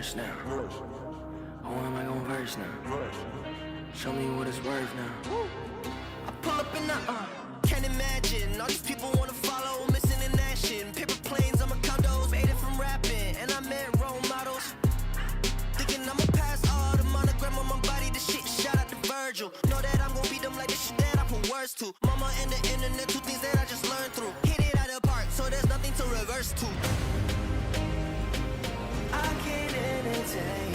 verse now? Who am I gon' verse now? Show me what it's worth now. I pull up in the can't imagine all these people wanna follow, missing in action. Paper planes on my condos, made it from rapping, and I met role models. Thinking I'ma pass all the monogram on my body, the shit. Shout out to Virgil. Know that I'm gon' beat them like the shit that I put words to. Mama and the internet, two things that I just learned through. Hit it out of the park, so there's nothing to reverse to. I can't entertain.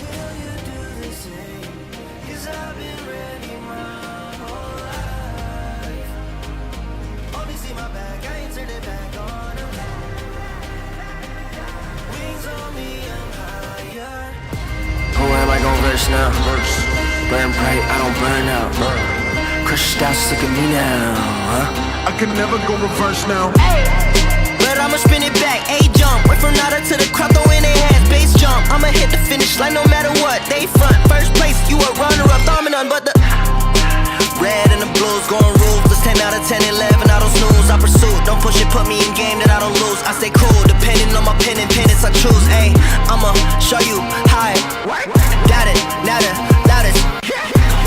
Will you do the same? Cause I've been ready my whole life. Only see my back, I ain't turn it back on them. Wings on me, I'm higher. Who am I gon' verse now? Burn bright, I don't burn out. Crushed out, look at me now, huh? I can never go reverse now. But I'ma spin it back, A-jump. Wait from nada to the crowd, throwing their hands, bass jump. I'ma hit the finish line no matter what. They front, first place, you a runner-up, thumb and none but the red and the blues, going ruthless. 10 out of 10, 11, I don't snooze. I pursue, don't push it, put me in game that I don't lose. I stay cool, depending on my pen and pennants I choose. Ayy, I'ma show you how it got it, now the loudest.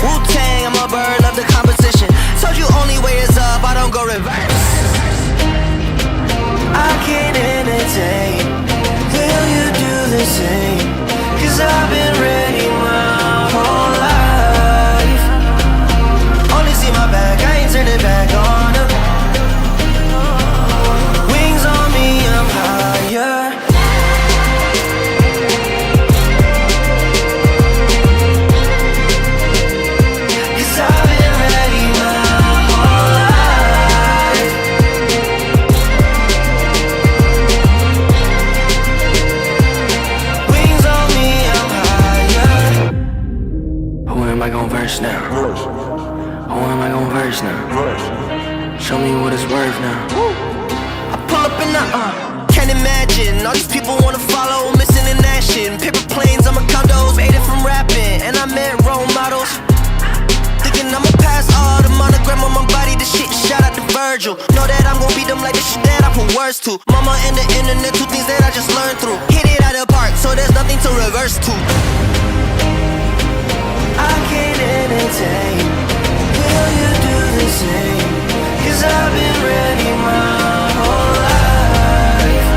Wu-Tang, I'm a bird, love the competition. Told you only way is up, I don't go reverse. I can't entertain. Will you do the same? Cause I've been ready my whole life. Only see my back, I ain't turn it back on them. Wings on me, I'm higher. Cause I've been ready my whole life. Wings on me, I'm higher. Who am I gon' verse now? Who am I gon' verse now? Show me what it's worth now. I pull up in the can't imagine all these people wanna follow, missing in action. Paper planes on my condos, made it from rapping, and I met role models. Thinking I'ma pass all the monogram on my body, the shit. Shout out to Virgil. Know that I'm gon' beat them like the shit that I put words to. Mama and the internet, two things that I just learned through. Hit it out of the park, so there's nothing to reverse to. I can't entertain. Will you do the same? Cause I've been ready my whole life.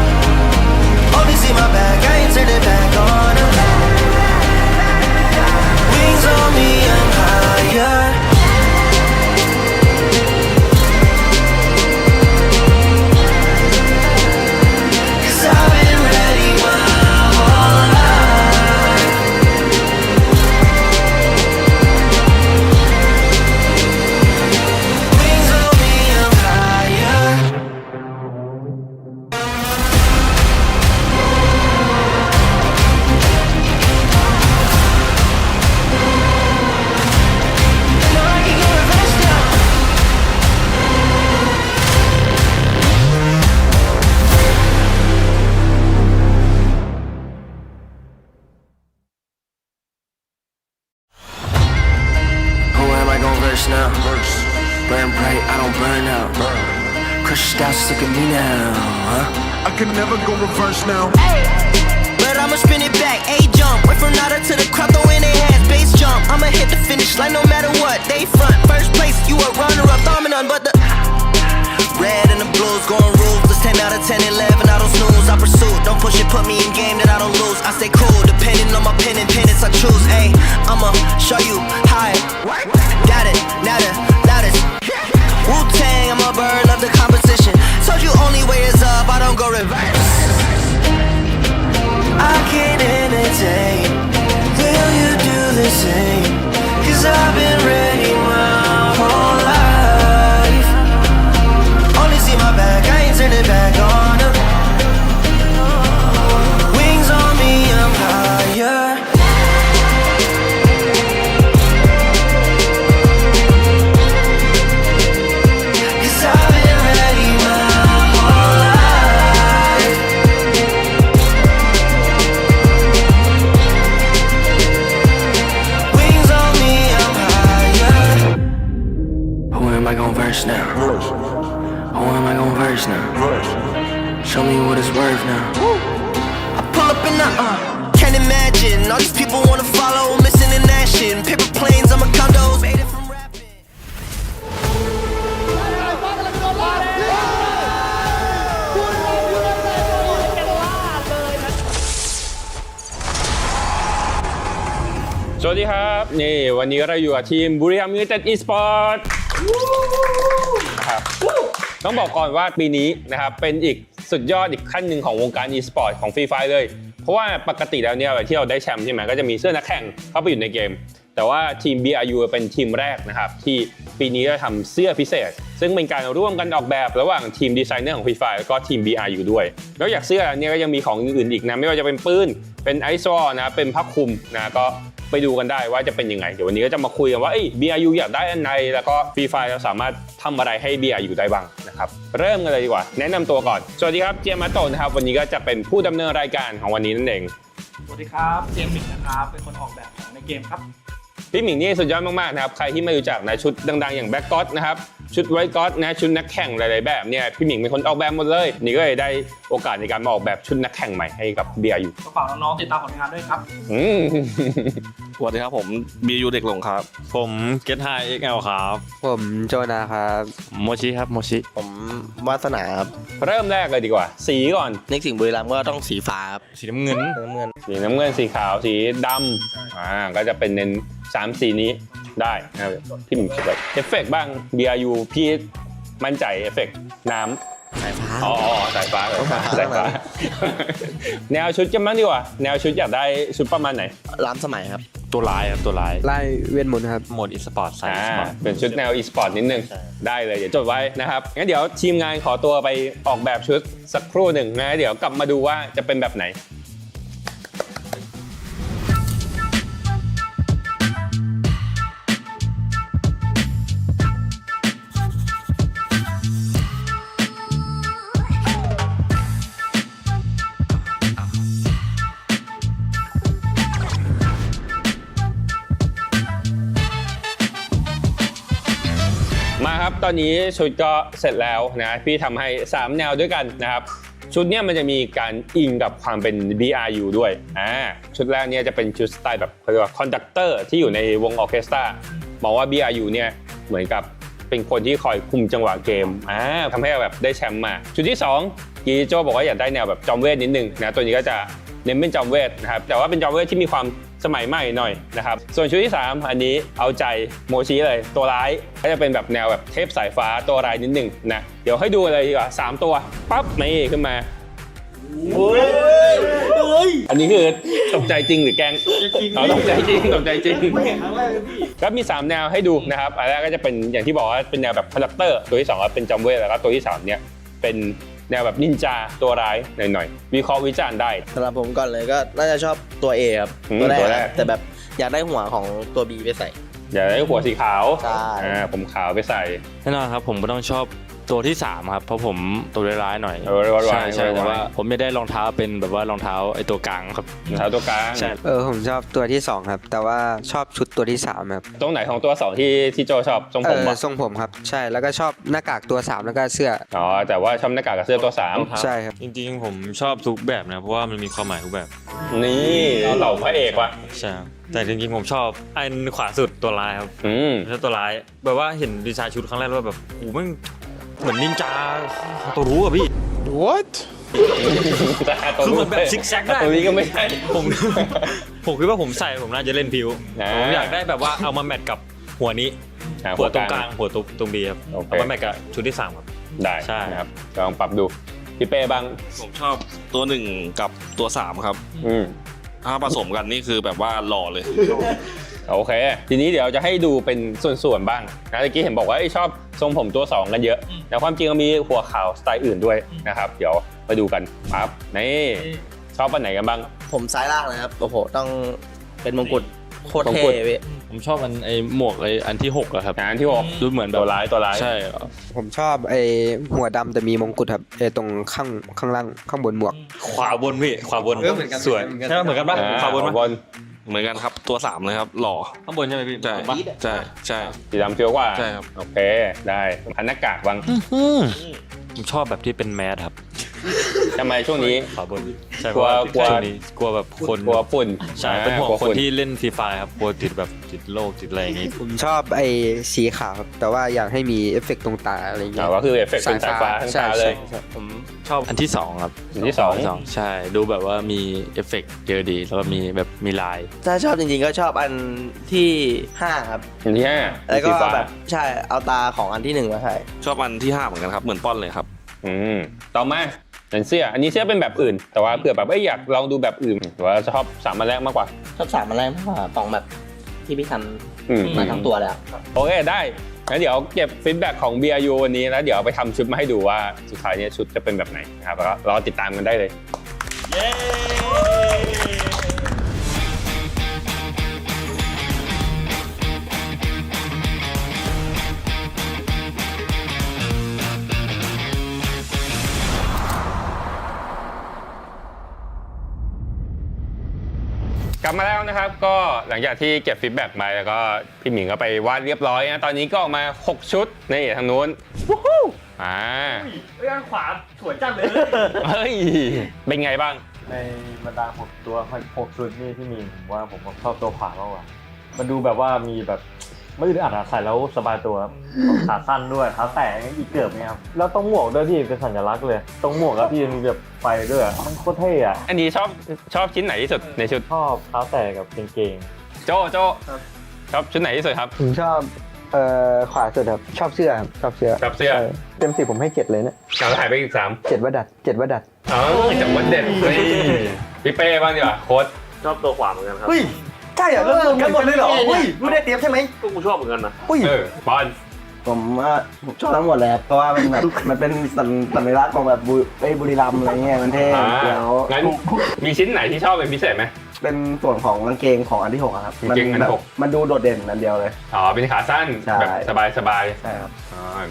Only see my back, I ain't turn it back on them. Wings on me, I'm higher. Cause I've been ready my whole life. Wings on me, I'm higher. No, I can go reverse now. Who am I gon' verse now? Burn bright, I don't burn out. Crushed out, look at me now, huh? I can never go reverse now. But I'ma spin it back, A-jump. Wait from nada to the crowd, throwing their hands, bass jump. I'ma hit the finish line no matter what. They front, first place, you a runner-up, thumb and none but the red and the blues, going ruthless. 10 out of 10, 11, I don't snooze. I pursue, don't push it, put me in game that I don't lose. I stay cool, depending on my pen and pennants I choose. Ayy, I'ma show you how it got it, now the loudest. Wu-Tang, I'm a bird, love the competition. Told you only way is up, I don't go reverse. I can't entertain. Will you do the same? Cause I've been ready my whole life. Only see my back, I ain't turn it back on them. Wings on me, I'm higher. Cause I've been ready my whole life. Wings on me, I'm higher. Who am I gon' verse now? Who am I gon' verse now? Show me what it's worth now. I pull up in the imagine. All these people wanna follow, missing in action. Paper planes, I'm a condos, made it from rapping. สวัสดีครับนี่วันนี้เราอยู่กับทีมบุรีรัมย์ยูไนเต็ด Esports นะครับต้องบอกก่อนว่าปีนี้นะครับเป็นอีกสุดยอดอีกขั้นหนึ่งของวงการ Esports ของ Free Fire เลยเพราะว่าปกติแล้วเนี่ยที่เราได้แชมป์ใช่ไหมก็จะมีเสื้อนักแข่งเข้าไปอยู่ในเกมแต่ว่าทีม BRU เป็นทีมแรกนะครับที่ปีนี้ได้ทำเสื้อพิเศษซึ่งเป็นการร่วมกันออกแบบระหว่างทีมดีไซเนอร์ของ Free Fire แล้วก็ทีม BRU ด้วยแล้วจากเสื้อเนี่ยก็ยังมีของอื่นๆอีกนะไม่ว่าจะเป็นปืนเป็นไอซ์วอลนะเป็นผ้าคลุมนะก็ไปดูกันได้ว่าจะเป็นยังไงเดี๋ยววันนี้ก็จะมาคุยกันว่าBRU อยากได้อันไหนแล้วก็ Free Fire เราสามารถทำอะไรให้ BRU ได้บ้างนะครับเริ่มกันเลยดีกว่าแนะนำตัวก่อนสวัสดีครับเจมมาโตะนะครับวันนี้ก็จะเป็นผู้ดำเนินรายการของวันนี้นั่นเองสวัสดีครับเจมส์มิกนะครับเป็นคนออกแบบของในเกมครับพี่หมิงนี่สุดยอดมากๆนะครับใครที่ไม่รู้จักนะชุดดังๆอย่างแบ็กก็อตนะครับชุดไวท์ก็อตนะชุดนักแข่งหลายๆแบบเนี่ยพี่หมิงเป็นคนออกแบบหมดเลยนี่ก็เลยได้โอกาสในการมาออกแบบชุดนักแข่งใหม่ให้กับ BRU ก็ฝากน้องๆติดตามผลงานด้วยครับสวัสดีครับผมBRUเด็กหลงครับผมเกตไฮเอ็กแอลครับผมโจนาครับโมชิครับโมชิผมวาสนาครับเริ่มแรกเลยดีกว่าสีก่อนในสิ่งบุรีรัมย์ก็ต้องสีฟ้าครับสีน้ำเงินสีน้ำเงินสีขาวสีดำก็จะเป็นเน้น3 สีนี้ได้นะครับพี่หมิงคิดไว้เอฟเฟกต์บ้าง BRU พี่มั่นใจเอฟเฟกต์น้ำสายฟ้าสายฟ้าแนวชุดกันบ้างดีกว่าแนวชุดอยากได้ชุดประมาณไหนล้ำสมัยครับตัวลายครับตัวลายไล่เวียนมนต์ครับโหมดอีสปอร์ตใส่เป็นชุดแนวอีสปอร์ตนิดนึงได้เลยเดี๋ยวจดไว้นะครับงั้นเดี๋ยวทีมงานขอตัวไปออกแบบชุดสักครู่หนึ่งนะเดี๋ยวกลับมาดูว่าจะเป็นแบบไหนมาครับตอนนี้ชุดก็เสร็จแล้วนะพี่ทำให้3แนวด้วยกันนะครับชุดเนี้ยมันจะมีการอิงกับความเป็น BRU ด้วยชุดแรกเนี่ยจะเป็นชุดสไตล์แบบเขาเรียกว่าคอนดักเตอร์ที่อยู่ในวงออร์เคสตราบอกว่า BRU เนี่ยเหมือนกับเป็นคนที่คอยคุมจังหวะเกมทำให้แบบได้แชมป์มาชุดที่2กีโจบอกว่าอยากได้แนวแบบจอมเวทนิดนึงนะตัวนี้ก็จะเน้นเป็นจอมเวทนะครับแต่ว่าเป็นจอมเวทที่มีความสมัยใหม่หน่อยนะครับส่วนชุดที่3อันนี้เอาใจโมชิเลยตัวร้ายก็จะเป็นแบบแนวแบบเทพสายฟ้าตัวร้ายนิดนึงนะเดี๋ยวให้ดูเลยดีกว่า3ตัวปั๊บนี่ขึ้นมาอันนี้คือตกใจจริงหรือแกล้งตกใจจริงก็มี3แนวให้ดูนะครับอันแรกก็จะเป็นอย่างที่บอกว่าเป็นแนวแบบคอนดักเตอร์ตัวที่2เป็นจอมเวทแล้วก็ตัวที่3เนี่ยเป็นแนวแบบนินจาตัวร้ายหน่อยๆวิเคราะห์วิจารณ์ได้สำหรับผมก่อนเลยก็น่าจะชอบตัว A ครับตัวแรกแต่แบบอยากได้หัวของตัว B ไปใส่อยากได้หัวสีขาวใช่ผมขาวไปใส่แน่นอนครับผมก็ต้องชอบตัวที่3ครับเพราะผมตัวร้ายๆหน่อยใช่แต่ว่าผมไม่ได้รองเท้าเป็นแบบว่ารองเท้าไอ้ตัวกลางครับรองเท้าตัวกลางใช่ผมชอบตัวที่2ครับแต่ว่าชอบชุดตัวที่3ครับตรงไหนของตัว2ที่โจชอบทรงผมทรงผมครับใช่แล้วก็ชอบหน้ากากตัว3แล้วก็เสื้อแต่ว่าชอบหน้ากากกับเสื้อตัว3ใช่ครับจริงๆผมชอบทุกแบบนะเพราะว่ามันมีความหมายทุกแบบนี่เหล่าพระเอกว่ะใช่แต่จริงๆผมชอบอันขวาสุดตัวร้ายครับถ้าตัวร้ายแบบว่าเห็นดีไซน์ชุดครั้งแรกแล้วแบบโอ้มันเหมือนนินจาตัวรู้อะพี่ What คือเหมือนแบบซิกแซกได้ตัวนี้ก็ไม่ใช่ผมคิดว่าผมใส่ผมน่าจะเล่นพิวผมอยากได้แบบว่าเอามาแมทกับหัวนี้หัวตรงกลางหัวตรงบีครับเอามาแมทกับชุดที่3ครับได้ใช่ครับลองปรับดูพี่เป้บ้างผมชอบตัว1กับตัว3ครับถ้าผสมกันนี่คือแบบว่าหล่อเลยโอเคทีนี้เดี๋ยวจะให้ดูเป็นส่วนๆบ้างนะเมื่อกี้เห็นบอกว่าชอบทรงผมตัว2กันเยอะแต่ความจริงมีหัวขาวสไตล์อื่นด้วยนะครับเดี๋ยวมาดูกันครับนี่ชอบอันไหนกันบ้างผมซ้ายล่างเลยครับโอ้โหต้องเป็นมงกุฎโคตรเท่เลยผมชอบไอ้หมวกอันที่6อะครับอันที่6ดูเหมือนตัวร้ายใช่ผมชอบไอ้หัวดำแต่มีมงกุฎครับตรงข้างล่างข้างบนหมวกขวาบนพี่ขวาบนสวยใช่เหมือนกันป่ะขวาบนเหมือนกันครับตัว3เลยครับหล่อข้างบนใช่ไหมพี่ใช่สีดำเฟี้ยวกว่าใช่ครับโอเคได้พันหน้ากากบ้างผมชอบแบบที่เป็นแมสครับ ทำไมช่วงนี้ ขวาบนใช่เพ กลั ราะ ว ว่าก ลัว ช่วงนี้กลัวแบบคน กลัวฝุ่น ใช่เป็นห่วง กลั คน ฝุ่ ที่เล่นฟรีไฟครับกลัวติดแบบติดโรคติดอะไรอย่างงี้ ผมชอบไอ้สีขาวครับแต่ว่าอยากให้มีเอฟเฟกต์ตรงตาอะไรอย่างเงี้ ก็คือเอฟเฟกต์เป็นสายฟ้าทั้ง ใช่ ตาเลย ใช่ ผมชอบอันที่2ครับ อันที่สอง ใช่ดูแบบว่ามีเอฟเฟกต์เยอะดีแล้วก็มีแบบมีลาย ถ้าชอบจริงๆก็ชอบอันที่5ครับ อันที่ห้า แล้วก็ สีฟ้า แบบใช่เอาตาของอันที่1มาใส่ ชอบอันที่ 5เหมือนกันครับเหมือนป้อนเลยครับ ต่อมาเป็นเสื้ออันนี้เสื้อเป็นแบบอื่น แต่ว่าเผื่อแบบอยากลองดูแบบอื่นหรือว่าชอบ3อันแรกมากกว่า ชอบ3อันแรกมากกว่า2แบบที่พี่ท อืม ำมาทั้งตัวแล้ว โอเคได้งั้นเดี๋ยวเก็บฟีดแบ็กของ BRU วันนี้แล้วเดี๋ยวเอาไปทำชุดมาให้ดูว่าสุดท้ายเนี่ยชุดจะเป็นแบบไหนนะครับแล้วก็รอติดตามกันได้เลย กลับมาแล้วนะครับก็หลังจากที่เก็บฟีดแบ็กไปแล้วก็พี่หมิงก็ไปวาดเรียบร้อยนะตอนนี้ก็ออกมา6ชุดนี่ทางนู้นวู้ฮู้ด้านขวาสวยจังเลย เฮ้ยเป็นไงบ้าง ในบรรดา6ตัว6ชุดนี่ที่มีผมว่าผมชอบตัวขวามากกว่ามันดูแบบว่ามีแบบไม่อึดอัดใส่แล้วสบายตัวขาสั้นด้วยขาแตกอีกเกือบเนี่ยครับแล้วต้องหมวกด้วยพี่เป็นสัญลักษณ์เลยตรงหมวกแล้วพี่มีแบบไฟด้วยมันโคตรเท่อะ อันนี้ชอบชิ้นไหนที่สุดในชุด ชอบขาแตกกับกางเกง โจชอบชุดไหนที่สุดครับ ผมชอบขวาสุดครับชอบเสื้อครับชอบเสื้อ ชอบเสื้อ เต็ม10ผมให้7เลยเนี่ย เราถ่ายไปอีก3 7ว่าดัด7ว่าดัด จากวันเด็ดนี่พี่เป้บ้างดีกว่าโค้ด ชอบตัวขวาเหมือนกันครับ เฮ้ยใช่เหรอเริ่มต้นกันหมดเลยเหรอเฮ้ยรู้ได้เตรียมใช่ไหม ก็กูชอบเหมือนกันนะ บอล ผมว่าผมชอบทั้งหมดเลยครับเพราะว่ามันแบบมันเป็นสัญลักษณ์ของแบบบุรีรัมย์อะไรเงี้ยมันเท่แล้ว งั้นมีชิ้นไหนที่ชอบเป็นพิเศษไหม เป็นส่วนของกางเกงของอันที่6อะครับ กางเกงอันที่หก มันดูโดดเด่นอันเดียวเลย อ๋อเป็นขาสั้น ใช่ แบบสบาย ใช่ครับ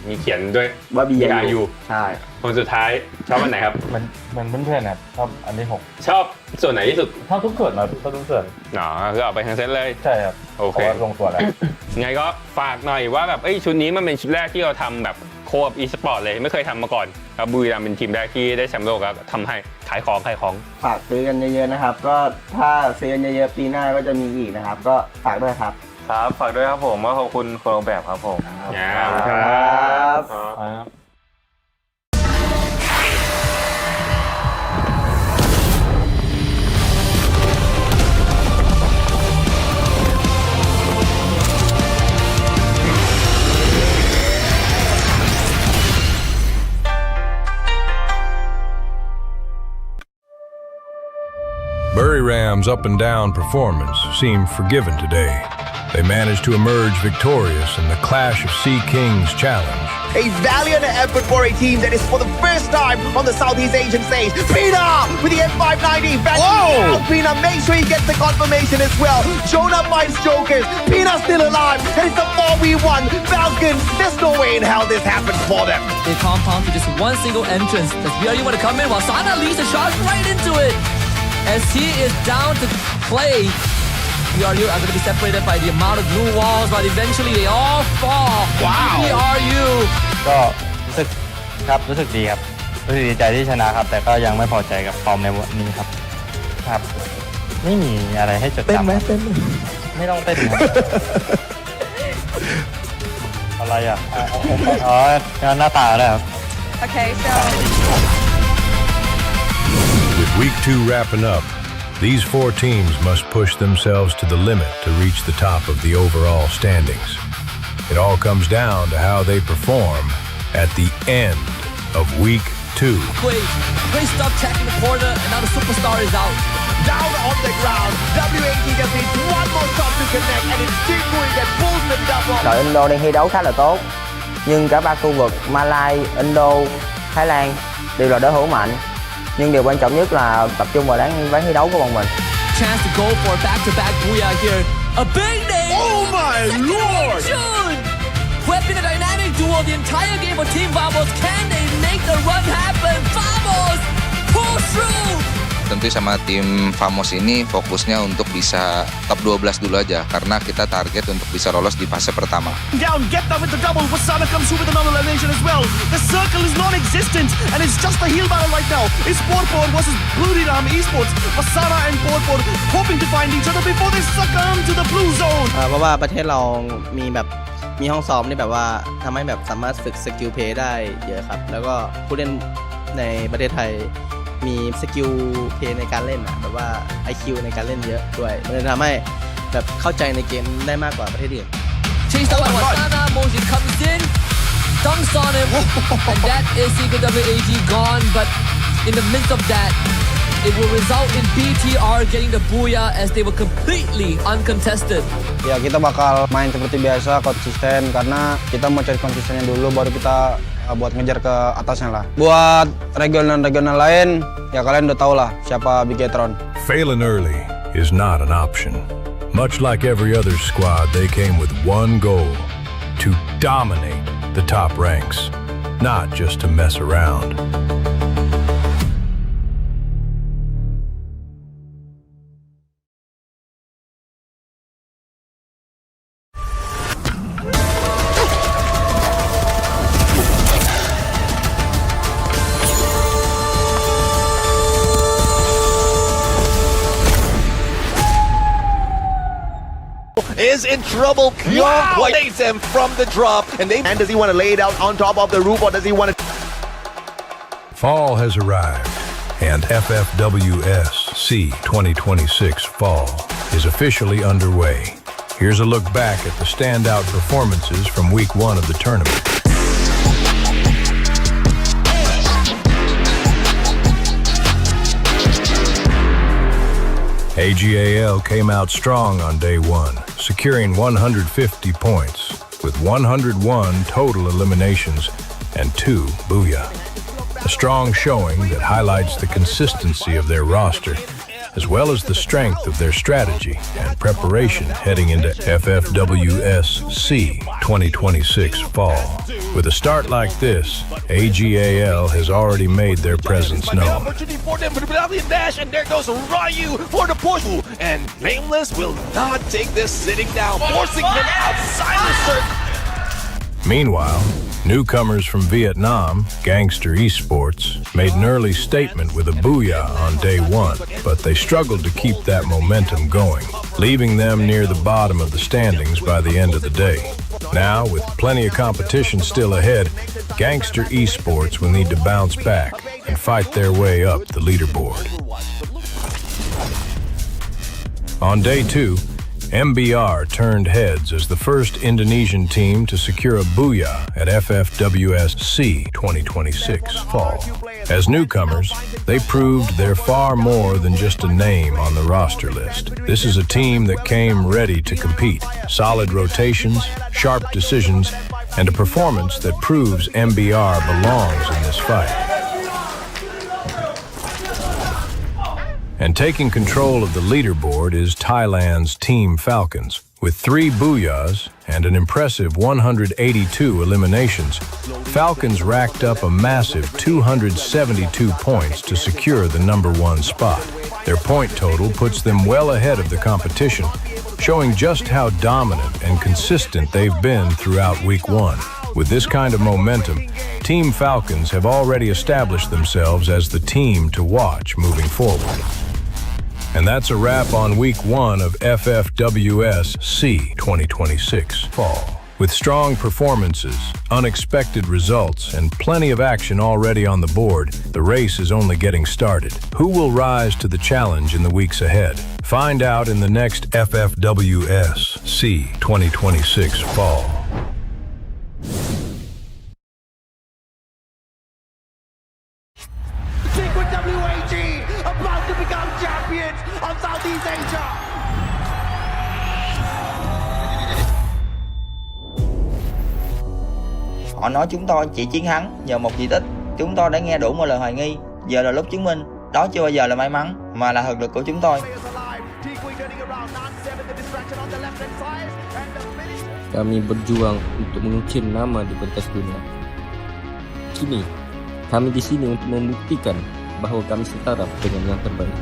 มีเขียนด้วย ว่า BRU ใช่ คนสุดท้ายชอบอันไหนครับ มันเพื่อนๆนะชอบอันที่ ชอบส่วนไหนที่สุด 6ชอบทุกส่วนนะชอบทุกส่วน อ๋อคือเอาไปทั้งเซตเลย ใช่ครับ โอเค ลงตัวแล้ว ไงก็ฝากหน่อยว่าแบบชุดนี้มันเป็นชุดแรกที่เราทำแบบโคบ e-sport เลยไม่เคยทำมาก่อนครับบุรีรัมย์เป็นทีมแรกที่ได้แชมป์โลกแล้วทำให้ขายของ ฝากซื้อกันเยอะๆนะครับ ก็ถ้าซื้อกันเยอะๆปีหน้าก็จะมีอีกนะครับ ก็ฝากด้วยครับ ครับฝากด้วยครับผมว่าขอบคุณคนออกแบบครับผม ครับ ครับ Bury Ram's up and down performance seemed forgiven today. They managed to emerge victorious in the Clash of Sea Kings challenge. A valiant effort for a team that is for the first time on the Southeast Asian stage. Pina with the F590. Whoa! Pina, make sure he gets the confirmation as well. Jonah finds Jokers. Pina's still alive. And it's a 4v1. Falcons, there's no way in hell this happens for them. They compound to just one single entrance. Does BRU want to come in while Sana leads the shot right into it? As he is down to play, BRU are going to be separated by the amount of blue walls, but eventually they all fall. Wow! BRU ก็รู้สึกดีครับรู้สึกดีใจที่ชนะครับ แต่ก็ยังไม่พอใจกับฟอร์มในวันนี้ครับครับ ไม่มีอะไรให้จดจำไม่ต้องเต้นครับ อะไรอ่ะอ๋อหน้าตาเลยครับ Okay, so With week 2 wrapping up, these 4 teams must push themselves to the limit to reach the top of the overall standings. It all comes down to how they perform at the end of week 2. Great stuff checking the corner, and now the superstar is out. Down on the ground. WAT just needs one more shot to connect, and it's Jinhui that pulls them double. Đội Indo đang thi đấu khá là tốt, nhưng cả ba khu vực Malai, Indo, Thái Lan đều là đối thủ mạnh. Nhưng điều quan trọng nhất là tập trung vào ván thi đấu của bọn mình. Chance to go for a back-to-back booyah here. A big name! Oh my lord! Jun! Who have been a dynamic duo the entire game for Team Vamos. Can they make the run happen? Vamos! Pull through! The Tentu sama tim Famos ini fokusnya untuk bisa top 12 dulu aja karena kita target untuk bisa lolos di fase pertama. Down, get that with the double. Wasana comes through with another elimination as well. The circle is non-existent and it's just a heel battle right now. It's Porpor versus Buriram Esports. Wasana and Porpor hoping to find each other before they succumb to the blue zone. เพราะว่าประเทศเรามีห้องซ้อมที่แบบว่าทำให้แบบสามารถฝึกสกิลเพลย์ได้เยอะครับแล้วก็ผู้เล่นในประเทศไทยมีสกิลเพลย์ในการเล่นแบบว่า IQ ในการเล่นเยอะด้วยมันจะทำให้แบบเข้าใจในเกมได้มากกว่าประเทศอื่น Chased out by Wasana, Moji comes in, dunks on him, and that is FFWAG gone, but in the midst of that, it will result in BTR getting the booyah as they were completely uncontested. Ya kita bakal main seperti biasa, konsisten, karena kita mau cari konsistennya dulu, baru kita buat ngejar ke atasnya lah. Buat regional lain, ya kalian udah tau lah siapa Bigetron. Failing early is not an option. Much like every other squad, they came with one goal: to dominate the top ranks, not just to mess around. Is in trouble. Wow. Saves him from the drop. And does he want to lay it out on top of the roof or does he want to... Fall has arrived, and FFWS SEA 2026 Fall is officially underway. Here's a look back at the standout performances from Week 1 of the tournament. AGAL came out strong on day 1, securing 150 points, with 101 total eliminations and 2 booyah. A strong showing that highlights the consistency of their roster, as well as the strength of their strategy and preparation heading into FFWS SEA 2026 Fall. With a start like this, AGAL has already made their presence known. Opportunity for them for the Brazilian dash, and there goes Ryu for the push. And Nameless will not take this sitting down, forcing him outside the circle. Meanwhile, newcomers from Vietnam, Gangster Esports, made an early statement with a booyah on day 1, but they struggled to keep that momentum going, leaving them near the bottom of the standings by the end of the day. Now, with plenty of competition still ahead, Gangster Esports will need to bounce back and fight their way up the leaderboard. On day 2, MBR turned heads as the first Indonesian team to secure a booyah at FFWS SEA 2026 Fall. As newcomers, they proved they're far more than just a name on the roster list. This is a team that came ready to compete. Solid rotations, sharp decisions, and a performance that proves MBR belongs in this fight. And taking control of the leaderboard is Thailand's Team Falcons. With 3 booyahs and an impressive 182 eliminations, Falcons racked up a massive 272 points to secure the number 1 spot. Their point total puts them well ahead of the competition, showing just how dominant and consistent they've been throughout Week 1. With this kind of momentum, Team Falcons have already established themselves as the team to watch moving forward. And that's a wrap on Week 1 of FFWS SEA 2026 Fall. With strong performances, unexpected results, and plenty of action already on the board, the race is only getting started. Who will rise to the challenge in the weeks ahead? Find out in the next FFWS SEA 2026 Fall. Secret WAG about to become champions of Southeast Asia. Họ nói chúng tôi chỉ chiến thắng nhờ một kỳ tích. Chúng tôi đã nghe đủ mọi lời hoài nghi. Giờ là lúc chứng minh đó chưa bao giờ là may mắn mà là thực lực của chúng tôi. Kami berjuang untuk mengukir nama di pentas dunia. Kini, kami di sini untuk membuktikan bahwa kami setara dengan yang terbaik.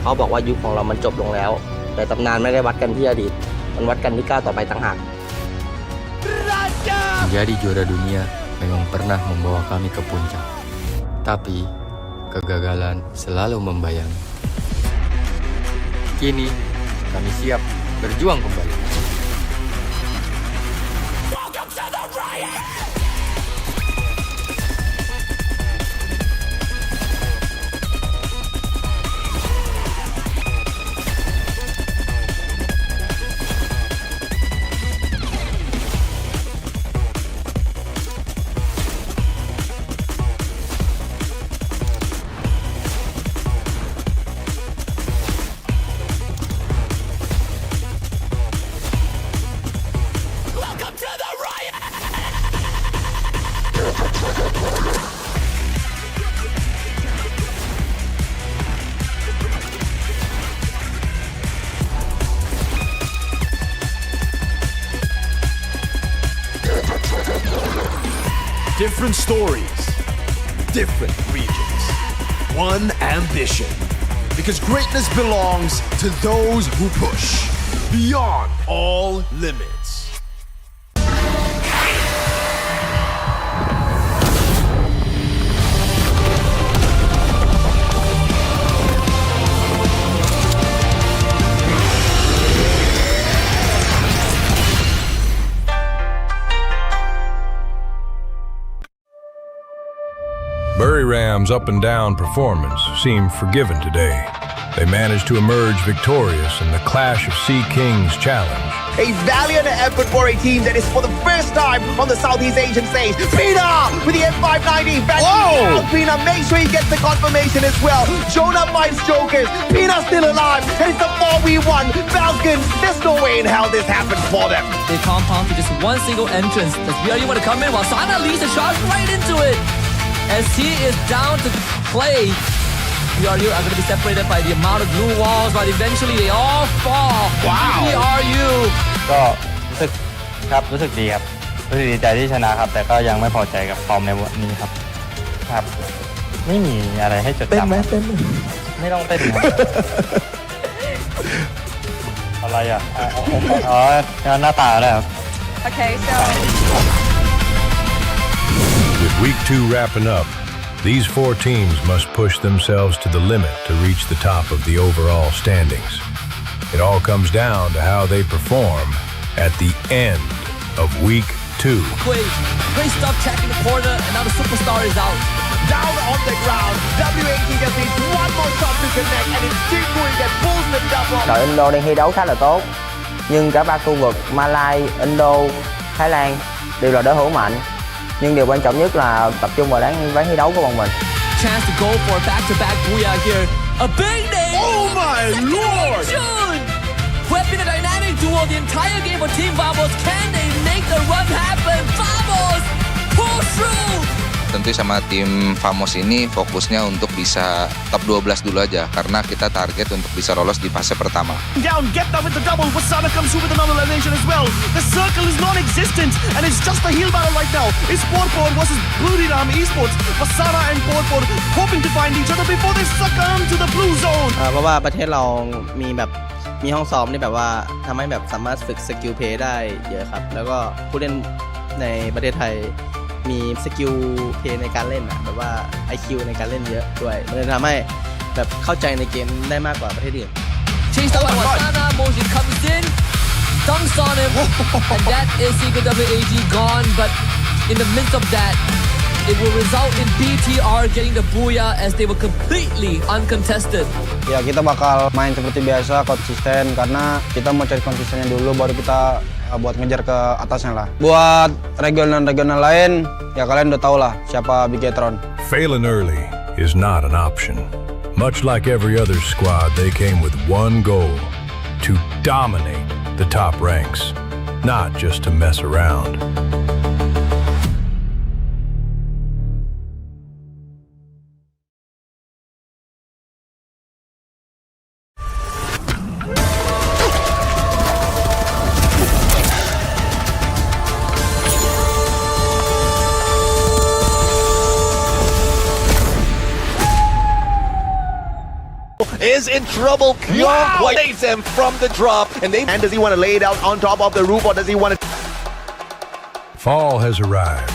เขาบอกว่ายุคของเรามันจบลงแล้ว แต่ตำนานไม่ได้วัดกันที่อดีต มันวัดกันที่ก้าวต่อไปต่างหาก Menjadi juara dunia memang pernah membawa kami ke puncak. Tapi, kegagalan selalu membayangi. Kini, kami siap berjuang kembali. Different stories, different regions, one ambition. Because greatness belongs to those who push beyond all limits. Bury Ram's up and down performance seemed forgiven today. They managed to emerge victorious in the Clash of Sea Kings challenge. A valiant effort for a team that is for the first time on the Southeast Asian stage. Pina with the F590. Whoa! Pina, make sure he gets the confirmation as well. Jonah finds Jokers. Pina's still alive. And it's a 4v1. Falcons, there's no way in hell this happens for them. They compound to just one single entrance. Does BRU want to come in while Sana leads the shot right into it? As he is down to play, BRU are going to be separated by the amount of blue walls, but eventually they all fall. Wow! BRU. ก็รู้สึกครับรู้สึกดีครับรู้สึกดีใจที่ชนะครับ แต่ก็ยังไม่พอใจกับฟอร์มในวันนี้ครับครับ ไม่มีอะไรให้จดจำเต้นไหมไม่ต้องเต้นครับ อะไรอ่ะอ๋อหน้าตาเลยครับ Okay, so With week 2 wrapping up, these 4 teams must push themselves to the limit to reach the top of the overall standings. It all comes down to how they perform at the end of week 2. Great stuff checking the corner, and now the superstar is out. Down on the ground, WAT just needs one more shot to connect, and it's Team Bui that pulls them down. Đội Indo đang thi đấu khá là tốt, nhưng cả ba khu vực Malai, Indo, Thái Lan đều là đối thủ mạnh. Nhưng điều quan trọng nhất là tập trung vào ván thi đấu của bọn mình. Chance to go for a back-to-back booyah here. A big name! Oh my lord! June! Who have been a dynamic duo the entire game for Team Vamos. Can they make the run happen? Vamos! Pull through! Tentu sama tim Famos ini fokusnya untuk bisa top 12 dulu aja karena kita target untuk bisa lolos di fase pertama. Down, get that with the double. Wasana comes through with another elimination as well. The circle is non-existent and it's just a heel battle right now. It's Porpor versus Buriram Esports. Wasana and Porpor hoping to find each other before they succumb to the blue zone. เพราะว่าประเทศเรามีห้องซ้อมที่แบบว่าทำให้แบบสามารถฝึกสกิลเพลย์ได้เยอะครับ แล้วก็ผู้เล่นในประเทศไทยมีสกิลเพลย์ในการเล่นแบบว่า IQ ในการเล่นเยอะด้วยมันเลยทำให้แบบเข้าใจในเกมได้มากกว่าประเทศอื่น Chased out by Wasana, Motion comes in, dunks on him, and that is Secret WAG gone, but in the midst of that, it will result in BTR getting the booyah as they were completely uncontested. Ya kita bakal main seperti biasa, konsisten, karena kita mau cari konsistennya dulu, baru kita buat ngejar ke atasnya lah. Buat regional lain, ya kalian udah tau lah siapa Bigetron. Failing early is not an option. Much like every other squad, they came with one goal: to dominate the top ranks, not just to mess around. is in trouble. Kyung saves him from the drop. And does he want to lay it out on top of the roof, or does he want to... Fall has arrived,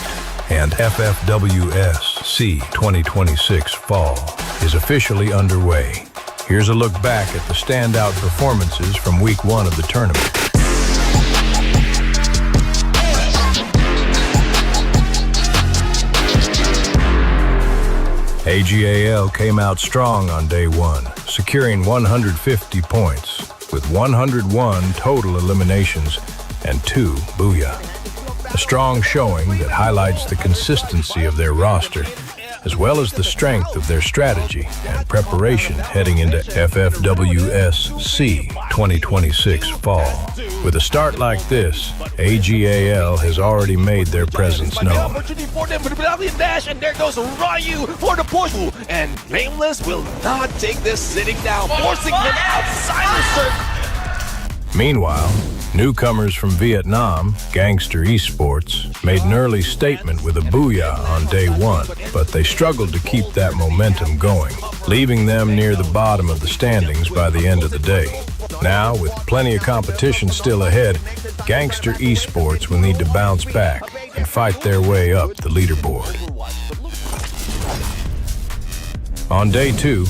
and FFWS SEA 2026 Fall is officially underway. Here's a look back at the standout performances from Week 1 of the tournament. AGAL came out strong on day 1, securing 150 points, with 101 total eliminations and 2 booyah. A strong showing that highlights the consistency of their roster, as well as the strength of their strategy and preparation heading into FFWS SEA 2026 Fall. With a start like this, AGAL has already made their presence known. Opportunity for them for the Brazilian dash, and there goes Ryu for the push. And Nameless will not take this sitting down, forcing him outside the circle. Meanwhile, newcomers from Vietnam, Gangster Esports, made an early statement with a booyah on day 1, but they struggled to keep that momentum going, leaving them near the bottom of the standings by the end of the day. Now, with plenty of competition still ahead, Gangster Esports will need to bounce back and fight their way up the leaderboard. On day 2,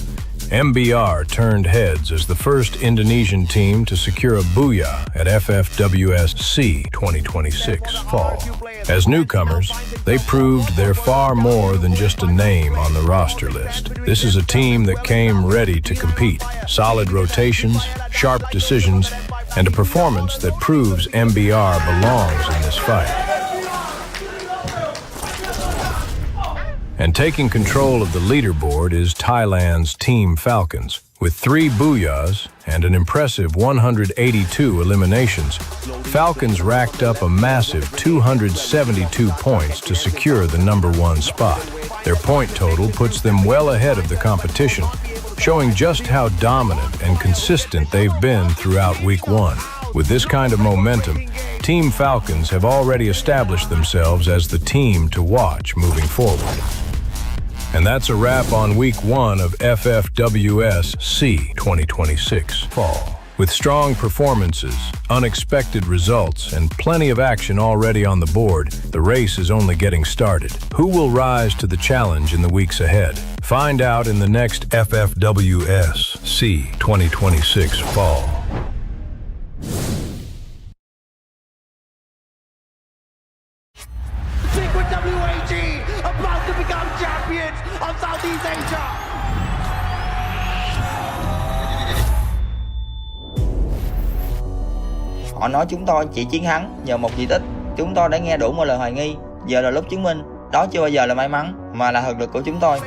MBR turned heads as the first Indonesian team to secure a booyah at FFWS SEA 2026 Fall. As newcomers, they proved they're far more than just a name on the roster list. This is a team that came ready to compete. Solid rotations, sharp decisions, and a performance that proves MBR belongs in this fight. And taking control of the leaderboard is Thailand's Team Falcons. With 3 booyahs and an impressive 182 eliminations, Falcons racked up a massive 272 points to secure the #1 spot. Their point total puts them well ahead of the competition, showing just how dominant and consistent they've been throughout Week 1. With this kind of momentum, Team Falcons have already established themselves as the team to watch moving forward. And that's a wrap on Week 1 of FFWS SEA 2026 Fall. With strong performances, unexpected results, and plenty of action already on the board, the race is only getting started. Who will rise to the challenge in the weeks ahead? Find out in the next FFWS SEA 2026 Fall. Secret WAG about to become champions of Southeast Asia. Họ nói chúng tôi chỉ chiến thắng nhờ một kỳ tích. Chúng tôi đã nghe đủ một lời hoài nghi. Giờ là lúc chứng minh đó chưa bao giờ là may mắn mà là thực lực của chúng tôi.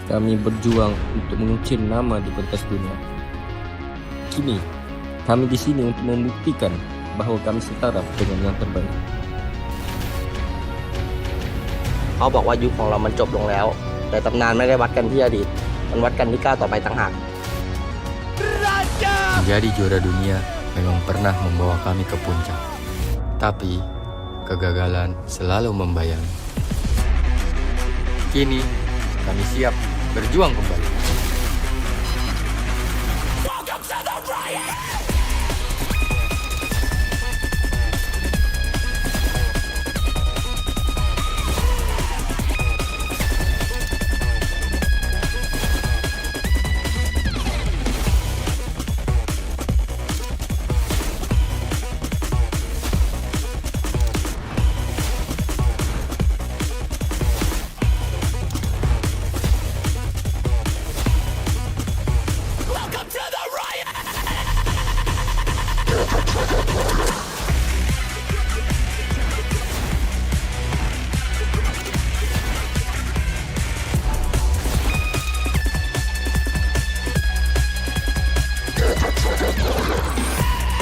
Kami berjuang untuk mengukir nama di pentas dunia. Kini, kami di sini untuk membuktikan bahwa kami setara dengan yang terbaik. เขาบอกว่ายุคของเรามันจบลงแล้วแต่ตำนานไม่ได้วัดกันที่อดีตมันวัดกันที่ก้าวต่อไปต่างหาก Menjadi juara dunia memang pernah membawa kami ke puncak, tapi kegagalan selalu membayangi. Kini kami siap berjuang kembali.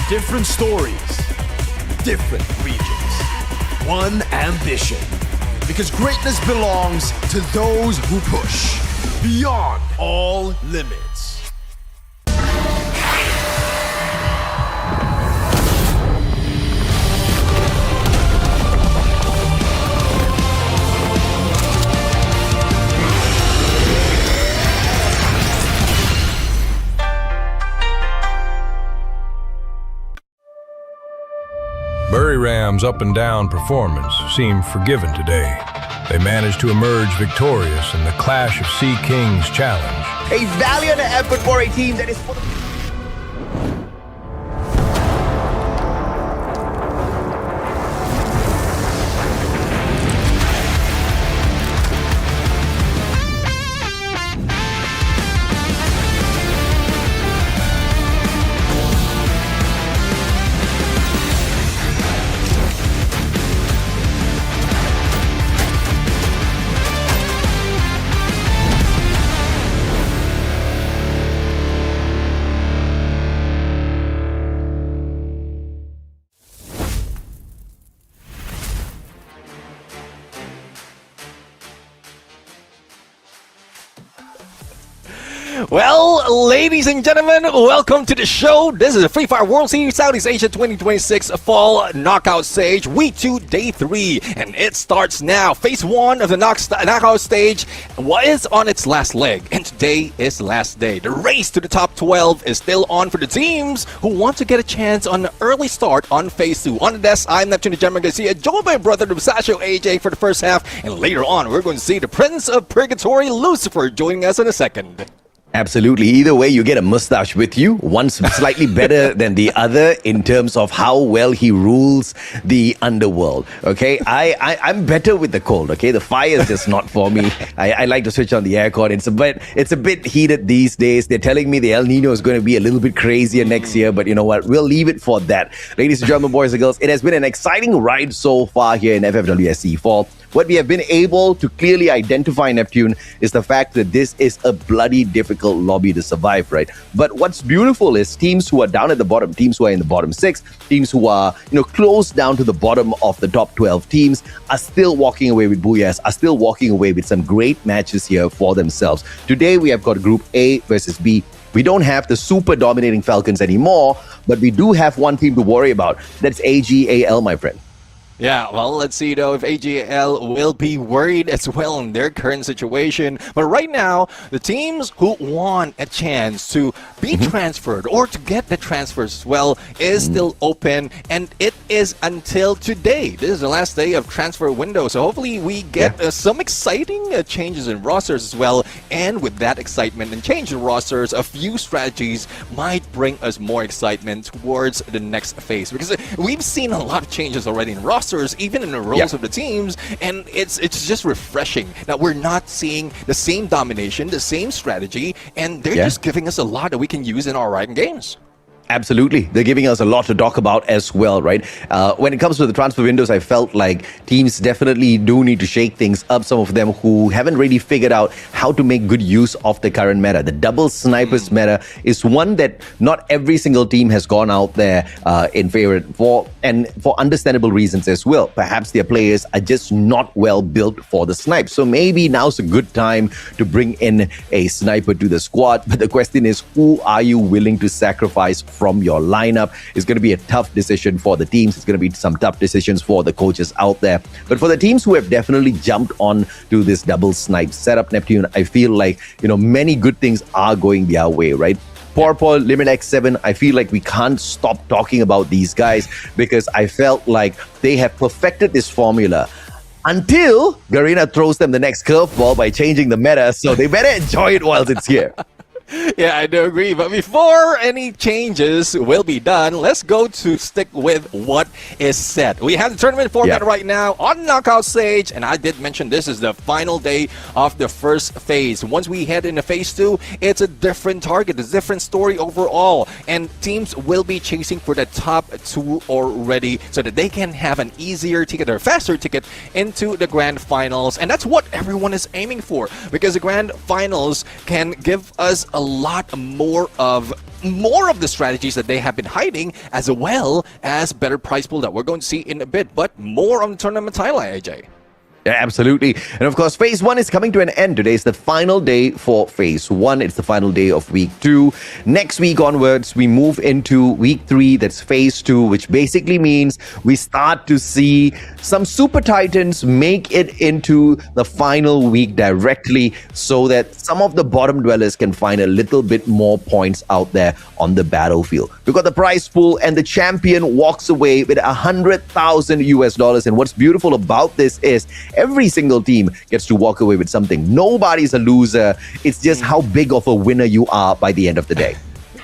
Different stories, different regions, one ambition. Because greatness belongs to those who push beyond all limits. Buriram's up and down performance seemed forgiven today. They managed to emerge victorious in the Clash of Sea Kings challenge. A valiant effort for a team that is for the... Well, ladies and gentlemen, welcome to the show. This is the Free Fire World Series Southeast Asia 2026 Fall Knockout Stage, Week 2, Day 3, and it starts now. Phase 1 of the knockout stage is on its last leg, and today is last day. The race to the top 12 is still on for the teams who want to get a chance on an early start on Phase 2. On the desk, I'm Neptune the Gemma Garcia, joined by brother Sasho AJ for the first half, and later on, we're going to see the Prince of Purgatory, Lucifer, joining us in a second. Absolutely. Either way, you get a mustache with you. One's slightly better than the other in terms of how well he rules the underworld. Okay, I'm better with the cold. Okay, the fire is just not for me. I like to switch on the aircon. It's a bit heated these days. They're telling me the El Nino is going to be a little bit crazier next year, but you know what? We'll leave it for that. Ladies and gentlemen, boys and girls, it has been an exciting ride so far here in FFWS SEA Fall. What we have been able to clearly identify, Neptune, is the fact that this is a bloody difficult lobby to survive, right? But what's beautiful is teams who are down at the bottom, teams who are in the bottom 6, teams who are, close down to the bottom of the top 12 teams are still walking away with booyahs, are still walking away with some great matches here for themselves. Today, we have got Group A versus B. We don't have the super dominating Falcons anymore, but we do have one team to worry about. That's AGAL, my friend. Yeah, well, let's see though if AGL will be worried as well in their current situation. But right now, the teams who want a chance to be transferred or to get the transfers as well is still open, and it is until today. This is the last day of transfer window, so hopefully we get some exciting changes in rosters as well. And with that excitement and change in rosters, a few strategies might bring us more excitement towards the next phase, because we've seen a lot of changes already in rosters, even in the roles of the teams, and it's just refreshing that we're not seeing the same domination, the same strategy, and they're just giving us a lot that we can use in our Riot games. Absolutely. They're giving us a lot to talk about as well, right? When it comes to the transfer windows, I felt like teams definitely do need to shake things up. Some of them who haven't really figured out how to make good use of the current meta. The double snipers meta is one that not every single team has gone out there in favor for understandable reasons as well. Perhaps their players are just not well built for the snipe. So maybe now's a good time to bring in a sniper to the squad. But the question is, who are you willing to sacrifice from your lineup? It's going to be a tough decision for the teams. It's going to be some tough decisions for the coaches out there. But for the teams who have definitely jumped on to this double snipe setup, Neptune, I feel like, many good things are going their way, right? Porpol, Limit X7, I feel like we can't stop talking about these guys because I felt like they have perfected this formula until Garena throws them the next curveball by changing the meta, so they better enjoy it while it's here. Yeah, I do agree. But before any changes will be done, let's go to stick with what is set. We have the tournament format right now on knockout stage, and I did mention this is the final day of the first phase. Once we head into phase 2, it's a different target, a different story overall, and teams will be chasing for the top 2 already so that they can have an easier ticket or faster ticket into the grand finals. And that's what everyone is aiming for, because the grand finals can give us a lot more of the strategies that they have been hiding, as well as better prize pool that we're going to see in a bit. But more on the tournament highlight, AJ. Yeah, absolutely. And of course, phase 1 is coming to an end. Today is the final day for phase 1. It's the final day of week 2. Next week onwards, we move into week 3. That's phase 2, which basically means we start to see some super titans make it into the final week directly so that some of the bottom dwellers can find a little bit more points out there on the battlefield. We've got the prize pool and the champion walks away with $100,000. And what's beautiful about this is every single team gets to walk away with something. Nobody's a loser. It's just how big of a winner you are by the end of the day.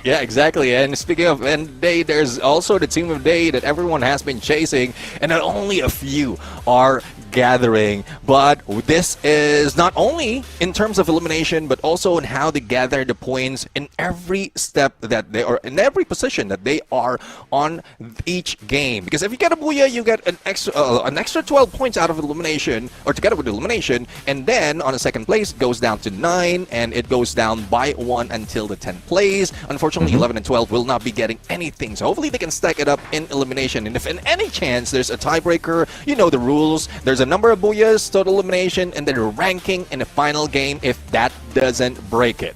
Yeah, exactly. And speaking of end day, there's also the team of day that everyone has been chasing, and not only a few are gathering, but this is not only in terms of elimination, but also in how they gather the points in every step that they are, in every position that they are on each game. Because if you get a booyah, you get an extra 12 points out of elimination, or together with elimination, and then on the second place it goes down to 9, and it goes down by 1 until the 10th place. Unfortunately, 11 and 12 will not be getting anything, so hopefully they can stack it up in elimination. And if in any chance there's a tiebreaker, you know the rules. There's a number of booyahs, total elimination, and then a ranking in the final game if that doesn't break it.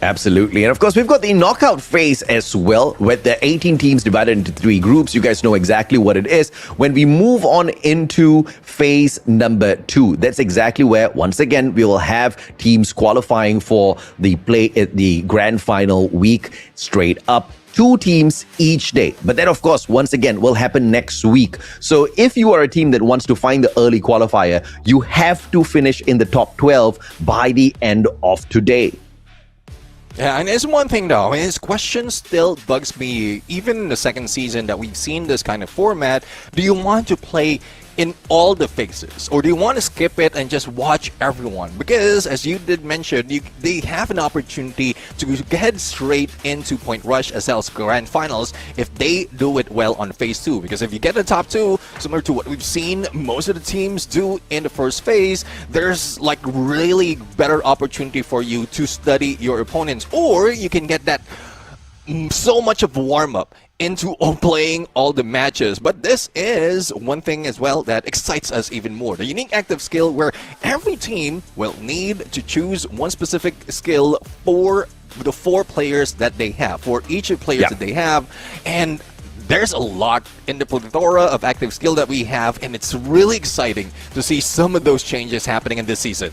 Absolutely. And of course, we've got the knockout phase as well, with the 18 teams divided into 3 groups. You guys know exactly what it is. When we move on into phase number 2, that's exactly where, once again, we will have teams qualifying for the grand final week straight up. 2 teams each day. But that, of course, once again, will happen next week. So if you are a team that wants to find the early qualifier, you have to finish in the top 12 by the end of today. Yeah, and it's one thing though, his question still bugs me, even in the second season that we've seen this kind of format. Do you want to play in all the phases, or do you want to skip it and just watch everyone? Because as you did mention, they have an opportunity to head straight into Point Rush as well as Grand Finals if they do it well on phase 2. Because if you get the top 2, similar to what we've seen most of the teams do in the first phase, there's like really better opportunity for you to study your opponents, or you can get that so much of warm-up into playing all the matches. But this is one thing as well that excites us even more. The unique active skill, where every team will need to choose one specific skill for the 4 players that they have, for each of players that they have. And there's a lot in the plethora of active skill that we have, and it's really exciting to see some of those changes happening in this season.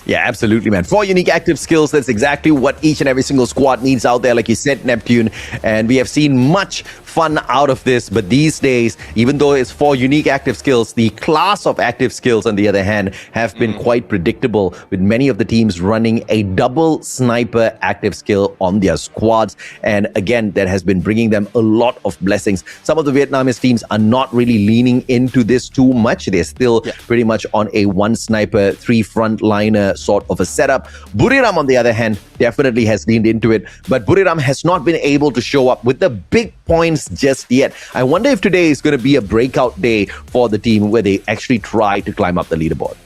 Yeah, absolutely, man. 4 unique active skills. That's exactly what each and every single squad needs out there, like you said, Neptune. And we have seen much fun out of this. But these days, even though it's 4 unique active skills, the class of active skills, on the other hand, have been quite predictable, with many of the teams running a double sniper active skill on their squads. And again, that has been bringing them a lot of blessings. Some of the Vietnamese teams are not really leaning into this too much. They're still pretty much on a 1 sniper, 3 frontliner sort of a setup. Buriram, on the other hand, definitely has leaned into it, but Buriram has not been able to show up with the big points just yet. I wonder if today is going to be a breakout day for the team where they actually try to climb up the leaderboard.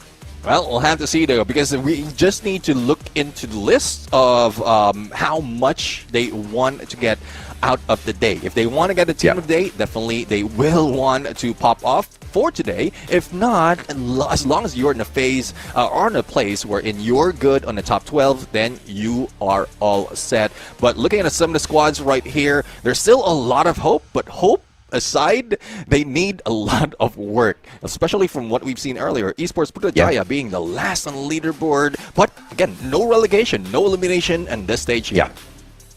Well, we'll have to see though, because we just need to look into the list of how much they want to get out of the day. If they want to get a team of the day, definitely they will want to pop off for today. If not, as long as you're in a phase or in a place wherein you're good on the top 12, then you are all set. But looking at some of the squads right here, there's still a lot of hope, but hope aside, they need a lot of work, especially from what we've seen earlier. Esports Putrajaya being the last on the leaderboard, but again, no relegation, no elimination at this stage here.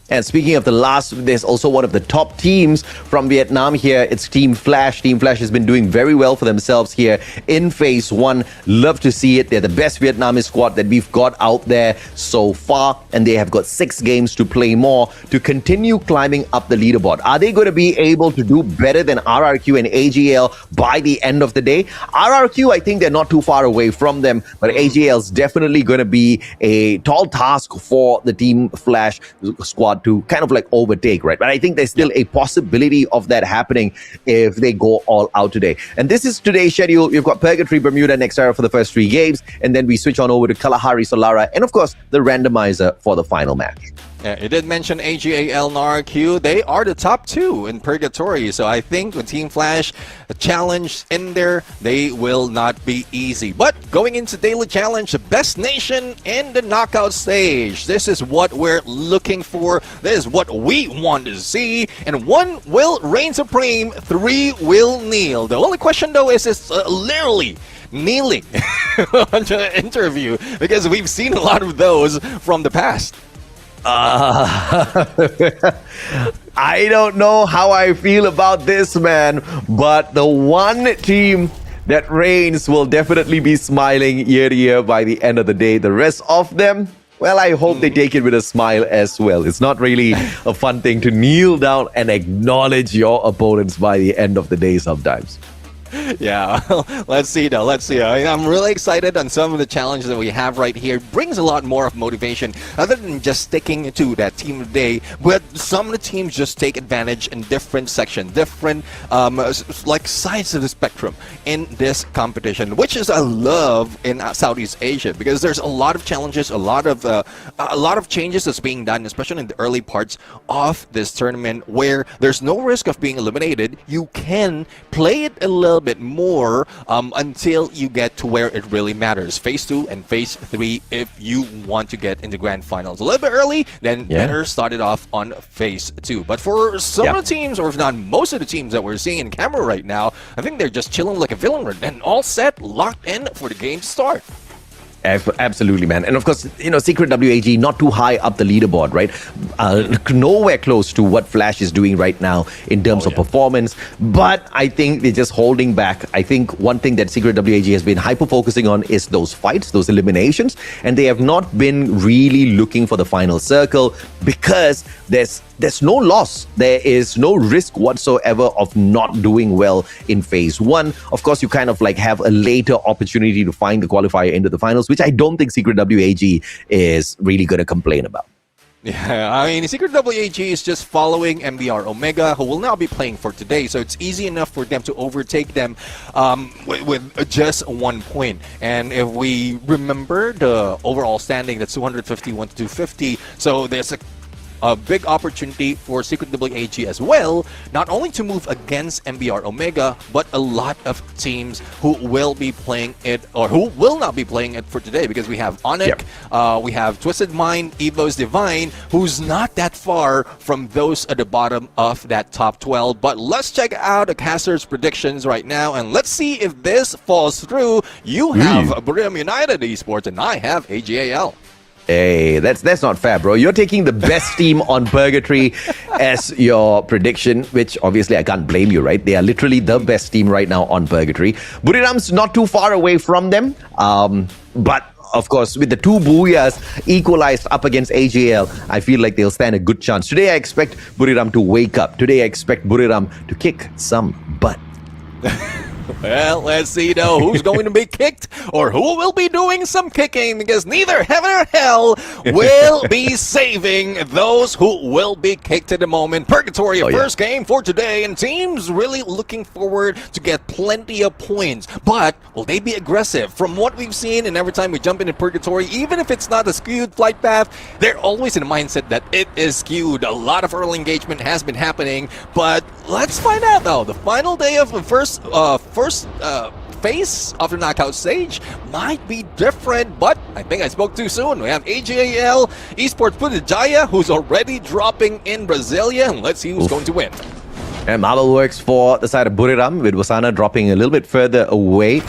And speaking of the last, there's also one of the top teams from Vietnam here. It's Team Flash. Team Flash has been doing very well for themselves here in phase 1. Love to see it. They're the best Vietnamese squad that we've got out there so far, and they have got 6 games to play more to continue climbing up the leaderboard. Are they going to be able to do better than RRQ and AGL by the end of the day? RRQ, I think they're not too far away from them, but AGL is definitely going to be a tall task for the Team Flash squad to kind of like overtake, right? But I think there's still a possibility of that happening if they go all out today. And this is today's schedule. We've got Purgatory Bermuda next hour for the first 3 games, and then we switch on over to Kalahari Solara, and of course the randomizer for the final match. Yeah, you did mention AGAL and RQ. They are the top two in Purgatory. So I think with Team Flash, a challenge in there, they will not be easy. But going into Daily Challenge, the best nation in the knockout stage. This is what we're looking for. This is what we want to see. And 1 will reign supreme, 3 will kneel. The only question though is literally kneeling on the interview, because we've seen a lot of those from the past. I don't know how I feel about this, man, but the one team that reigns will definitely be smiling year to year by the end of the day. The rest of them, well, I hope they take it with a smile as well. It's not really a fun thing to kneel down and acknowledge your opponents by the end of the day sometimes. Yeah, let's see though. Let's see. I'm really excited on some of the challenges that we have right here. It brings a lot more of motivation other than just sticking to that team of the day. But some of the teams just take advantage in different sections, different like sides of the spectrum in this competition, which is I love in Southeast Asia, because there's a lot of challenges, a lot of changes that's being done, especially in the early parts of this tournament, where there's no risk of being eliminated. You can play it a little bit more until you get to where it really matters. Phase 2 and Phase 3 if you want to get into Grand Finals. A little bit early, then better start it off on Phase 2. But for some of the teams, or if not most of the teams that we're seeing in camera right now, I think they're just chilling like a villain and all set, locked in for the game to start. Absolutely, man. And of course, you know, Secret WAG not too high up the leaderboard, right? Nowhere close to what Flash is doing right now in terms of performance. But I think they're just holding back. I think one thing that Secret WAG has been hyper-focusing on is those fights, those eliminations. And they have not been really looking for the final circle, because there's no loss. There is no risk whatsoever of not doing well in Phase 1. Of course, you kind of like have a later opportunity to find the qualifier into the finals, which I don't think Secret WAG is really going to complain about. Yeah, I mean, Secret WAG is just following MBR Omega, who will now be playing for today, so it's easy enough for them to overtake them with just 1 point. And if we remember the overall standing, that's 251 to 250, so there's a big opportunity for Secret WAG as well, not only to move against MBR Omega, but a lot of teams who will be playing it, or who will not be playing it for today, because we have Onyx, we have Twisted Mind, Evo's Divine, who's not that far from those at the bottom of that top 12. But let's check out the casters' predictions right now, and let's see if this falls through. You have Buriram United Esports, and I have AGAL. Hey, that's not fair, bro. You're taking the best team on Purgatory as your prediction, which obviously I can't blame you, right? They are literally the best team right now on Purgatory. Buriram's not too far away from them, but of course, with the two Booyahs equalized up against AGL, I feel like they'll stand a good chance. Today, I expect Buriram to wake up. Today, I expect Buriram to kick some butt. Well, let's see though who's going to be kicked or who will be doing some kicking, because neither heaven or hell will be saving those who will be kicked at the moment. Purgatory, first game for today, and teams really looking forward to get plenty of points. But will they be aggressive? From what we've seen, and every time we jump into Purgatory, even if it's not a skewed flight path, they're always in a mindset that it is skewed. A lot of early engagement has been happening, but let's find out though. The final day of the first phase of the knockout stage might be different, but I think I spoke too soon. We have AGAL Esports Pudijaya, who's already dropping in Brasilia, and let's see who's going to win. And Marvel works for the side of Buriram, with Wasana dropping a little bit further away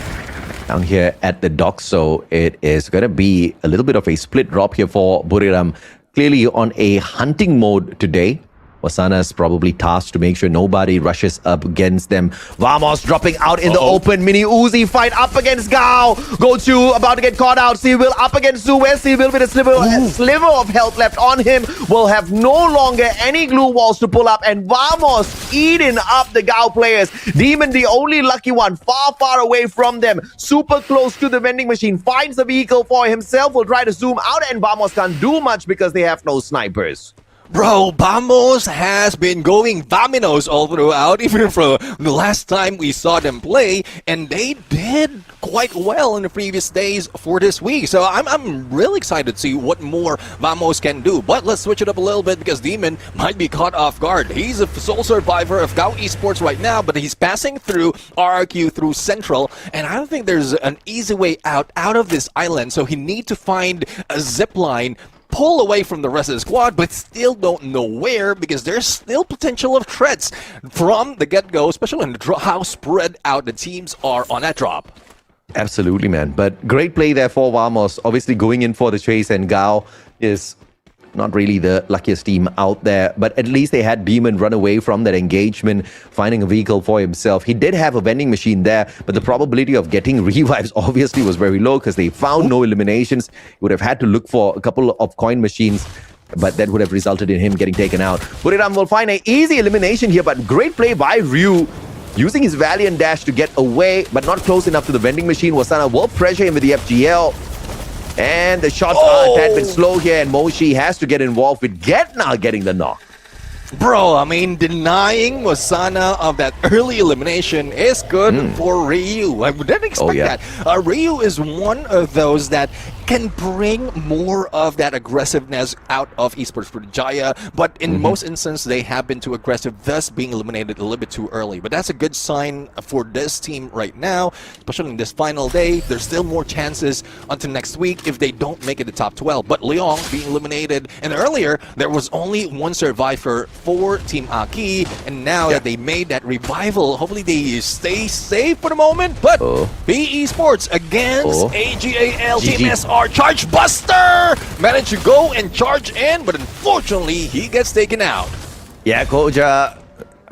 down here at the dock. So it is going to be a little bit of a split drop here for Buriram. Clearly on a hunting mode today. Wasana's probably tasked to make sure nobody rushes up against them. Vamos dropping out in the open. Mini Uzi fight up against Gao. Gochu about to get caught out. Seawill up against Suez. Seawill with a sliver of health left on him. Will have no longer any glue walls to pull up. And Vamos eating up the Gao players. Demon, the only lucky one, far away from them. Super close to the vending machine. Finds a vehicle for himself. Will try to zoom out, and Vamos can't do much because they have no snipers. Bro, Vamos has been going Vaminos all throughout, even from the last time we saw them play, and they did quite well in the previous days for this week. So I'm really excited to see what more Vamos can do. But let's switch it up a little bit because Demon might be caught off guard. He's a sole survivor of GAO Esports right now, but he's passing through RRQ through Central, and I don't think there's an easy way out of this island, so he needs to find a zip line, pull away from the rest of the squad, but still don't know where because there's still potential of threats from the get-go, especially in how spread out the teams are on that drop. Absolutely, man. But great play there for Vamos. Obviously going in for the chase, and GAO is not really the luckiest team out there, but at least they had Demon run away from that engagement, finding a vehicle for himself. He did have a vending machine there, but the probability of getting revives obviously was very low because they found no eliminations. He would have had to look for a couple of coin machines, but that would have resulted in him getting taken out. Buriram will find an easy elimination here, but great play by Ryu, using his Valiant dash to get away, but not close enough to the vending machine. Wasana will pressure him with the FGL. And the shots are a tad bit slow here, and Moshi has to get involved with Getna getting the knock. Bro, I mean, denying Wasana of that early elimination is good for Ryu. I didn't expect that. Ryu is one of those that can bring more of that aggressiveness out of Esports for Jaya, but in most instances they have been too aggressive, thus being eliminated a little bit too early. But that's a good sign for this team right now, especially in this final day. There's still more chances until next week if they don't make it the top 12. But Leong being eliminated, and earlier there was only one survivor for Team Aki, and now that they made that revival, hopefully they stay safe for the moment. But BE Esports against AGAL Team SR Charge Buster managed to go and charge in, but unfortunately he gets taken out. Yeah, Koja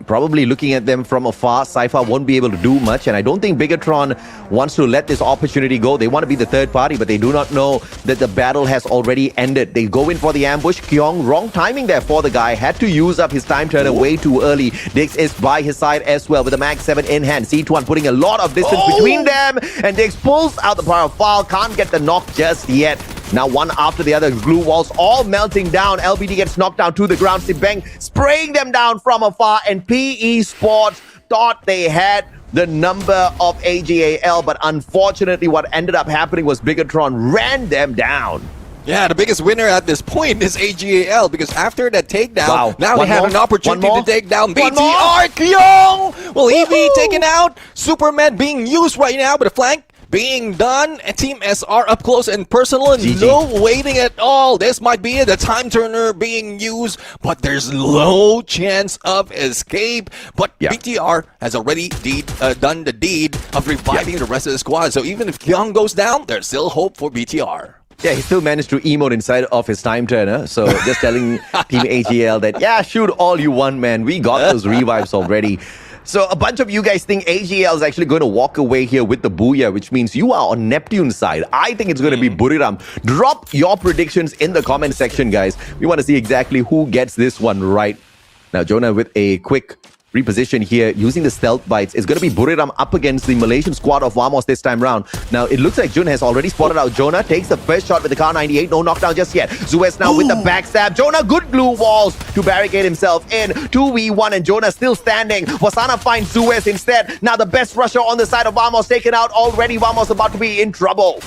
probably looking at them from afar. Cypher won't be able to do much, and I don't think Bigatron wants to let this opportunity go. They want to be the third party, but they do not know that the battle has already ended. They go in for the ambush. Kyong, wrong timing there for the guy. Had to use up his time turner way too early. Dix is by his side as well with the Mag 7 in hand. C2 putting a lot of distance between them, and Dix pulls out the power foul. Can't get the knock just yet. Now one after the other, glue walls all melting down. LBD gets knocked down to the ground. Sibeng spraying them down from afar, and PE Sports thought they had the number of AGAL, but unfortunately what ended up happening was Bigatron ran them down. Yeah, the biggest winner at this point is AGAL, because after that takedown, now they have an opportunity to take down BTR. Kyong! Will he be taken out? Superman being used right now, but a flank being done. Team SR up close and personal, and no waiting at all. This might be it. The time turner being used, but there's no chance of escape. But BTR has already done the deed of reviving the rest of the squad. So even if Kyung goes down, there's still hope for BTR. Yeah, he still managed to emote inside of his time turner. So just telling Team AGL that, yeah, shoot all you want, man. We got those revives already. So a bunch of you guys think AGL is actually going to walk away here with the Booyah, which means you are on Neptune's side. I think it's going to be Buriram. Drop your predictions in the comment section, guys. We want to see exactly who gets this one right. Now, Jonah with a quick reposition here using the stealth bites. It's going to be Buriram up against the Malaysian squad of Vamos this time round. Now, it looks like Jun has already spotted out Jonah. Takes the first shot with the Kar 98. No knockdown just yet. Zuez now with the backstab. Jonah, good glue walls to barricade himself in. 2v1 and Jonah still standing. Wasana finds Zuez instead. Now the best rusher on the side of Vamos taken out already. Vamos about to be in trouble.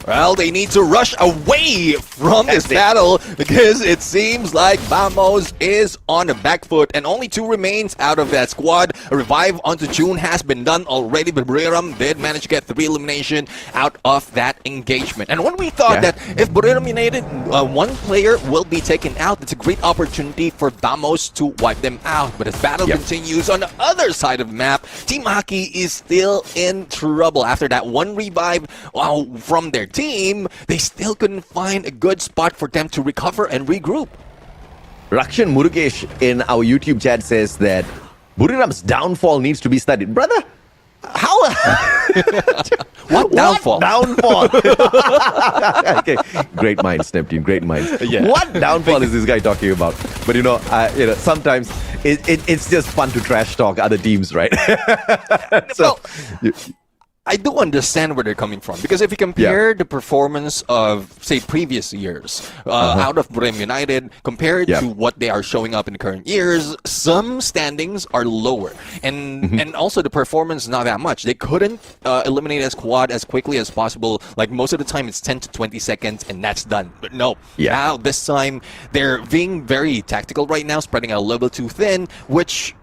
Well, they need to rush away from this battle because it seems like Vamos is on the back foot and only 2 remains out of that squad. A revive onto June has been done already, but Buriram did manage to get 3 elimination out of that engagement. And when we thought that if Buriram eliminated, 1 player will be taken out, it's a great opportunity for Vamos to wipe them out. But as battle continues on the other side of the map, Team Aki is still in trouble. After that 1 revive from their team, they still couldn't find a good spot for them to recover and regroup. Rakshan Murugesh in our YouTube chat says that Buriram's downfall needs to be studied. Brother, how? What downfall? Downfall. Okay. Great minds, Neptune. Great minds. What downfall is this guy talking about? But you know, sometimes it's just fun to trash talk other teams, right? So. I do understand where they're coming from, because if you compare the performance of, say, previous years out of Brim United compared to what they are showing up in the current years, some standings are lower, and also the performance not that much. They couldn't eliminate a squad as quickly as possible. Like most of the time, it's 10 to 20 seconds, and that's done. But no, now this time they're being very tactical right now, spreading out a little too thin, which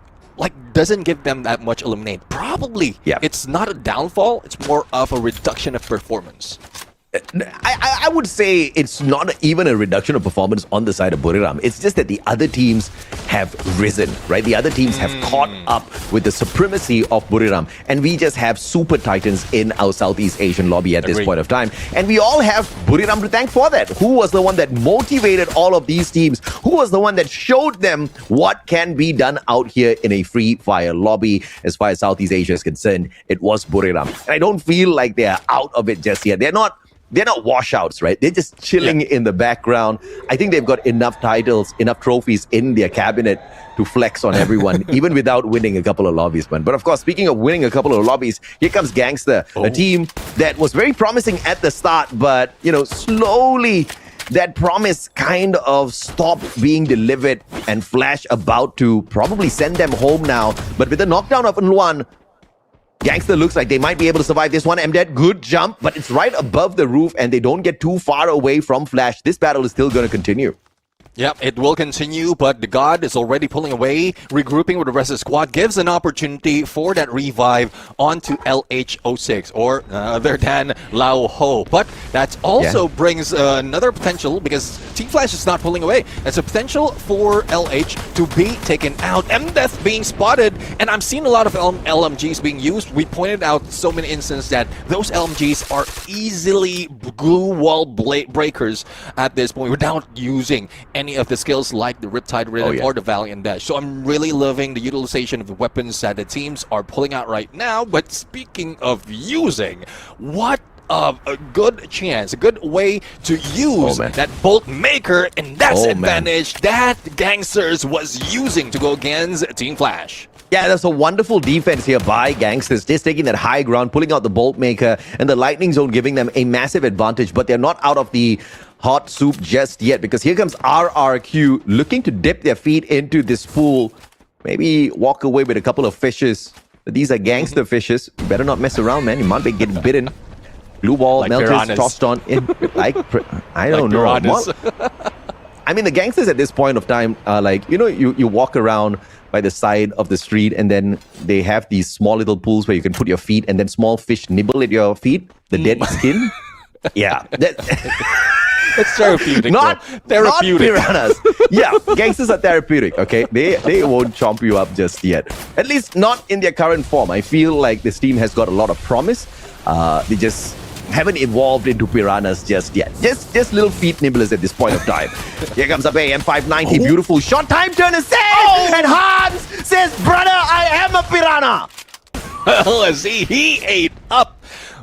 doesn't give them that much eliminate. Probably, it's not a downfall, it's more of a reduction of performance. I would say it's not even a reduction of performance on the side of Buriram. It's just that the other teams have risen, right? The other teams have caught up with the supremacy of Buriram. And we just have super titans in our Southeast Asian lobby at this point of time. And we all have Buriram to thank for that. Who was the one that motivated all of these teams? Who was the one that showed them what can be done out here in a free fire lobby? As far as Southeast Asia is concerned, it was Buriram. And I don't feel like they're out of it just yet. They're not washouts, right? They're just chilling in the background. I think they've got enough titles, enough trophies in their cabinet to flex on everyone, even without winning a couple of lobbies, man. But of course, speaking of winning a couple of lobbies, here comes Gangster, a team that was very promising at the start, but, you know, slowly that promise kind of stopped being delivered, and Flash about to probably send them home now. But with the knockdown of Unluan, Gangster looks like they might be able to survive this one. MDED, good jump, but it's right above the roof and they don't get too far away from Flash. This battle is still going to continue. Yep, it will continue, but the God is already pulling away. Regrouping with the rest of the squad gives an opportunity for that revive onto LH06, or other than Lao Ho. But that also brings another potential, because Team Flash is not pulling away. There's a potential for LH to be taken out. MDeath being spotted, and I'm seeing a lot of LMGs being used. We pointed out so many instances that those LMGs are easily glue wall breakers at this point without using any of the skills like the Riptide Rhythm or the Valiant Dash. So I'm really loving the utilization of the weapons that the teams are pulling out right now. But speaking of using, what a good chance, a good way to use that Bolt Maker, and that's advantage that Gangsters was using to go against Team Flash. Yeah, that's a wonderful defense here by Gangsters, just taking that high ground, pulling out the Bolt Maker, and the Lightning Zone giving them a massive advantage, but they're not out of the hot soup just yet, because here comes RRQ looking to dip their feet into this pool, maybe walk away with a couple of fishes. But these are Gangster fishes. You better not mess around, man. You might be getting bitten. Blue wall, like melters, tossed on in. I don't know. I mean, the Gangsters at this point of time are like, you know, you walk around by the side of the street, and then they have these small little pools where you can put your feet, and then small fish nibble at your feet, the dead skin. Yeah. It's therapeutic. Not therapeutic. Not piranhas. Yeah, Gangsters are therapeutic, okay? They won't chomp you up just yet. At least not in their current form. I feel like this team has got a lot of promise. They just haven't evolved into piranhas just yet. Just little feet nibblers at this point of time. Here comes up AM590. Beautiful shot. Time turner save! And Hans says, brother, I am a piranha! Well, see, he ate up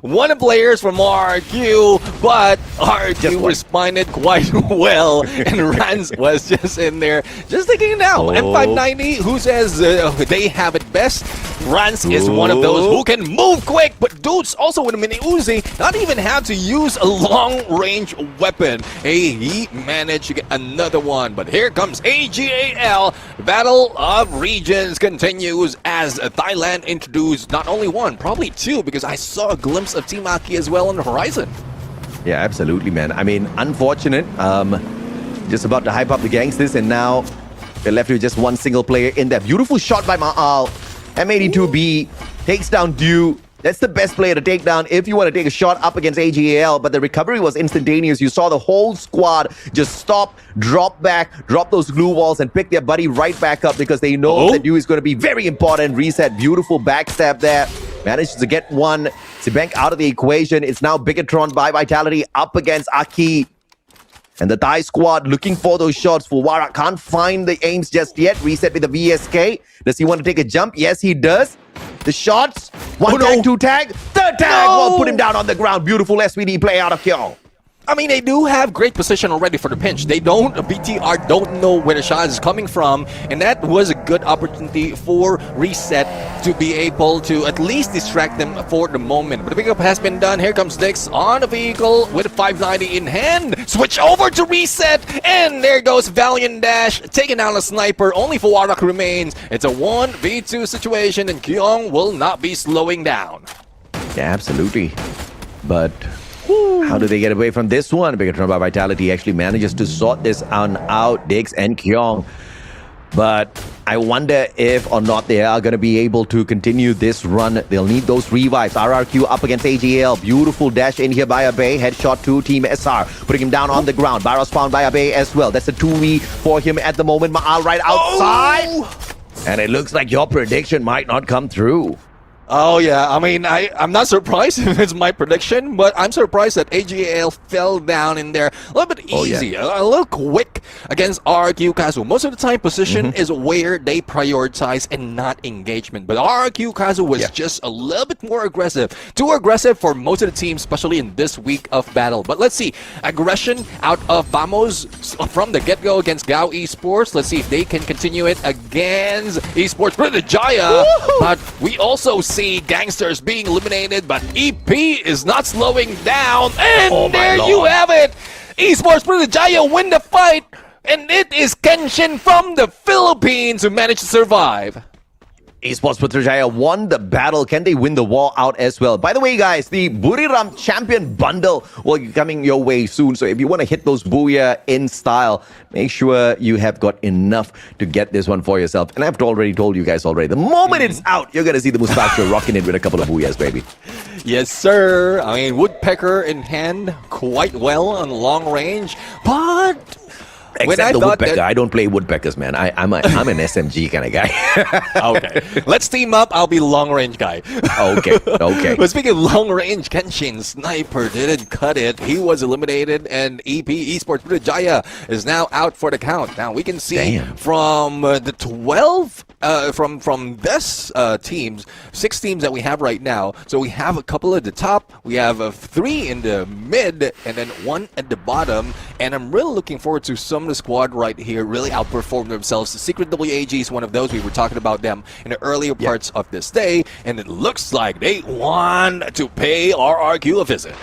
one of the players from RQ, but RQ responded quite well, and Rans was just in there, just taking it down. M590, who says they have it best. Rans is one of those who can move quick, but dude's also with a mini Uzi, not even have to use a long-range weapon. Hey, he managed to get another one, but here comes AGAL. Battle of Regions continues as Thailand introduced not only one, probably two, because I saw a glimpse of Team Aki as well on the horizon. Yeah, absolutely, man. I mean, unfortunate. Just about to hype up the Gangsters, and now they're left with just one single player in there. Beautiful shot by Ma'al. M82B takes down Dew. That's the best player to take down if you want to take a shot up against AGAL, but the recovery was instantaneous. You saw the whole squad just stop, drop back, drop those glue walls, and pick their buddy right back up, because they know that Dew is going to be very important. Reset, beautiful backstab there. Manages to get one. Sibank out of the equation. It's now Bigatron by Vitality up against Aki. And the Thai squad looking for those shots. Fuwara can't find the aims just yet. Reset with the VSK. Does he want to take a jump? Yes, he does. The shots. One tag, two tag, third tag. Well, put him down on the ground. Beautiful SVD play out of here. I mean, they do have great position already for the pinch. BTR don't know where the shot is coming from, and that was a good opportunity for Reset to be able to at least distract them for the moment. But the pickup has been done. Here comes Dix on the vehicle with 590 in hand. Switch over to Reset, and there goes Valiant Dash, taking down a sniper. Only for Warak remains. It's a 1v2 situation, and Kyung will not be slowing down. Yeah, absolutely. But how do they get away from this one? Bigatron by Vitality actually manages to sort this on out, Dix and Kyung. But I wonder if or not they are going to be able to continue this run. They'll need those revives. RRQ up against AGL. Beautiful dash in here by Abe. Headshot to Team SR. Putting him down on the ground. Barros found by Abe as well. That's a 2v for him at the moment. Ma'al right outside. And it looks like your prediction might not come through. Oh yeah, I mean, I'm not surprised if it's my prediction, but I'm surprised that AGL fell down in there a little bit easy, a little quick against RRQ Kazu. Most of the time, position is where they prioritize and not engagement. But RRQ Kazu was just a little bit more aggressive. Too aggressive for most of the teams, especially in this week of battle. But let's see, aggression out of Vamos from the get-go against Gao Esports. Let's see if they can continue it against Esports Jaya. But we also see Gangsters being eliminated, but EP is not slowing down, and there you have it. Esports Jaya win the fight, and it is Kenshin from the Philippines who managed to survive. Esports Putrajaya won the battle. Can they win the war out as well? By the way, guys, the Buriram Champion Bundle will be coming your way soon. So if you want to hit those Booyah in style, make sure you have got enough to get this one for yourself. And I've already told you guys already, the moment it's out, you're going to see the Mustache rocking it with a couple of Booyahs, baby. Yes, sir. I mean, Woodpecker in hand quite well on long range, but except the Woodpecker. I don't play Woodpeckers, man. I'm an SMG kind of guy. Okay. Let's team up. I'll be long range guy. Okay. But speaking of long range, Kenshin Sniper didn't cut it. He was eliminated, and EP Esports Jaya is now out for the count. Now we can see from the 12 from this teams, 6 teams that we have right now. So we have a couple at the top, we have 3 in the mid, and then 1 at the bottom. And I'm really looking forward to some of the squad right here really outperform themselves. The Secret WAG is one of those. We were talking about them in the earlier parts of this day, and it looks like they want to pay RRQ a visit.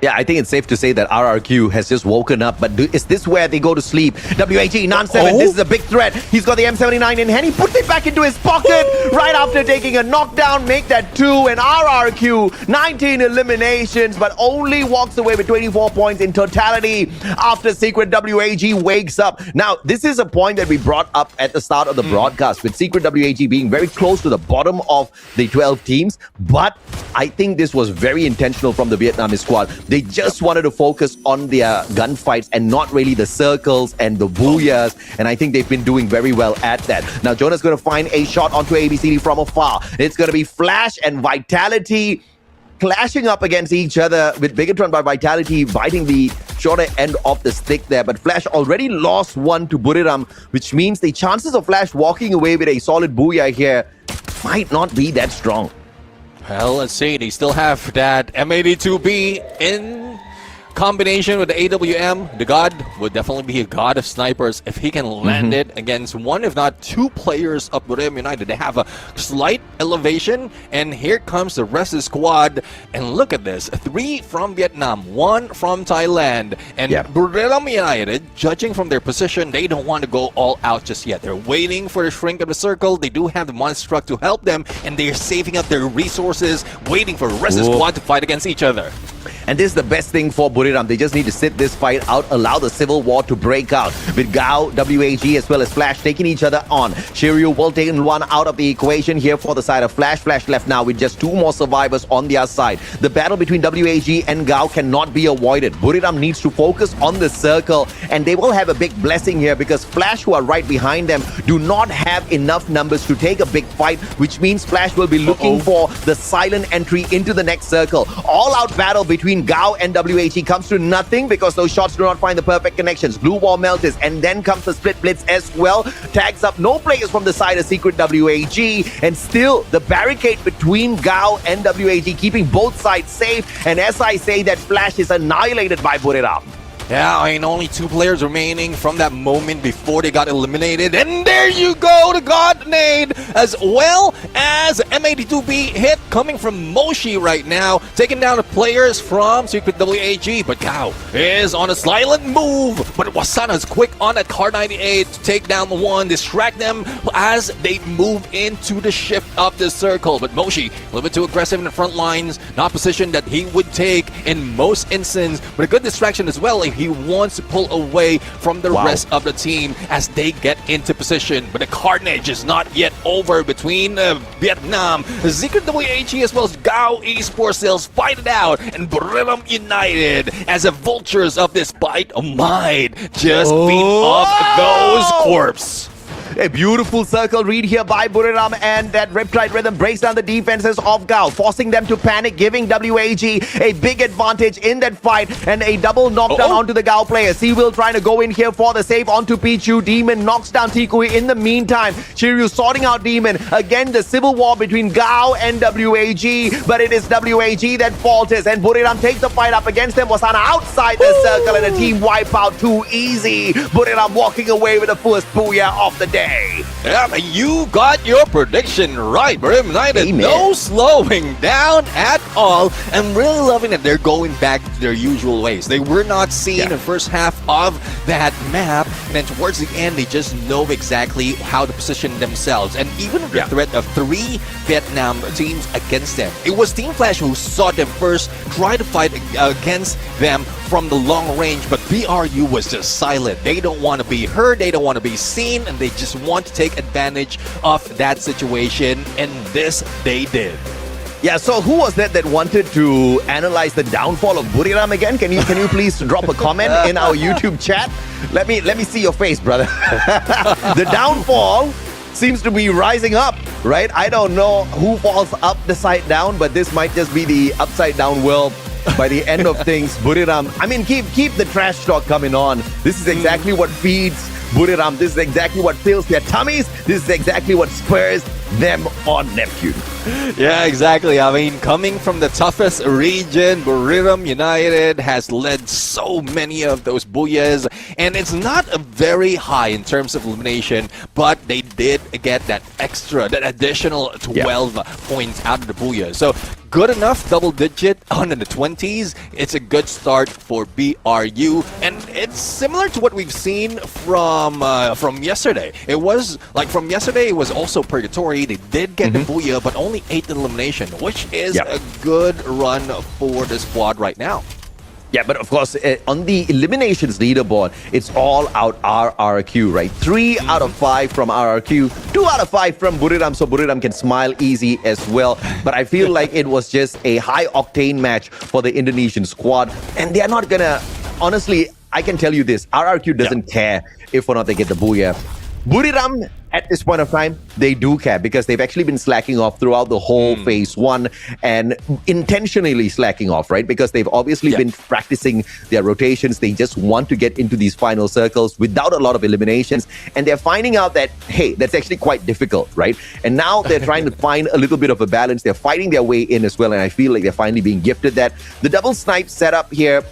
Yeah, I think it's safe to say that RRQ has just woken up, but is this where they go to sleep? WAG, non-7, this is a big threat. He's got the M79 in hand. He puts it back into his pocket right after taking a knockdown, make that 2, and RRQ, 19 eliminations, but only walks away with 24 points in totality after Secret WAG wakes up. Now, this is a point that we brought up at the start of the broadcast, with Secret WAG being very close to the bottom of the 12 teams, but I think this was very intentional from the Vietnamese squad. They just wanted to focus on their gunfights and not really the circles and the booyahs. And I think they've been doing very well at that. Now, Jonah's going to find a shot onto ABCD from afar. It's going to be Flash and Vitality clashing up against each other, with Bigatron by Vitality biting the shorter end of the stick there. But Flash already lost 1 to Buriram, which means the chances of Flash walking away with a solid booyah here might not be that strong. Well, let's see. They still have that M82B in combination with the AWM. The god would definitely be a god of snipers if he can land it against 1, if not 2 players of Buriram United. They have a slight elevation, and here comes the rest of the squad. And look at this. 3 from Vietnam, 1 from Thailand. And Buriram United, judging from their position, they don't want to go all out just yet. They're waiting for the shrink of the circle. They do have the monster truck to help them, and they're saving up their resources, waiting for the rest of the squad to fight against each other. And this is the best thing for Buriram. They just need to sit this fight out, allow the civil war to break out. With Gao, WAG, as well as Flash taking each other on. Shiryu will take 1 out of the equation here for the side of Flash. Flash left now with just 2 more survivors on their side. The battle between WAG and Gao cannot be avoided. Buriram needs to focus on the circle, and they will have a big blessing here because Flash, who are right behind them, do not have enough numbers to take a big fight, which means Flash will be looking for the silent entry into the next circle. All-out battle between between Gao and WHE comes to nothing because those shots do not find the perfect connections. Blue wall melts, and then comes the split blitz as well. Tags up no players from the side of Secret WHE, and still the barricade between Gao and WHE keeping both sides safe. And as I say, that flash is annihilated by Buriram. Yeah, I mean, only 2 players remaining from that moment before they got eliminated. And there you go, the God Nade, as well as M82B hit coming from Moshi right now, taking down the players from Secret WAG. But Gao is on a silent move. But Wasana is quick on that Car 98 to take down the one, distract them as they move into the shift of the circle. But Moshi, a little bit too aggressive in the front lines, not position that he would take in most instances, but a good distraction as well. He wants to pull away from the rest of the team as they get into position. But the carnage is not yet over between Vietnam, Secret WAG as well as Gao Esports. They'll fight it out, and Buriram United as the vultures of this bite might just feed off those corpses. A beautiful circle read here by Buriram, and that Riptide Rhythm breaks down the defenses of Gao, forcing them to panic, giving WAG a big advantage in that fight, and a double knockdown onto the Gao player. Seawill trying to go in here for the save onto Pichu. Demon knocks down Tikui in the meantime. Shiryu sorting out Demon. Again, the civil war between Gao and WAG, but it is WAG that falters, and Buriram takes the fight up against them. Wasana outside the circle, and a team wipeout too easy. Buriram walking away with the first booyah of the day. Yeah, you got your prediction right, Buriram United. No slowing down at all. I'm really loving that they're going back to their usual ways. They were not seen in the first half of that map, and then towards the end, they just know exactly how to position themselves. And even with the threat of 3 Vietnam teams against them, it was Team Flash who sought them first, tried to fight against them from the long range, but BRU was just silent. They don't want to be heard, they don't want to be seen, and they just want to take advantage of that situation, and this they did. Yeah, so who was that wanted to analyze the downfall of Buriram again? Can you please drop a comment in our YouTube chat? Let me see your face, brother. The downfall seems to be rising up, right? I don't know who falls up the side down, but this might just be the upside down world by the end of things. Buriram, I mean, keep the trash talk coming on. This is exactly what feeds Buriram. This is exactly what fills their tummies. This is exactly what spurs them on Neptune. Yeah, exactly. I mean, coming from the toughest region, Buriram United has led so many of those booyahs, and it's not a very high in terms of elimination, but they did get that additional 12 points out of the booyah. So good enough, double digit on the 20s. It's a good start for BRU, and it's similar to what we've seen from yesterday. It was like from yesterday, it was also purgatory. They did get the booyah, but only 8 elimination, which is a good run for the squad right now. Yeah, but of course, on the eliminations leaderboard, it's all out RRQ, right? 3 out of 5 from RRQ, 2 out of 5 from Buriram, so Buriram can smile easy as well. But I feel like it was just a high-octane match for the Indonesian squad, and they're not gonna... Honestly, I can tell you this, RRQ doesn't care if or not they get the booyah. Buriram, at this point of time, they do care because they've actually been slacking off throughout the whole phase 1 and intentionally slacking off, right? Because they've obviously been practicing their rotations. They just want to get into these final circles without a lot of eliminations. And they're finding out that, hey, that's actually quite difficult, right? And now they're trying to find a little bit of a balance. They're fighting their way in as well. And I feel like they're finally being gifted that. The double snipe setup here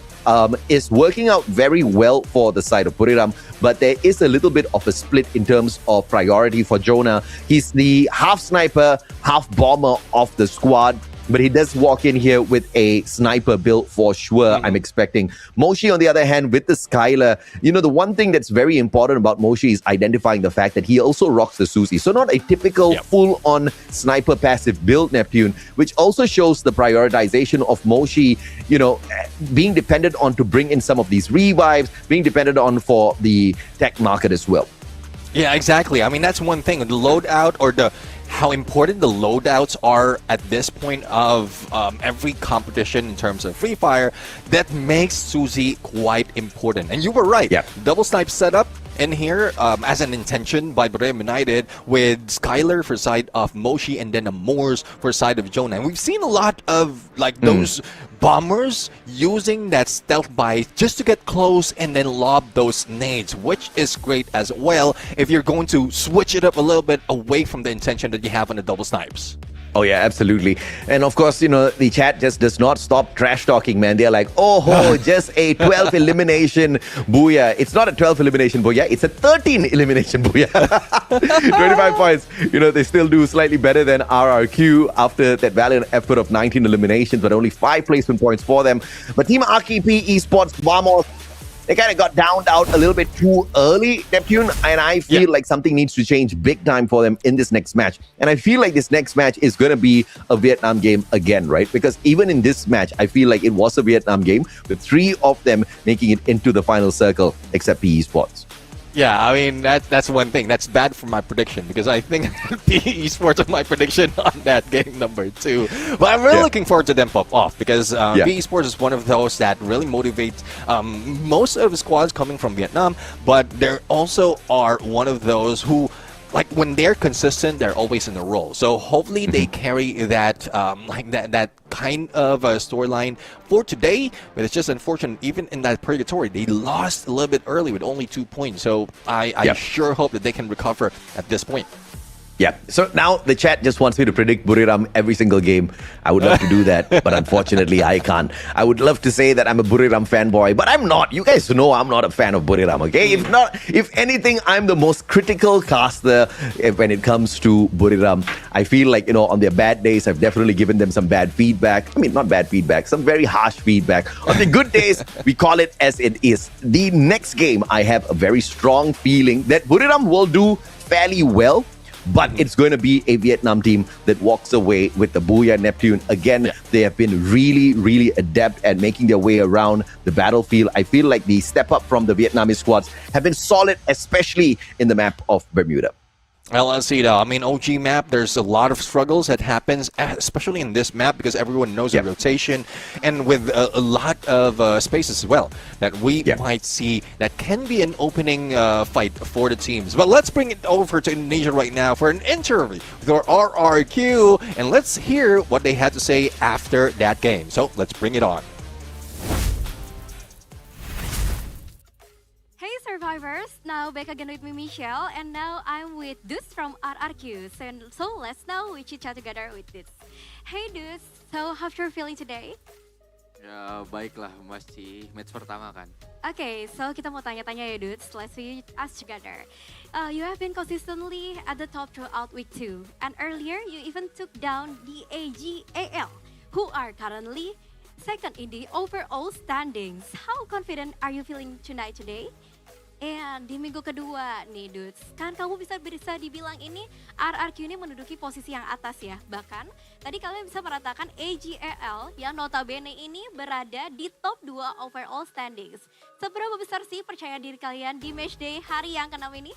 is working out very well for the side of Buriram, but there is a little bit of a split in terms of priority for Jonah. He's the half sniper, half bomber of the squad, but he does walk in here with a sniper build for sure, I'm expecting. Moshi, on the other hand, with the Skylar, you know, the one thing that's very important about Moshi is identifying the fact that he also rocks the Susie. So not a typical full-on sniper passive build, Neptune, which also shows the prioritization of Moshi, you know, being dependent on to bring in some of these revives, being dependent on for the tech market as well. Yeah, exactly. I mean, that's one thing. The loadout or how important the loadouts are at this point of every competition in terms of Free Fire, that makes Suzy quite important. And you were right. Double snipe setup in here as an intention by Buriram United with Skylar for side of Moshi and then Moors for side of Jonah. And we've seen a lot of like those bombers using that stealth buy just to get close and then lob those nades, which is great as well if you're going to switch it up a little bit away from the intention that you have on the double snipes. Oh yeah, absolutely. And of course, the chat just does not stop trash talking, man. They're like, oh, just a 12 elimination booyah. It's not a 12 elimination booyah, it's a 13 elimination booyah. 25 points. They still do slightly better than RRQ after that valiant effort of 19 eliminations, but only 5 placement points for them. But Team RKP Esports, Vamos, they kind of got downed out a little bit too early, Neptune, and I feel like something needs to change big time for them in this next match. And I feel like this next match is going to be a Vietnam game again, right? Because even in this match, I feel like it was a Vietnam game with 3 of them making it into the final circle, except PE Sports. Yeah, I mean, that's one thing. That's bad for my prediction because I think PE Esports are my prediction on that game number 2. But I'm really looking forward to them pop off because PE Esports is one of those that really motivates most of the squads coming from Vietnam, but there also are one of those who, like, when they're consistent, they're always in the role. So hopefully they carry that that kind of storyline for today. But it's just unfortunate, even in that purgatory, they lost a little bit early with only 2 points. So I sure hope that they can recover at this point. Yeah, so now the chat just wants me to predict Buriram every single game. I would love to do that, but unfortunately I can't. I would love to say that I'm a Buriram fanboy, but I'm not. You guys know I'm not a fan of Buriram, okay? If anything, I'm the most critical caster when it comes to Buriram. I feel like, on their bad days, I've definitely given them some bad feedback. I mean, not bad feedback, some very harsh feedback. On the good days, we call it as it is. The next game, I have a very strong feeling that Buriram will do fairly well. But it's going to be a Vietnam team that walks away with the Booyah Neptune. Again, they have been really, really adept at making their way around the battlefield. I feel like the step up from the Vietnamese squads have been solid, especially in the map of Bermuda. Well, let's see though. I mean, OG map, there's a lot of struggles that happens, especially in this map, because everyone knows the rotation, and with a lot of space as well that we might see that can be an opening fight for the teams. But let's bring it over to Indonesia right now for an interview with our RRQ, and let's hear what they had to say after that game. So let's bring it on. Survivors, now back again with me, Michelle, and now I'm with Deuce from RRQ. So let's now we chit chat together with Deuce. Hey Deuce, so how's your feeling today? Ya baiklah, masih match pertama kan. Okay, so kita mau tanya-tanya ya Deuce, let's we ask together. You have been consistently at the top throughout week 2, and earlier you even took down the AGAL, who are currently second in the overall standings. How confident are you feeling today? And di minggu kedua nih Dudes, kan kamu bisa dibilang ini RRQ ini menduduki posisi yang atas ya. Bahkan tadi kalian bisa meratakan AGAL yang notabene ini berada di top 2 overall standings. Seberapa besar sih percaya diri kalian di matchday hari yang ke-6 ini?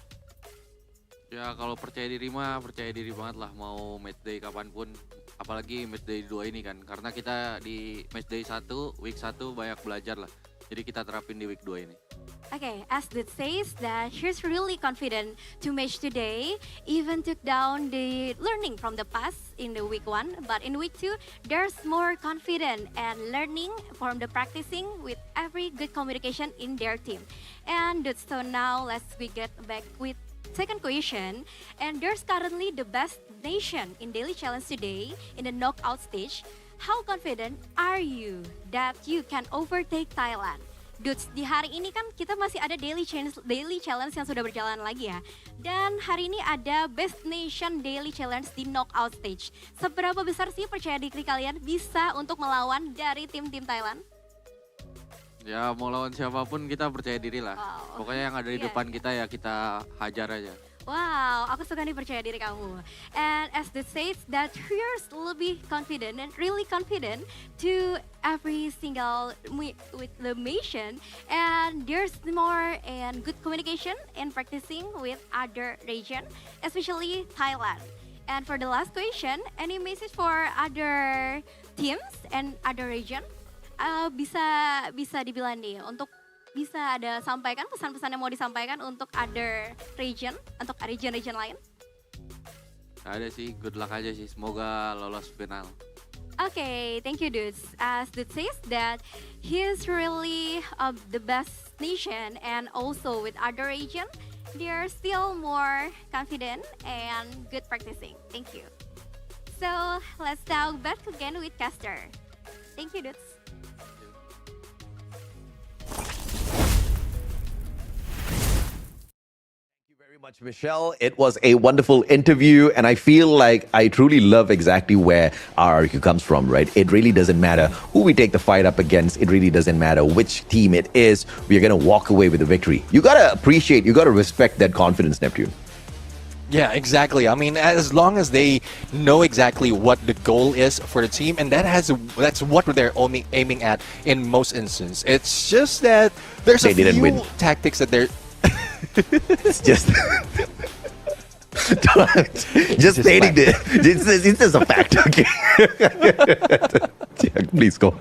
Ya kalau percaya diri mah percaya diri banget lah, mau matchday kapanpun. Apalagi matchday 2 ini kan, karena kita di matchday 1, week 1 banyak belajar lah. Jadi kita terapin di week 2 ini. Okay, as Dut says that she's really confident to match today, even took down the learning from the past in the week 1, but in week 2, there's more confident and learning from the practicing with every good communication in their team. And Dut, so now let's get back with second question, and there's currently the best nation in daily challenge today in the knockout stage. How confident are you that you can overtake Thailand? Dudes, di hari ini kan kita masih ada daily challenge yang sudah berjalan lagi ya. Dan hari ini ada Best Nation Daily Challenge di knockout stage. Seberapa besar sih percaya diri kalian bisa untuk melawan dari tim-tim Thailand? Ya mau lawan siapapun kita percaya diri lah. Wow. Pokoknya yang ada di depan kita ya kita hajar aja. Wow, aku suka nih percaya diri kamu. And as the says that you're lebih confident and really confident to every single with the mission, and there's more and good communication and practicing with other region, especially Thailand. And for the last question, any message for other teams and other region? Bisa dibilang nih untuk bisa ada sampaikan pesan-pesan yang mau disampaikan untuk other region, untuk region-region lain? Ada sih, good luck aja sih. Semoga lolos final. Okay, thank you, Dudes. As Dudes says that he's really the best nation, and also with other region, they're still more confident and good practicing. Thank you. So let's now back again with Caster. Thank you, Dudes. Much, Michelle. It was a wonderful interview, and I feel like I truly love exactly where RRQ comes from, right? It really doesn't matter who we take the fight up against. It really doesn't matter which team it is. We're going to walk away with a victory. You got to appreciate, you got to respect that confidence, Neptune. Yeah, exactly. I mean, as long as they know exactly what the goal is for the team, and that's what they're only aiming at in most instances. It's just that there's a few tactics that they're... It's just stating this. It's just a fact, okay? Please go.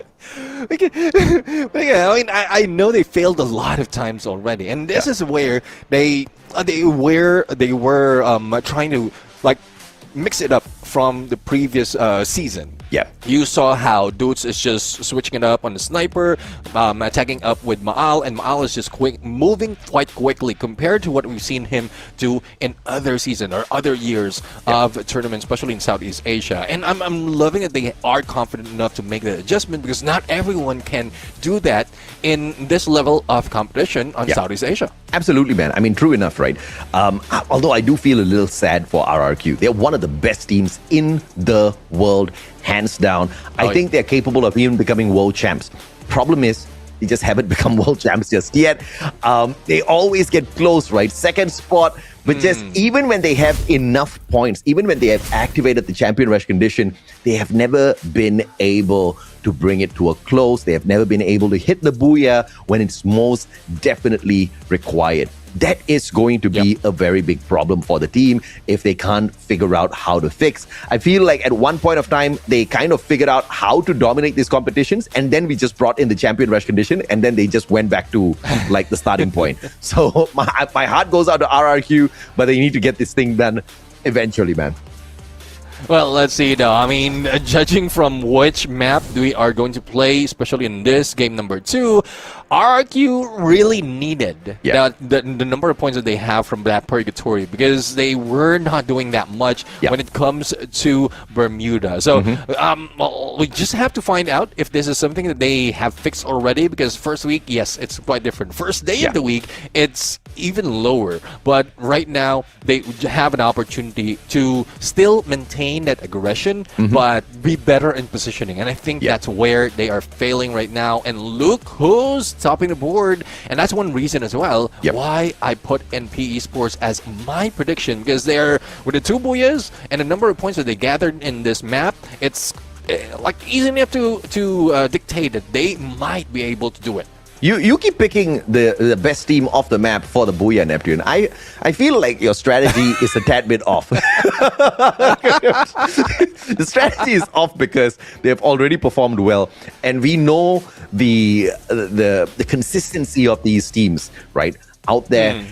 Yeah, I mean, I know they failed a lot of times already, and this is where they were trying to like mix it up from the previous season. Yeah. You saw how Dudes is just switching it up on the sniper, attacking up with Maal, and Maal is just moving quite quickly compared to what we've seen him do in other season or other years of tournaments, especially in Southeast Asia. And I'm loving that they are confident enough to make the adjustment, because not everyone can do that in this level of competition on Southeast Asia. Absolutely, man. I mean, true enough, right? Although I do feel a little sad for RRQ. They're one of the best teams in the world, hands down. I think they're capable of even becoming world champs. Problem is, they just haven't become world champs just yet. They always get close, right? Second spot. But just even when they have enough points, even when they have activated the champion rush condition, they have never been able to bring it to a close. They have never been able to hit the booyah when it's most definitely required. That is going to be a very big problem for the team if they can't figure out how to fix. I feel like at one point of time, they kind of figured out how to dominate these competitions, and then we just brought in the champion rush condition, and then they just went back to like the starting point. So my heart goes out to RRQ, but they need to get this thing done eventually, man. Well, let's see though. I mean, judging from which map we are going to play, especially in this game number 2, RRQ really needed the number of points that they have from that purgatory, because they were not doing that much when it comes to Bermuda. So well, we just have to find out if this is something that they have fixed already, because first week, yes, it's quite different. First day of the week, it's even lower. But right now, they have an opportunity to still maintain that aggression, but be better in positioning. And I think that's where they are failing right now. And look who's topping the board. And that's one reason as well why I put NP Esports as my prediction, because they're, with the 2 booyahs and the number of points that they gathered in this map, it's like easy enough to dictate that they might be able to do it. You keep picking the best team off the map for the Booyah, Neptune. I feel like your strategy is a tad bit off. The strategy is off because they have already performed well, and we know the consistency of these teams, right? Out there,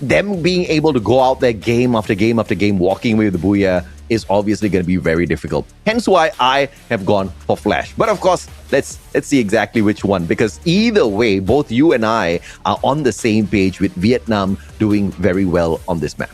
them being able to go out there game after game after game, walking away with the Booyah is obviously going to be very difficult. Hence why I have gone for Flash. But of course, let's see exactly which one, because either way, both you and I are on the same page with Vietnam doing very well on this map.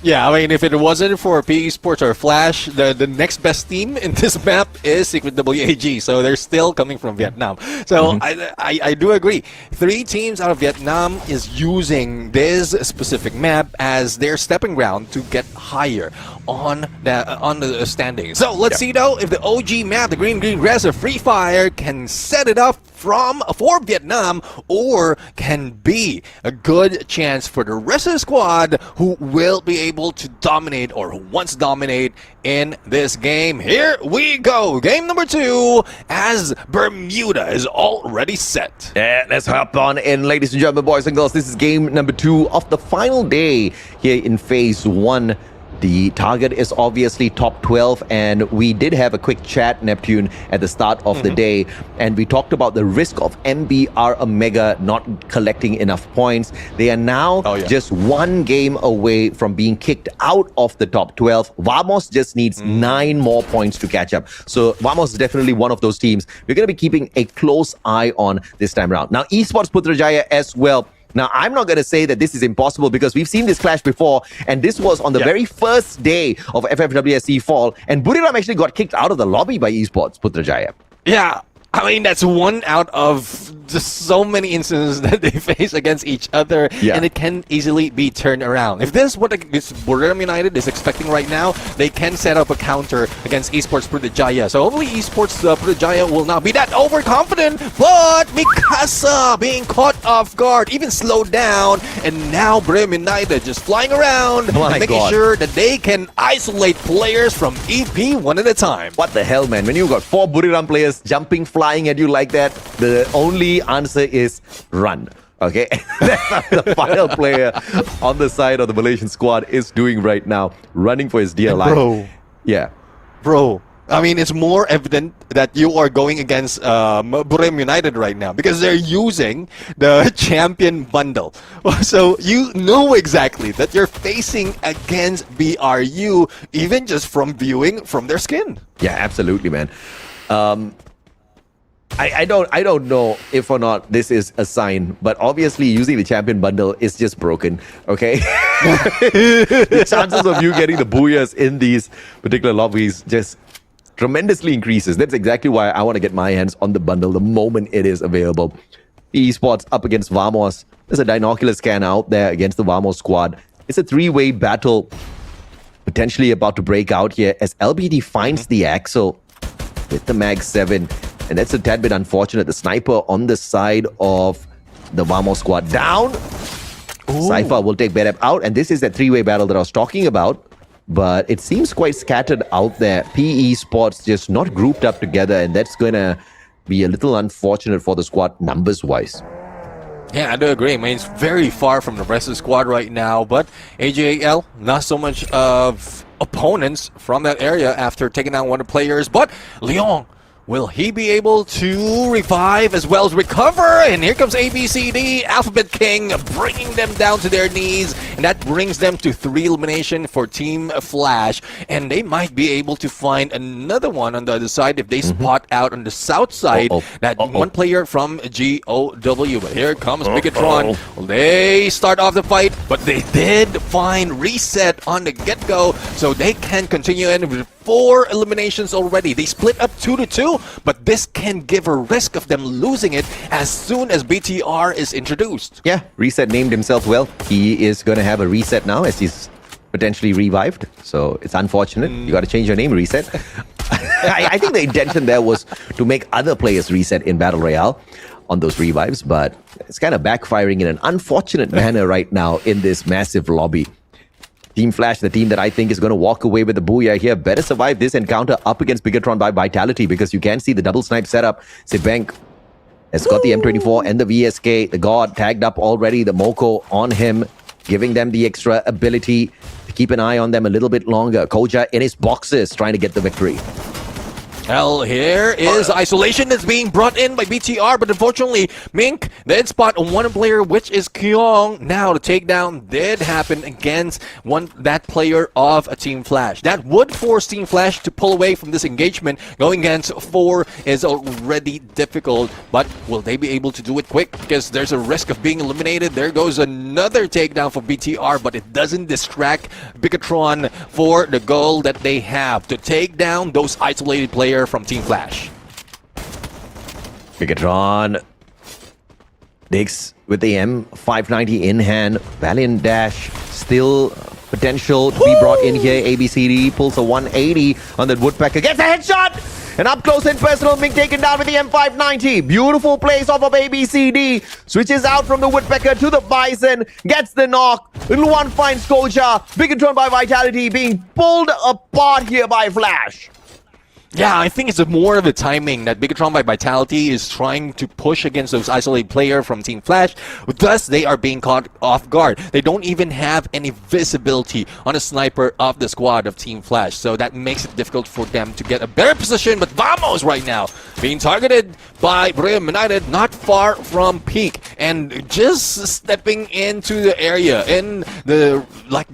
Yeah, I mean, if it wasn't for PE Sports or Flash, the next best team in this map is Secret WAG. So they're still coming from Vietnam. So I do agree. 3 teams out of Vietnam is using this specific map as their stepping ground to get higher on the standings. So let's see though if the OG map, the green grass of Free Fire, can set it up for Vietnam, or can be a good chance for the rest of the squad who will be able to dominate, or who wants to dominate in this game. Here we go, game number 2, as Bermuda is already set. Yeah, let's hop on in, ladies and gentlemen, boys and girls. This is game number 2 of the final day here in phase 1. The target is obviously top 12, and we did have a quick chat, Neptune, at the start of the day, and we talked about the risk of MBR Omega not collecting enough points. They are now just one game away from being kicked out of the top 12. Vamos just needs 9 more points to catch up. So Vamos is definitely one of those teams we're going to be keeping a close eye on this time around. Now, Esports Putrajaya as well. Now, I'm not going to say that this is impossible because we've seen this clash before, and this was on the very first day of FFWS SEA Fall, and Buriram actually got kicked out of the lobby by Esports Putrajaya. Yeah, I mean, that's one out of just so many instances that they face against each other, and it can easily be turned around. If this is what Buriram United is expecting right now, they can set up a counter against Esports Putrajaya. So hopefully Esports Putrajaya will not be that overconfident, but Mikasa being caught off guard, even slowed down, and now Buriram United just flying around and making sure that they can isolate players from EP one at a time. What the hell, man? When you got 4 Buriram players jumping, flying at you like that, the only answer is run. Okay, that's what the final player on the side of the Malaysian squad is doing right now, running for his dear life. Bro. Yeah. Bro. I mean, it's more evident that you are going against Buriram United right now because they're using the champion bundle. So you know exactly that you're facing against BRU, even just from viewing from their skin. Yeah, absolutely, man. I don't know if or not this is a sign, but obviously using the champion bundle is just broken, okay? The chances of you getting the booyahs in these particular lobbies just tremendously increases. That's exactly why I want to get my hands on the bundle the moment it is available. Esports up against Vamos. There's a binocular scan out there against the Vamos squad. It's a 3-way battle potentially about to break out here as LBD finds the Axel with the Mag 7. And that's a tad bit unfortunate. The sniper on the side of the Vamos squad down. Cypher will take Bedep out. And this is that 3-way battle that I was talking about. But it seems quite scattered out there. PE Sports just not grouped up together. And that's going to be a little unfortunate for the squad numbers-wise. Yeah, I do agree. I mean, it's very far from the rest of the squad right now. But AJL, not so much of opponents from that area after taking down one of the players. But Leon, will he be able to revive as well as recover? And here comes ABCD, Alphabet King, bringing them down to their knees. And that brings them to 3 elimination for Team Flash. And they might be able to find another one on the other side if they spot out on the south side that one player from GOW. But here comes Bigatron. They start off the fight, but they did find reset on the get-go. So they can continue in with 4 eliminations already. They split up 2-2, but this can give a risk of them losing it as soon as BTR is introduced. Yeah, Reset named himself well. He is going to have a reset now as he's potentially revived. So it's unfortunate. You got to change your name, Reset. I think the intention there was to make other players reset in Battle Royale on those revives, but it's kind of backfiring in an unfortunate manner right now in this massive lobby. Team Flash, the team that I think is going to walk away with the booyah here, better survive this encounter up against Bigatron by Vitality because you can see the double snipe setup. Sibank has got the M24 and the VSK. The God tagged up already, the Moko on him, giving them the extra ability to keep an eye on them a little bit longer. Koja in his boxes trying to get the victory. Well, here is isolation that's being brought in by BTR, but unfortunately, Mink did spot one player, which is Kyong. Now, the takedown did happen against that player of a Team Flash. That would force Team Flash to pull away from this engagement. Going against 4 is already difficult, but will they be able to do it quick? Because there's a risk of being eliminated. There goes another takedown for BTR, but it doesn't distract Bigatron for the goal that they have to take down those isolated players from Team Flash. Bigatron digs with the M590 in hand. Valiant dash, still potential to be brought in here. ABCD pulls a 180 on that Woodpecker. Gets a headshot! And up close and personal, Mink taken down with the M590. Beautiful place off of ABCD. Switches out from the Woodpecker to the Bison. Gets the knock. Little one finds Koja. Bigatron by Vitality being pulled apart here by Flash. Yeah, I think it's more of a timing that Bigatron by Vitality is trying to push against those isolated player from Team Flash. Thus, they are being caught off guard. They don't even have any visibility on a sniper of the squad of Team Flash. So that makes it difficult for them to get a better position. But Vamos right now being targeted by Brilliant United, not far from Peak, and just stepping into the area in the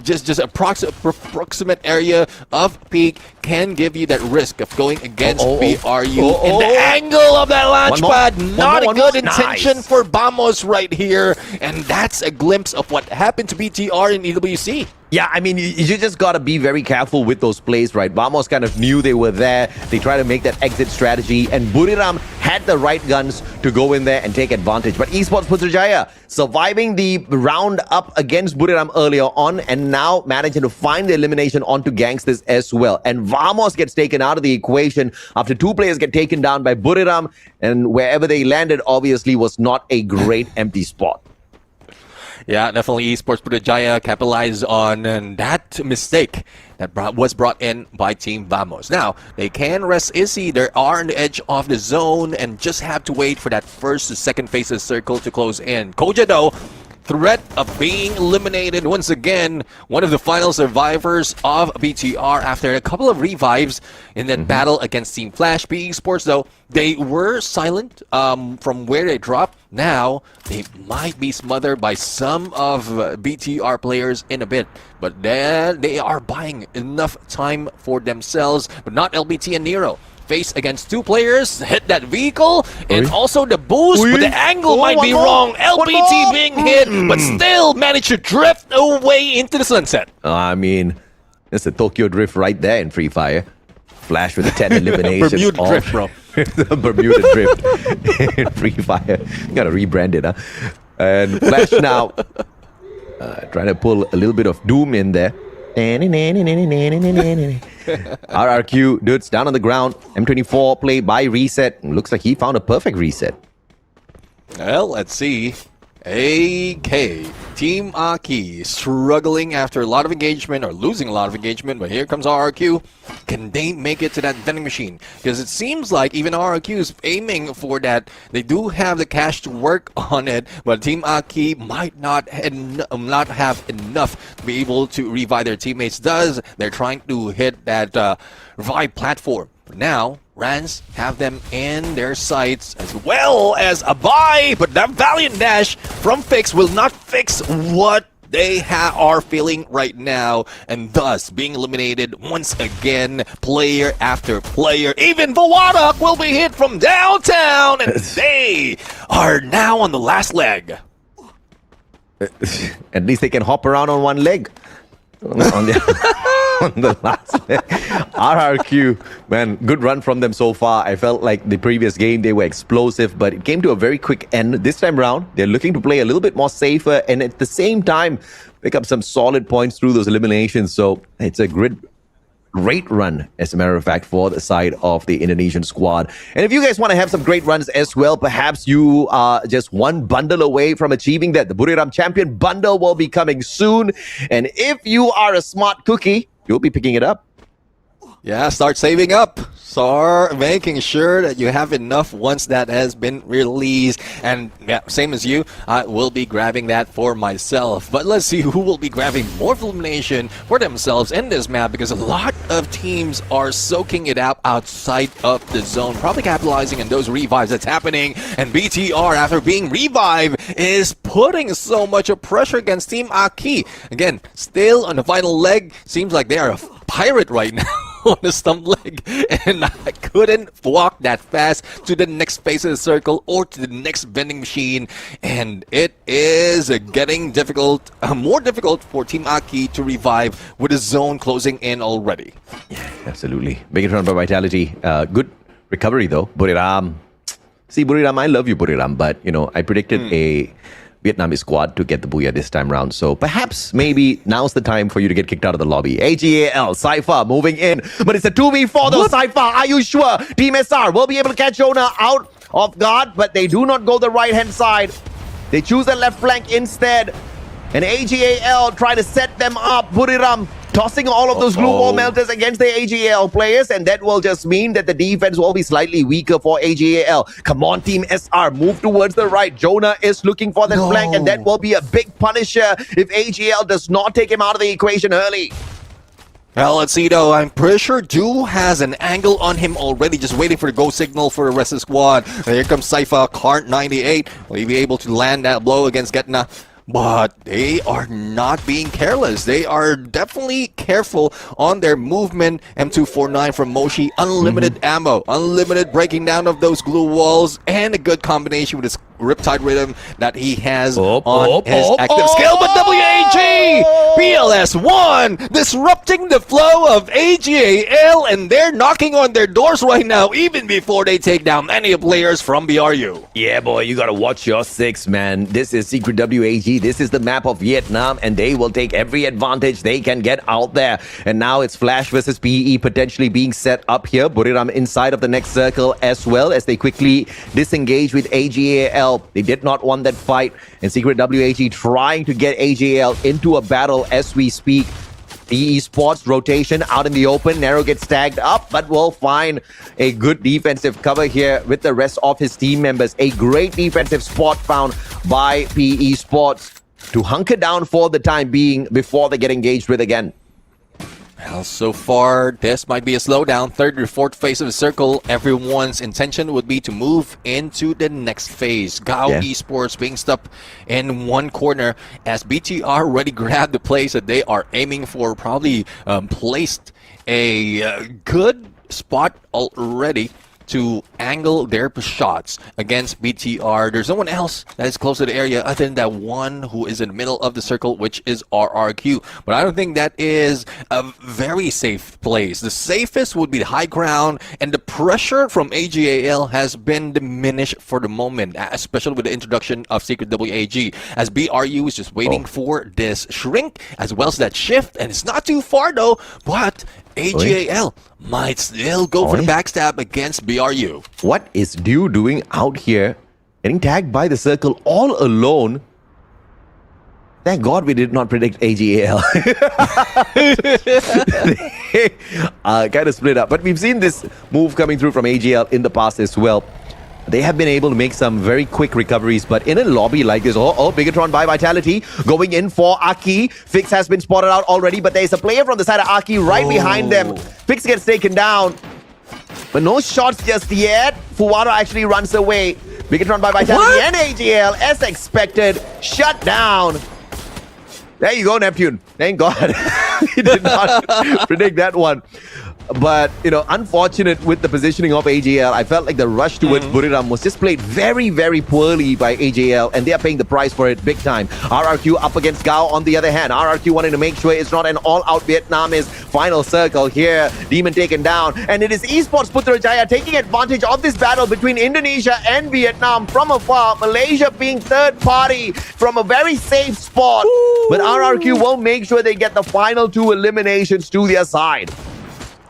just approximate area of Peak can give you that risk of going against BRU in the angle of that launch pad. Not a good intention for Vamos right here, and that's a glimpse of what happened to BTR in EWC. Yeah, I mean, you just got to be very careful with those plays, right? Vamos kind of knew they were there. They tried to make that exit strategy, and Buriram had the right guns to go in there and take advantage. But Esports Putrajaya surviving the round up against Buriram earlier on, and now managing to find the elimination onto Gangsters as well. And Vamos gets taken out of the equation after 2 players get taken down by Buriram, and wherever they landed obviously was not a great empty spot. Yeah, definitely Esports Putrajaya capitalized on that mistake that was brought in by Team Vamos. Now, they can rest Izzy. They are on the edge of the zone and just have to wait for that first to second phases circle to close in. Koja, though, threat of being eliminated once again. One of the final survivors of BTR after a couple of revives in that battle against Team Flash. PE Sports, though, they were silent from where they dropped. Now, they might be smothered by some of BTR players in a bit. But then they are buying enough time for themselves. But not LBT and Nero. Face against 2 players, hit that vehicle, and also the boost, but the angle might be wrong. LBT being hit, but still managed to drift away into the sunset. I mean, it's a Tokyo Drift right there in Free Fire. Flash with the 10 eliminations. Bermuda Drift, bro. The Bermuda Drift in Free Fire. You gotta rebrand it, huh? And Flash now trying to pull a little bit of Doom in there. RRQ, dudes down on the ground. M24 play by Reset. Looks like he found a perfect reset. Well, let's see. AK, Team Aki, struggling after a lot of engagement or losing a lot of engagement, but here comes RRQ. Can they make it to that vending machine? Because it seems like even RRQ is aiming for that. They do have the cash to work on it, but Team Aki might not have enough to be able to revive their teammates. Thus, they're trying to hit that revive platform. But now, Rans have them in their sights as well as a buy, but that Valiant Dash from Fix will not fix what they are feeling right now, and thus being eliminated once again, player after player. Even Vawadok will be hit from downtown, and they are now on the last leg. At least they can hop around on one leg. On the last leg. RRQ, man, good run from them so far. I felt like the previous game they were explosive, but it came to a very quick end. This time around, they're looking to play a little bit more safer and at the same time pick up some solid points through those eliminations. So it's a great run, as a matter of fact, for the side of the Indonesian squad. And if you guys want to have some great runs as well, perhaps you are just one bundle away from achieving that. The Buriram Champion bundle will be coming soon. And if you are a smart cookie, you'll be picking it up. Yeah, start saving up. Start making sure that you have enough once that has been released. And yeah, same as you, I will be grabbing that for myself. But let's see who will be grabbing more elimination for themselves in this map, because a lot of teams are soaking it out outside of the zone, probably capitalizing on those revives that's happening. And BTR, after being revived, is putting so much of pressure against Team Aki. Again, still on the final leg, seems like they are a pirate right now. On the stump leg, and I couldn't walk that fast to the next phase of the circle or to the next vending machine, and it is getting difficult, more difficult for Team Aki to revive with the zone closing in already. Yeah, absolutely. Big run by Vitality. Good recovery though. Buriram. See, Buriram, I love you, Buriram, but you know, I predicted a Vietnamese squad to get the booyah this time round. So perhaps, maybe now's the time for you to get kicked out of the lobby. AGAL, Cypher moving in, but it's a 2v4 though. Cypher, are you sure? Team SR will be able to catch Jonah out of guard, but they do not go the right-hand side. They choose the left flank instead. And AGAL try to set them up. Buriram tossing all of those glue wall melters against the AGAL players, and that will just mean that the defense will be slightly weaker for AGAL. Come on, Team SR, move towards the right. Jonah is looking for that flank, and that will be a big punisher if AGAL does not take him out of the equation early. Well, let's see though. I'm pretty sure Ju has an angle on him already, just waiting for the go signal for the rest of the squad. Here comes Saifa, Karnt 98. Will he be able to land that blow against Getna? But they are not being careless. They are definitely careful on their movement. M249 from Moshi, unlimited ammo, unlimited breaking down of those glue walls, and a good combination with his Riptide Rhythm that he has on his active skill. But WAG, BLS1, disrupting the flow of AGAL, and they're knocking on their doors right now, even before they take down any players from BRU. Yeah, boy, you gotta watch your six, man. This is Secret WAG. This is the map of Vietnam, and they will take every advantage they can get out there. And now it's Flash versus PE potentially being set up here. Buriram inside of the next circle as well as they quickly disengage with AGAL. They did not want that fight, and Secret WAG trying to get AGAL into a battle as we speak. The Esports rotation out in the open. Nero gets tagged up, but will find a good defensive cover here with the rest of his team members. A great defensive spot found by PE Sports to hunker down for the time being before they get engaged with again. Well, so far, this might be a slowdown. Third or fourth phase of the circle. Everyone's intention would be to move into the next phase. Gao Esports being stuck in one corner as BTR already grabbed the place that they are aiming for. Probably placed a good spot already to angle their shots against BTR. There's no one else that is close to the area other than that one who is in the middle of the circle, which is RRQ. But I don't think that is a very safe place. The safest would be the high ground, and the pressure from AGAL has been diminished for the moment, especially with the introduction of Secret WAG, as BRU is just waiting for this shrink as well as that shift, and it's not too far though, but AGAL might still go for the backstab against BRU. What is Dew doing out here? Getting tagged by the circle all alone. Thank God we did not predict AGAL. They kind of split up. But we've seen this move coming through from AGAL in the past as well. They have been able to make some very quick recoveries, but in a lobby like this, Bigatron by Vitality going in for Aki. Fix has been spotted out already, but there's a player from the side of Aki right behind them. Fix gets taken down, but no shots just yet. Fuwara actually runs away. Bigatron by Vitality and AGL, as expected, shut down. There you go, Neptune. Thank God. He did not predict that one. But, you know, unfortunate with the positioning of AGL. I felt like the rush towards Buriram was just played very, very poorly by AGL, and they are paying the price for it big time. RRQ up against Gao on the other hand. RRQ wanting to make sure it's not an all-out Vietnamese final circle here. Demon taken down, and it is Esports Putrajaya taking advantage of this battle between Indonesia and Vietnam from afar. Malaysia being third party from a very safe spot. But RRQ will make sure they get the final two eliminations to their side.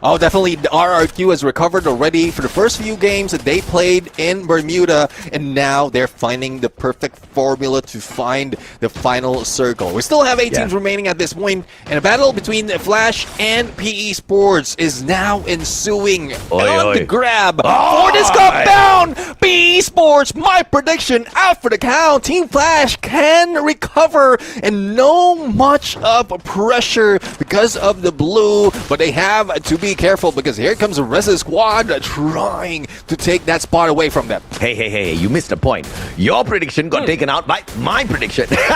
Oh, definitely. The RRQ has recovered already for the first few games that they played in Bermuda, and now they're finding the perfect formula to find the final circle. We still have 8 teams remaining at this point, and a battle between Flash and PE Sports is now ensuing. On the grab for this compound. PE Sports, my prediction after the count, Team Flash can recover, and no much of pressure because of the blue, but they have to be careful because here comes the rest of the squad trying to take that spot away from them. Hey, you missed a point. Your prediction got taken out by my prediction. That's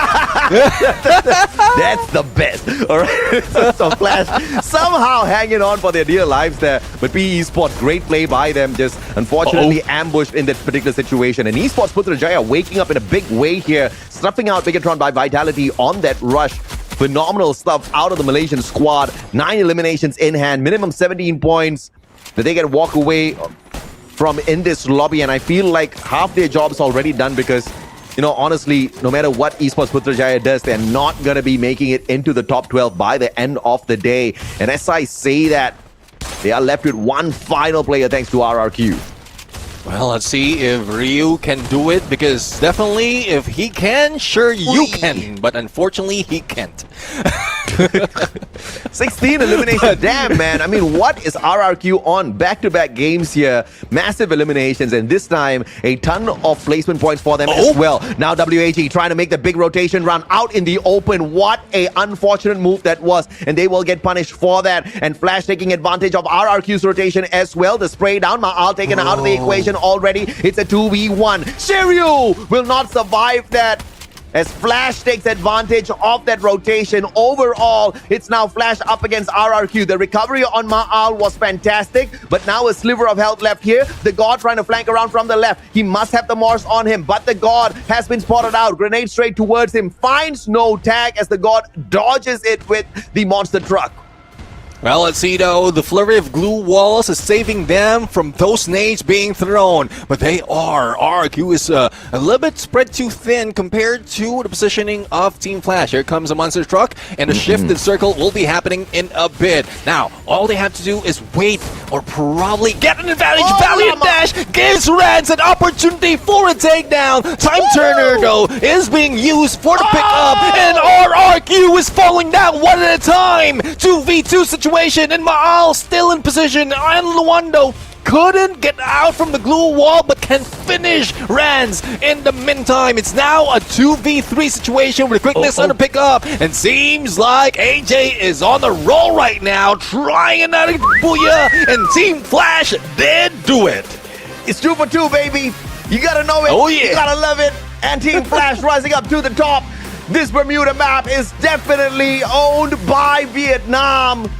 the best. All right. So Flash somehow hanging on for their dear lives there. But PE Esports, great play by them, just unfortunately ambushed in that particular situation. And Esports Putrajaya waking up in a big way here, snuffing out Bigatron by Vitality on that rush. Phenomenal stuff out of the Malaysian squad. 9 eliminations in hand, minimum 17 points that they can walk away from in this lobby. And I feel like half their job's already done because, you know, honestly, no matter what Esports Putrajaya does, they're not going to be making it into the top 12 by the end of the day. And as I say that, they are left with one final player thanks to RRQ. Well, let's see if Ryu can do it, because definitely if he can, sure you can, but unfortunately he can't. 16 eliminations. Damn, man. I mean, what is RRQ on? Back-to-back games here. Massive eliminations. And this time, a ton of placement points for them as well. Now WAG trying to make the big rotation run out in the open. What a unfortunate move that was. And they will get punished for that. And Flash taking advantage of RRQ's rotation as well. The spray down. Ma'al taken out of the equation already. It's a 2v1. Shiryu will not survive that, as Flash takes advantage of that rotation. Overall, it's now Flash up against RRQ. The recovery on Ma'al was fantastic, but now a sliver of health left here. The God trying to flank around from the left. He must have the Morse on him, but the God has been spotted out. Grenade straight towards him. Finds no tag as the God dodges it with the monster truck. Well, let's see though, the flurry of glue walls is saving them from those nades being thrown. But RRQ is a little bit spread too thin compared to the positioning of Team Flash. Here comes a monster truck, and the shifted circle will be happening in a bit. Now, all they have to do is wait, or probably get an advantage. Valiant Dash gives Reds an opportunity for a takedown. Time Turner, though, is being used for the pickup, and RRQ is falling down one at a time. 2v2 situation. And Ma'al still in position, and Luando couldn't get out from the glue wall but can finish Rans. In the meantime, it's now a 2v3 situation with quickness under pickup, and seems like AJ is on the roll right now, trying another booyah, and Team Flash did do it. It's 2 for 2, baby. You gotta know it. Oh yeah. You gotta love it. And Team Flash rising up to the top. This Bermuda map is definitely owned by Vietnam.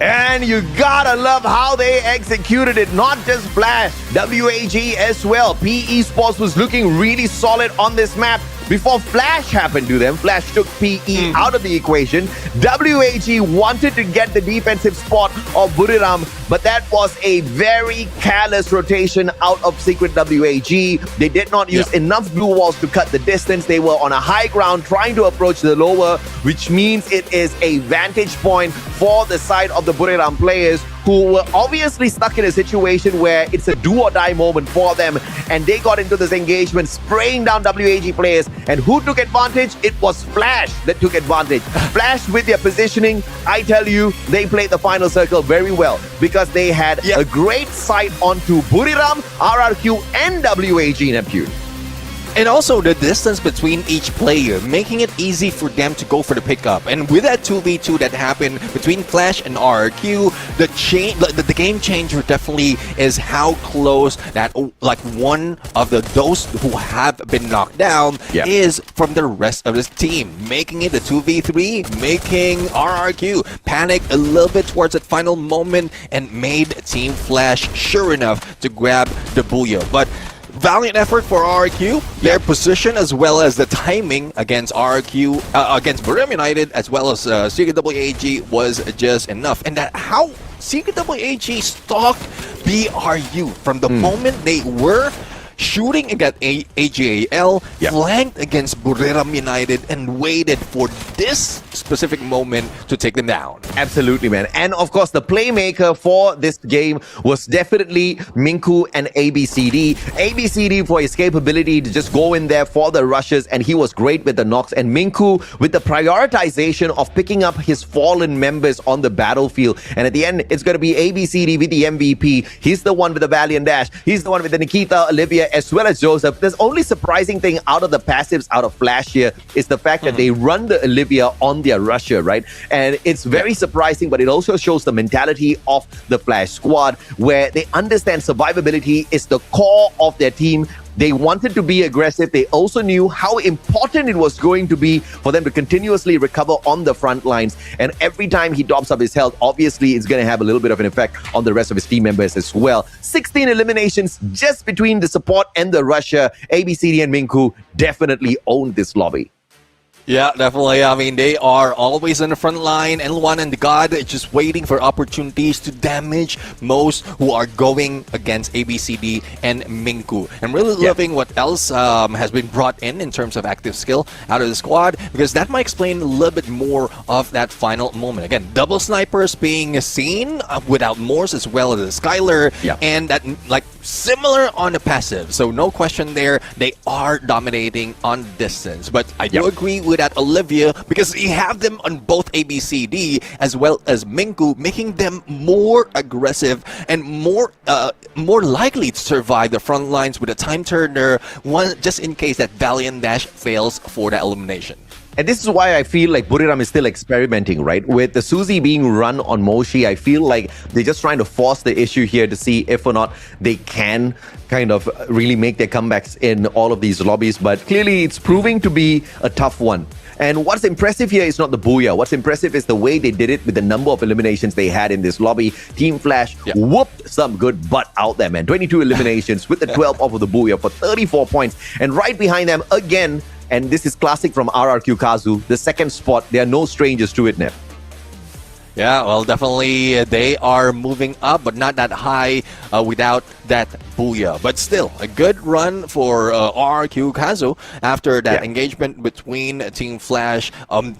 And you gotta love how they executed it. Not just Flash, WAG as well. Esports was looking really solid on this map. Before Flash happened to them, Flash took PE out of the equation. WAG wanted to get the defensive spot of Buriram, but that was a very careless rotation out of Secret WAG. They did not use enough blue walls to cut the distance. They were on a high ground trying to approach the lower, which means it is a vantage point for the side of the Buriram players, who were obviously stuck in a situation where it's a do or die moment for them, and they got into this engagement, spraying down WAG players. And who took advantage? It was Flash that took advantage. Flash with their positioning, I tell you, they played the final circle very well, because they had a great sight onto Buriram, RRQ, and WAG Neptune. And also the distance between each player, making it easy for them to go for the pickup. And with that 2v2 that happened between Flash and RRQ, the game changer definitely is how close that, like, one of those who have been knocked down is from the rest of this team, making it a 2v3, making RRQ panic a little bit towards that final moment, and made Team Flash sure enough to grab the booyah. But valiant effort for RRQ, their position as well as the timing against RRQ, against Buriram United, as well as CKWAG was just enough. And that how CKWAG stalked BRU from the moment they were shooting against AGAL, flanked against Buriram United, and waited for this specific moment to take them down. Absolutely, man. And of course, the playmaker for this game was definitely Minku and ABCD. ABCD for his capability to just go in there for the rushes, and he was great with the knocks. And Minku with the prioritization of picking up his fallen members on the battlefield. And at the end, it's going to be ABCD with the MVP. He's the one with the Valiant Dash. He's the one with the Nikita, Olivia, as well as Joseph. There's only surprising thing out of the passives out of Flash here is the fact that they run the Olivia on their rusher, right? And it's very surprising, but it also shows the mentality of the Flash squad, where they understand survivability is the core of their team. They wanted to be aggressive. They also knew how important it was going to be for them to continuously recover on the front lines. And every time he tops up his health, obviously it's going to have a little bit of an effect on the rest of his team members as well. 16 eliminations just between the support and the rusher. ABCD and Minku definitely owned this lobby. Yeah, definitely. I mean, they are always on the front line, and Luan and the God just waiting for opportunities to damage most who are going against ABCD and Minku. I'm really loving what else has been brought in terms of active skill out of the squad, because that might explain a little bit more of that final moment. Again, double snipers being seen without Morse, as well as Skylar, and that, like, similar on the passive, so no question there. They are dominating on distance, but I do agree with that, Olivia, because you have them on both ABCD as well as Minku, making them more aggressive and more likely to survive the front lines with a time turner, one just in case that Valiant Dash fails for that elimination. And this is why I feel like Buriram is still experimenting, right? With the Suzy being run on Moshi, I feel like they're just trying to force the issue here to see if or not they can kind of really make their comebacks in all of these lobbies. But clearly it's proving to be a tough one. And what's impressive here is not the booyah. What's impressive is the way they did it with the number of eliminations they had in this lobby. Team Flash whooped some good butt out there, man. 22 eliminations with the 12 off of the booyah for 34 points. And right behind them, again, and this is classic from RRQ Kazu, the second spot, they are no strangers to it, Nep. Yeah, well, definitely they are moving up, but not that high without that booyah. But still, a good run for RRQ Kazu after that engagement between Team Flash,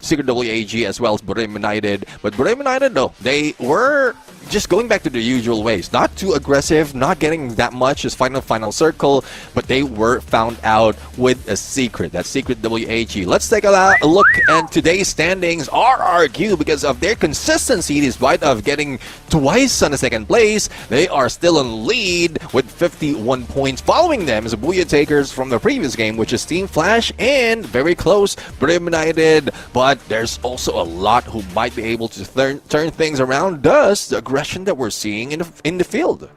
Secret WAG, as well as Buriram United. But Buriram United, though, they were just going back to the usual ways. Not too aggressive, not getting that much as final circle, but they were found out with a secret, that Secret WAG. Let's take a look at today's standings. RRQ, because of their consistency, despite of getting twice on the second place, they are still in lead with 51 points. Following them is the booyah takers from the previous game, which is Team Flash, and very close, Buriram United. But there's also a lot who might be able to turn things around, thus the aggression that we're seeing in the field.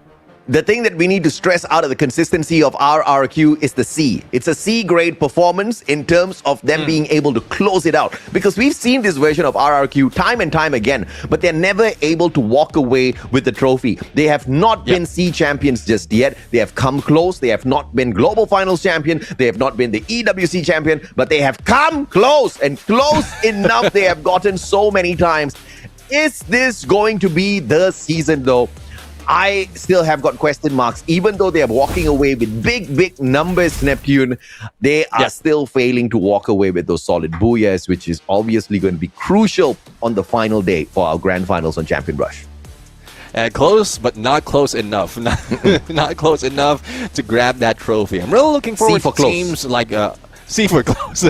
The thing that we need to stress out of the consistency of RRQ is the C. It's a C-grade performance in terms of them being able to close it out. Because we've seen this version of RRQ time and time again, but they're never able to walk away with the trophy. They have not been C champions just yet. They have come close. They have not been Global Finals champion. They have not been the EWC champion, but they have come close, and close enough they have gotten so many times. Is this going to be the season, though? I still have got question marks. Even though they are walking away with big numbers, Neptune, they are still failing to walk away with those solid booyahs, which is obviously going to be crucial on the final day for our grand finals on Champion Rush. Close, but not close enough. Not close enough to grab that trophy. I'm really looking forward to teams like... C for close.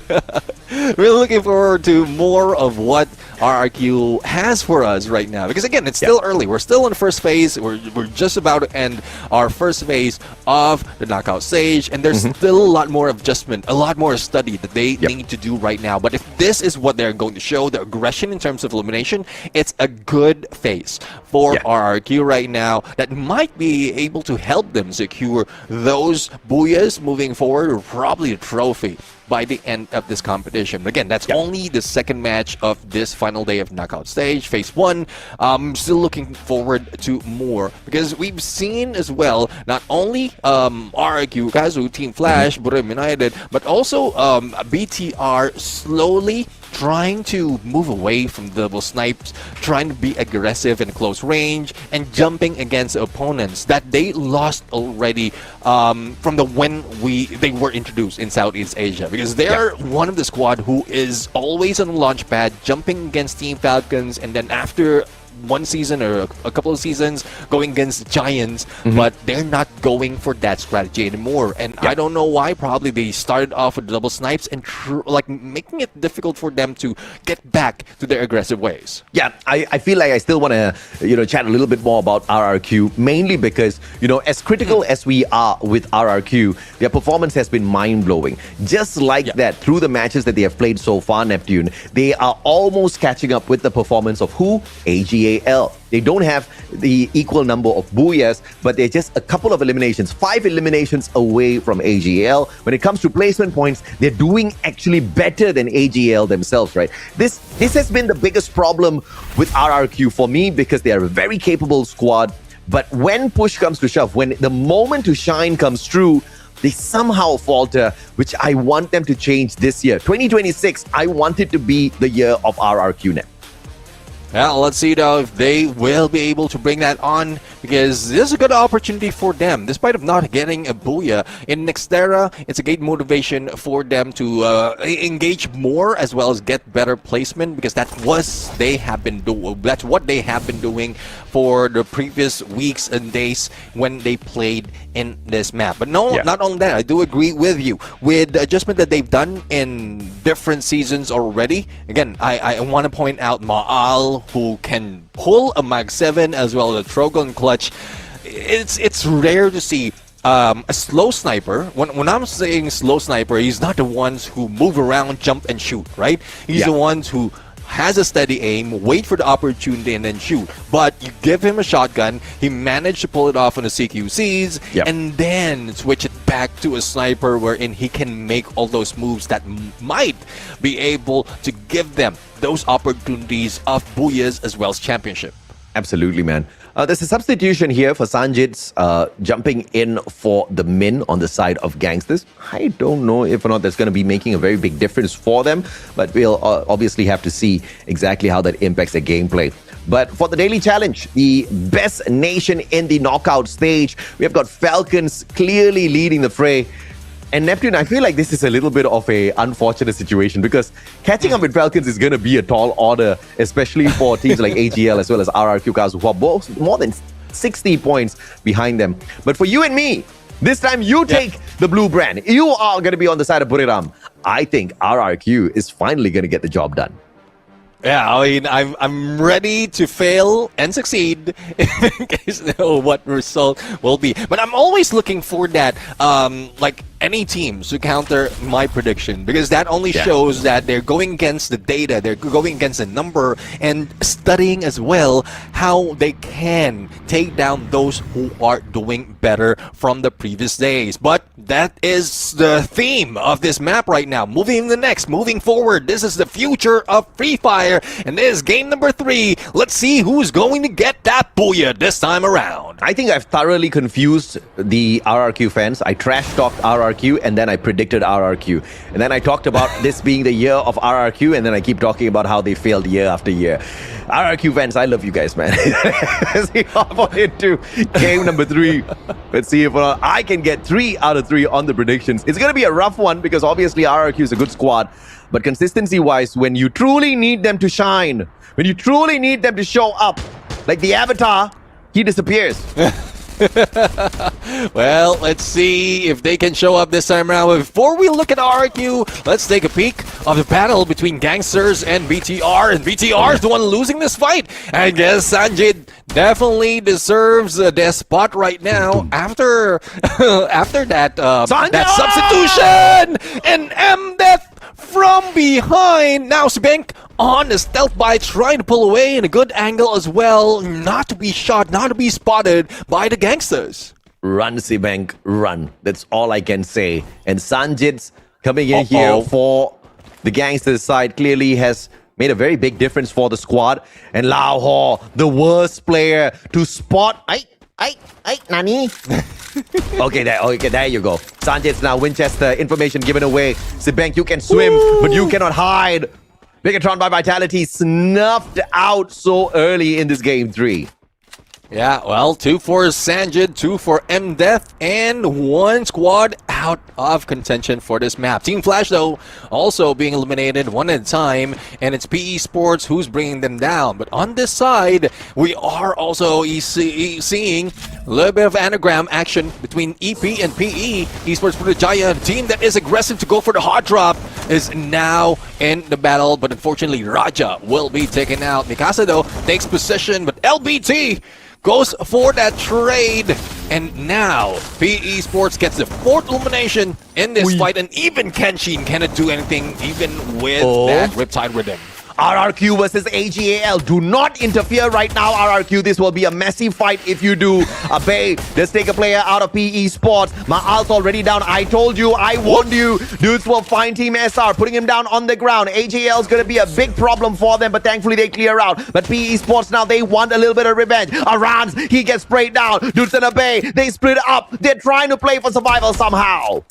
We're looking forward to more of what RRQ has for us right now. Because again, it's still early. We're still in the first phase. We're just about to end our first phase of the knockout stage. And there's still a lot more adjustment, a lot more study that they need to do right now. But if this is what they're going to show, the aggression in terms of elimination, it's a good phase for RRQ right now that might be able to help them secure those booyahs moving forward, or probably a trophy by the end of this competition. Again, that's only the second match of this final day of knockout stage, phase 1. Still looking forward to more, because we've seen as well, not only RRQ, Kazu, Team Flash, Buriram United, but also BTR slowly trying to move away from double snipes, trying to be aggressive in close range, and jumping against opponents that they lost already from the when they were introduced in Southeast Asia, because they're one of the squad who is always on the launch pad, jumping against Team Falcons, and then after one season or a couple of seasons going against Giants, but they're not going for that strategy anymore. And I don't know why. Probably they started off with double snipes and like making it difficult for them to get back to their aggressive ways. Yeah, I feel like I still want to chat a little bit more about RRQ, mainly because as critical as we are with RRQ, their performance has been mind-blowing. Just like that, through the matches that they have played so far, Neptune, they are almost catching up with the performance of who? AGAL. They don't have the equal number of booyahs, but they're just a couple of eliminations, 5 eliminations away from AGL. When it comes to placement points, they're doing actually better than AGL themselves, right? This has been the biggest problem with RRQ for me, because they are a very capable squad. But when push comes to shove, when the moment to shine comes true, they somehow falter, which I want them to change this year. 2026, I want it to be the year of RRQ now. Well, let's see though if they will be able to bring that on because this is a good opportunity for them. Despite of not getting a booyah in Nextera, it's a great motivation for them to engage more as well as get better placement, because that's what they have been doing for the previous weeks and days when they played in this map. But not only that, I do agree with you with the adjustment that they've done in different seasons already. Again, I want to point out Maal, who can pull a Mag 7 as well as a Trogon clutch. It's rare to see a slow sniper. When I'm saying slow sniper, he's not the ones who move around, jump and shoot, right? He's the ones who has a steady aim, wait for the opportunity and then shoot. But you give him a shotgun, he managed to pull it off on the CQCs, and then switch it back to a sniper wherein he can make all those moves that might be able to give them those opportunities of booyahs as well as championship. Absolutely, man. There's a substitution here for Sanjit's jumping in for the Min on the side of Gangsters. I don't know if or not that's going to be making a very big difference for them, but we'll obviously have to see exactly how that impacts their gameplay. But for the daily challenge, the best nation in the knockout stage, we have got Falcons clearly leading the fray. And Neptune, I feel like this is a little bit of a unfortunate situation, because catching up with Falcons is going to be a tall order, especially for teams like AGL as well as RRQ cars, who are both more than 60 points behind them. But for you and me, this time you take the blue brand. You are going to be on the side of Buriram. I think RRQ is finally going to get the job done. Yeah, I mean, I'm ready to fail and succeed in case I know what result will be. But I'm always looking for that, like any teams to counter my prediction, because that only shows that they're going against the data, they're going against the number, and studying as well how they can take down those who are doing better from the previous days. But that is the theme of this map right now. Moving forward, this is the future of Free Fire, and this is game number 3. Let's see who's going to get that booyah this time around. I think I've thoroughly confused the RRQ fans. I trash-talked RRQ, and then I predicted RRQ. And then I talked about this being the year of RRQ, and then I keep talking about how they failed year after year. RRQ fans, I love you guys, man. Let's see hop on into game number 3. Let's see if I can get 3 out of 3 on the predictions. It's going to be a rough one, because obviously RRQ is a good squad. But consistency-wise, when you truly need them to shine, when you truly need them to show up, like the Avatar, he disappears. Well, let's see if they can show up this time around. Before we look at RRQ, let's take a peek of the battle between Gangsters and BTR. And BTR is the one losing this fight. I guess Sanjit definitely deserves their spot right now after that substitution. And M-Death from behind. Now Sbank on the stealth by trying to pull away in a good angle as well. Not to be shot, not to be spotted by the Gangsters. Run, Sibank, run. That's all I can say. And Sanjit's coming in here for the Gangsters side clearly has made a very big difference for the squad. And Lao Ho, the worst player to spot. Nani? Okay, there you go. Sanjit's now Winchester, information given away. Sibank, you can swim, but you cannot hide. Megatron by Vitality snuffed out so early in this game 3. Yeah, well, 2 for Sanjit, 2 for M-Death, and 1 squad out of contention for this map. Team Flash, though, also being eliminated one at a time, and it's PE Sports who's bringing them down. But on this side, we are also seeing a little bit of anagram action between EP and PE. Esports Putrajaya, the team that is aggressive to go for the hot drop, is now in the battle, but unfortunately, Raja will be taken out. Mikasa, though, takes possession, but LBT goes for that trade, and now PE Sports gets the 4th elimination in this fight, and even Kenshin cannot do anything even with that Riptide Rhythm. RRQ versus AGAL. Do not interfere right now, RRQ. This will be a messy fight if you do. Bay, let's take a player out of PE Sports. Ma'al's already down. I told you, I warned you. Dudes will find Team SR, putting him down on the ground. AGAL is going to be a big problem for them, but thankfully they clear out. But PE Sports now, they want a little bit of revenge. Arans, he gets sprayed down. Dudes in a Bay, they split up. They're trying to play for survival somehow.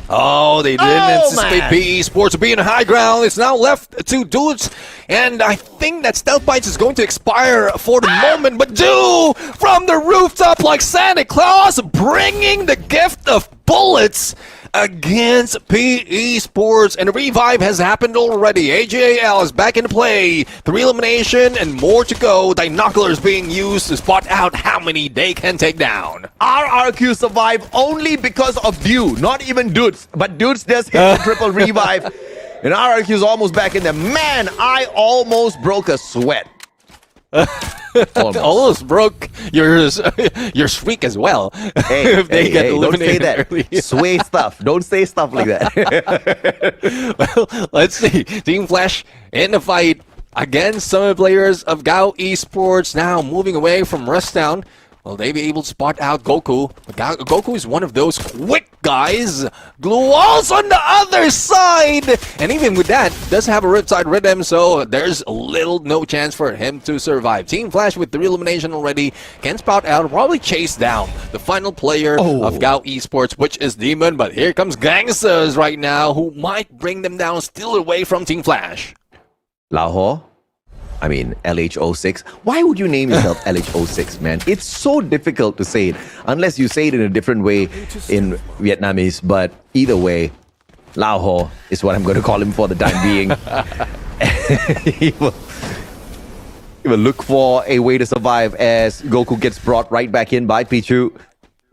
Oh, they didn't anticipate PE Sports to be in high ground. It's now left to Dudes. And I think that Stealth Bites is going to expire for the moment. But Do from the rooftop like Santa Claus, bringing the gift of bullets against PE Sports, and a revive has happened already. AJAL is back into play. 3 elimination and more to go. Binoculars being used to spot out how many they can take down. RRQ survive only because of Dew, not even Dudes. But Dudes does hit the triple revive. And RRQ is almost back in there. Man, I almost broke a sweat. Almost broke your streak as well. Hey, if they get eliminated don't say that. early. Sway stuff. Don't say stuff like that. Well, let's see. Team Flash in the fight against some of the players of Gao Esports. Now moving away from Rushdown. Will they be able to spot out Goku? Goku is one of those quick guys. Glue walls on the other side! And even with that, does have a Riptide Rhythm, so there's no chance for him to survive. Team Flash with 3 elimination already can spot out, probably chase down the final player of Gao Esports, which is Demon. But here comes Gangsters right now, who might bring them down, still away from Team Flash. Lahore? I mean, LH06. Why would you name yourself LH06, man? It's so difficult to say it, unless you say it in a different way in Vietnamese. But either way, Lahore is what I'm going to call him for the time being. he will look for a way to survive as Goku gets brought right back in by Pichu.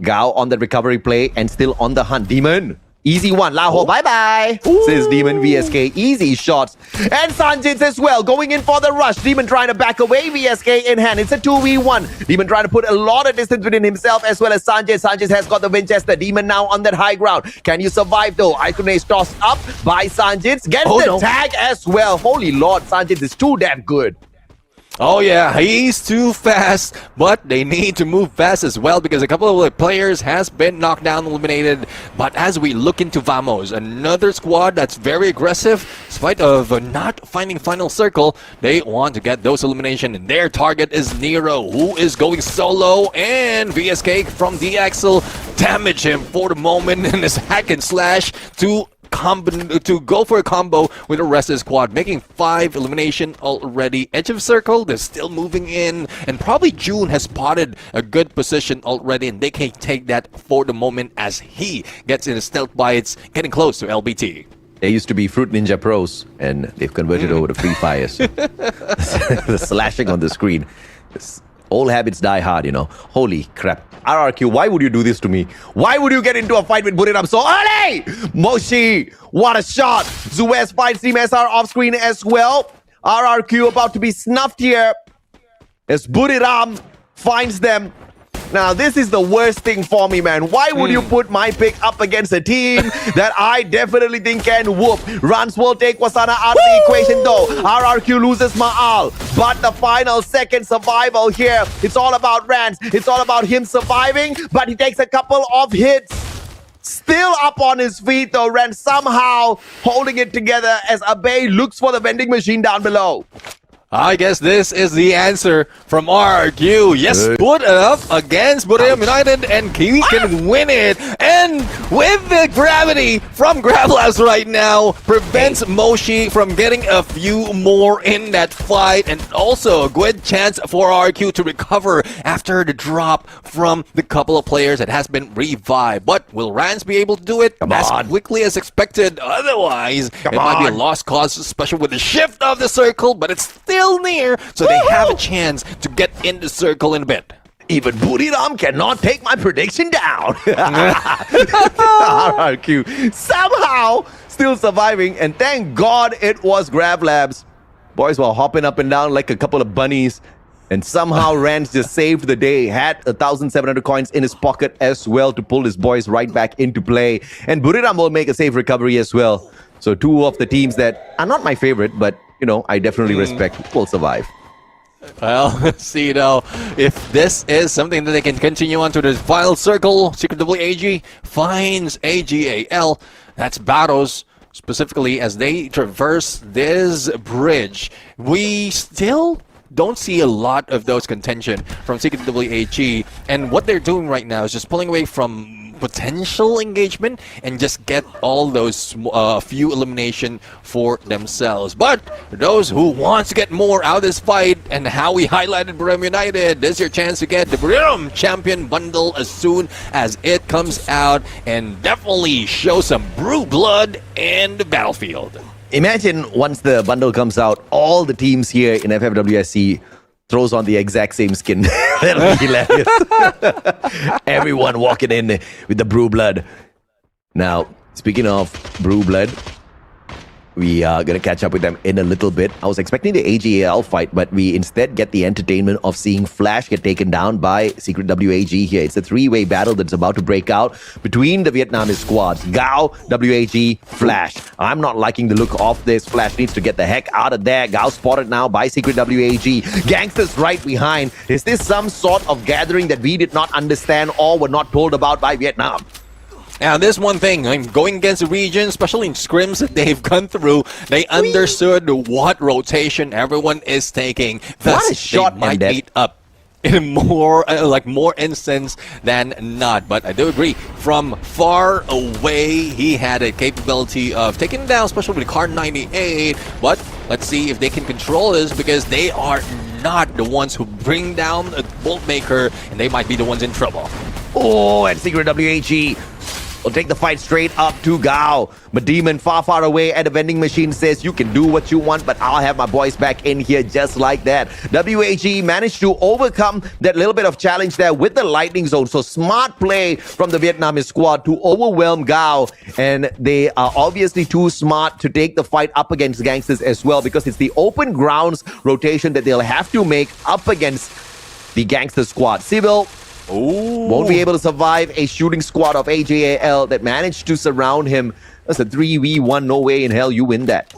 Gao on the recovery play and still on the hunt. Demon! Easy one, Lahore, bye-bye, says Demon. VSK, easy shots. And Sanjit as well, going in for the rush. Demon trying to back away, VSK in hand. It's a 2v1. Demon trying to put a lot of distance between himself as well as Sanjit. Sanjit has got the Winchester. Demon now on that high ground. Can you survive though? Iconase tossed up by Sanjit. Gets the tag as well. Holy Lord, Sanjit is too damn good. Oh yeah, he's too fast, but they need to move fast as well because a couple of the players has been knocked down, eliminated. But as we look into Vamos, another squad that's very aggressive, in spite of not finding final circle, they want to get those elimination, and their target is Nero, who is going solo, and VSK from DXL damage him for the moment in his hack and slash to go for a combo with the rest of the squad, making 5 elimination already. Edge of circle, they're still moving in, and probably June has spotted a good position already, and they can take that for the moment as he gets in the stealth bites, getting close to LBT. There used to be Fruit Ninja Pros, and they've converted over to Free Fire. So the slashing on the screen. Old habits die hard, you know. Holy crap. RRQ, why would you do this to me? Why would you get into a fight with Buriram so early? Moshi, what a shot. Zuez finds Team SR off screen as well. RRQ about to be snuffed here as Buriram finds them. Now, this is the worst thing for me, man. Why would you put my pick up against a team that I definitely think can whoop? Rans will take Wasana out of the equation, though. RRQ loses Ma'al. But the final second survival here, it's all about Rans. It's all about him surviving, but he takes a couple of hits. Still up on his feet, though. Rans somehow holding it together as Abe looks for the vending machine down below. I guess this is the answer from RQ. Yes, put it up against Buriram United, and Kiwi can win it. And with the gravity from Grablabs right now, prevents Moshi from getting a few more in that fight. And also a good chance for RQ to recover after the drop from the couple of players that has been revived. But will Rans be able to do it as quickly as expected? Otherwise, it might be a lost cause, especially with the shift of the circle, but it's still near, so they have a chance to get in the circle in a bit. Even Buriram cannot take my prediction down. RRQ somehow still surviving, and thank God it was Grablabs. Boys were hopping up and down like a couple of bunnies, and somehow Rans just saved the day. Had 1,700 coins in his pocket as well to pull his boys right back into play, and Buriram will make a safe recovery as well. So 2 of the teams that are not my favorite, but you know, I definitely respect will survive. Well, let's see though if this is something that they can continue on to the final circle. Secret AG finds AGAL. That's Battles specifically as they traverse this bridge. We still don't see a lot of those contention from Secret WAG, and what they're doing right now is just pulling away from potential engagement and just get all those few elimination for themselves. But those who want to get more out of this fight, and how we highlighted Buriram United, this is your chance to get the Buriram Champion Bundle as soon as it comes out, and definitely show some brew blood in the battlefield. Imagine once the bundle comes out, all the teams here in FFWS SEA throws on the exact same skin. That'll be hilarious. Everyone walking in with the brew blood. Now, speaking of brew blood, we are going to catch up with them in a little bit. I was expecting the AGAL fight, but we instead get the entertainment of seeing Flash get taken down by Secret WAG here. It's a three-way battle that's about to break out between the Vietnamese squads. Gao, WAG, Flash. I'm not liking the look of this. Flash needs to get the heck out of there. Gao spotted now by Secret WAG. Gangsters right behind. Is this some sort of gathering that we did not understand or were not told about by Vietnam? Now, this one thing, going against the region, especially in scrims that they've gone through, they understood what rotation everyone is taking. Thus, what a shot, they might meet up in more instance than not. But I do agree, from far away, he had a capability of taking down, especially with the Car 98. But let's see if they can control this, because they are not the ones who bring down a Bolt Maker, and they might be the ones in trouble. Oh, and Secret WAG will take the fight straight up to Gao. But Demon far, far away at the vending machine says, you can do what you want, but I'll have my boys back in here just like that. WAG managed to overcome that little bit of challenge there with the lightning zone. So smart play from the Vietnamese squad to overwhelm Gao. And they are obviously too smart to take the fight up against Gangsters as well, because it's the open grounds rotation that they'll have to make up against the Gangster squad. Civil won't be able to survive a shooting squad of AJAL that managed to surround him. That's a 3v1. No way in hell you win that.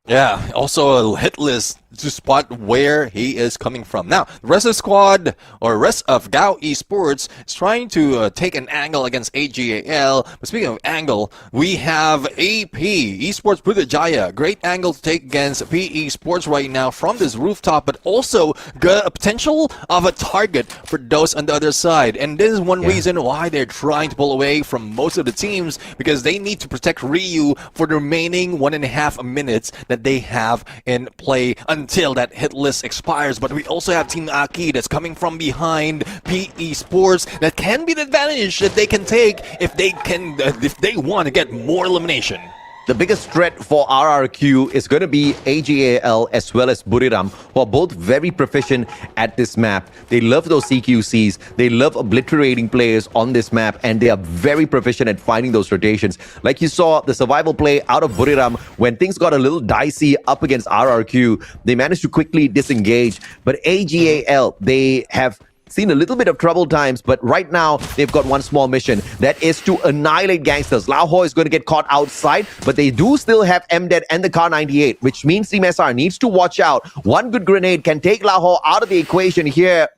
Yeah, also a hit list to spot where he is coming from. Now, the rest of the squad, or rest of Gao Esports, is trying to take an angle against AGAL. But speaking of angle, we have AP, Esports Putrajaya. Great angle to take against PE Sports right now from this rooftop, but also got a potential of a target for those on the other side. And this is one reason why they're trying to pull away from most of the teams, because they need to protect Ryu for the remaining 1.5 minutes that they have in play until that hit list expires. But we also have Team Aki that's coming from behind PE Sports. That can be the advantage that they can take if they want to get more elimination. The biggest threat for RRQ is going to be AGAL as well as Buriram, who are both very proficient at this map. They love those CQCs. They love obliterating players on this map, and they are very proficient at finding those rotations. Like you saw the survival play out of Buriram, when things got a little dicey up against RRQ, they managed to quickly disengage. But AGAL, they have seen a little bit of troubled times, but right now they've got one small mission, that is to annihilate Gangsters. Lao Ho is going to get caught outside, but they do still have MDED and the Car 98, which means Team SR needs to watch out. One good grenade can take Lao Ho out of the equation here,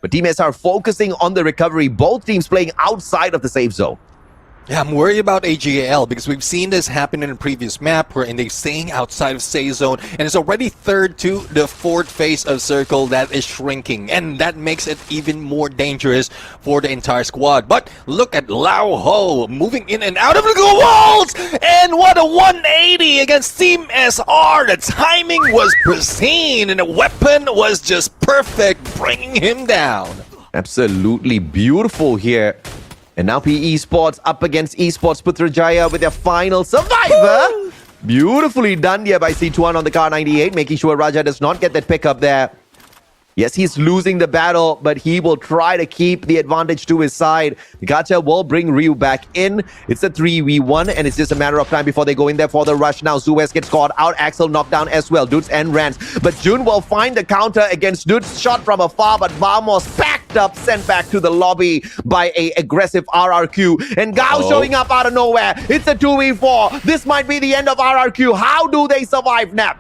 but Team SR focusing on the recovery. Both teams playing outside of the safe zone. Yeah, I'm worried about AGAL because we've seen this happen in a previous map where they're staying outside of safe zone, and it's already third to the fourth phase of circle that is shrinking, and that makes it even more dangerous for the entire squad. But look at Lao Ho moving in and out of the walls, and what a 180 against Team SR. The timing was pristine, and the weapon was just perfect, bringing him down. Absolutely beautiful here. And now PE Sports up against Esports Putrajaya with their final survivor. Woo! Beautifully done here by C2 on the Car 98, making sure Raja does not get that pickup there. Yes, he's losing the battle, but he will try to keep the advantage to his side. Gacha will bring Ryu back in. It's a 3v1, and it's just a matter of time before they go in there for the rush. Now, Zuez gets caught out. Axel knocked down as well. Dudes and Rans. But Jun will find the counter against Dudes. Shot from afar, but Vamos packed up, sent back to the lobby by a aggressive RRQ. And Gao showing up out of nowhere. It's a 2v4. This might be the end of RRQ. How do they survive, Nap?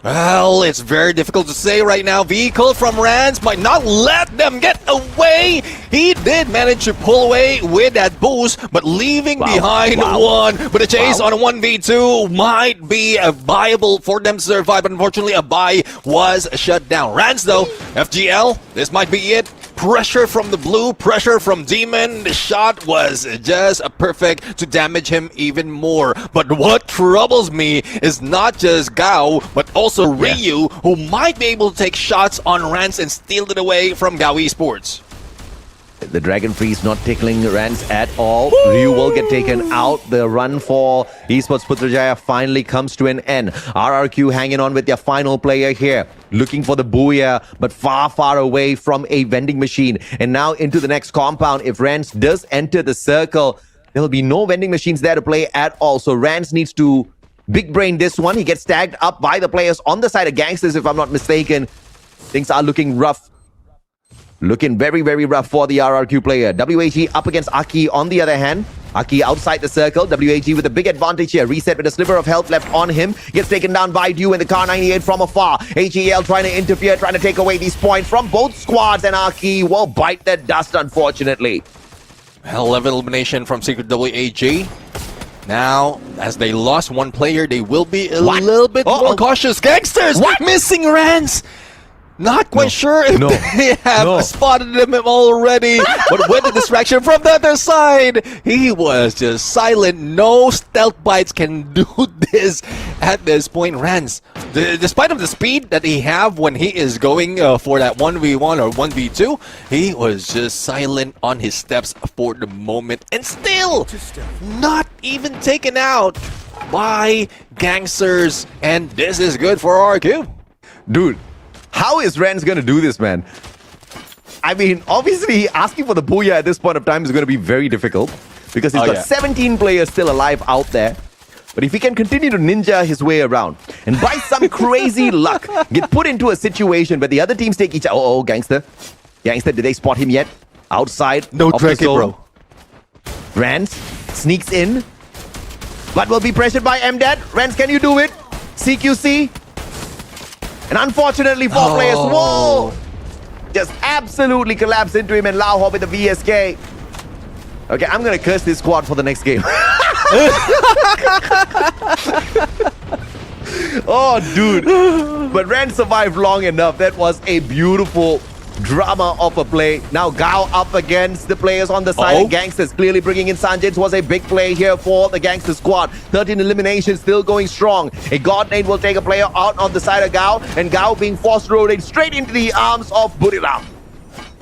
Well, it's very difficult to say right now. Vehicle from Rans might not let them get away. He did manage to pull away with that boost, but leaving behind one. But a chase on a 1v2 might be viable for them to survive, but unfortunately a buy was shut down. Rans though, FGL, this might be it. pressure from the blue, pressure from Demon. The shot was just perfect to damage him even more. But what troubles me is not just Gao, but also Ryu, who might be able to take shots on Rance and steal it away from Gao Esports. The Dragon Freeze not tickling Rance at all. Ryu will get taken out. The run for Esports Putrajaya finally comes to an end. RRQ hanging on with their final player here. Looking for the Booyah, but far, far away from a vending machine. And now into the next compound. If Rance does enter the circle, there'll be no vending machines there to play at all. So Rance needs to big brain this one. He gets tagged up by the players on the side of Gangsters, if I'm not mistaken. Things are looking rough. Looking very, very rough for the RRQ player. WAG up against Aki on the other hand. Aki outside the circle. WAG with a big advantage here. Reset with a sliver of health left on him. Gets taken down by Dew in the car 98 from afar. AGL trying to interfere, trying to take away these points from both squads. And Aki will bite the dust, unfortunately. Hell level elimination from Secret WAG. Now, as they lost one player, they will be a little bit more cautious. Gangsters missing Rance. Not quite sure if they have spotted him already, but with the distraction from the other side, he was just silent. No stealth bites can do this at this point. Rance, despite of the speed that he have when he is going for that 1v1 or 1v2, he was just silent on his steps for the moment, and still not even taken out by Gangsters, and this is good for RQ. Dude. How is Rance going to do this, man? I mean, obviously, asking for the Booyah at this point of time is going to be very difficult because he's got 17 players still alive out there. But if he can continue to ninja his way around and by some crazy luck get put into a situation where the other teams take each other. Oh, Gangster. Gangster, did they spot him yet? Outside. No trick, bro. Rance sneaks in, but will be pressured by MDAD. Rance, can you do it? CQC. And unfortunately, 4 players, whoa! Just absolutely collapse into him, and Lauho with the VSK. Okay, I'm gonna curse this squad for the next game. Oh, dude. But Ren survived long enough. That was a beautiful drama of a play. Now Gao up against the players on the side of Gangsters. Clearly bringing in Sanjit was a big play here for the Gangster squad. 13 eliminations, still going strong. A God Nade will take a player out on the side of Gao, and Gao being forced rolled straight into the arms of Buriram.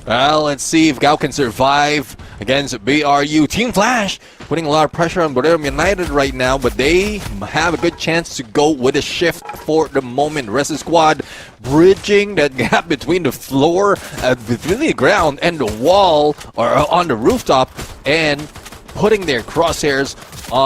Well, let's see if Gao can survive against BRU. Team Flash putting a lot of pressure on Buriram United right now, but they have a good chance to go with a shift for the moment. Rest of the squad bridging that gap between the floor, between the ground and the wall, or on the rooftop, and putting their crosshairs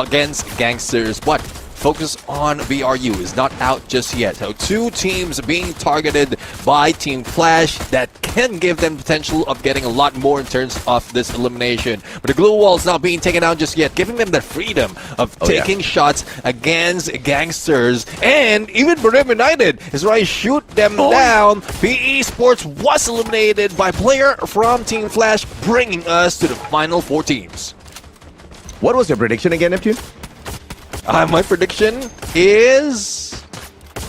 against Gangsters. But focus on BRU is not out just yet. So 2 teams being targeted by Team Flash that can give them potential of getting a lot more in terms of this elimination. But the glue wall is not being taken out just yet, giving them the freedom of taking shots against Gangsters. And even Buriram United is trying to shoot them down. PE Sports was eliminated by player from Team Flash, bringing us to the final 4 teams. What was your prediction again, Neptune? My prediction is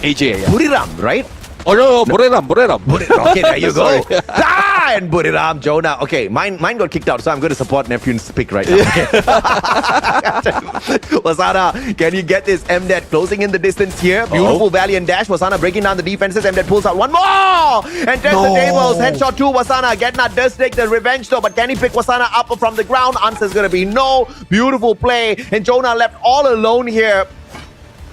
AJA. Buriram, right? Oh no, Buriram. Okay, there you go. And Buriram, Jonah. Okay, mine got kicked out, so I'm going to support Neptune's pick right now. Okay. Wasana, can you get this? MDAT closing in the distance here. Beautiful Valiant dash. Wasana breaking down the defenses. MDAT pulls out one more and turns the tables. Headshot to Wasana. Getna does take the revenge though, but can he pick Wasana up from the ground? Answer is going to be no. Beautiful play, and Jonah left all alone here.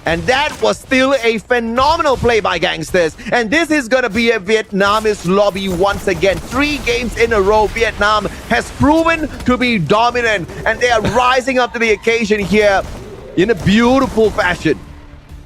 And that was still a phenomenal play by Gangsters. And this is going to be a Vietnamese lobby once again. 3 games in a row, Vietnam has proven to be dominant. And they are rising up to the occasion here in a beautiful fashion.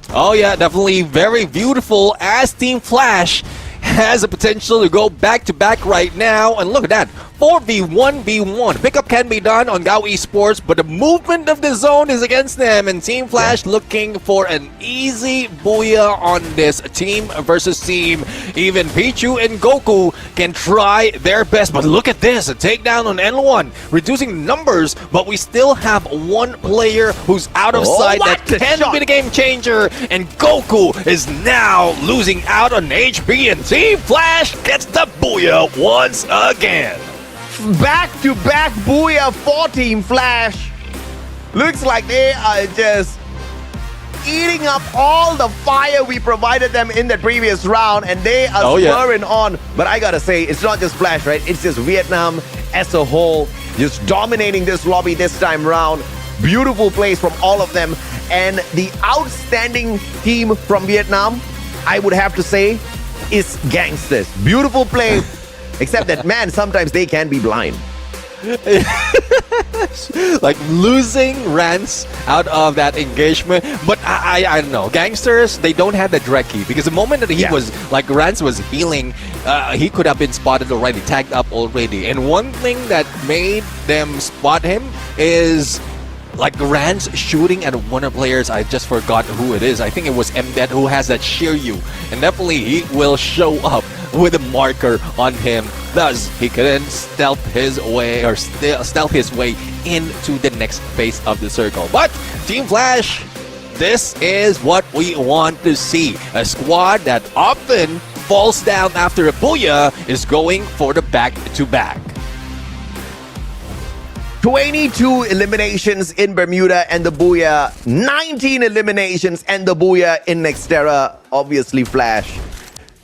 Oh yeah, definitely very beautiful, as Team Flash has a potential to go back-to-back right now. And look at that, 4v1v1. Pickup can be done on Gao Esports, but the movement of the zone is against them, and Team Flash looking for an easy booyah on this team versus team. Even Pichu and Goku can try their best, but look at this, a takedown on N1, reducing numbers, but we still have one player who's out of sight that can be the game changer, and Goku is now losing out on HP, and Team Flash gets the booyah once again. Back-to-back booyah for Team Flash. Looks like they are just eating up all the fire we provided them in the previous round, and they are spurring on. But I gotta say, it's not just Flash, right? It's just Vietnam as a whole, just dominating this lobby this time round. Beautiful plays from all of them. And the outstanding team from Vietnam, I would have to say, is Gangsters. Beautiful play. Except that, man, sometimes they can be blind. Like losing Rance out of that engagement. But I don't know. Gangsters, they don't have the direct key. Because the moment that he was, like Rance was healing, he could have been spotted already, tagged up already. And one thing that made them spot him is like Rance shooting at one of the players. I just forgot who it is. I think it was Mdet who has that Shiryu. And definitely he will show up with a marker on him. Thus, he couldn't stealth his way into the next phase of the circle. But Team Flash, this is what we want to see. A squad that often falls down after a booyah is going for the back-to-back. 22 eliminations in Bermuda and the booyah. 19 eliminations and the booyah in Nextera. Obviously, Flash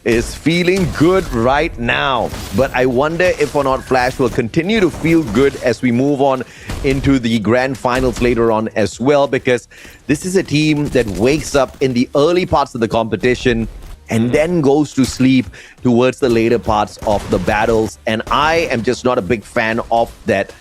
is feeling good right now. But I wonder if or not Flash will continue to feel good as we move on into the grand finals later on as well, because this is a team that wakes up in the early parts of the competition and then goes to sleep towards the later parts of the battles. And I am just not a big fan of that,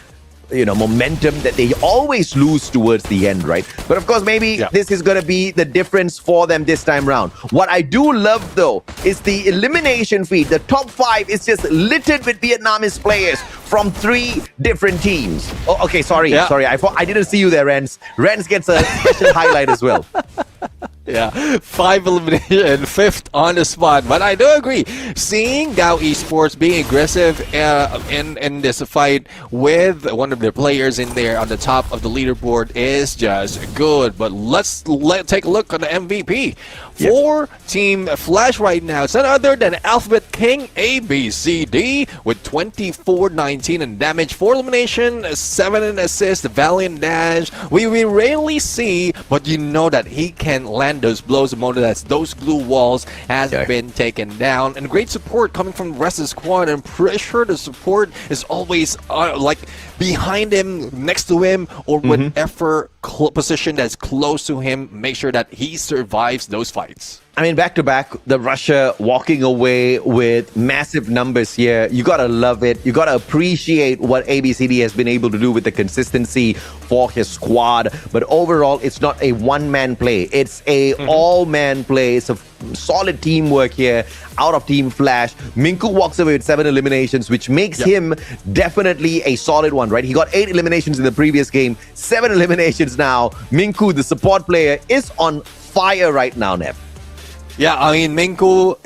you know, momentum that they always lose towards the end, right? But of course, maybe this is going to be the difference for them this time round. What I do love, though, is the elimination feed. The top 5 is just littered with Vietnamese players from 3 different teams. Oh, okay, sorry. I didn't see you there, Rens. Rens gets a special highlight as well. Yeah, 5 elimination, 5th on the spot. But I do agree, seeing Gao Esports being aggressive in this fight with one of their players in there on the top of the leaderboard is just good. But let's take a look on the MVP for Team Flash right now. It's none other than Alphabet King ABCD with 24-19 in damage, 4 elimination, 7 in assist, Valiant Dash. We rarely see, but you know that he can land those blows the moment that those glue walls has been taken down. And great support coming from the rest of the squad. I'm pretty sure the support is always like behind him, next to him, or whatever position that's close to him. Make sure that he survives those fights. I mean, back-to-back, the Russia walking away with massive numbers here. You gotta love it. You gotta appreciate what ABCD has been able to do with the consistency for his squad. But overall, it's not a one-man play. It's a all-man play. It's a solid teamwork here out of Team Flash. Minku walks away with 7 eliminations, which makes him definitely a solid one, right? He got 8 eliminations in the previous game, 7 eliminations now. Minku, the support player, is on fire right now, Nev. Yeah, I mean, Minku,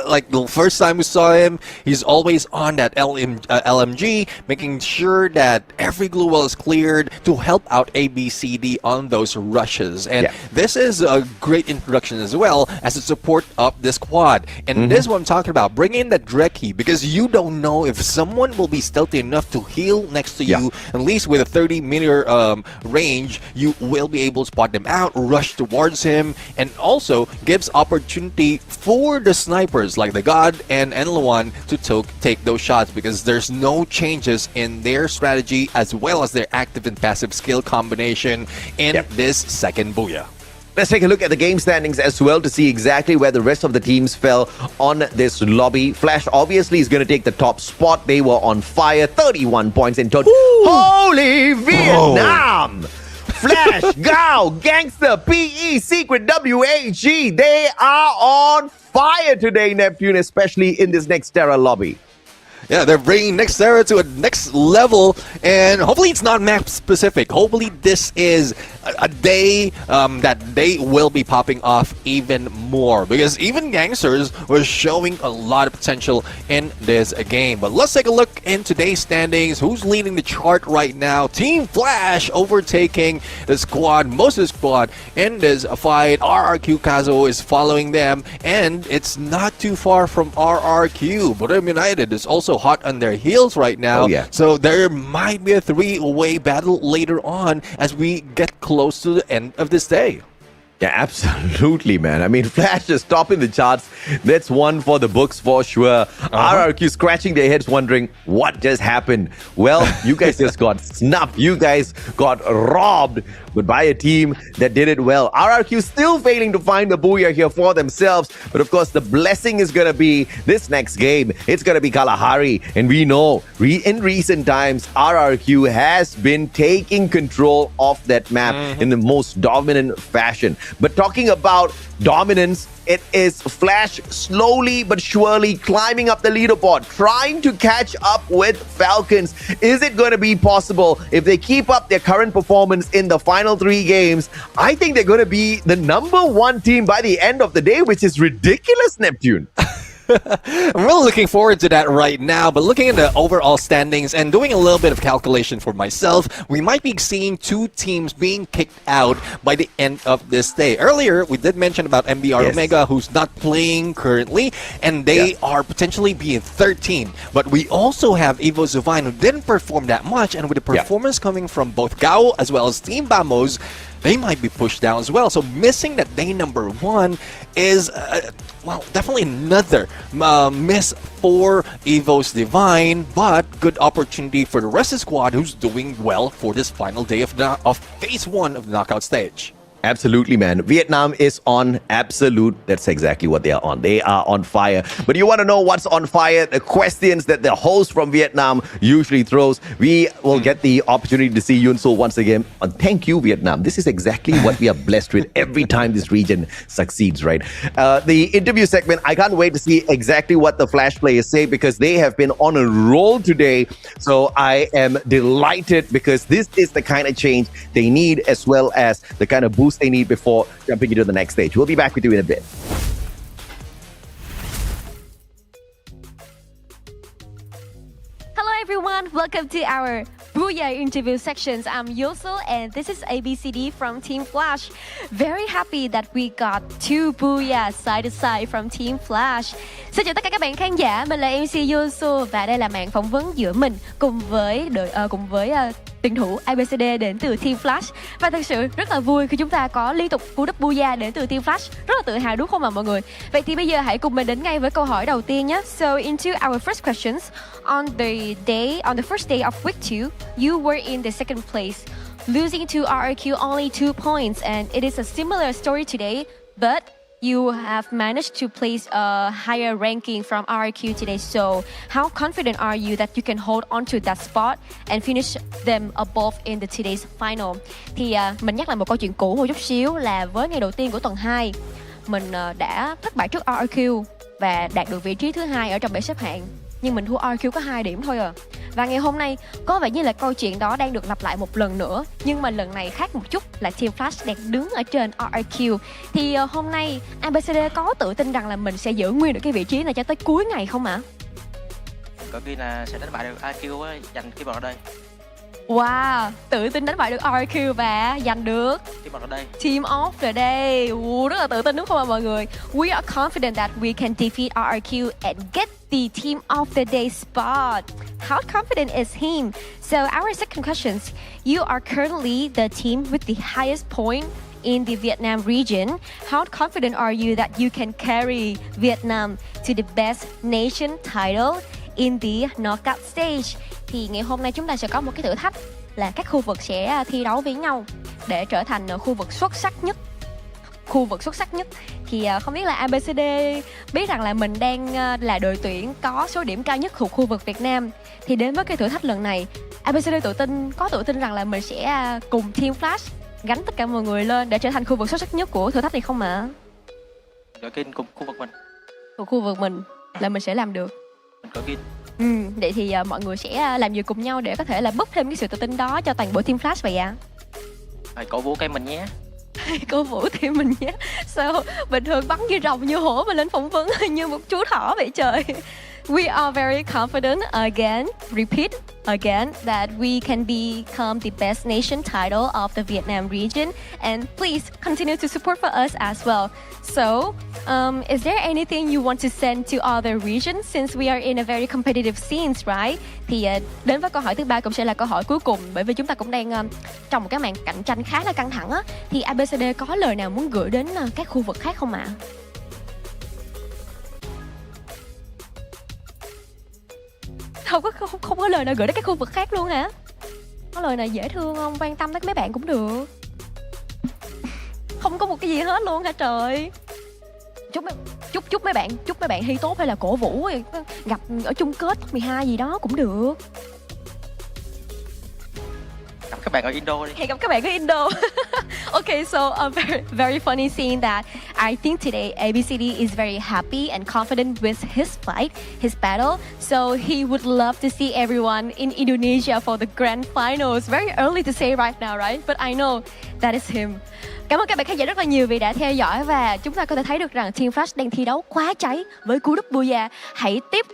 like the first time we saw him, he's always on that LMG, making sure that every glue wall is cleared to help out ABCD on those rushes. And this is a great introduction as well as a support of the squad. And this is what I'm talking about. Bring in that direct key, because you don't know if someone will be stealthy enough to heal next to you. At least with a 30-meter range, you will be able to spot them out, rush towards him, and also gives opportunity for the snipers like the God and Enluan to take those shots, because there's no changes in their strategy as well as their active and passive skill combination in this second booyah. Let's take a look at the game standings as well to see exactly where the rest of the teams fell on this lobby. Flash obviously is going to take the top spot. They were on fire, 31 points in total. Holy Vietnam! Flash, Gao, Gangster, PE, Secret, WAG, they are on fire today, Neptune, especially in this Nextera lobby. Yeah, they're bringing Nextera to a next level, and hopefully it's not map specific. Hopefully this is a day that they will be popping off even more, because even Gangsters was showing a lot of potential in this game. But let's take a look in today's standings. Who's leading the chart right now? Team Flash overtaking the squad, most of the squad in this fight. RRQ Kazo is following them, and it's not too far from RRQ. Buram United is also hot on their heels right now. Oh, yeah. So there might be a three-way battle later on as we get close to the end of this day. Yeah, absolutely, man. I mean, Flash is topping the charts. That's one for the books for sure. RRQ scratching their heads wondering what just happened. Well, you guys just got snuffed. You guys got robbed, but by a team that did it well. RRQ still failing to find the booyah here for themselves. But of course, the blessing is going to be this next game. It's going to be Kalahari. And we know in recent times, RRQ has been taking control of that map in the most dominant fashion. But talking about dominance, it is Flash slowly but surely climbing up the leaderboard, trying to catch up with Falcons. Is it going to be possible if they keep up their current performance in the final 3 games? I think they're going to be the #1 team by the end of the day, which is ridiculous, Neptune. I'm really looking forward to that right now, but looking at the overall standings and doing a little bit of calculation for myself, we might be seeing 2 teams being kicked out by the end of this day. Earlier, we did mention about MBR Omega, who's not playing currently, and they are potentially being 13. But we also have Evo Zuvine, who didn't perform that much, and with the performance coming from both Gao as well as Team Bamos, they might be pushed down as well. So missing that day #1 is, well, definitely another miss for Evo's Divine, but good opportunity for the rest of the squad who's doing well for this final day of phase 1 of the knockout stage. Absolutely, man. Vietnam is on absolute. That's exactly what they are on. They are on fire. But you want to know what's on fire? The questions that the host from Vietnam usually throws. We will get the opportunity to see Yun Sul once again. And thank you, Vietnam. This is exactly what we are blessed with every time this region succeeds, right? The interview segment, I can't wait to see exactly what the Flash players say, because they have been on a roll today. So I am delighted, because this is the kind of change they need, as well as the kind of boost they need before jumping into the next stage. We'll be back with you in a bit. Hello everyone, welcome to our Booyah interview sections. I'm Yosul and this is ABCD from Team Flash. Very happy that we got 2 Booyah side to side from Team Flash. Xin chào tất cả các bạn khán giả, mình là MC Yosul và đây là màn phỏng vấn giữa mình cùng với tuyển thủ ABCD đến từ Team Flash. Và thật sự rất là vui khi chúng ta có liên tục cú đúp Booyah đến từ Team Flash. Rất là tự hào đúng không ạ mọi người? Vậy thì bây giờ hãy cùng mình đến ngay với câu hỏi đầu tiên nhé. So into our first questions. On the first day of week 2, you were in the second place, losing to RRQ only 2 points, and it is a similar story today, but you have managed to place a higher ranking from RRQ today. So how confident are you that you can hold on to that spot and finish them above in the today's final? Thì mình nhắc lại một câu chuyện cũ một chút xíu là với ngày đầu tiên của tuần 2, mình đã thất bại trước RRQ và đạt được vị trí thứ 2 ở trong bảng xếp hạng. Nhưng mình thua RRQ có 2 điểm thôi à. Và ngày hôm nay có vẻ như là câu chuyện đó đang được lặp lại một lần nữa, nhưng mà lần này khác một chút là Team Flash đang đứng ở trên RRQ. Thì hôm nay ABCD có tự tin rằng là mình sẽ giữ nguyên được cái vị trí này cho tới cuối ngày không ạ? Có khi là sẽ đánh bại được RRQ giành cái bật ở đây. Wow, tự tin đánh bại được RRQ và giành được Team of the Day. Rất là tự tin đúng không ạ mọi người? We are confident that we can defeat RRQ and get the Team of the Day spot. How confident is him? So our second question, you are currently the team with the highest point in the Vietnam region. How confident are you that you can carry Vietnam to the best nation title in the knockout stage? Thì ngày hôm nay chúng ta sẽ có một cái thử thách là các khu vực sẽ thi đấu với nhau để trở thành khu vực xuất sắc nhất. Thì không biết là ABCD biết rằng là mình đang là đội tuyển có số điểm cao nhất thuộc khu vực Việt Nam. Thì đến với cái thử thách lần này, ABCD có tự tin rằng là mình sẽ cùng Team Flash gánh tất cả mọi người lên để trở thành khu vực xuất sắc nhất của thử thách này không ạ? Đội Kin cùng khu vực mình. Thuộc khu vực mình là mình sẽ làm được. Mình có Kin. Vậy thì mọi người sẽ làm gì cùng nhau để có thể là boost thêm cái sự tự tin đó cho toàn bộ team Flash vậy ạ? Cổ vũ cây mình nhé. Cô Vũ thì mình nhé. Sao bình thường bắn như rồng như hổ mà lên phỏng vấn như một chú thỏ vậy trời. We are very confident again, repeat again, that we can become the best nation title of the Vietnam region, and please continue to support for us as well. So, is there anything you want to send to other regions since we are in a very competitive scenes, right? Thì đến với câu hỏi thứ ba cũng sẽ là câu hỏi cuối cùng, bởi vì chúng ta cũng đang trong một cái màn cạnh tranh khá là căng thẳng á. Thì ABCD có lời nào muốn gửi đến các khu vực khác không ạ? Không có lời nào gửi đến các khu vực khác luôn hả? Có lời nào dễ thương không? Quan tâm tới mấy bạn cũng được. Không có một cái gì hết luôn hả trời? Chúc mấy bạn thi tốt hay là cổ vũ gặp ở chung kết 12 gì đó cũng được. Gặp các bạn ở Indo đi. Hẹn gặp các bạn ở Indo. Okay, so a very funny scene that I think today ABCD is very happy and confident with his fight, his battle. So he would love to see everyone in Indonesia for the grand finals. Very early to say right now, right? But I know that is him. Cảm ơn các bạn khán giả rất là nhiều vì đã theo dõi, và chúng ta có thể thấy được rằng Team Flash đang thi đấu quá cháy với cú đúp Booyah. Hãy tiếp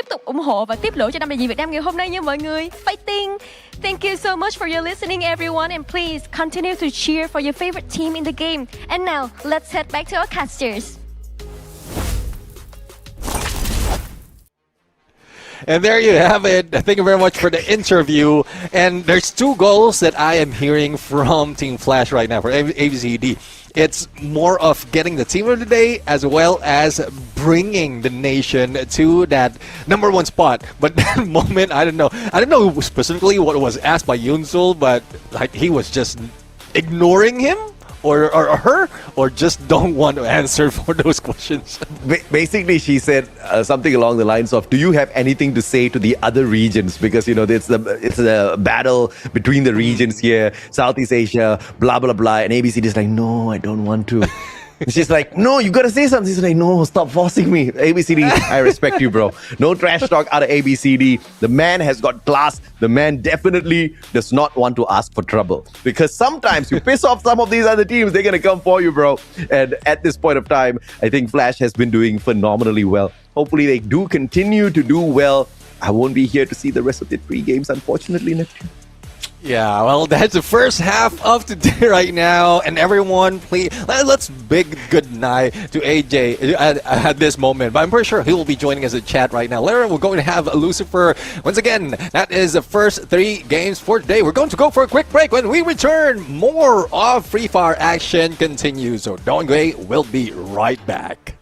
tục ủng hộ và tiếp lửa cho năm đại diện Việt Nam ngày hôm nay nha mọi người. Fighting! Thank you so much for your listening everyone, and please continue to cheer for your favorite team in the game. And now, let's head back to our casters. And there you have it. Thank you very much for the interview. And there's two goals that I am hearing from Team Flash right now for ABCD. It's more of getting the team of the day as well as bringing the nation to that number one spot. But that moment, I don't know specifically what was asked by Yunsul, but like he was just ignoring him or her, or just don't want to answer for those questions. Basically, she said something along the lines of, do you have anything to say to the other regions? Because, you know, it's a battle between the regions here, Southeast Asia, blah, blah, blah. And ABC is like, no, I don't want to. She's like, no, you gotta say something. She's like, no, stop forcing me. ABCD, I respect you, bro. No trash talk out of ABCD. The man has got class. The man definitely does not want to ask for trouble. Because sometimes you piss off some of these other teams, they're gonna come for you, bro. And at this point of time, I think Flash has been doing phenomenally well. Hopefully they do continue to do well. I won't be here to see the rest of the 3 games, unfortunately, Neptune. Yeah, well, that's the first half of today right now. And everyone, please, let's big good night to AJ at this moment. But I'm pretty sure he will be joining us in chat right now. Later, we're going to have Lucifer. Once again, that is the first 3 games for today. We're going to go for a quick break. When we return, more of Free Fire action continues. So don't go away. We'll be right back.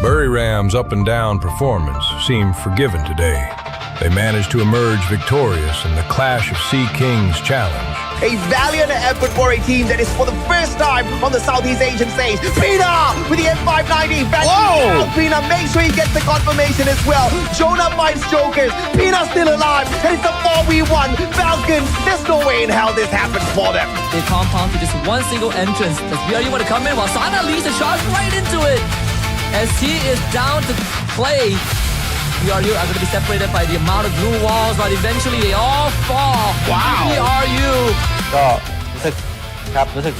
Bury Ram's up and down performance seemed forgiven today. They managed to emerge victorious in the Clash of Sea Kings challenge. A valiant effort for a team that is for the first time on the Southeast Asian stage. Peter with the M590. Whoa! Peter, make sure he gets the confirmation as well. Jonah fights Jokers. Peter's still alive. And it's a 4v1. Falcons, there's no way in hell this happens for them. They compound to just one single entrance. Does BRU want to come in while Sana leads the shots right into it? As he is down to play, BRU are going to be separated by the amount of blue walls, but eventually they all fall. Wow! BRU! ก็รู้สึกดีครับรู้สึก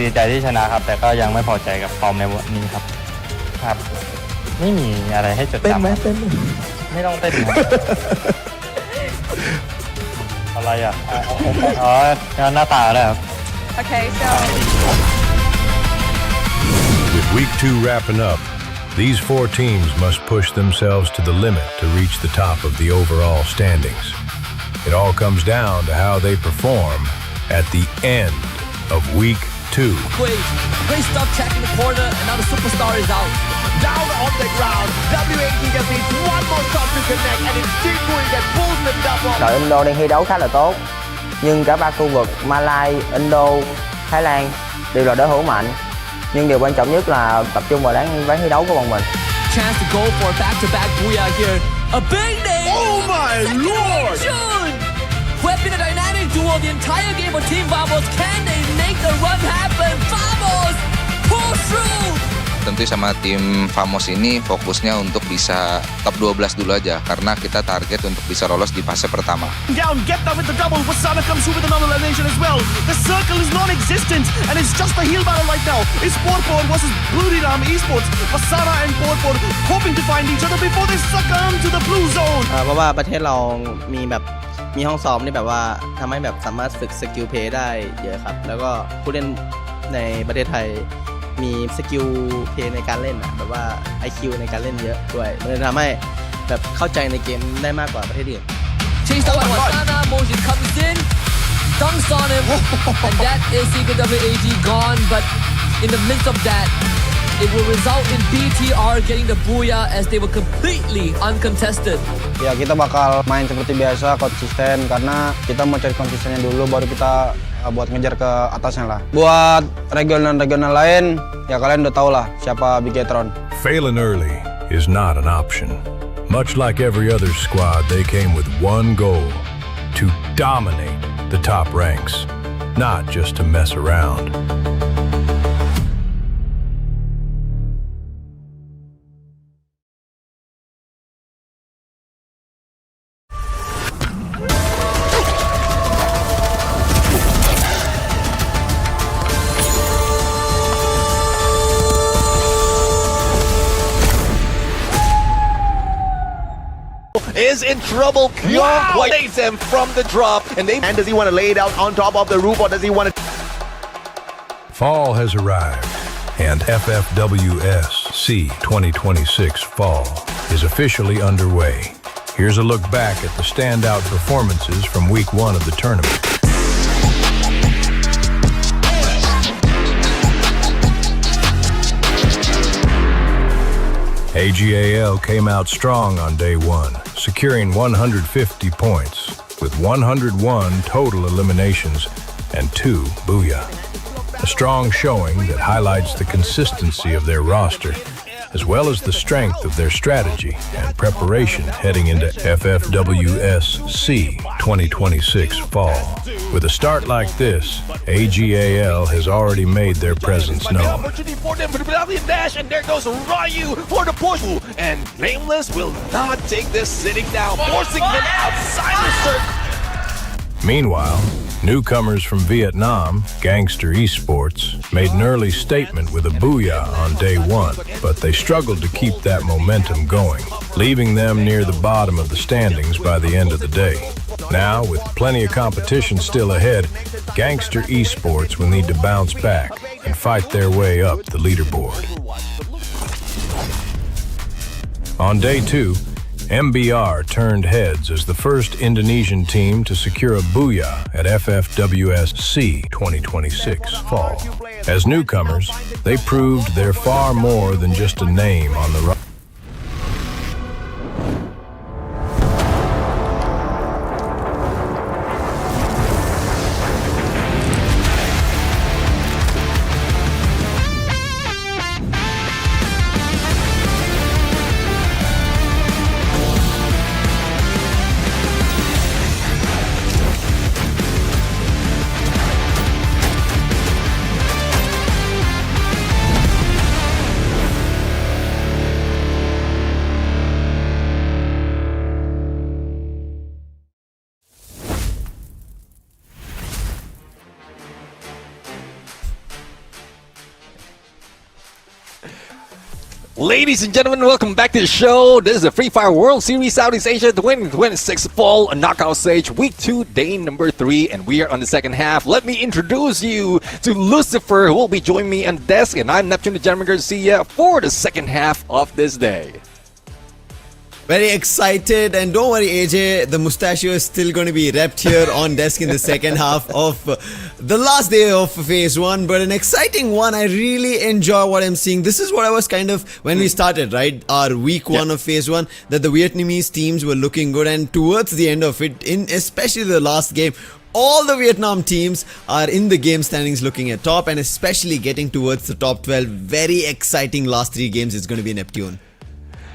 ดีใจที่ชนะครับแต่ก็ยังไม่พอใจกับฟอร์มในวันนี้ครับไม่มีอะไรให้จดจำไม่ต้องเต้นครับอะไรอ่ะอ๋อหน้าตาเลยครับ Okay, so With Week 2 wrapping up, these 4 teams must push themselves to the limit to reach the top of the overall standings. It all comes down to how they perform at the end of Week 2. Great stuff checking the corner, and now the superstar is out. Down on the ground, W18 just needs one more shot to connect, and it's Jinwoo that pulls the double. Đội Indo đang thi đấu khá là tốt. Nhưng cả ba khu vực Malai, Indo, Thái Lan đều là đối thủ mạnh. Nhưng điều quan trọng nhất là tập trung vào ván thi đấu của bọn mình. Chance to go for back-to-back booyah here. A big name! Oh my lord! Who have been a dynamic duo the entire game for Team Vamos. Can they make the run happen? Vamos! Pull through! Tentu sama tim Famos ini fokusnya untuk bisa top 12 dulu aja karena kita target untuk bisa lolos di fase pertama. Down, get that with the double. Wasana comes through with another elimination as well. The circle is non-existent and it's just a heel battle right now. Esports versus Buriram Esports. Wasana and Portport hoping to find each other before they succumb to the blue zone. เพราะว่าประเทศเรามีห้องซ้อมที่แบบว่าทำให้แบบสามารถฝึกสกิลเพลย์ได้เยอะครับแล้วก็ผู้เล่นในประเทศไทยมีสกิลเพลย์ในการเล่นแบบว่า IQ ในการเล่นเยอะด้วยมันจะทำให้แบบเข้าใจในเกมได้มากกว่าประเทศอื่น Chased out by Wasana, Motion comes in, dunks on him, and that is FFWAG gone, but in the midst of that, it will result in BTR getting the booyah as they were completely uncontested. Ya kita bakal main seperti biasa, konsisten karena kita mau cari konsistennya dulu baru kita buat ngejar ke atasnya lah. Buat regional lain, ya kalian udah tau lah siapa Bigetron. Failing early is not an option. Much like every other squad, they came with one goal: to dominate the top ranks, not just to mess around. Is in trouble. Wow! Saves him from the drop, and does he want to lay it out on top of the roof, or does he want to? Fall has arrived, and FFWS SEA 2026 Fall is officially underway. Here's a look back at the standout performances from Week 1 of the tournament. AGAL came out strong on day 1, securing 150 points, with 101 total eliminations and 2 booyah. A strong showing that highlights the consistency of their roster, as well as the strength of their strategy and preparation heading into FFWS SEA 2026 Fall. With a start like this, AGAL has already made their presence known. Opportunity for them for the Brazilian dash, and there goes Ryu for the push. And Nameless will not take this sitting down, forcing him outside the circle. Meanwhile, newcomers from Vietnam, Gangster Esports, made an early statement with a booyah on day 1, but they struggled to keep that momentum going, leaving them near the bottom of the standings by the end of the day. Now, with plenty of competition still ahead, Gangster Esports will need to bounce back and fight their way up the leaderboard. On day 2, MBR turned heads as the first Indonesian team to secure a booyah at FFWS SEA 2026 Fall. As newcomers, they proved they're far more than just a name on the roster. Ladies and gentlemen, welcome back to the show. This is the Free Fire World Series Southeast Asia 2026 Fall Knockout Stage, Week 2, Day number 3, and we are on the second half. Let me introduce you to Lucifer, who will be joining me on the desk, and I'm Neptune the Gentleman Garcia for the second half of this day. Very excited, and don't worry AJ, the mustachio is still going to be repped here on desk in the second half of the last day of phase 1, but an exciting one. I really enjoy what I'm seeing. This is what I was kind of, when we started, right, our week 1 of phase 1, that the Vietnamese teams were looking good, and towards the end of it, in especially the last game, all the Vietnam teams are in the game standings looking at top and especially getting towards the top 12. Very exciting last 3 games is going to be Neptune.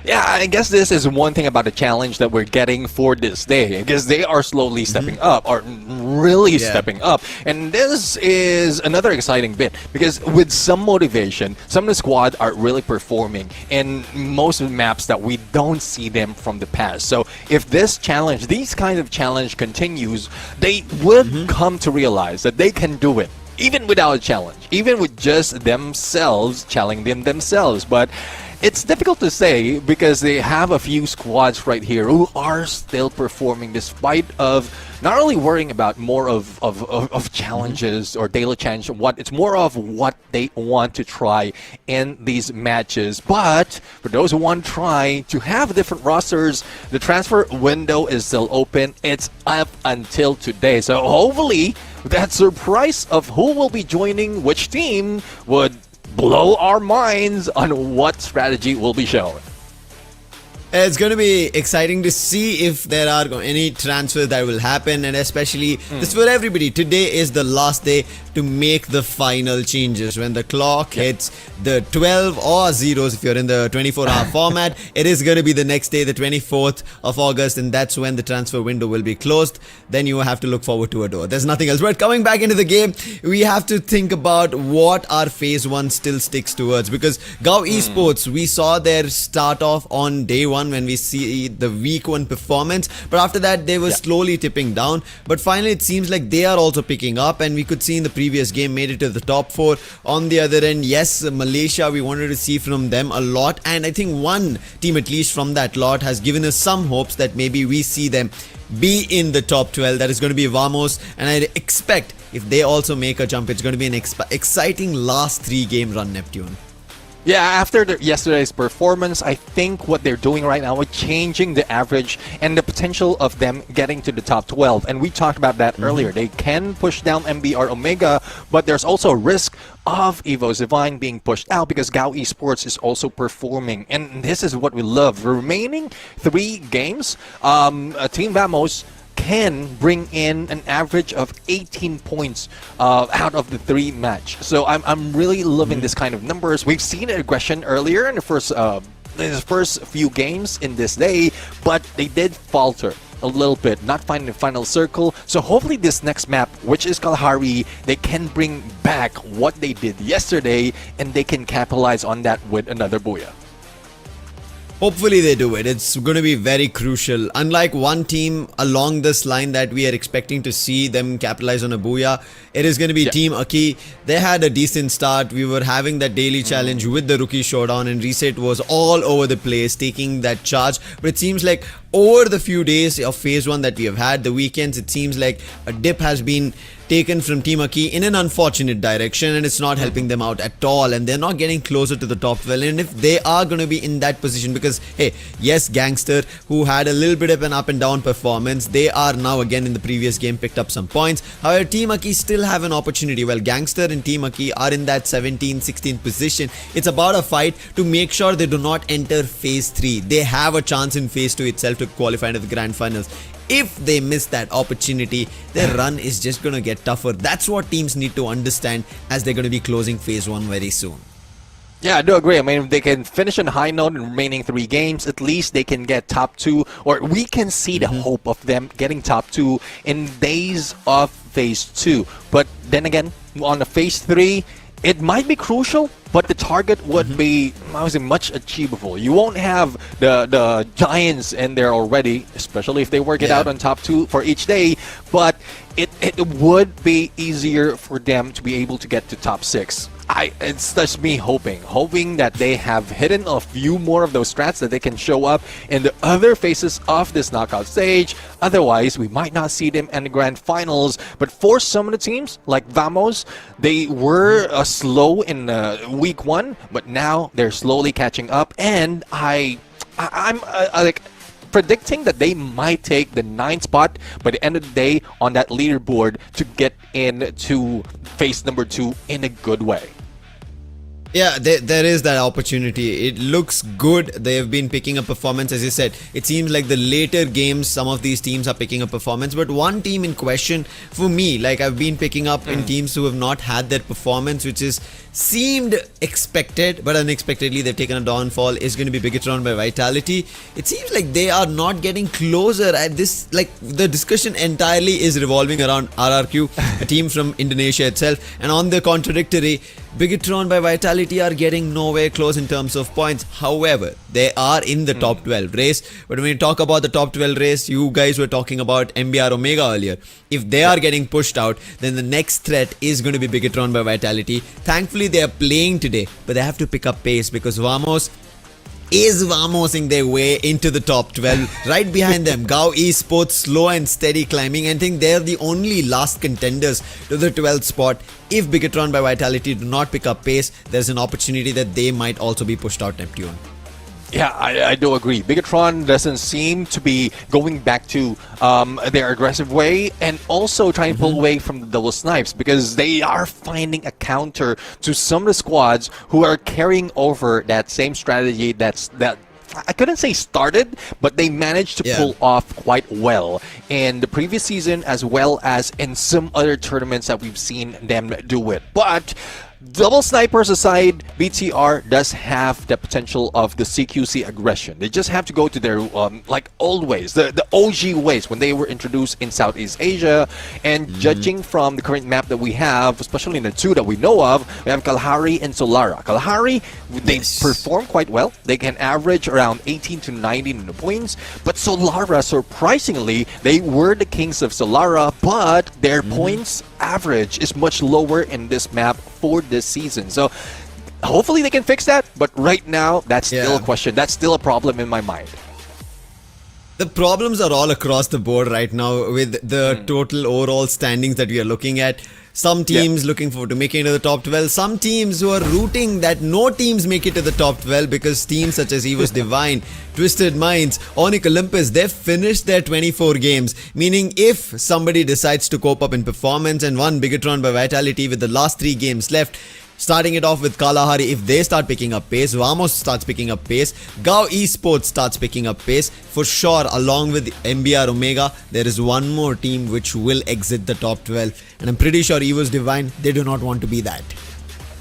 Yeah, I guess this is one thing about the challenge that we're getting for this day, because they are slowly stepping up, or really stepping up. And this is another exciting bit, because with some motivation, some of the squad are really performing in most of the maps that we don't see them from the past. So if this challenge, these kind of challenge continues, they would come to realize that they can do it, even without a challenge, even with just themselves challenging themselves. But it's difficult to say because they have a few squads right here who are still performing despite of not only worrying about more of challenges or daily challenge, it's more of what they want to try in these matches. But for those who want to try to have different rosters, the transfer window is still open. It's up until today. So hopefully that surprise of who will be joining which team would blow our minds on what strategy will be shown. It's going to be exciting to see if there are any transfers that will happen, and especially this for everybody. Today is the last day to make the final changes. When the clock hits the 12 or zeros, if you're in the 24-hour format, it is going to be the next day, the 24th of August, and that's when the transfer window will be closed. Then you have to look forward to a door. There's nothing else. But coming back into the game, we have to think about what our phase 1 still sticks towards, because Gao Esports, we saw their start off on day 1 when we see the week 1 performance, but after that they were slowly tipping down. But finally it seems like they are also picking up, and we could see in the previous game made it to the top 4. On the other end, yes, Malaysia, we wanted to see from them a lot, and I think one team at least from that lot has given us some hopes that maybe we see them be in the top 12. That is going to be Vamos, and I expect if they also make a jump, it's going to be an exciting last 3 game run, Neptune. Yeah, after yesterday's performance, I think what they're doing right now is changing the average and the potential of them getting to the top 12. And we talked about that earlier. They can push down MBR Omega, but there's also a risk of Evo Divine being pushed out because Gao Esports is also performing. And this is what we love. Remaining 3 games, Team Vamos can bring in an average of 18 points out of the 3 match. So I'm really loving this kind of numbers. We've seen aggression earlier in the first few games in this day, but they did falter a little bit, not finding the final circle. So hopefully this next map, which is Kalahari, they can bring back what they did yesterday and they can capitalize on that with another Booyah. Hopefully they do it. It's going to be very crucial. Unlike one team along this line that we are expecting to see them capitalize on a Booyah, it is going to be Team Aki. They had a decent start. We were having that daily challenge with the Rookie Showdown, and Reset was all over the place taking that charge. But it seems like over the few days of phase 1 that we have had, the weekends, it seems like a dip has been taken from Team Aki in an unfortunate direction, and it's not helping them out at all, and they're not getting closer to the top 12. And if they are going to be in that position, because hey, yes, Gangster, who had a little bit of an up and down performance, they are now again in the previous game picked up some points. However, Team Aki still have an opportunity. Well, Gangster and Team Aki are in that 17th, 16th position. It's about a fight to make sure they do not enter phase 3. They have a chance in phase 2 itself to qualify into the grand finals. If they miss that opportunity, their run is just going to get tougher. That's what teams need to understand as they're going to be closing phase 1 very soon. Yeah, I do agree. I mean, if they can finish on a high note in the remaining 3 games, at least they can get top 2, or we can see the hope of them getting top 2 in days of phase 2. But then again, on the phase 3, it might be crucial, but the target would be, I would say, much achievable. You won't have the giants in there already, especially if they work it out on top 2 for each day, but it would be easier for them to be able to get to top 6. It's just me hoping that they have hidden a few more of those strats that they can show up in the other phases of this knockout stage. Otherwise, we might not see them in the grand finals. But for some of the teams, like Vamos, they were slow in week 1, but now they're slowly catching up. And I'm like predicting that they might take the 9th spot by the end of the day on that leaderboard to get into phase number 2 in a good way. Yeah, there is that opportunity. It looks good. They have been picking up performance, as you said. It seems like the later games, some of these teams are picking up performance. But one team in question, for me, like I've been picking up in teams who have not had that performance, which is seemed expected, but unexpectedly they've taken a downfall, is going to be Bigetron by Vitality. It seems like they are not getting closer at this. Like the discussion entirely is revolving around RRQ, a team from Indonesia itself. And on the contradictory, Bigetron by Vitality are getting nowhere close in terms of points. However, they are in the top 12 race. But when you talk about the top 12 race, you guys were talking about MBR Omega earlier. If they are getting pushed out, then the next threat is going to be Bigetron by Vitality. Thankfully, they are playing today, but they have to pick up pace because Vamos is Vamosing their way into the top 12. Right behind them, Gao Esports slow and steady climbing, and I think they're the only last contenders to the 12th spot. If Bigetron by Vitality do not pick up pace, there's an opportunity that they might also be pushed out Neptune. Yeah, I do agree. Bigetron doesn't seem to be going back to their aggressive way and also trying to pull away from the double snipes because they are finding a counter to some of the squads who are carrying over that same strategy that I couldn't say started, but they managed to pull off quite well in the previous season as well as in some other tournaments that we've seen them do it. But double snipers aside, BTR does have the potential of the CQC aggression. They just have to go to their like old ways, the OG ways when they were introduced in Southeast Asia. And judging from the current map that we have, especially in the two that we know of, we have Kalahari and Solara. Kalahari, they perform quite well. They can average around 18 to 19 in the points. But Solara, surprisingly, they were the kings of Solara, but their points average is much lower in this map for this season. So hopefully they can fix that, but right now that's still a question. That's still a problem in my mind. The problems are all across the board right now with the total overall standings that we are looking at. Some teams looking forward to making it to the top 12. Some teams who are rooting that no teams make it to the top 12 because teams such as EVOS Divine, Twisted Minds, Onyx Olympus, they've finished their 24 games. Meaning if somebody decides to cope up in performance and won Bigetron by Vitality with the last 3 games left, starting it off with Kalahari, if they start picking up pace, Vamos starts picking up pace, Gao Esports starts picking up pace, for sure, along with MBR Omega, there is one more team which will exit the top 12. And I'm pretty sure EVOS Divine, they do not want to be that.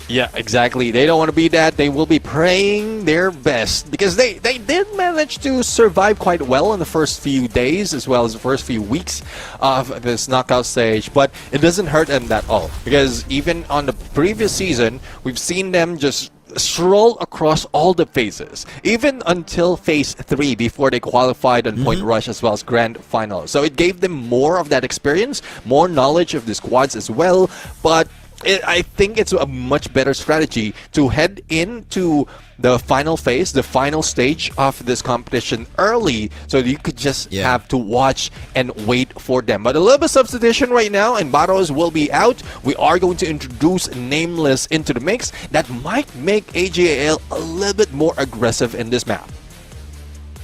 Yeah, exactly. They don't want to be that. They will be praying their best because they did manage to survive quite well in the first few days as well as the first few weeks of this knockout stage. But it doesn't hurt them at all because even on the previous season, we've seen them just stroll across all the phases, even until phase 3 before they qualified on Point Rush as well as Grand Final. So it gave them more of that experience, more knowledge of the squads as well. But I think it's a much better strategy to head into the final phase, the final stage of this competition early, so you could just have to watch and wait for them. But a little bit of substitution right now, and Barros will be out. We are going to introduce Nameless into the mix. That might make AGAL a little bit more aggressive in this map.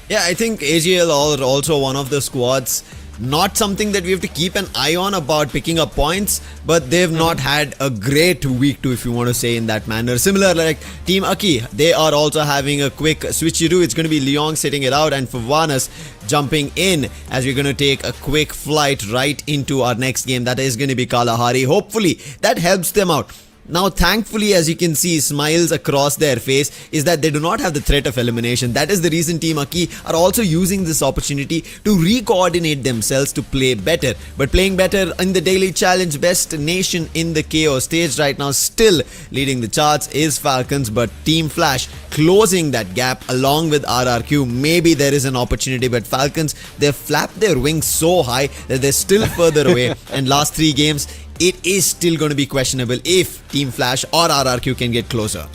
Yeah, I think AGL are also one of the squads. Not something that we have to keep an eye on about picking up points, but they've not had a great week 2, if you want to say in that manner. Similar like Team Aki, they are also having a quick switcheroo. It's going to be Leong sitting it out and Favanas jumping in as we're going to take a quick flight right into our next game. That is going to be Kalahari. Hopefully that helps them out. Now, thankfully, as you can see, smiles across their face is that they do not have the threat of elimination. That is the reason Team Aki are also using this opportunity to re-coordinate themselves to play better. But playing better in the daily challenge, best nation in the KO stage right now, still leading the charts is Falcons. But Team Flash closing that gap along with RRQ. Maybe there is an opportunity, but Falcons, they've flapped their wings so high that they're still further away. And last 3 games, it is still going to be questionable if Team Flash or RRQ can get closer.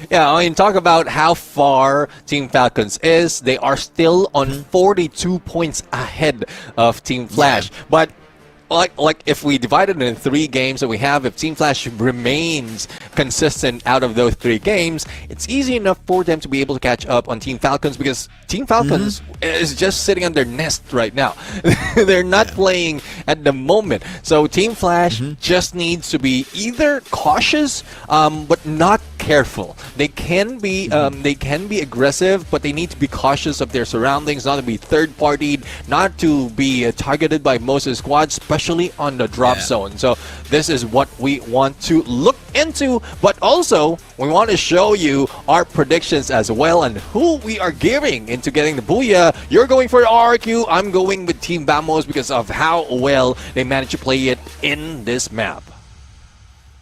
Yeah, I mean, talk about how far Team Falcons is. They are still on 42 points ahead of Team Flash. But like if we divide it into 3 games that we have, if Team Flash remains consistent out of those 3 games, it's easy enough for them to be able to catch up on Team Falcons because Team Falcons is just sitting on their nest right now. They're not playing at the moment. So Team Flash just needs to be either cautious but not careful. They can be aggressive, but they need to be cautious of their surroundings, not to be third-partied, not to be targeted by most of the squads, especially on the drop zone. So this is what we want to look into, but also we want to show you our predictions as well and who we are giving into getting the Booyah. You're going for RRQ, I'm going with Team Vamos because of how well they managed to play it in this map.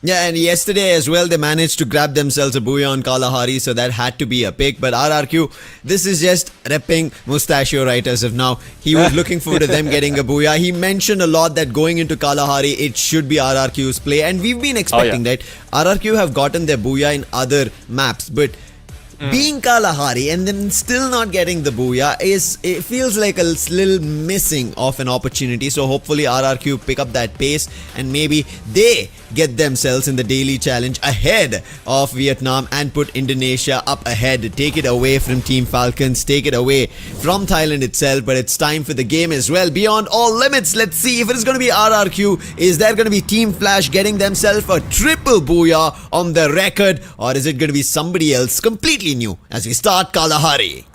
Yeah, and yesterday as well, they managed to grab themselves a Booyah on Kalahari, so that had to be a pick. But RRQ, this is just repping Mustachio right as of now. He was looking forward to them getting a Booyah. He mentioned a lot that going into Kalahari, it should be RRQ's play. And we've been expecting that. RRQ have gotten their Booyah in other maps, but being Kalahari and then still not getting the Booyah it feels like a little missing of an opportunity. So hopefully RRQ pick up that pace and maybe they get themselves in the daily challenge ahead of Vietnam and put Indonesia up ahead. Take it away from Team Falcons, take it away from Thailand itself. But it's time for the game as well. Beyond all limits, let's see if it is going to be RRQ. Is there going to be Team Flash getting themselves a triple Booyah on the record, or is it going to be somebody else completely new as we start Kalahari?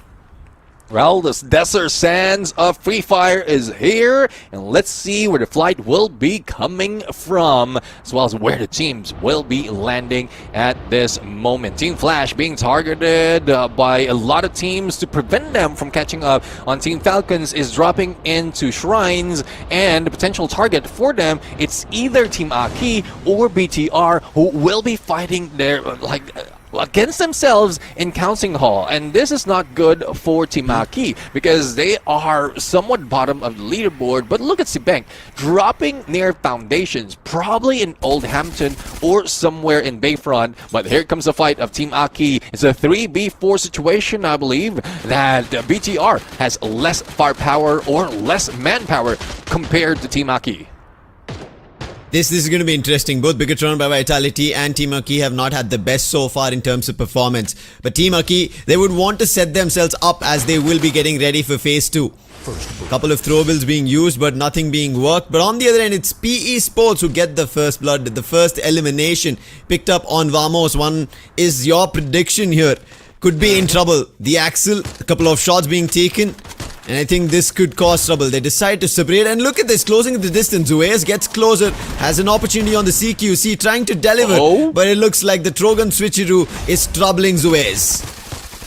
Well, the desert sands of Free Fire is here, and let's see where the flight will be coming from, as well as where the teams will be landing at this moment. Team Flash being targeted by a lot of teams to prevent them from catching up on Team Falcons is dropping into shrines, and the potential target for them, it's either Team Aki or BTR who will be fighting their against themselves in Counting Hall. And this is not good for Team Aki because they are somewhat bottom of the leaderboard. But look at Sibank dropping near foundations, probably in Old Hampton or somewhere in Bayfront. But here comes the fight of Team Aki. It's a 3v4 situation, I believe, that BTR has less firepower or less manpower compared to Team Aki. This is going to be interesting. Both Bigatron by Vitality and Team Aki have not had the best so far in terms of performance. But Team Aki, they would want to set themselves up as they will be getting ready for Phase 2. Couple of throwables being used but nothing being worked. But on the other end, it's PE Sports who get the first blood, the first elimination picked up on Vamos. One is your prediction here. Could be in trouble. The Axel, a couple of shots being taken. And I think this could cause trouble. They decide to separate. And look at this, closing the distance. Zuez gets closer, has an opportunity on the CQC, trying to deliver. But it looks like the Trogan switcheroo is troubling Zuez.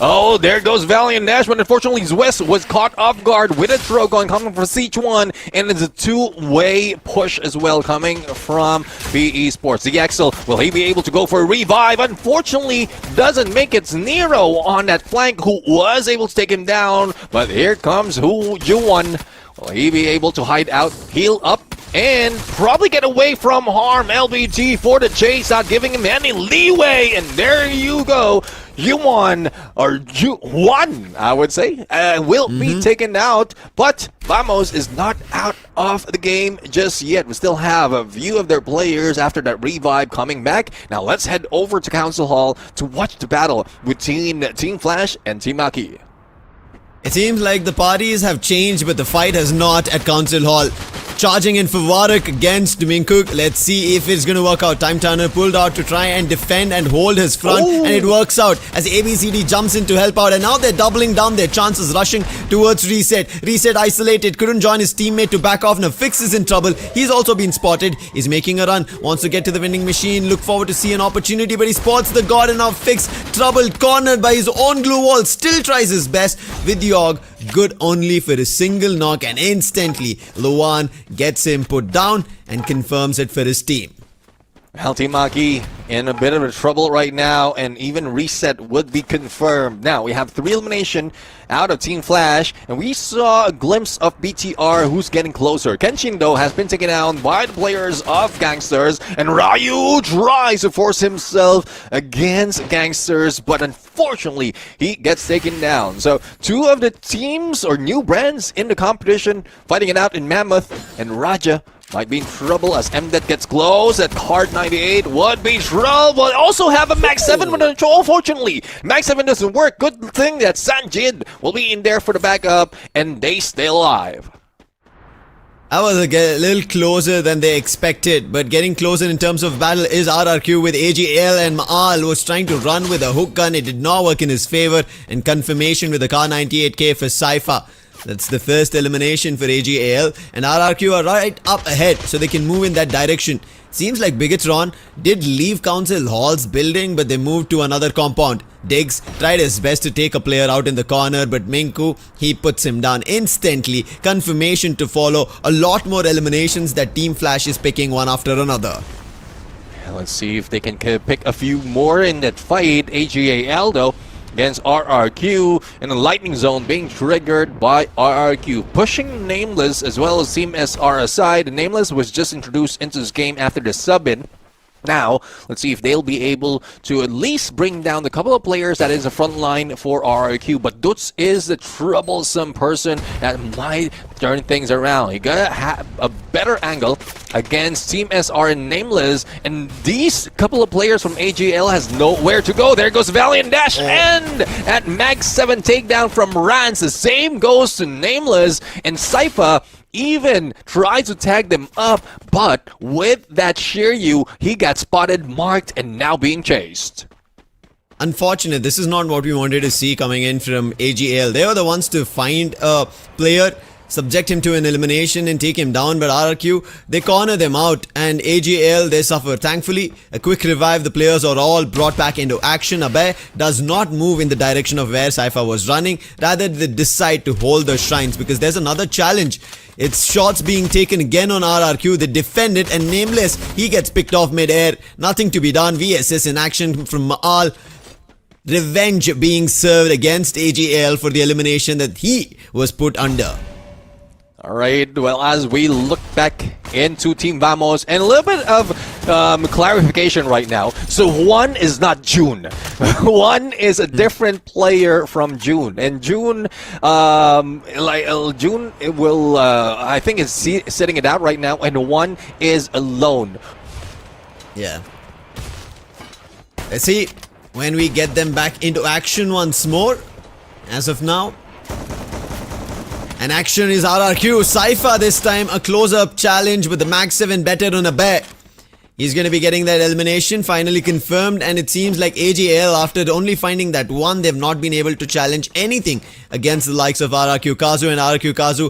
Oh, there goes Valiant Nash, but unfortunately Zwest was caught off guard with a Trogon coming from Sichuan, and it's a two-way push as well coming from BE Sports. The Axel, will he be able to go for a revive? Unfortunately, doesn't make it. Nero on that flank who was able to take him down, but here comes Hu Yuan. Will he be able to hide out, heal up, and probably get away from harm? LBT for the chase, not giving him any leeway, and there you go. Yuan, or Yuan, I would say, will be taken out, but Vamos is not out of the game just yet. We still have a view of their players after that revive coming back. Now let's head over to Council Hall to watch the battle between Team Flash and Team Aki. It seems like the parties have changed, but the fight has not at Council Hall. Charging in for Warwick against Minkuk. Let's see if it's going to work out. Time Turner pulled out to try and defend and hold his front. And it works out as ABCD jumps in to help out. And now they're doubling down their chances, rushing towards Reset. Reset isolated. Couldn't join his teammate to back off. Now Fix is in trouble. He's also been spotted. He's making a run. Wants to get to the vending machine. Look forward to see an opportunity. But he spots the god, and now Fix, troubled, cornered by his own glue wall. Still tries his best with the AUG. Good only for a single knock, and instantly Luan gets him put down and confirms it for his team. Well, Team Aki in a bit of a trouble right now, and even Reset would be confirmed. Now, we have 3 elimination out of Team Flash, and we saw a glimpse of BTR who's getting closer. Kenshin, though, has been taken down by the players of Gangsters, and Ryu tries to force himself against Gangsters, but unfortunately, he gets taken down. So, 2 of the teams, or new brands in the competition, fighting it out in Mammoth, and Raja might be in trouble as MDET gets close at Card 98. Would be trouble. Also have a Max 7 with control. Fortunately, Max 7 doesn't work. Good thing that Sanjid will be in there for the backup, and they stay alive. That was a little closer than they expected, but getting closer in terms of battle is RRQ with AGL, and Maal was trying to run with a hook gun. It did not work in his favor, and confirmation with the Kar 98K for Cypher. That's the first elimination for AGL, and RRQ are right up ahead, so they can move in that direction. Seems like Bigatron did leave Council Hall's building, but they moved to another compound. Diggs tried his best to take a player out in the corner, but Minku, he puts him down instantly. Confirmation to follow. A lot more eliminations that Team Flash is picking one after another. Let's see if they can pick a few more in that fight. AGAL though against RRQ, and the lightning zone being triggered by RRQ, pushing Nameless as well as Team SR aside. Nameless was just introduced into this game after the sub-in. Now, let's see if they'll be able to at least bring down the couple of players that is the front line for RRQ. But Dutz is the troublesome person that might turn things around. You gotta have a better angle against Team SR and Nameless. And these couple of players from AGL has nowhere to go. There goes Valiant Dash, and at Mag 7 takedown from Rans. The same goes to Nameless, and Cypher even tried to tag them up, but with that Shiryu, he got spotted, marked, and now being chased. Unfortunate, this is not what we wanted to see coming in from AGL. They were the ones to find a player, subject him to an elimination and take him down, but RRQ, they corner them out, and AGL, they suffer. Thankfully, a quick revive, the players are all brought back into action. Abe does not move in the direction of where Cypher was running, rather they decide to hold the shrines, because there's another challenge. It's shots being taken again on RRQ, they defend it, and Nameless, he gets picked off mid-air. Nothing to be done. VSS in action from Maal. Revenge being served against AGL for the elimination that he was put under. Alright, well, as we look back into Team Vamos, and a little bit of clarification right now. So Juan is not June. Juan is a different player from June. And June, June will, I think is sitting it out right now, and Juan is alone. Yeah. Let's see when we get them back into action once more. As of now, and action is RRQ. Cypher this time, a close-up challenge with the Mag 7 better on a bear. He's going to be getting that elimination finally confirmed, and it seems like AGL, after only finding that one, they've not been able to challenge anything against the likes of RRQ Kazu, and RRQ Kazu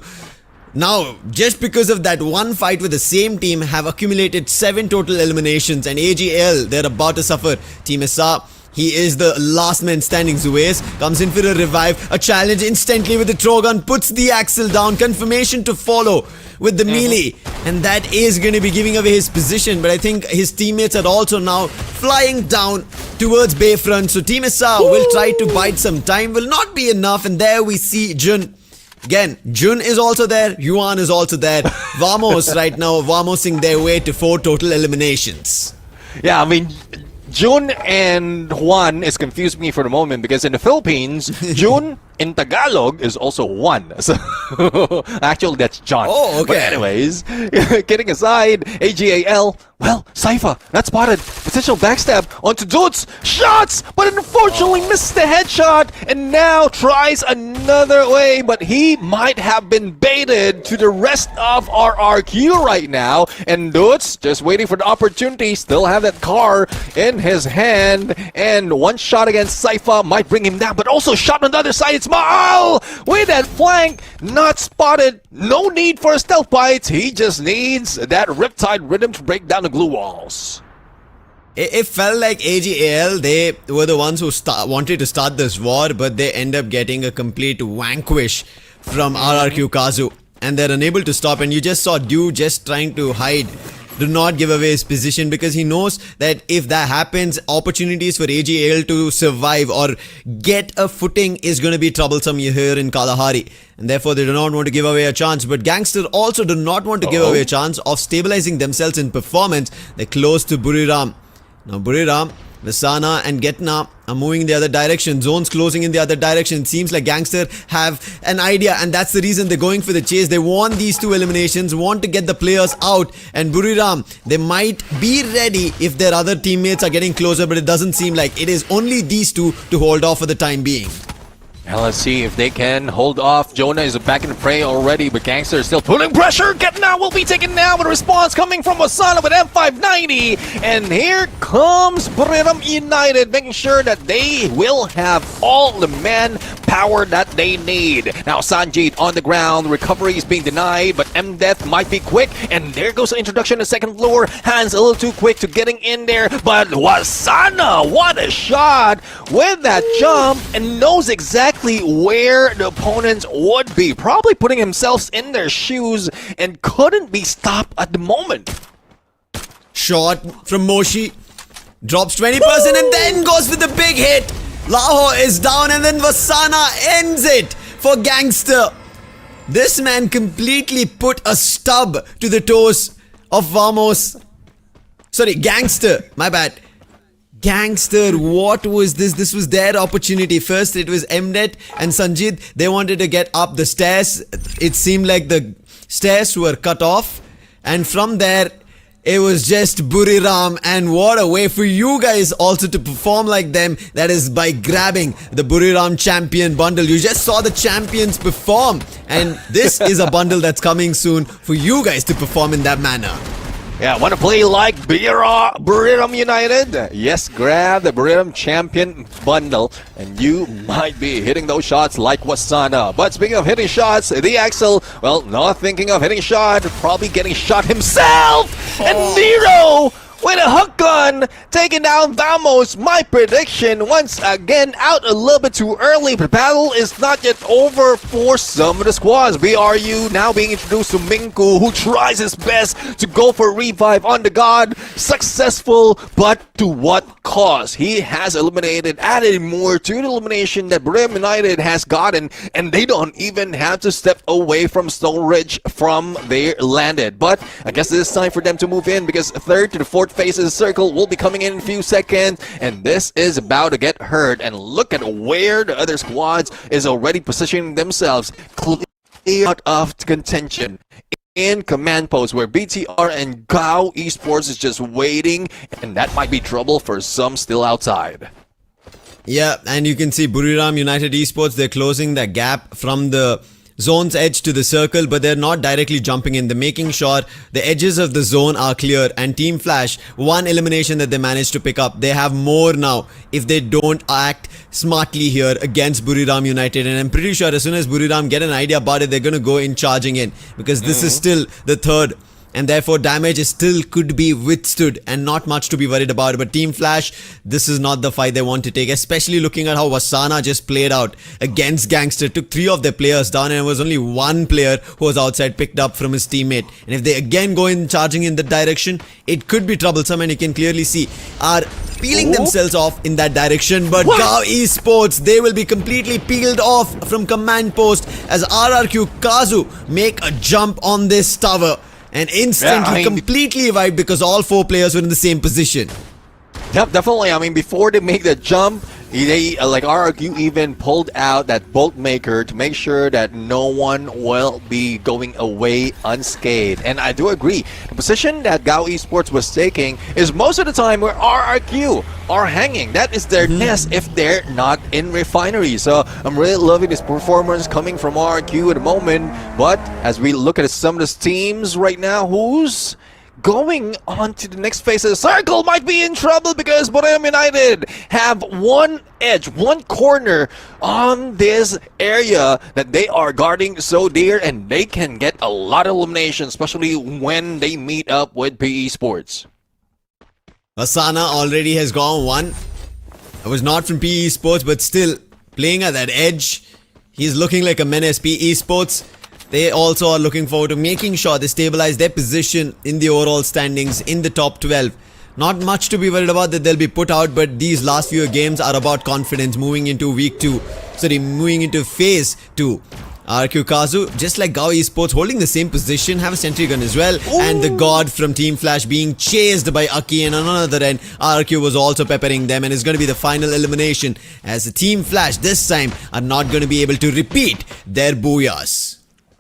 now, just because of that one fight with the same team, have accumulated 7 total eliminations, and AGL, they're about to suffer. Team SR, he is the last man standing. Zuez comes in for a revive, a challenge instantly with the throw gun, puts the axle down, confirmation to follow with the melee, and that is going to be giving away his position. But I think his teammates are also now flying down towards Bayfront, so Team SR will try to bide some time, will not be enough, and there we see Jun. Again, Jun is also there, Yuan is also there. Vamos right now, Vamosing their way to 4 total eliminations. Yeah, I mean, Jun and Juan is confused me for the moment, because in the Philippines, Jun in Tagalog is also Juan. So actually, that's John. Oh, okay. But anyways, kidding aside, AGAL, well, Cypher, not spotted. Potential backstab onto Dutz. Shots, but unfortunately missed the headshot, and now tries another way, but he might have been baited to the rest of RRQ right now. And Dutz just waiting for the opportunity, still have that car in his hand, and one shot against Cypher might bring him down, but also shot on the other side. It's Maal with that flank, not spotted. No need for a stealth bite. He just needs that Riptide rhythm to break down the glue walls. It felt like AGL, they were the ones who wanted to start this war, but they end up getting a complete vanquish from RRQ Kazu, and they're unable to stop. And you just saw Dew just trying to hide, do not give away his position, because he knows that if that happens, opportunities for AGL to survive or get a footing is going to be troublesome here in Kalahari, and therefore they do not want to give away a chance. But Gangster also do not want to give away a chance of stabilizing themselves in performance. They're close to Buriram. Now Buriram, Vasana and Getna are moving in the other direction. Zones closing in the other direction. Seems like Gangster have an idea, and that's the reason they're going for the chase. They want these 2 eliminations, want to get the players out. And Buriram, they might be ready if their other teammates are getting closer, but it doesn't seem like. It is only these 2 to hold off for the time being. And let's see if they can hold off. Jonah is back in the fray already, but Gangster is still putting pressure. Get now will be taken now with a response coming from Wasana with M590. And here comes Buriram United, making sure that they will have all the manpower that they need. Now Sanjit on the ground, recovery is being denied, but M-Death might be quick. And there goes the introduction to second floor. Hands a little too quick to getting in there, but Wasana, what a shot with that jump, and knows exactly where the opponents would be, probably putting himself in their shoes and couldn't be stopped at the moment. Shot from Moshi, drops 20% and then goes with the big hit. Laho is down and then Wasana ends it for Gangster. This man completely put a stub to the toes of Vamos. Sorry, Gangster, my bad. Gangster, what was this? This was their opportunity. First, it was Mnet and Sanjit. They wanted to get up the stairs. It seemed like the stairs were cut off. And from there, it was just Buriram. And what a way for you guys also to perform like them. That is by grabbing the Buriram champion bundle. You just saw the champions perform. And this is a bundle that's coming soon for you guys to perform in that manner. Yeah, want to play like Buriram United? Yes, grab the Buriram Champion Bundle and you might be hitting those shots like Wasana. But speaking of hitting shots, the Axel, well, not thinking of hitting shot, probably getting shot himself. And Nero with a hook gun, taking down Vamos. My prediction, once again, out a little bit too early. The battle is not yet over for some of the squads. BRU now being introduced to Minku, who tries his best to go for a revive on the god. Successful, but to what cost? He has eliminated, added more to the elimination that Buriram United has gotten, and they don't even have to step away from Stone Ridge from their landed. But I guess it is time for them to move in, because third to the fourth phase of the circle will be coming in a few seconds, and this is about to get heard. And look at where the other squads is already positioning themselves clear out of contention in command post, where BTR and Gao Esports is just waiting, and that might be trouble for some still outside. Yeah, and you can see Buriram United Esports, they're closing the gap from the zone's edge to the circle, but they're not directly jumping in. They're making sure the edges of the zone are clear. And Team Flash, one elimination that they managed to pick up, they have more now if they don't act smartly here against Buriram United. And I'm pretty sure as soon as Buriram get an idea about it, they're going to go in charging in, because this is still the third, and therefore damage is still could be withstood and not much to be worried about. But Team Flash, this is not the fight they want to take, especially looking at how Wasana just played out against Gangster. Took 3 of their players down, and it was only 1 player who was outside picked up from his teammate. And if they again go in charging in that direction, it could be troublesome, and you can clearly see are peeling themselves off in that direction. But Gao Esports, they will be completely peeled off from command post as RRQ Kazu make a jump on this tower. And instantly completely wiped, because all 4 players were in the same position. Yep, definitely. I mean, before they make the jump, they, like RRQ even pulled out that bolt maker to make sure that no one will be going away unscathed. And I do agree, the position that Gao Esports was taking is most of the time where RRQ are hanging. That is their nest if they're not in refinery. So I'm really loving this performance coming from RRQ at the moment. But as we look at some of the teams right now, who's going on to the next phase of the circle might be in trouble, because Buriram United have one edge, one corner on this area that they are guarding so dear, and they can get a lot of elimination, especially when they meet up with PE Sports. Wasana already has gone 1. It was not from PE Sports, but still playing at that edge. He's looking like a menace. PE Sports, they also are looking forward to making sure they stabilize their position in the overall standings in the top 12. Not much to be worried about that they'll be put out, but these last few games are about confidence moving into moving into phase 2. RQ Kazu, just like Gao Esports, holding the same position, have a sentry gun as well. Ooh. And the god from Team Flash being chased by Aki, and on another end, RQ was also peppering them, and it's going to be the final elimination, as the Team Flash this time are not going to be able to repeat their booyahs.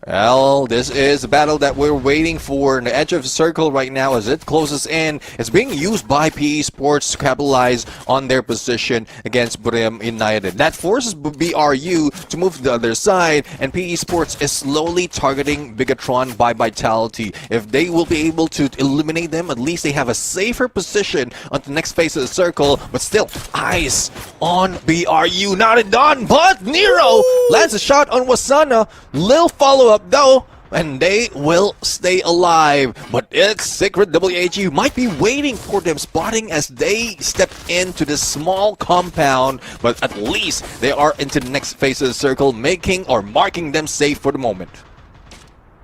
Well, this is a battle that we're waiting for in the edge of the circle right now as it closes in. It's being used by PE Sports to capitalize on their position against Buriram United. That forces BRU to move to the other side, and PE Sports is slowly targeting Bigatron by Vitality. If they will be able to eliminate them, at least they have a safer position on the next phase of the circle, but still, eyes on BRU. Not done, but Nero lands a shot on Wasana. Lil follow up though, and they will stay alive. But it's Secret WAG might be waiting for them, spotting as they step into this small compound, but at least they are into the next phase of the circle, making or marking them safe for the moment.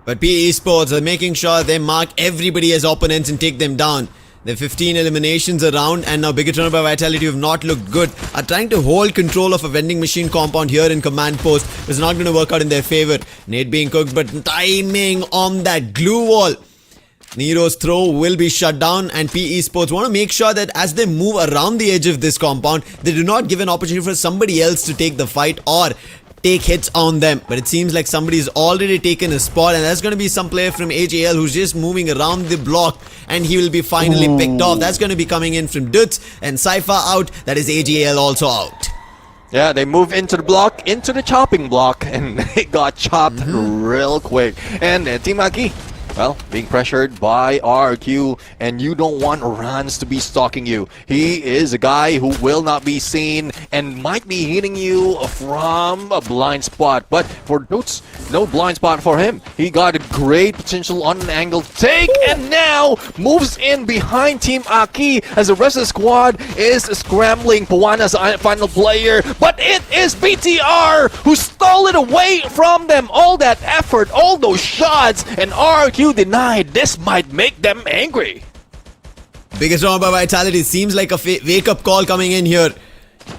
But PE Sports are making sure they mark everybody as opponents and take them down. There are 15 eliminations around, and now Bigatron by Vitality, who have not looked good, are trying to hold control of a vending machine compound here in command post. It's not going to work out in their favor. Nade being cooked, but timing on that glue wall. Nero's throw will be shut down, and PE Sports want to make sure that as they move around the edge of this compound, they do not give an opportunity for somebody else to take the fight or take hits on them. But it seems like somebody's already taken a spot, and that's going to be some player from AJL who's just moving around the block, and he will be finally picked off. That's going to be coming in from Dutz, and Cypher out. That is AJL also out. Yeah, they move into the block, into the chopping block, and they got chopped real quick. And Team Aki, well, being pressured by RQ, and you don't want Rans to be stalking you. He is a guy who will not be seen and might be hitting you from a blind spot. But for Dutz, no blind spot for him. He got a great potential on an angle take, and now moves in behind Team Aki as the rest of the squad is scrambling. Pawana's final player, but it is BTR who stole it away from them. All that effort, all those shots, and RQ denied. This might make them angry. Biggest round by Vitality seems like a wake-up call coming in here.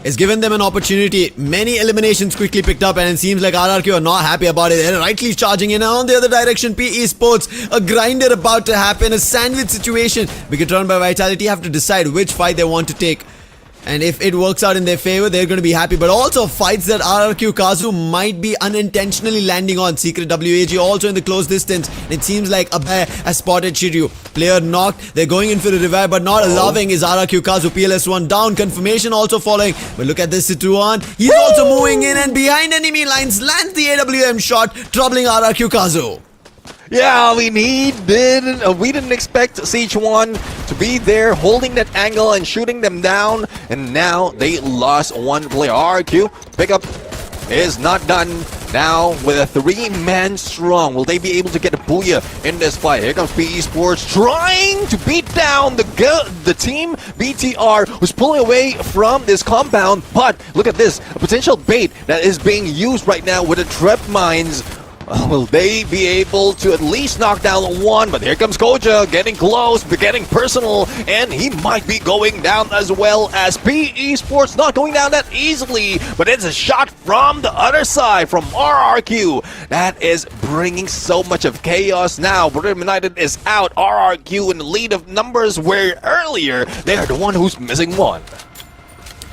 It's given them an opportunity. Many eliminations quickly picked up, and it seems like RRQ are not happy about it. They're rightly charging in on the other direction. PE Sports, a grinder about to happen, a sandwich situation. Bigatron by Vitality have to decide which fight they want to take. And if it works out in their favor, they're going to be happy. But also fights that RRQ Kazu might be unintentionally landing on. Secret WAG also in the close distance. It seems like Abhay has spotted Shiryu. Player knocked. They're going in for the revive, but not allowing is RRQ Kazu. PLS1 down. Confirmation also following. But look at this Situan. He's also moving in and behind enemy lines. Lands the AWM shot, troubling RRQ Kazu. Yeah, we didn't expect Sichuan to be there holding that angle and shooting them down, and now they lost one player. RQ pickup is not done. Now with a 3-man strong, will they be able to get a booyah in this fight? Here comes PE Sports trying to beat down the team BTR, who's pulling away from this compound. But look at this, a potential bait that is being used right now with the trap mines. Will they be able to at least knock down one? But here comes Koja, getting close, getting personal, and he might be going down as well as PE Sports. Not going down that easily, but it's a shot from the other side, from RRQ. That is bringing so much of chaos now. Buriram United is out. RRQ in the lead of numbers, where earlier they are the one who's missing one.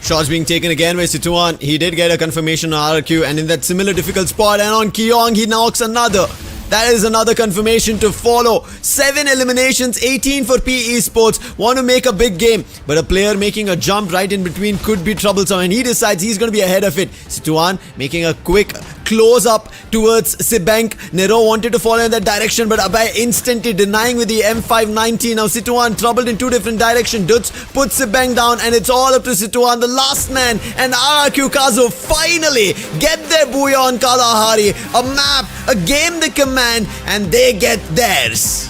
Shots being taken again by Situan. He did get a confirmation on RQ, and in that similar difficult spot, and on Kyong he knocks another. That is another confirmation to follow. 7 eliminations, 18 for PE Sports. Want to make a big game, but a player making a jump right in between could be troublesome, and he decides he's going to be ahead of it. Situan making a quick close up towards Sibank. Nero wanted to follow in that direction, but Abhay instantly denying with the M590. Now Situan troubled in 2 different directions. Dutz puts Sibank down, and it's all up to Situan, the last man, and RRQ Kazu finally get their booyah on Kalahari. A map, a game they command, and they get theirs.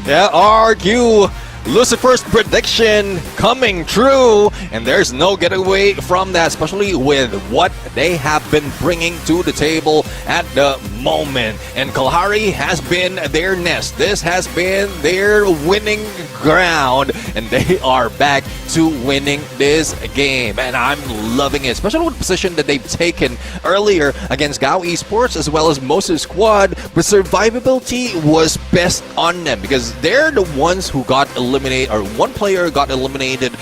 Yeah, RQ, Lucifer's prediction coming true, and there's no getaway from that, especially with what they have been bringing to the table at the moment. And Kalahari has been their nest. This has been their winning ground, and they are back to winning this game. And I'm loving it, especially with the position that they've taken earlier against Gao Esports as well as most of the squad. But survivability was best on them because they're the ones who got eliminated, or one player got eliminated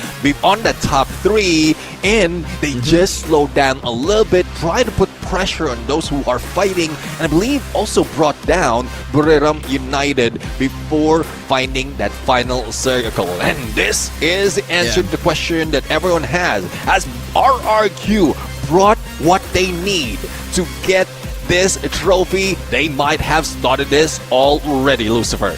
on the top 3, and they just slowed down a little bit, try to put pressure on those who are fighting, and I believe also brought down Buriram United before finding that final circle. And this is the answer to the question that everyone has. As RRQ brought what they need to get this trophy, they might have started this already, Lucifer.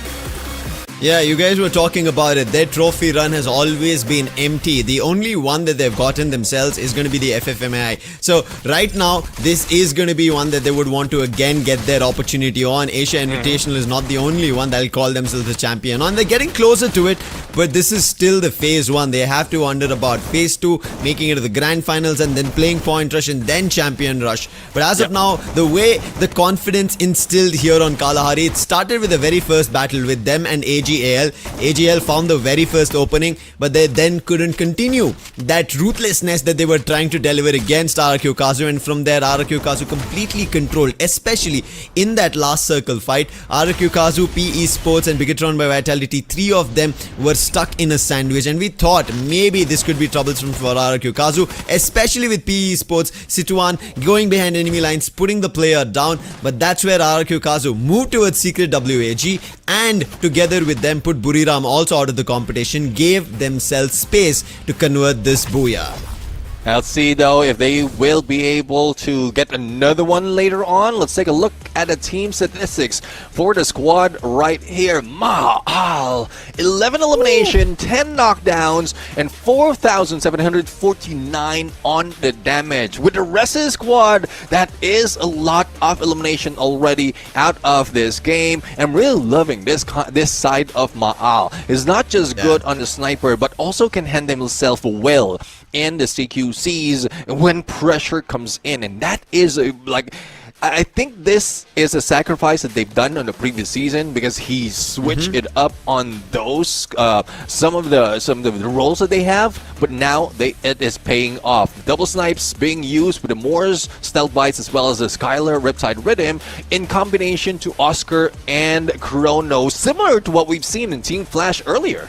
Yeah, you guys were talking about it. Their trophy run has always been empty. The only one that they've gotten themselves is going to be the FFMI. So right now, this is going to be one that they would want to again get their opportunity on. Asia Invitational is not the only one that'll call themselves the champion on. They're getting closer to it, but this is still the phase 1. They have to wonder about phase 2, making it to the grand finals and then playing point rush and then champion rush. But as of now, the way the confidence instilled here on Kalahari, it started with the very first battle with them and AGAL. AGL found the very first opening, but they then couldn't continue that ruthlessness that they were trying to deliver against RRQ Kazu, and from there RRQ Kazu completely controlled, especially in that last circle fight. RRQ Kazu, Esports and Bigatron by Vitality, 3 of them were stuck in a sandwich, and we thought maybe this could be troublesome for RRQ Kazu, especially with Esports, Situan going behind enemy lines, putting the player down. But that's where RRQ Kazu moved towards Secret WAG, and together with them put Buriram also out of the competition, gave themselves space to convert this booyah. Let's see though if they will be able to get another one later on. Let's take a look at the team statistics for the squad right here. Ma'al, 11 elimination, 10 knockdowns, and 4,749 on the damage. With the rest of the squad, that is a lot of elimination already out of this game. I'm really loving this side of Ma'al. It's not just good on the sniper, but also can handle himself well in the CQCs when pressure comes in, and that is I think this is a sacrifice that they've done on the previous season, because he switched it up on those some of the roles that they have, but now it is paying off. Double snipes being used with the Moors, stealth bites, as well as the Skylar Riptide Rhythm in combination to Oscar and Chrono, similar to what we've seen in Team Flash earlier.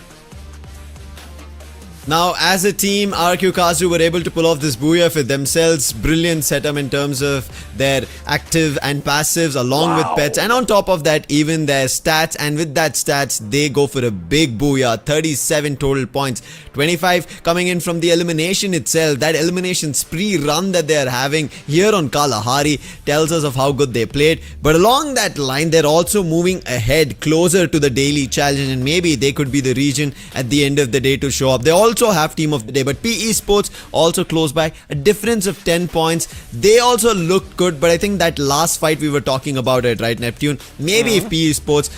Now, as a team, RRQ Kazu were able to pull off this booyah for themselves. Brilliant setup in terms of their active and passives, along with pets. And on top of that, even their stats. And with that stats, they go for a big booyah. 37 total points. 25 coming in from the elimination itself. That elimination spree run that they are having here on Kalahari tells us of how good they played. But along that line, they're also moving ahead, closer to the daily challenge. And maybe they could be the region at the end of the day to show up. They also have team of the day, but Esports also close by a difference of 10 points. They also looked good, but I think that last fight we were talking about it, right, Neptune? Maybe if Esports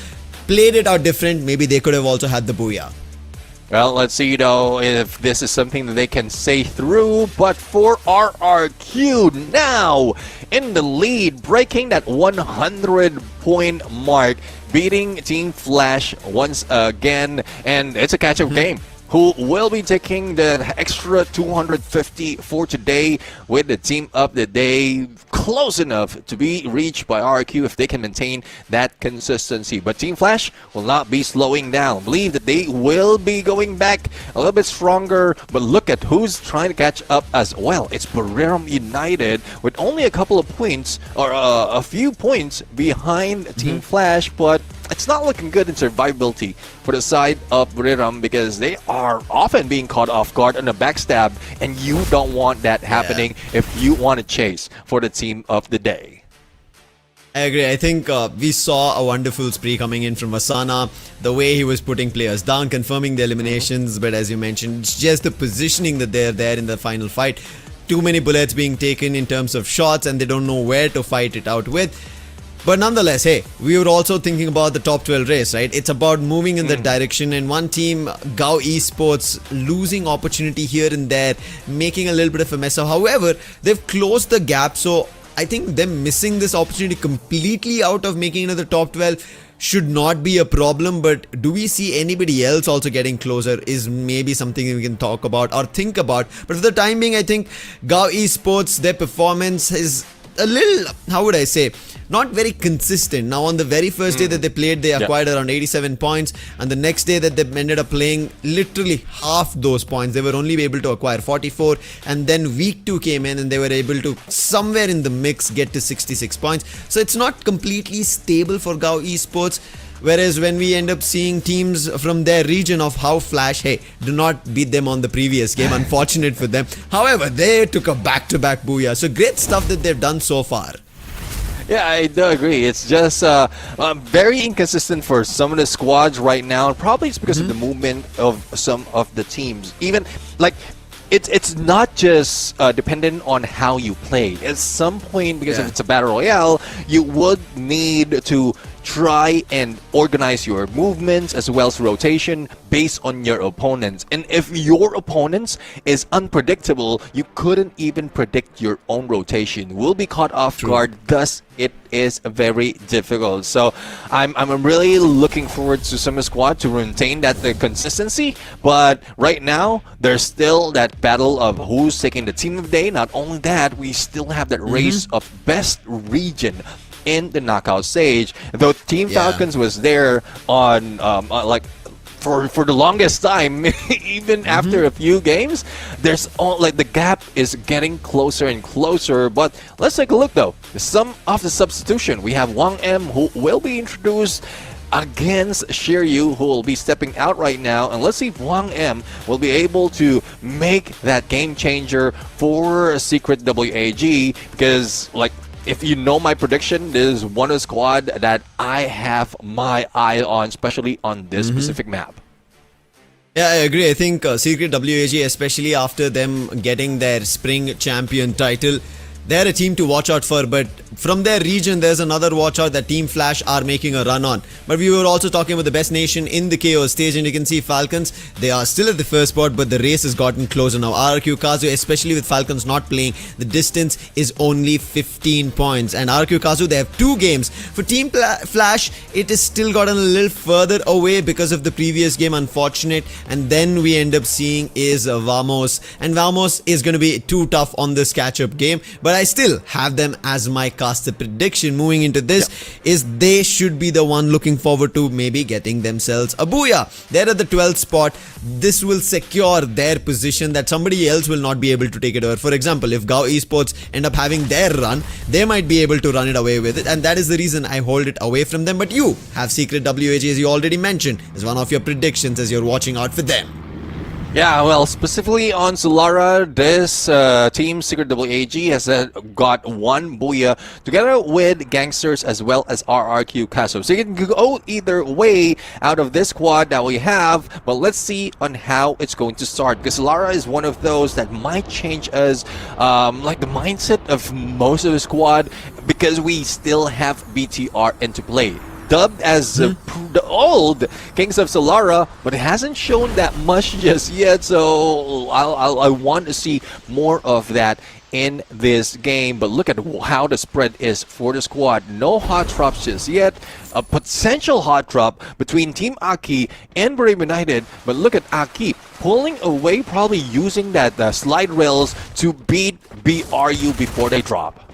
played it out different, maybe they could have also had the booyah. Well, let's see though if this is something that they can say through. But for RRQ now in the lead, breaking that 100-point mark, beating Team Flash once again, and it's a catch-up game. Who will be taking the extra 250 for today with the team of the day, close enough to be reached by RRQ if they can maintain that consistency. But Team Flash will not be slowing down. Believe that they will be going back a little bit stronger, but look at who's trying to catch up as well. It's Buriram United with only a couple of points, or a few points behind Team Flash, but it's not looking good in survivability for the side of Buriram, because they are often being caught off guard on a backstab, and you don't want that happening if you want to chase for the team of the day. I agree. I think we saw a wonderful spree coming in from Asana, the way he was putting players down, confirming the eliminations, but as you mentioned, it's just the positioning that they're there in the final fight. Too many bullets being taken in terms of shots, and they don't know where to fight it out with. But nonetheless, hey, we were also thinking about the top 12 race, right? It's about moving in that direction, and one team, Gao Esports, losing opportunity here and there, making a little bit of a mess. However, they've closed the gap, so I think them missing this opportunity completely out of making it to the top 12 should not be a problem. But do we see anybody else also getting closer is maybe something we can talk about or think about. But for the time being, I think Gao Esports, their performance is a little, how would I say, not very consistent. Now, on the very first day that they played, they acquired around 87 points, and the next day that they ended up playing, literally half those points. They were only able to acquire 44, and then week 2 came in and they were able to somewhere in the mix get to 66 points. So it's not completely stable for Gao Esports. Whereas when we end up seeing teams from their region of How Flash, hey, do not beat them on the previous game, unfortunate for them. However, they took a back-to-back booyah. So great stuff that they've done so far. Yeah, I do agree. It's just very inconsistent for some of the squads right now. Probably it's because of the movement of some of the teams. Even like it's not just dependent on how you play. At some point, because if it's a battle royale, you would need to try and organize your movements as well as rotation based on your opponents. And if your opponents is unpredictable, you couldn't even predict your own rotation. Will be caught off guard. Thus, it is very difficult. So I'm really looking forward to Summer Squad to maintain that the consistency. But right now, there's still that battle of who's taking the team of the day. Not only that, we still have that race of best region in the knockout stage. Though Team Falcons was there on like for the longest time, even after a few games, there's like the gap is getting closer and closer. But let's take a look though. Some of the substitution. We have Wang M who will be introduced against Shiryu, who will be stepping out right now, and let's see if Wang M will be able to make that game changer for Secret WAG, because like, if you know my prediction, this is one of the squad that I have my eye on, especially on this specific map. Yeah, I agree. I think Secret WAG, especially after them getting their spring champion title, they're a team to watch out for. But from their region, there's another watch out that Team Flash are making a run on. But we were also talking about the best nation in the KO stage, and you can see Falcons, they are still at the first spot, but the race has gotten closer now. RRQ Kazu, especially with Falcons not playing, the distance is only 15 points. And RRQ Kazu, they have 2 games. For Team Flash, it is still gotten a little further away because of the previous game, unfortunate. And then we end up seeing is Vamos. And Vamos is going to be too tough on this catch-up game. But I still have them as my caster prediction moving into this is they should be the one looking forward to maybe getting themselves a booyah. They're at the 12th spot. This will secure their position that somebody else will not be able to take it over. For example, if Gao Esports end up having their run, they might be able to run it away with it, and that is the reason I hold it away from them. But you have Secret WAG, as you already mentioned, as one of your predictions as you're watching out for them. Yeah, well, specifically on Solara, this team, Secret WAG, has got 1 booyah together with Gangsters as well as RRQ Castle. So you can go either way out of this squad that we have, but let's see on how it's going to start. Because Solara is one of those that might change us, like the mindset of most of the squad, because we still have BTR into play. Dubbed as the old Kings of Solara, but it hasn't shown that much just yet, so I want to see more of that in this game. But look at how the spread is for the squad. No hot drops just yet. A potential hot drop between Team Aki and Brave United, but look at Aki pulling away, probably using that slide rails to beat BRU before they drop.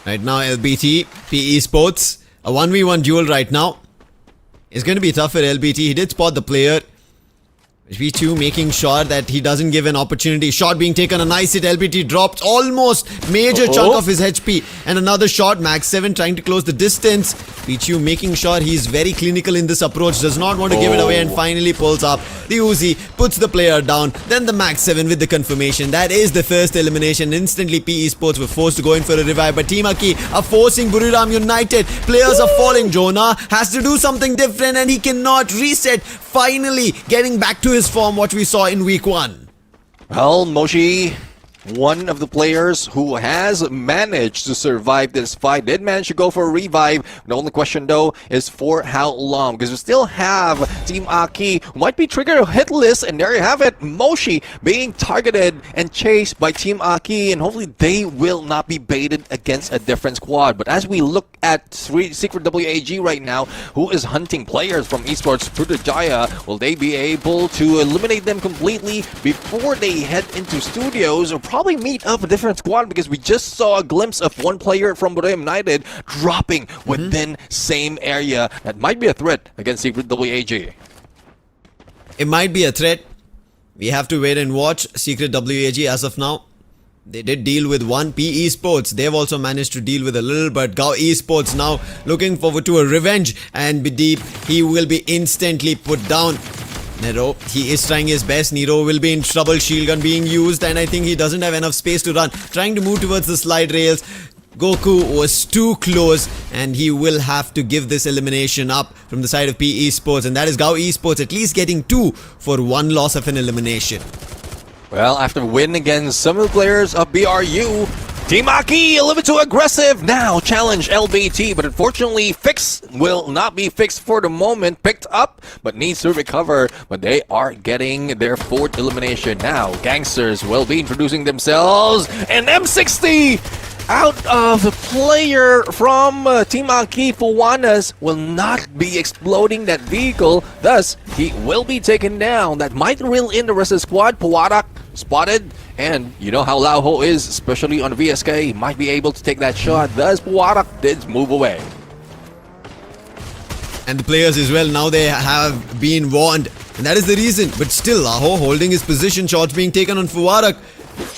Right now, LBT, PE Sports, a 1v1 duel right now. It's going to be tough for LBT. He did spot the player. V2 making sure that he doesn't give an opportunity. Shot being taken, a nice hit. LBT dropped almost major chunk of his HP. And another shot, Max 7 trying to close the distance. V2 making sure he's very clinical in this approach. Does not want to give it away and finally pulls up the Uzi. Puts the player down. Then the Max 7 with the confirmation. That is the first elimination. Instantly PE Sports were forced to go in for a revive. But Team Aki are forcing Buriram United. Players are falling. Jonah has to do something different and he cannot reset. Finally getting back to his form, what we saw in week 1. Well, Moshi, one of the players who has managed to survive this fight, did manage to go for a revive. The only question though is for how long, because we still have Team Aki who might be trigger hitless, and there you have it, Moshi being targeted and chased by Team Aki, and hopefully they will not be baited against a different squad. But as we look at Secret WAG right now, who is hunting players from Esports Putrajaya, will they be able to eliminate them completely before they head into studios, or probably meet up a different squad because we just saw a glimpse of one player from Buriram United dropping within same area. That might be a threat against Secret WAG. It might be a threat. We have to wait and watch. Secret WAG as of now, they did deal with one. P Esports, they've also managed to deal with a little, but Gao Esports now looking forward to a revenge, and Bideep, he will be instantly put down. Nero, he is trying his best. Nero will be in trouble. Shield gun being used, and I think he doesn't have enough space to run. Trying to move towards the slide rails. Goku was too close, and he will have to give this elimination up from the side of P Esports, and that is Gao Esports at least getting 2 for 1 loss of an elimination. Well, after win against some of the players of BRU, Team Aki a little bit too aggressive. Now challenge LBT, but unfortunately Fix will not be fixed for the moment. Picked up, but needs to recover. But they are getting their 4th elimination now. Gangsters will be introducing themselves, and M60 out of the player from Team Aki Fuwanas will not be exploding that vehicle. Thus, he will be taken down. That might reel in the rest of the squad. Puwarak spotted, and you know how Lauho is, especially on VSK. He might be able to take that shot. Thus, Puwarak did move away. And the players as well, now they have been warned, and that is the reason. But still, Lauho holding his position, shots being taken on Fuwarak,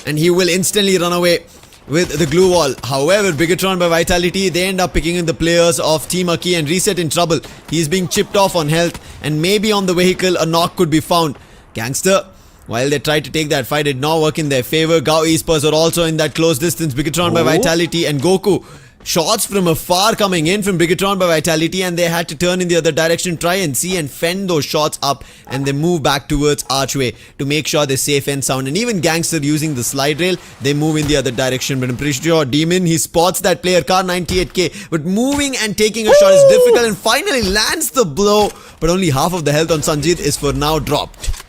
and he will instantly run away with the glue wall. However, Bigatron by Vitality, they end up picking in the players of Team Aki, and Reset in trouble. He's being chipped off on health, and maybe on the vehicle a knock could be found. Gangster, while they tried to take that fight, did not work in their favor. Gao Esports are also in that close distance. Bigatron by Vitality and Goku. Shots from afar coming in from Bigatron by Vitality, and they had to turn in the other direction, try and see and fend those shots up, and they move back towards Archway to make sure they're safe and sound. And even Gangster using the slide rail, they move in the other direction. But I'm pretty sure Demon, he spots that player, car 98k, but moving and taking a shot is difficult, and finally lands the blow, but only half of the health on Sanjit is for now dropped.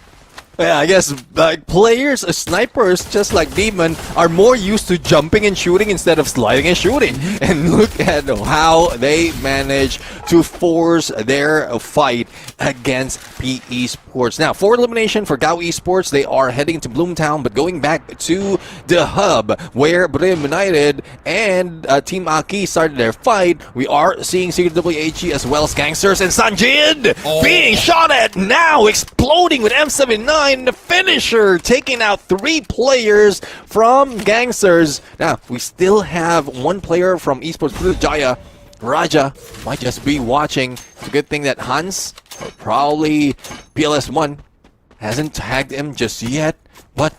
Yeah, I guess like players, snipers, just like Demon, are more used to jumping and shooting instead of sliding and shooting. And look at how they manage to force their fight against P Esports. Now, for elimination for Gao Esports, they are heading to Bloomtown, but going back to the hub where Buriram United and Team Aki started their fight, we are seeing Secret WAG as well as Gangsters and Sanjid being shot at now, exploding with M79. The finisher, taking out 3 players from Gangsters. Now, we still have 1 player from Esports Jaya. Raja might just be watching. It's a good thing that Hans, or probably PLS1, hasn't tagged him just yet, but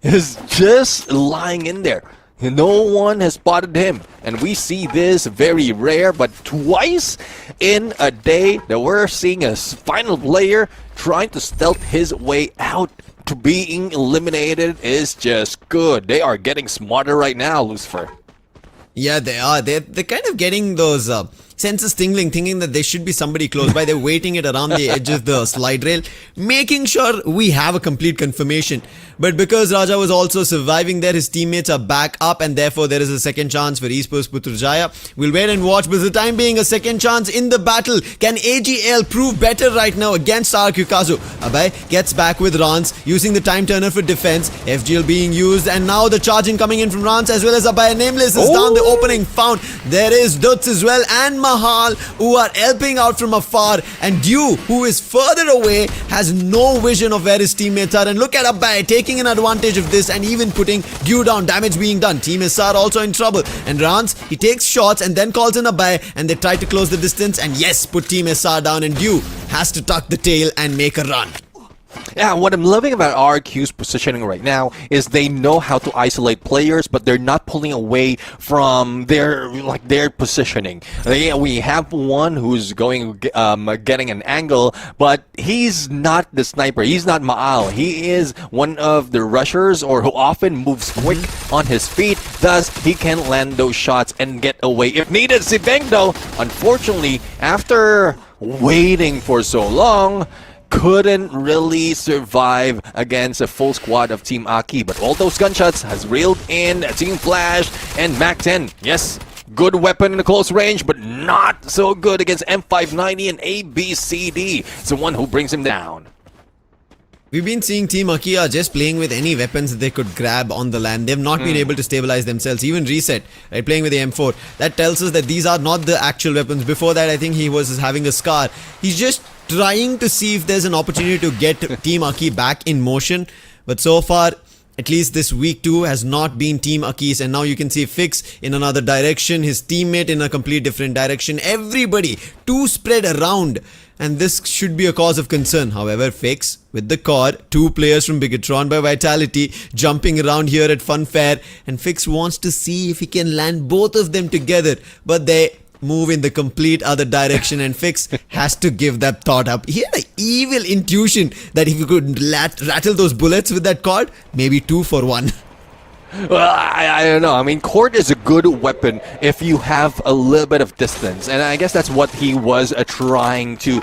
is just lying in there. No one has spotted him, and we see this very rare, but twice in a day that we're seeing a final player trying to stealth his way out to being eliminated is just good. They are getting smarter right now, Lucifer. Yeah, they are. They're kind of getting those senses tingling, thinking that there should be somebody close by. They're waiting it around the edge of the slide rail, making sure we have a complete confirmation. But because Raja was also surviving there, his teammates are back up, and therefore there is a second chance for Esports Putrajaya. We'll wait and watch, but the time being a second chance in the battle. Can AGL prove better right now against Arkukazu? Abai gets back with Rans, using the time turner for defense. FGL being used, and now the charging coming in from Rans as well as Abai. Nameless is down, the opening found. There is Dutz as well, and Mahal, who are helping out from afar, and Dew, who is further away, has no vision of where his teammates are. And look at Abai taking an advantage of this and even putting Dew down. Damage being done. Team SR also in trouble, and Rans, he takes shots and then calls in Abai, and they try to close the distance, and yes, put Team SR down, and Dew has to tuck the tail and make a run. Yeah, what I'm loving about RQ's positioning right now is they know how to isolate players, but they're not pulling away from their positioning. We have one who's going getting an angle, but he's not the sniper. He's not Maal. He is one of the rushers, or who often moves quick on his feet. Thus, he can land those shots and get away if needed. Sibeng, though, unfortunately, after waiting for so long, couldn't really survive against a full squad of Team Aki, but all those gunshots has reeled in Team Flash and Mac-10. Yes, good weapon in the close range, but not so good against M590 and ABCD. It's the one who brings him down. We've been seeing Team Akia just playing with any weapons that they could grab on the land. They've not been able to stabilize themselves. Even Reset, right, playing with the M4. That tells us that these are not the actual weapons. Before that, I think he was having a Scar. He's just trying to see if there's an opportunity to get Team Aki back in motion. But so far, at least this week 2 has not been Team Aki's. And now you can see Fix in another direction, his teammate in a complete different direction. Everybody too spread around. And this should be a cause of concern. However, Fix with the cord, 2 players from Bigatron by Vitality jumping around here at Funfair. And Fix wants to see if he can land both of them together. But they move in the complete other direction and Fix has to give that thought up. He had an evil intuition that if you could rattle those bullets with that cord, maybe 2 for 1. Well, I don't know. I mean, cord is a good weapon if you have a little bit of distance. And I guess that's what he was trying to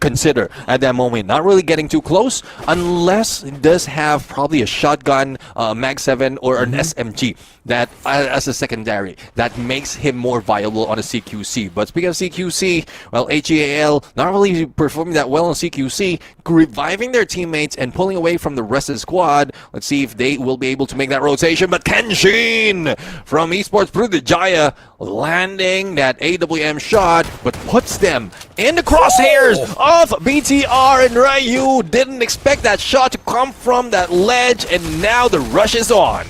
consider at that moment. Not really getting too close unless he does have probably a shotgun, Mag 7 or an SMG that as a secondary that makes him more viable on a CQC. But speaking of CQC, well, HEAL not really performing that well on CQC, reviving their teammates and pulling away from the rest of the squad. Let's see if they will be able to make that rotation. But Kenshin from Esports Prudijaya landing that AWM shot, but puts them in the crosshairs of BTR, and Ryu didn't expect that shot to come from that ledge, and now the rush is on.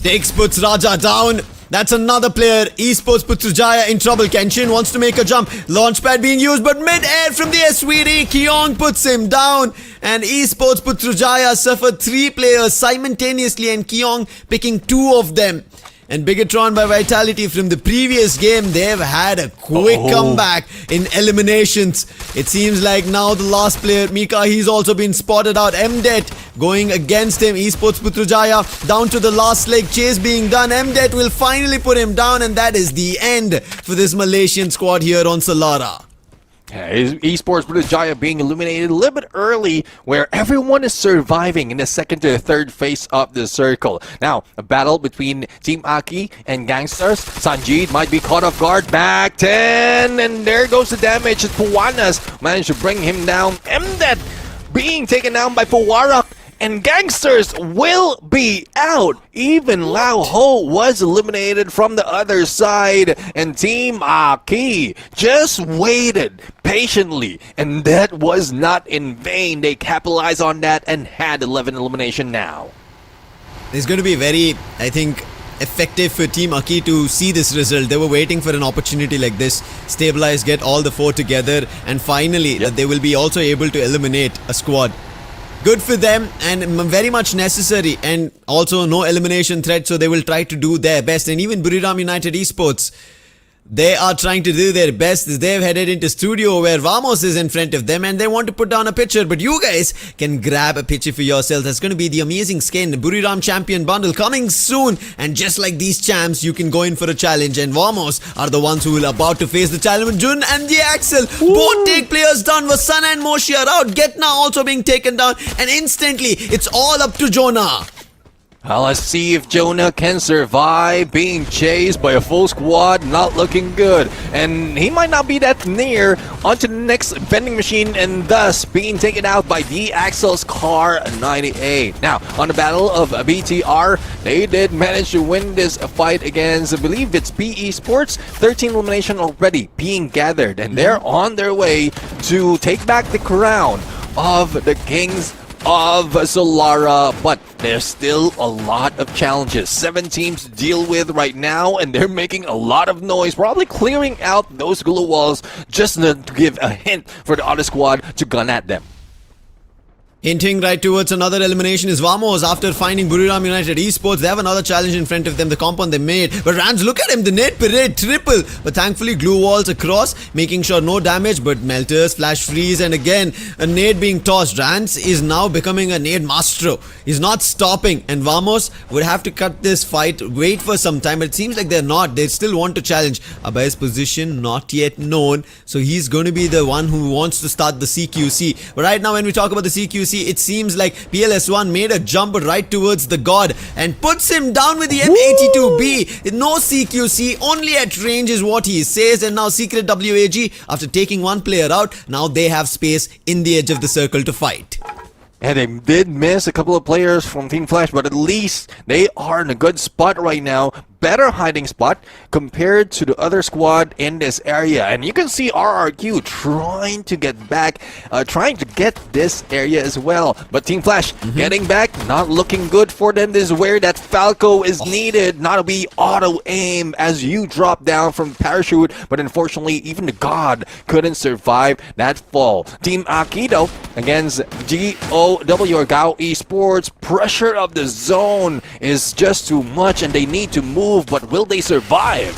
Takes puts Raja down. That's another player. Esports Putrajaya in trouble. Kenshin wants to make a jump. Launchpad being used, but mid-air from the SVD. Kyong puts him down. And Esports Putrajaya suffered 3 players simultaneously, and Kyong picking 2 of them. And Bigatron by Vitality from the previous game, they've had a quick comeback in eliminations. It seems like now the last player, Mika, he's also been spotted out. MDET going against him. Esports Putrajaya down to the last leg. Chase being done. MDET will finally put him down, and that is the end for this Malaysian squad here on Solara. Yeah, Esports Prudijaya being eliminated a little bit early, where everyone is surviving in the second to the third phase of the circle. Now, a battle between Team Aki and Gangsters. Sanjeev might be caught off guard. Back 10, and there goes the damage. Puwanas managed to bring him down. MDET being taken down by Puwarak, and Gangsters will be out. Even Lao Ho was eliminated from the other side, and Team Aki just waited patiently, and that was not in vain. They capitalized on that and had 11 elimination now. It's going to be very, I think, effective for Team Aki to see this result. They were waiting for an opportunity like this, stabilize, get all the 4 together, and finally that they will be also able to eliminate a squad. Good for them and very much necessary, and also no elimination threat, so they will try to do their best. And even Buriram United Esports, they are trying to do their best. They've headed into studio where Vamos is in front of them, and they want to put down a picture, but you guys can grab a picture for yourselves. That's going to be the amazing skin Buriram Champion Bundle coming soon, and just like these champs, you can go in for a challenge, and Vamos are the ones who will about to face the challenge. Jun and the Axel both take players down. Vasana and Moshi are out. Getna also being taken down, and instantly it's all up to Jonah. Well, let's see if Jonah can survive being chased by a full squad. Not looking good. And he might not be that near onto the next vending machine, and thus being taken out by the Axel's car 98. Now, on the battle of BTR, they did manage to win this fight against, I believe it's BE Sports. 13 elimination already being gathered, and they're on their way to take back the crown of the Kings of Solara, but there's still a lot of challenges. 7 teams to deal with right now, and they're making a lot of noise, probably clearing out those glue walls just to give a hint for the other squad to gun at them. Hinting right towards another elimination is Vamos after finding Buriram United Esports. They have another challenge in front of them, the compound they made. But Rans, look at him, the net parade, triple. But thankfully glue walls across, making sure no damage, but melters, flash freeze, and again, a nade being tossed. Rans is now becoming a nade maestro. He's not stopping, and Vamos would have to cut this fight, wait for some time, but it seems like they're not. They still want to challenge. Abhay's position not yet known, so he's going to be the one who wants to start the CQC. But right now, when we talk about the CQC, it seems like PLS1 made a jump right towards the god and puts him down with the M82B. No CQC, only at range is what he says. And now Secret WAG, after taking one player out, now they have space in the edge of the circle to fight. And they did miss a couple of players from Team Flash, but at least they are in a good spot right now. Better hiding spot compared to the other squad in this area. And you can see RRQ trying to get back, trying to get this area as well. But Team Flash getting back, not looking good for them. This is where that Falco is needed. Not to be auto aim as you drop down from parachute. But unfortunately, even the God couldn't survive that fall. Team Akido against GOW or GAO Esports. Pressure of the zone is just too much and they need to move. But will they survive?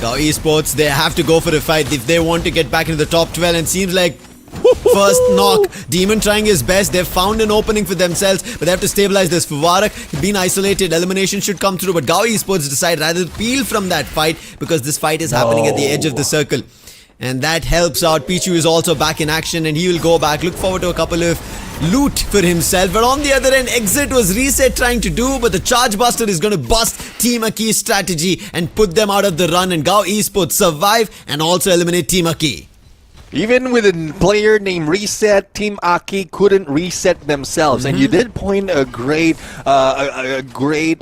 GAO Esports, they have to go for a fight if they want to get back into the top 12, and seems like first knock. Demon trying his best. They've found an opening for themselves, but they have to stabilize this. Fuvarak being isolated, elimination should come through, but GAO Esports decide rather to peel from that fight because this fight is happening at the edge of the circle. And that helps out. Pichu is also back in action and he will go back. Look forward to a couple of loot for himself. But on the other end, Exit was Reset trying to do, but the Charge Buster is going to bust Team Aki's strategy and put them out of the run, and GAO Esports survive and also eliminate Team Aki. Even with a player named Reset, Team Aki couldn't reset themselves. And you did point a great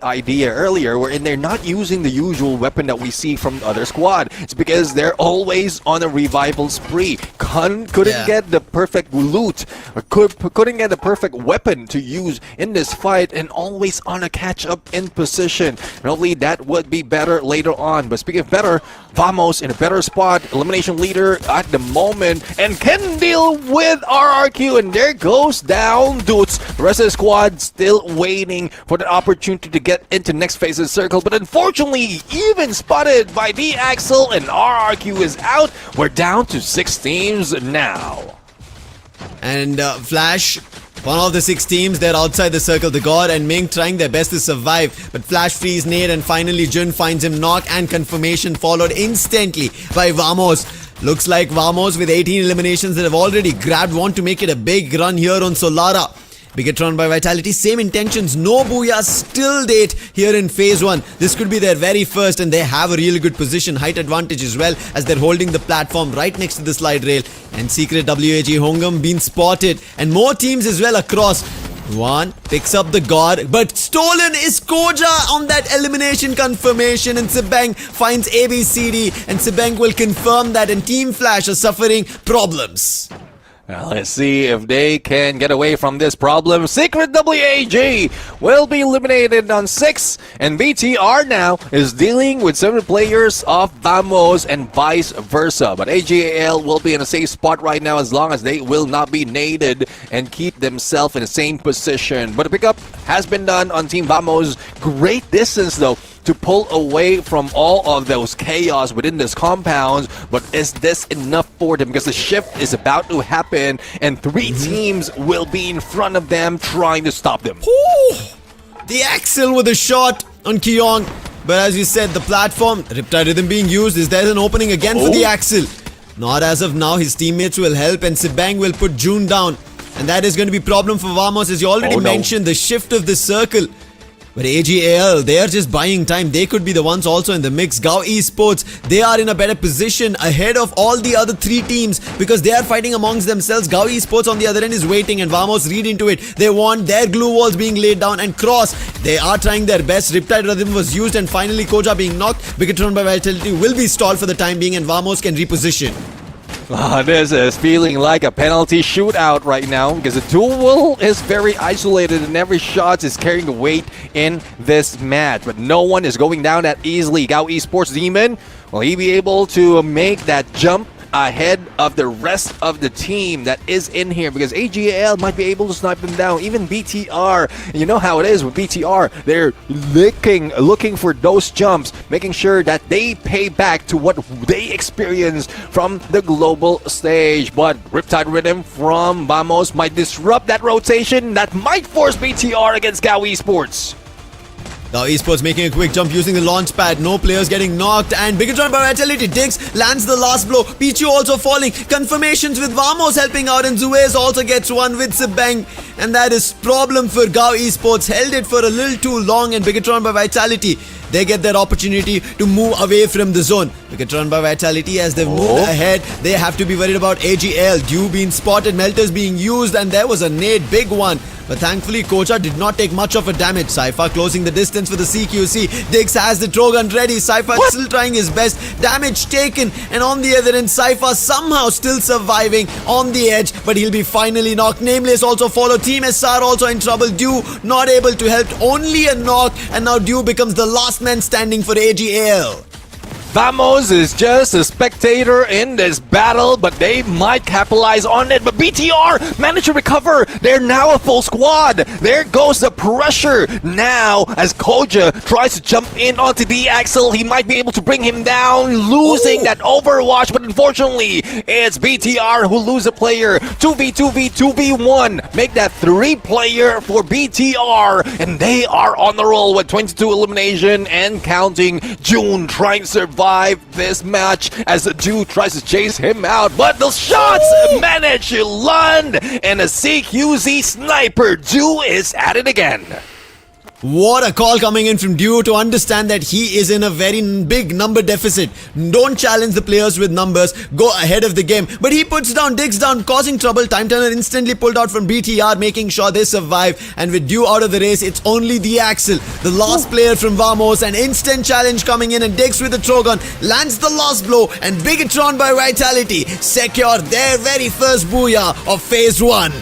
idea earlier, wherein they're not using the usual weapon that we see from the other squad. It's because they're always on a revival spree. Couldn't get the perfect loot, or couldn't get the perfect weapon to use in this fight, and always on a catch-up in position. And hopefully that would be better later on. But speaking of better, Vamos in a better spot, elimination leader at the moment, and can deal with RRQ, and there goes down Doots. The rest of the squad still waiting for the opportunity to get into next phase of the circle, but unfortunately even spotted by the Axel, and RRQ is out. We're down to 6 teams now. And Flash, one of the 6 teams, they're outside the circle. The God and Ming trying their best to survive, but Flash frees Nade, and finally Jun finds him. Knock and confirmation followed instantly by Vamos. Looks like Vamos with 18 eliminations that have already grabbed want to make it a big run here on Solara. Bigetron by Vitality, same intentions, no Booyah, still date here in phase 1. This could be their very first, and they have a really good position, height advantage as well, as they're holding the platform right next to the slide rail. And Secret WAG Hongam being spotted, and more teams as well across. One picks up the God, but stolen is Koja on that elimination confirmation, and Sibang finds ABCD, and Sibang will confirm that, and Team Flash are suffering problems. Now let's see if they can get away from this problem. Secret WAG will be eliminated on 6, and BTR now is dealing with 7 players of Vamos and vice versa. But AGAL will be in a safe spot right now as long as they will not be naded and keep themselves in the same position. But the pickup has been done on Team Vamos. Great distance though to pull away from all of those chaos within this compound, but is this enough for them? Because the shift is about to happen and 3 teams will be in front of them trying to stop them. Ooh, the Axel with a shot on Kyong, but as you said, the platform, Riptide Rhythm being used. Is there an opening again for the Axel? Not as of now. His teammates will help, and Sibang will put June down, and that is going to be a problem for Vamos, as you already mentioned, the shift of the circle. But AGAL, they are just buying time. They could be the ones also in the mix. GAO Esports, they are in a better position ahead of all the other 3 teams because they are fighting amongst themselves. GAO Esports on the other end is waiting, and Vamos read into it. They want their glue walls being laid down, and Cross, they are trying their best. Riptide Rhythm was used, and finally Koja being knocked. Bigetron by Vitality will be stalled for the time being, and Vamos can reposition. This is feeling like a penalty shootout right now because the duel is very isolated and every shot is carrying the weight in this match. But no one is going down that easily. GAO Esports Demon, will he be able to make that jump ahead of the rest of the team that is in here? Because AGAL might be able to snipe them down. Even BTR, you know how it is with BTR. They're looking for those jumps, making sure that they pay back to what they experienced from the global stage. But Riptide Rhythm from Vamos might disrupt that rotation. That might force BTR against GAO Esports. GAO Esports making a quick jump using the launch pad. No players getting knocked, and Bigetron by Vitality lands the last blow. Pichu also falling. Confirmations with Vamos helping out, and Zuez also gets one with Sibang. And that is problem for GAO Esports. Held it for a little too long, and Bigetron by Vitality, they get that opportunity to move away from the zone. Wicketron by Vitality as they've moved ahead. They have to be worried about AGL. Dew being spotted, Melters being used, and there was a nade, big one. But thankfully, Koja did not take much of a damage. Saifa closing the distance for the CQC. Diggs has the throw gun ready. Saifa still trying his best. Damage taken. And on the other end, Saifa somehow still surviving on the edge. But he'll be finally knocked. Nameless also follow. Team SR also in trouble. Dew not able to help. Only a knock. And now Dew becomes the last man standing for AGL. Vamos is just a spectator in this battle, but they might capitalize on it. But BTR managed to recover. They're now a full squad. There goes the pressure. Now, as Koja tries to jump in onto the Axel, he might be able to bring him down, losing that Overwatch. But unfortunately, it's BTR who lose a player. 2v2v, 2v1. Make that 3-player for BTR. And they are on the roll with 22 elimination and counting. June trying to survive this match as the dude tries to chase him out, but the shots manage to land, and a CQC sniper Dew is at it again. What a call coming in from Dew to understand that he is in a very big number deficit. Don't challenge the players with numbers. Go ahead of the game. But he puts down, digs down, causing trouble. Time Turner instantly pulled out from BTR, making sure they survive. And with Dew out of the race, it's only the Axel, the last player from Vamos. An instant challenge coming in, and Diggs with the throw gun lands the last blow. And Bigatron by Vitality secure their very first booyah of Phase 1.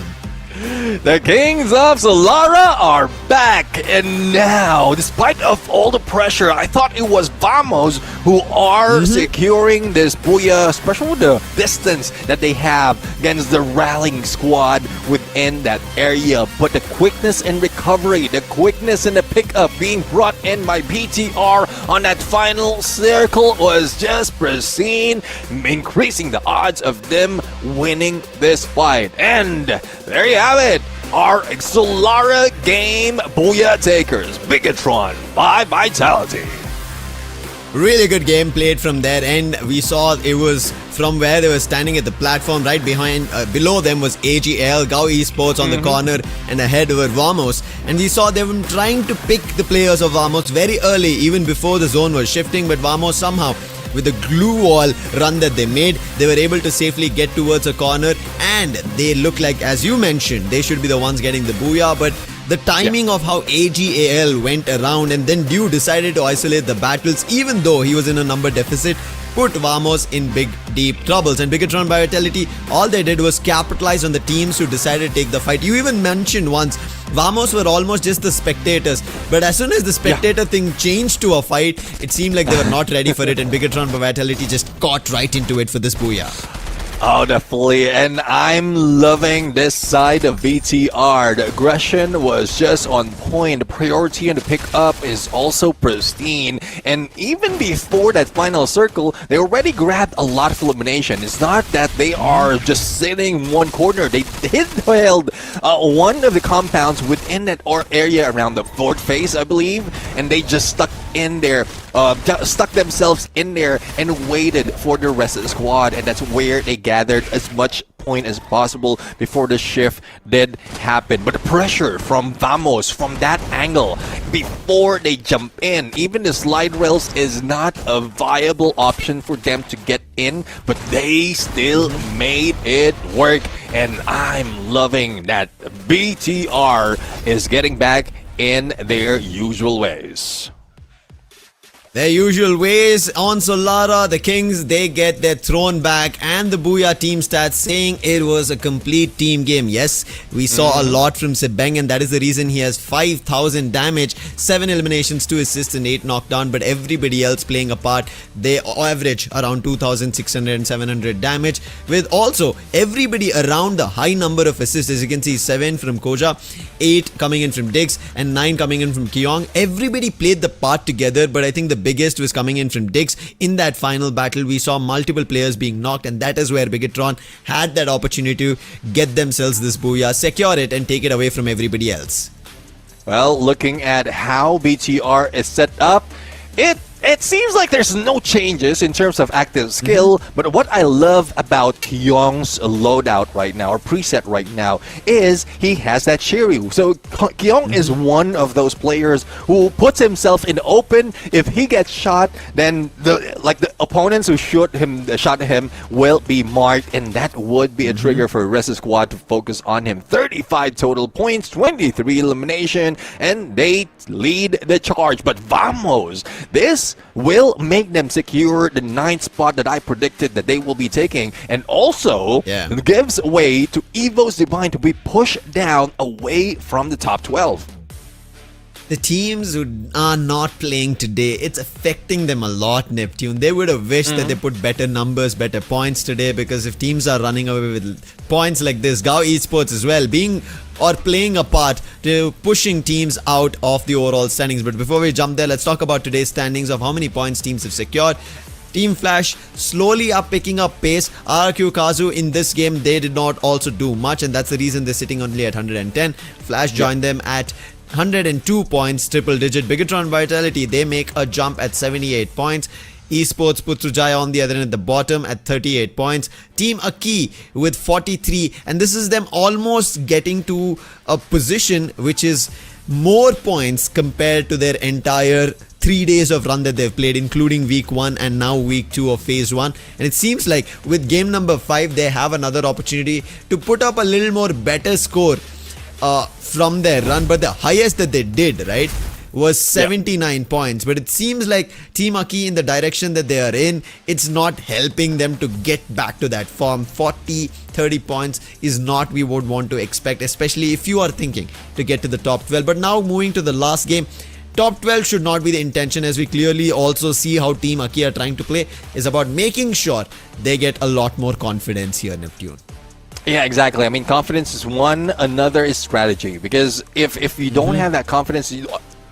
The Kings of Solara are back, and now, despite of all the pressure, I thought it was Vamos who are securing this booyah, especially with the distance that they have against the rallying squad within that area. But the quickness in recovery, the quickness in the pickup being brought in by BTR on that final circle was just pristine, increasing the odds of them winning this fight. And there you have it. Our Solara game booyah takers, Bigatron by Vitality. Really good game played from their end. We saw it was from where they were standing at the platform. Right behind, below them was AGL, Gao Esports on the corner, and ahead were Vamos. And we saw they were trying to pick the players of Vamos very early, even before the zone was shifting. But Vamos somehow, with the glue wall run that they made, they were able to safely get towards a corner, and they look like, as you mentioned, they should be the ones getting the booyah. But the timing of how AGAL went around, and then Dew decided to isolate the battles, even though he was in a number deficit, put Vamos in big, deep troubles. And Bigatron by Vitality, all they did was capitalize on the teams who decided to take the fight. You even mentioned once, Vamos were almost just the spectators. But as soon as the spectator thing changed to a fight, it seemed like they were not ready for it, and Bigatron by Vitality just caught right into it for this booyah. Oh, definitely. And I'm loving this side of VTR. The aggression was just on point. The priority and the pickup is also pristine. And even before that final circle, they already grabbed a lot of elimination. It's not that they are just sitting in one corner. They held one of the compounds within that area around the fourth phase, I believe. And they just stuck in there, stuck themselves in there and waited for the rest of the squad. And that's where they gathered as much point as possible before the shift did happen. But the pressure from Vamos from that angle before they jump in, even the slide rails is not a viable option for them to get in, but they still made it work. And I'm loving that BTR is getting back in their usual ways. Their usual ways on Solara, the Kings, they get their throne back, and the Booyah team starts saying it was a complete team game. Yes, we saw a lot from Sebeng, and that is the reason he has 5,000 damage, 7 eliminations, 2 assists and 8 knockdown, but everybody else playing a part, they average around 2,600 and 700 damage, with also everybody around the high number of assists. As you can see, 7 from Koja, 8 coming in from Diggs, and 9 coming in from Keong. Everybody played the part together, but I think the biggest was coming in from Diggs. In that final battle, we saw multiple players being knocked, and that is where Bigatron had that opportunity to get themselves this booyah, secure it, and take it away from everybody else. Well, looking at how BTR is set up, it it seems like there's no changes in terms of active skill, but what I love about Kyung's loadout right now, or preset right now, is he has that Shiryu. So Kyung is one of those players who puts himself in open. If he gets shot, then the opponents who shot him will be marked, and that would be a trigger for the rest of the squad to focus on him. 35 total points, 23 elimination, and they lead the charge. But vamos, this will make them secure the 9th spot that I predicted that they will be taking, and also gives way to Evo's Divine to be pushed down away from the top 12. The teams who are not playing today, it's affecting them a lot, Neptune. They would have wished that they put better numbers, better points today, because if teams are running away with points like this, Gao Esports as well, being or playing a part to pushing teams out of the overall standings. But before we jump there, let's talk about today's standings of how many points teams have secured. Team Flash slowly are picking up pace. RRQ Kazu in this game, they did not also do much, and that's the reason they're sitting only at 110. Flash joined them at 102 points, triple digit. Bigatron Vitality, they make a jump at 78 points. Esports Putrujaya on the other end at the bottom at 38 points. Team Aki with 43, and this is them almost getting to a position which is more points compared to their entire 3 days of run that they've played, including week 1 and now week 2 of phase 1. And it seems like with game number 5 they have another opportunity to put up a little more better score from their run. But the highest that they did, right, was 79 points. But it seems like Team Aki, in the direction that they are in, it's not helping them to get back to that form. 30 points is not we would want to expect, especially if you are thinking to get to the top 12. But now moving to the last game, top 12 should not be the intention, as we clearly also see how Team Aki are trying to play. Is about making sure they get a lot more confidence here, Neptune. Yeah, exactly. I mean, confidence is one, another is strategy. Because if you don't have that confidence,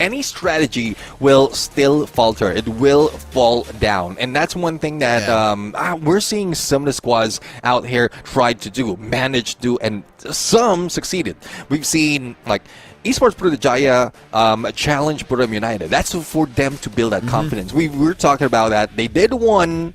any strategy will still falter. It will fall down. And that's one thing that we're seeing some of the squads out here try to do, manage to, and some succeeded. We've seen, like, Esports Putrujaya challenge Puram United. That's for them to build that confidence. We were talking about that. They did one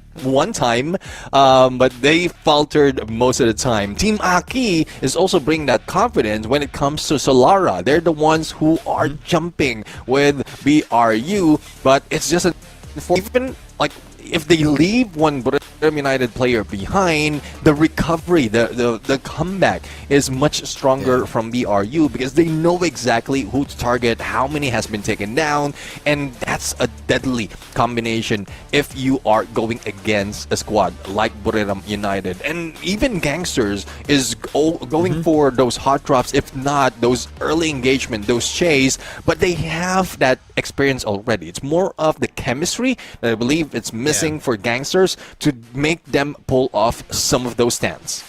time, but they faltered most of the time. Team Aki is also bringing that confidence when it comes to Solara. They're the ones who are jumping with BRU, but it's just even like if they leave one Puram United player behind, the recovery, the comeback is much stronger from BRU, because they know exactly who to target, how many has been taken down, and that's a deadly combination if you are going against a squad like Buriram United. And even Gangsters is going for those hot drops, if not those early engagement, those chase, but they have that experience already. It's more of the chemistry that I believe it's missing for Gangsters to make them pull off some of those stands.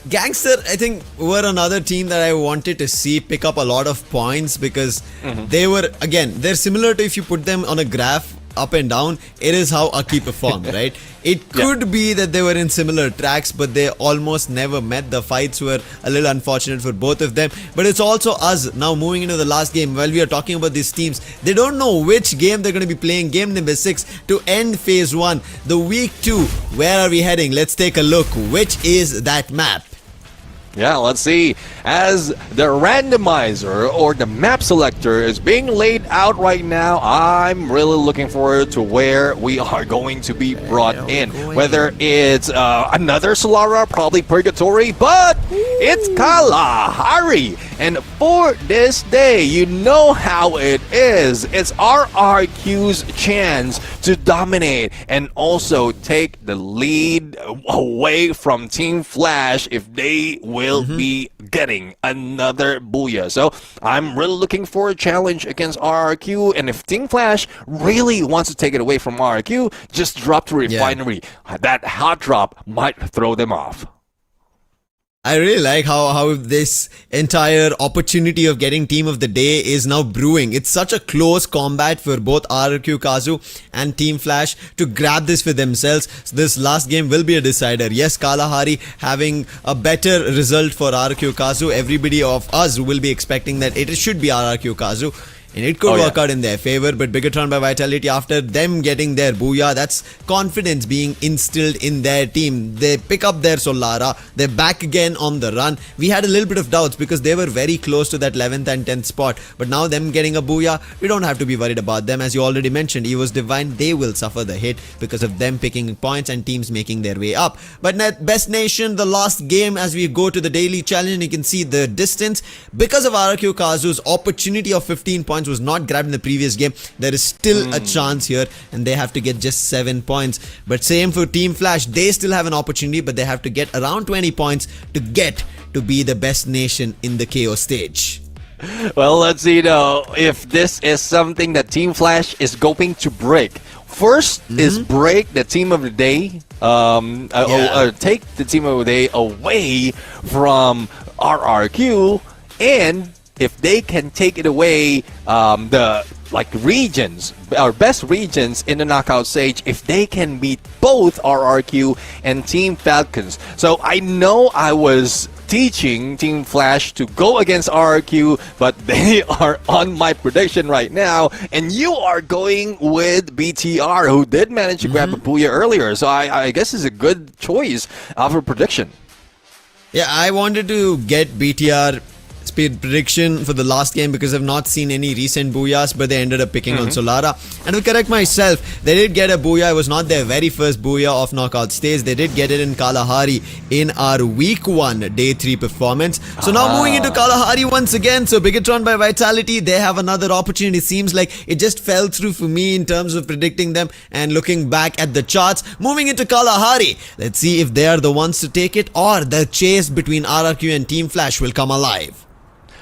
Gangster, I think, were another team that I wanted to see pick up a lot of points, because they were, again, they're similar to, if you put them on a graph up and down, it is how Aki performed, right? It could be that they were in similar tracks, but they almost never met. The fights were a little unfortunate for both of them. But it's also us now moving into the last game. While we are talking about these teams, they don't know which game they're going to be playing. Game number 6 to end phase 1. The week 2, where are we heading? Let's take a look. Which is that map? Yeah, let's see. As the randomizer or the map selector is being laid out right now, I'm really looking forward to where we are going to be brought in. Whether it's another Solara, probably Purgatory, but it's Kalahari. And for this day, you know how it is. It's RRQ's chance to dominate and also take the lead away from Team Flash if they will be getting another booyah. So I'm really looking for a challenge against RRQ, and if Team Flash really wants to take it away from RRQ, just drop to Refinery. That hot drop might throw them off. I really like how this entire opportunity of getting team of the day is now brewing. It's such a close combat for both RRQ Kazu and Team Flash to grab this for themselves. So this last game will be a decider. Yes, Kalahari having a better result for RRQ Kazu. Everybody of us will be expecting that it should be RRQ Kazu. and it could work out in their favor. But Bigatron by Vitality, after them getting their booyah, that's confidence being instilled in their team. They pick up their Solara, they're back again on the run. We had a little bit of doubts because they were very close to that 11th and 10th spot, but now them getting a booyah, we don't have to be worried about them. As you already mentioned, EVO's Divine, they will suffer the hit because of them picking points and teams making their way up. But Best Nation, the last game as we go to the daily challenge, you can see the distance. Because of RRQ Kazu's opportunity of 15 points was not grabbed in the previous game, there is still a chance here and they have to get just 7 points. But same for Team Flash, they still have an opportunity, but they have to get around 20 points to get to be the best nation in the KO stage. Well, let's see though if this is something that Team Flash is going to break. First is break the team of the day, take the team of the day away from RRQ, and if they can take it away, the regions, our best regions in the knockout stage, if they can beat both RRQ and Team Falcons. So I know I was teaching Team Flash to go against RRQ, but they are on my prediction right now, and you are going with BTR, who did manage to grab a booyah earlier. So I guess it's a good choice of a prediction. Yeah, I wanted to get BTR speed prediction for the last game because I've not seen any recent booyahs, but they ended up picking on Solara. And to correct myself, they did get a booyah. It was not their very first booyah of knockout stage. They did get it in Kalahari in our week 1 day 3 performance. So now moving into Kalahari once again. So Bigatron by Vitality, they have another opportunity. Seems like it just fell through for me in terms of predicting them and looking back at the charts. Moving into Kalahari, let's see if they are the ones to take it or the chase between RRQ and Team Flash will come alive.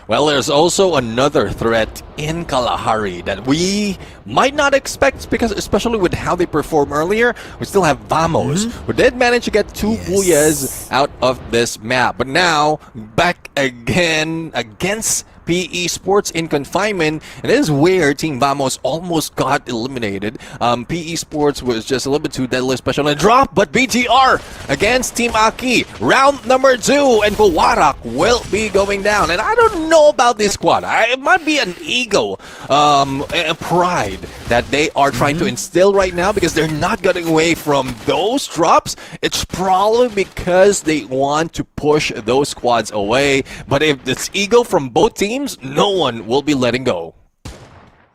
Well, there's also another threat in Kalahari that we might not expect, because especially with how they performed earlier, we still have Vamos, who did manage to get 2 booyahs out of this map. But now, back again against Esports in confinement, and this is where Team Vamos almost got eliminated. Esports was just a little bit too deadly, special and drop, but BTR against Team Aki, round number 2, and Kawarak will be going down. And I don't know about this squad. It might be an ego, a pride that they are trying to instill right now, because they're not getting away from those drops. It's probably because they want to push those squads away. But if it's ego from both teams, no one will be letting go.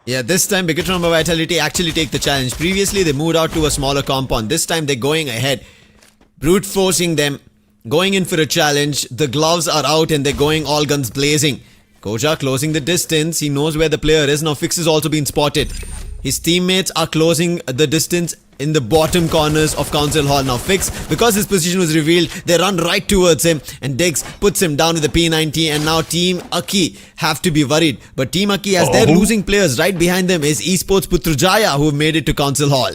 Yeah, this time Bigatron by Vitality actually take the challenge. Previously, they moved out to a smaller compound. This time, they're going ahead, brute forcing them, going in for a challenge. The gloves are out and they're going all guns blazing. Koja closing the distance. He knows where the player is. Now Fix has also been spotted. His teammates are closing the distance in the bottom corners of Council Hall. Now Fix, because his position was revealed, they run right towards him, and Diggs puts him down with the P90, and now Team Aki have to be worried. But Team Aki, as they're losing players, right behind them is Esports Putrajaya, who have made it to Council Hall.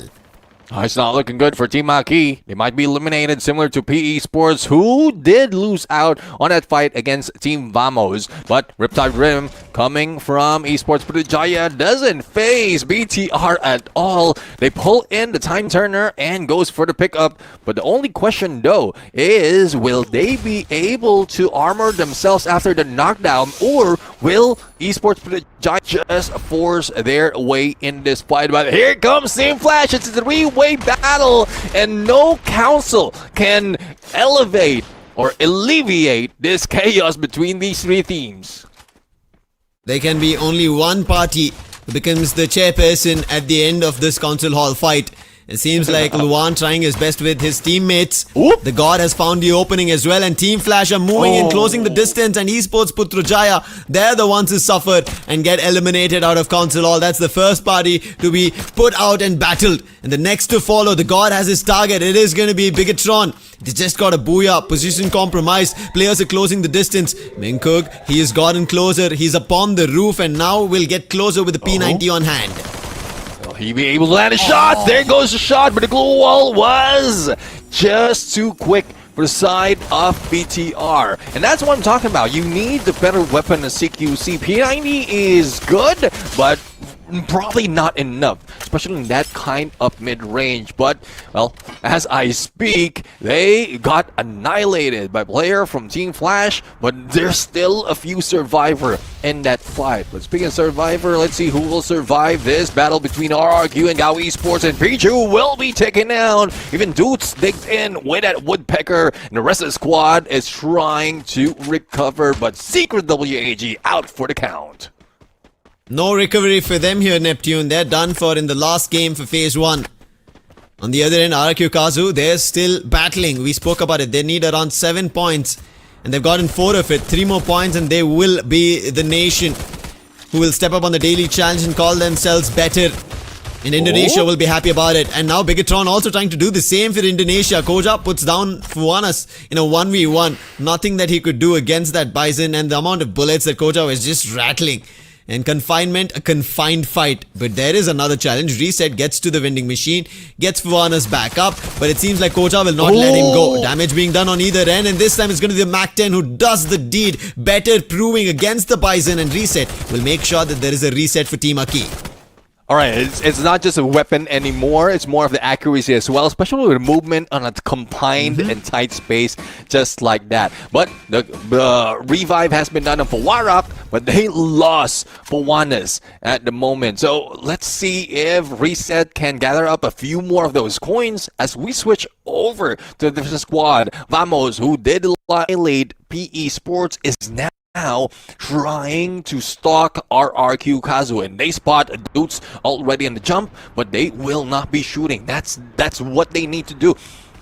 It's not looking good for Team Aki. They might be eliminated, similar to PE Sports, who did lose out on that fight against Team Vamos. But Riptide Rim, coming from Esports Putrajaya, doesn't phase BTR at all. They pull in the Time Turner and goes for the pickup. But the only question, though, is will they be able to armor themselves after the knockdown, or will Esports Putrajaya just force their way in this fight? But here comes Team Flash. It's a three-way battle, and no council can elevate or alleviate this chaos between these three teams. There can be only one party who becomes the chairperson at the end of this Council Hall fight. It seems like Luan trying his best with his teammates. The God has found the opening as well, and Team Flash are moving in, closing the distance, and Esports Putrajaya, they're the ones who suffered and get eliminated out of Council Hall. That's the first party to be put out and battled. And the next to follow, the God has his target. It is going to be Bigatron. They just got a booyah, position compromised. Players are closing the distance. Minkug, he has gotten closer. He's upon the roof and now will get closer with the P90 on hand. He'll be able to land a shot. There goes the shot, but the glue wall was just too quick for the side of BTR. And that's what I'm talking about. You need the better weapon of CQC. P90 is good, but probably not enough, especially in that kind of mid-range. But, well, as I speak, they got annihilated by a player from Team Flash, but there's still a few survivor in that fight. But speaking of survivor, let's see who will survive this battle between RRQ and Gao Esports, and Pichu will be taken down. Even Doots digs in with that Woodpecker, and the rest of the squad is trying to recover, but Secret WAG out for the count. No recovery for them here, Neptune. They're done for in the last game for phase 1. On the other end, RRQ Kazu, they're still battling. We spoke about it. They need around 7 points. And they've gotten 4 of it. 3 more points and they will be the nation who will step up on the daily challenge and call themselves better. And Indonesia will be happy about it. And now Bigatron also trying to do the same for Indonesia. Koja puts down Fuanas in a 1v1. Nothing that he could do against that Bison, and the amount of bullets that Koja was just rattling. And confinement, a confined fight. But there is another challenge. Reset gets to the vending machine, gets Fuanas back up, but it seems like Koja will not let him go. Damage being done on either end, and this time it's going to be the Mac-10 who does the deed, better proving against the Bison, and Reset will make sure that there is a reset for Team Aki. Alright, it's not just a weapon anymore, it's more of the accuracy as well, especially with movement on a confined and tight space, just like that. But the revive has been done on Fawarak, but they lost Fawanas at the moment. So let's see if Reset can gather up a few more of those coins as we switch over to the squad. Vamos, who did annihilate PE Sports, is now trying to stalk RRQ Kazu, and they spot Doots already in the jump, but they will not be shooting. That's what they need to do.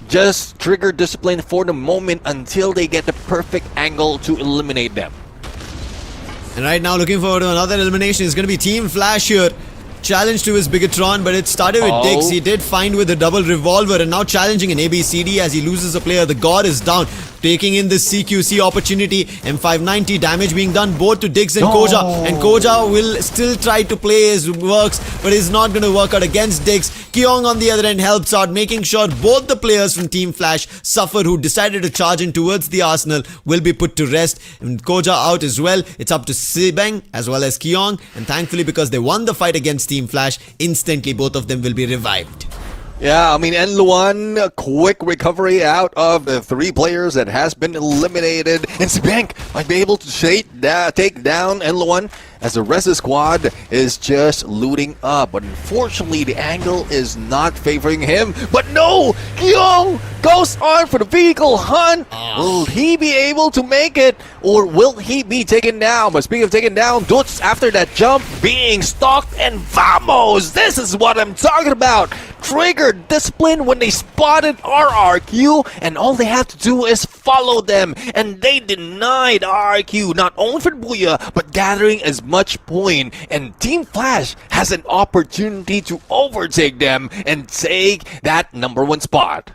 Just trigger discipline for the moment until they get the perfect angle to eliminate them. And right now, looking forward to another elimination is going to be Team Flash here. Challenge to his Bigatron, but it started with Dix. He did find with a double revolver, and now challenging an ABCD as he loses a player. The God is down, taking in this CQC opportunity. M590 damage being done both to Dix and Koja, and Koja will still try to play his works, but it's not going to work out against Dix. Kyong on the other end helps out, making sure both the players from Team Flash suffer, who decided to charge in towards the Arsenal, will be put to rest. And Koja out as well. It's up to Sibeng as well as Kyong, and thankfully, because they won the fight against Team Flash, instantly both of them will be revived. Yeah, I mean, Enluan, a quick recovery out of the 3 players that has been eliminated. And Spank might be able to take down Enluan as the rest of the squad is just looting up. But unfortunately, the angle is not favoring him. But no! Kyong goes on for the vehicle hunt! Will he be able to make it? Or will he be taken down? But speaking of taken down, Dutz, after that jump, being stalked, and vamos! This is what I'm talking about! Triggered discipline when they spotted RRQ, and all they have to do is follow them. And they denied RRQ not only for Booyah, but gathering as much point. And Team Flash has an opportunity to overtake them and take that #1 spot.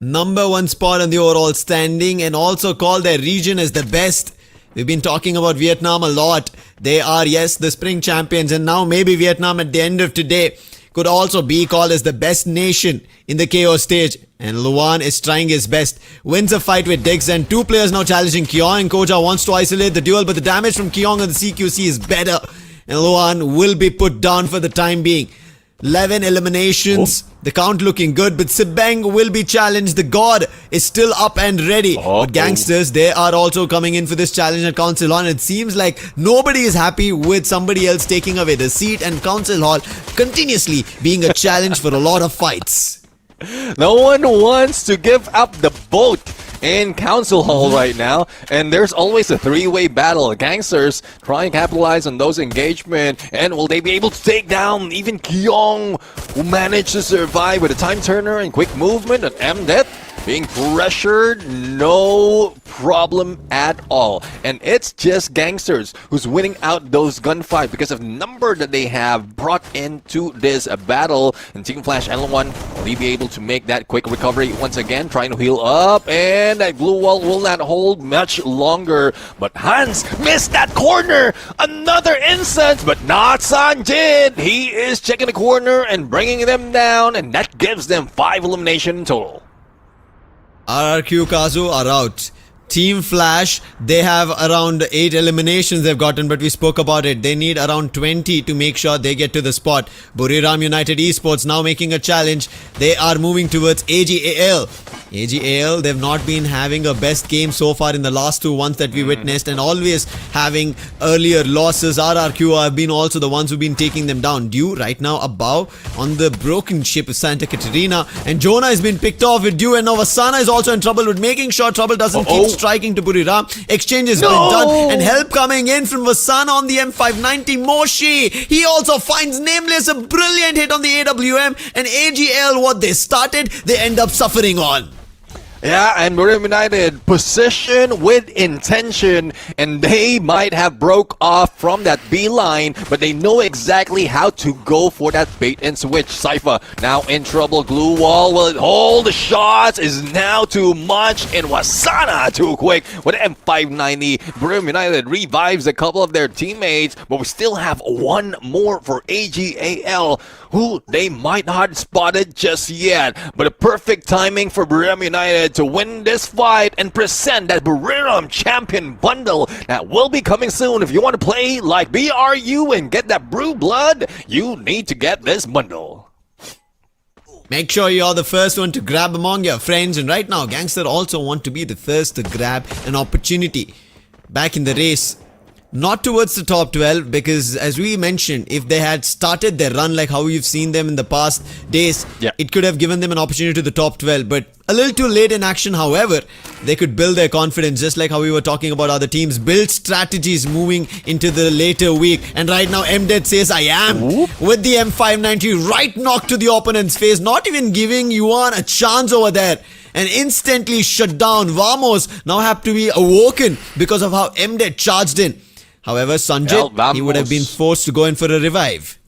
#1 spot on the overall standing, and also call their region as the best. We've been talking about Vietnam a lot. They are, yes, the spring champions, and now maybe Vietnam at the end of today could also be called as the best nation in the KO stage. And Luan is trying his best. Wins a fight with Diggs, and 2 players now challenging Kyong, and Koja wants to isolate the duel, but the damage from Kyong on the CQC is better. And Luan will be put down for the time being. 11 eliminations. The count looking good, but Sibeng will be challenged. The God is still up and ready. But Gangsters, they are also coming in for this challenge at Council Hall. It seems like nobody is happy with somebody else taking away the seat, and Council Hall continuously being a challenge for a lot of fights. No one wants to give up the boat in Council Hall right now, and there's always a 3-way battle. Gangsters try and capitalize on those engagement, and will they be able to take down even Kyong, who managed to survive with a time turner and quick movement, and M-Death being pressured, no problem at all. And it's just Gangsters who's winning out those gunfights because of the number that they have brought into this battle. And Team Flash L1, will he be able to make that quick recovery once again, trying to heal up, and that blue wall will not hold much longer. But Hans missed that corner, another instance, but not Sanjit. He is checking the corner and bringing them down, and that gives them 5 elimination in total. RRQ Kazu are out. Team Flash, they have around 8 eliminations they've gotten, but we spoke about it. They need around 20 to make sure they get to the spot. Buriram United Esports now making a challenge. They are moving towards AGAL. AGAL, they've not been having a best game so far in the last 2 ones that we witnessed, and always having earlier losses. RRQ have been also the ones who've been taking them down. Dew right now above on the broken ship of Santa Catarina, and Jonah has been picked off with Dew, and now Vasana is also in trouble with making sure trouble doesn't keep striking to Buriram. Exchange has been done, and help coming in from Vasana on the M590. Moshi, he also finds Nameless, a brilliant hit on the AWM, and AGL, what they started, they end up suffering on. Yeah, and Buriram United position with intention, and they might have broke off from that B line, but they know exactly how to go for that bait and switch. Cypher now in trouble. Glue Wall will hold the shots, is now too much, and Wasana too quick with M590. Buriram United revives a couple of their teammates, but we still have one more for AGAL, who they might not spotted just yet. But a perfect timing for Buriram United to win this fight and present that Buriram Champion Bundle that will be coming soon. If you want to play like BRU and get that Brew Blood, you need to get this bundle. Make sure you're the first one to grab among your friends, and right now Gangster also want to be the first to grab an opportunity back in the race. Not towards the top 12, because as we mentioned, if they had started their run like how we've seen them in the past days, it could have given them an opportunity to the top 12, but a little too late in action. However, they could build their confidence, just like how we were talking about other teams, build strategies moving into the later week. And right now MDead says I am with the M590 right knock to the opponent's face, not even giving Yuan a chance over there, and instantly shut down. Vamos now have to be awoken because of how MDead charged in. However, Sanjit, he would have been forced to go in for a revive.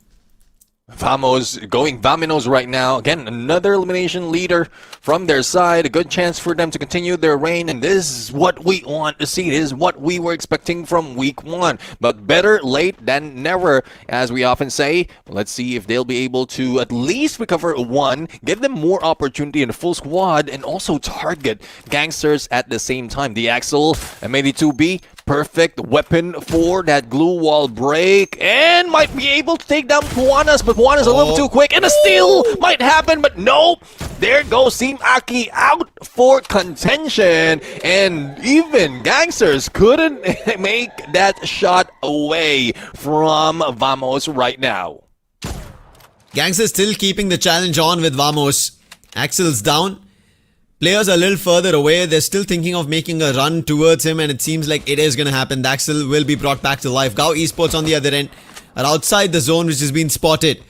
Vamos going Vaminos right now. Again, another elimination leader from their side. A good chance for them to continue their reign. And this is what we want to see. This is what we were expecting from week 1. But better late than never, as we often say. Let's see if they'll be able to at least recover 1. Give them more opportunity in a full squad. And also target Gangsters at the same time. The Axel, M82B, perfect weapon for that glue wall break. And might be able to take down Puanas. But Puanas a little too quick. And a steal might happen. But no. There goes Team Aki out for contention. And even Gangsters couldn't make that shot away from Vamos right now. Gangsters still keeping the challenge on with Vamos. Axel's down. Players are a little further away. They're still thinking of making a run towards him, and it seems like it is going to happen. Axel will be brought back to life. Gao Esports on the other end are outside the zone which has been spotted.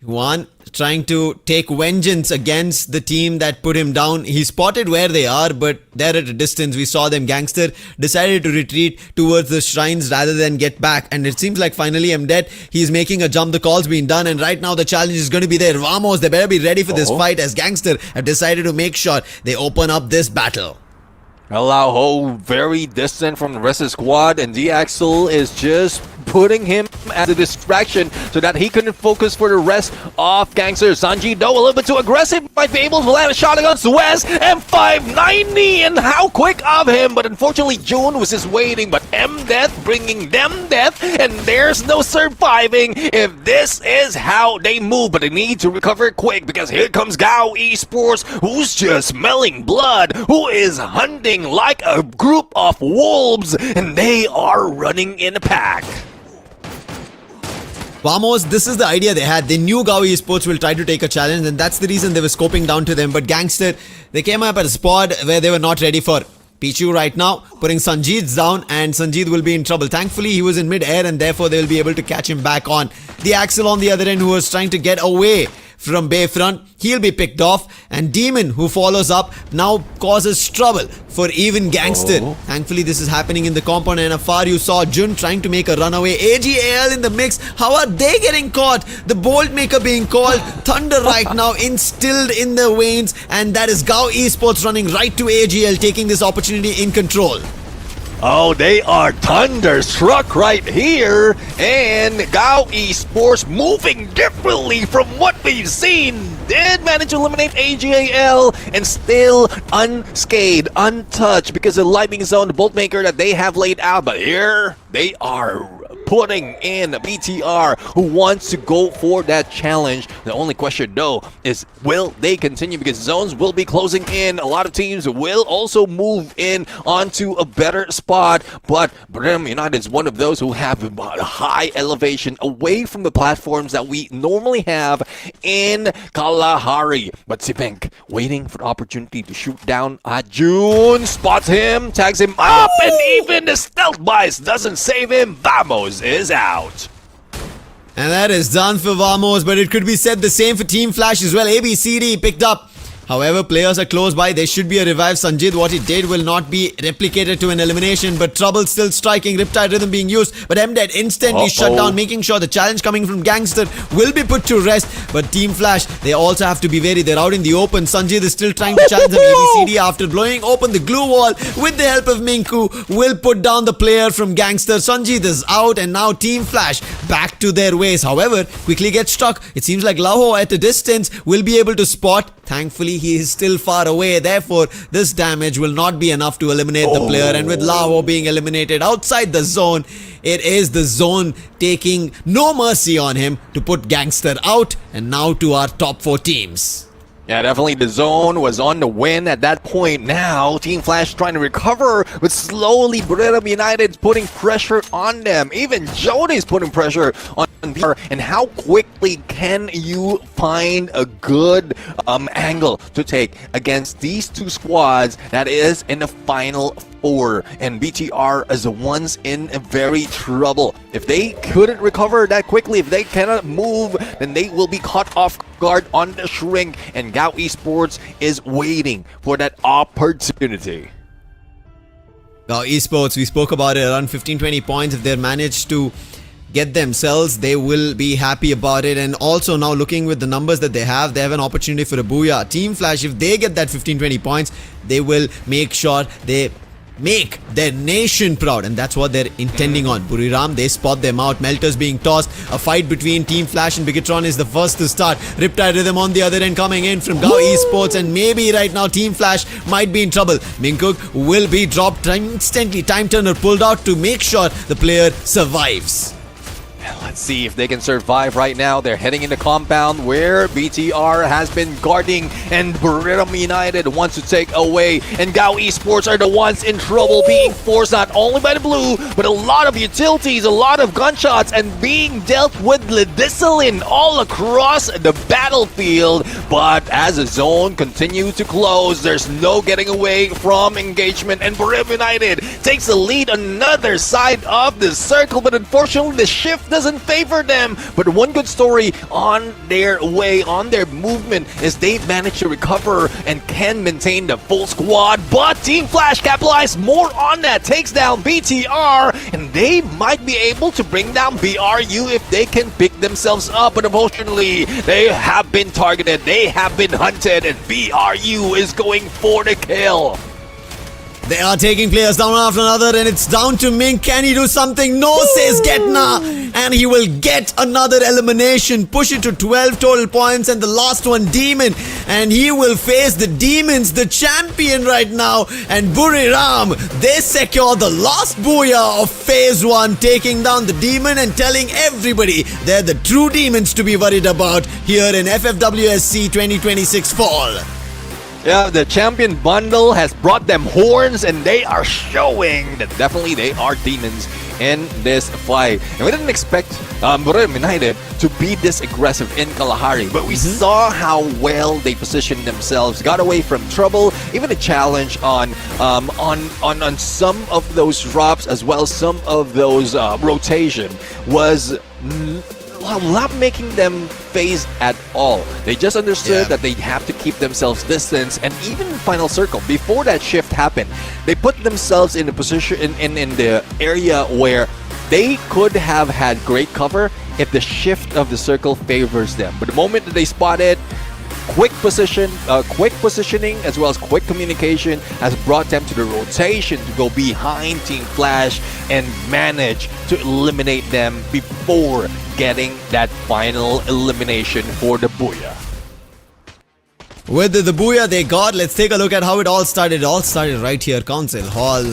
Juan trying to take vengeance against the team that put him down. He spotted where they are, but they're at a distance. We saw them. Gangster decided to retreat towards the shrines rather than get back. And it seems like finally MDead, he's making a jump. The call's been done, and right now the challenge is going to be there. Vamos, they better be ready for this fight, as Gangster have decided to make sure they open up this battle. Allow Ho very distant from the rest of the squad, and D-Axel is just putting him as a distraction so that he couldn't focus for the rest of Gangsters. Sanji, though, a little bit too aggressive, might be able to land a shot against West. M590, and how quick of him, but unfortunately June was just waiting, but M-Death bringing them death, and there's no surviving if this is how they move, but they need to recover quick, because here comes Gao Esports, who's just smelling blood, who is hunting like a group of wolves, and they are running in a pack. Vamos, this is the idea they had. They knew Gao Esports will try to take a challenge, and that's the reason they were scoping down to them. But Gangster, they came up at a spot where they were not ready for. Pichu right now putting Sanjeet down, and Sanjeet will be in trouble. Thankfully, he was in mid-air, and therefore they will be able to catch him back on. The Axel on the other end, who was trying to get away from Bayfront, he'll be picked off, and Demon, who follows up, now causes trouble for even Gangster. Thankfully this is happening in the compound, and afar you saw Jun trying to make a runaway. AGAL in the mix. How are they getting caught? The Bolt Maker being called. Thunder right now instilled in the veins, and that is Gao Esports running right to AGL, taking this opportunity in control. Oh, they are thunderstruck right here. And Gao Esports moving differently from what we've seen. Did manage to eliminate AGAL and still unscathed, untouched because of the lightning zone, the bolt maker that they have laid out. But here they are putting in BTR, who wants to go for that challenge. The only question though is, will they continue? Because zones will be closing in. A lot of teams will also move in onto a better spot, but Brim United is one of those who have a high elevation away from the platforms that we normally have in Kalahari. But Sipeng waiting for the opportunity to shoot down Ajun, spots him, tags him up, and even the stealth bias doesn't save him. Vamos is out. And that is done for Vamos, but it could be said the same for Team Flash as well. ABCD picked up. However, players are close by. There should be a revive. Sanjit, what he did will not be replicated to an elimination, but Trouble still striking. Riptide Rhythm being used, but MDead instantly shut down, making sure the challenge coming from Gangster will be put to rest. But Team Flash, they also have to be wary. They're out in the open. Sanjit is still trying to challenge them. ABCD, after blowing open the glue wall with the help of Minku, will put down the player from Gangster. Sanjit is out, and now Team Flash back to their ways. However, quickly gets struck. It seems like Laho at a distance will be able to spot. Thankfully, he is still far away. Therefore, this damage will not be enough to eliminate the player. And with Laho being eliminated outside the zone, it is the zone taking no mercy on him to put Gangster out. And now to our top 4 teams. Yeah, definitely the zone was on the win at that point. Now, Team Flash trying to recover, but slowly Buriram United putting pressure on them. Even Jody's putting pressure on BR. And how quickly can you find a good angle to take against these two squads that is in the final 4? And BTR is the ones in very trouble. If they couldn't recover that quickly, if they cannot move, then they will be caught off guard on the shrink. And Gao Esports is waiting for that opportunity. Now, Esports, we spoke about it, around 15-20 points. If they manage to get themselves, they will be happy about it. And also now looking with the numbers that they have an opportunity for a booyah. Team Flash, if they get that 15-20 points, they will make sure they make their nation proud, and that's what they're intending on. Buriram, they spot them out. Melters being tossed. A fight between Team Flash and Bigatron is the first to start. Riptide Rhythm on the other end coming in from Gao Esports, and maybe right now Team Flash might be in trouble. Minkuk will be dropped instantly. Time Turner pulled out to make sure the player survives. Let's see if they can survive right now. They're heading into compound where BTR has been guarding, and Buriram United wants to take away. And Gao Esports are the ones in trouble, being forced not only by the blue, but a lot of utilities, a lot of gunshots, and being dealt with Lidicilin all across the battlefield. But as the zone continues to close, there's no getting away from engagement, and Buriram United takes the lead on another side of the circle. But unfortunately, the shift doesn't favor them. But one good story on their way, on their movement, is they've managed to recover and can maintain the full squad. But Team Flash capitalized more on that, takes down BTR, and they might be able to bring down BRU if they can pick themselves up. But unfortunately, they have been targeted, they have been hunted, and BRU is going for the kill. They are taking players down after another, and it's down to Mink. Can he do something? No, says Getna. And he will get another elimination. Push it to 12 total points, and the last one, Demon. And he will face the Demons, the champion right now. And Buriram, they secure the last booyah of Phase 1, taking down the Demon and telling everybody they're the true Demons to be worried about here in FFWS SEA 2026 Fall. Yeah, the champion bundle has brought them horns, and they are showing that definitely they are demons in this fight. And we didn't expect Buriram United to be this aggressive in Kalahari, but we saw how well they positioned themselves, got away from trouble, even a challenge on some of those drops, as well as some of those rotation was not making them phase at all. They just understood that they have to keep themselves distance. And even in final circle, before that shift happened, they put themselves in a position in the area where they could have had great cover if the shift of the circle favors them. But the moment that they spot it, quick positioning as well as quick communication has brought them to the rotation to go behind Team Flash and manage to eliminate them before getting that final elimination for the Booyah. With the Booyah they got, let's take a look at how it all started. It all started right here, Council Hall.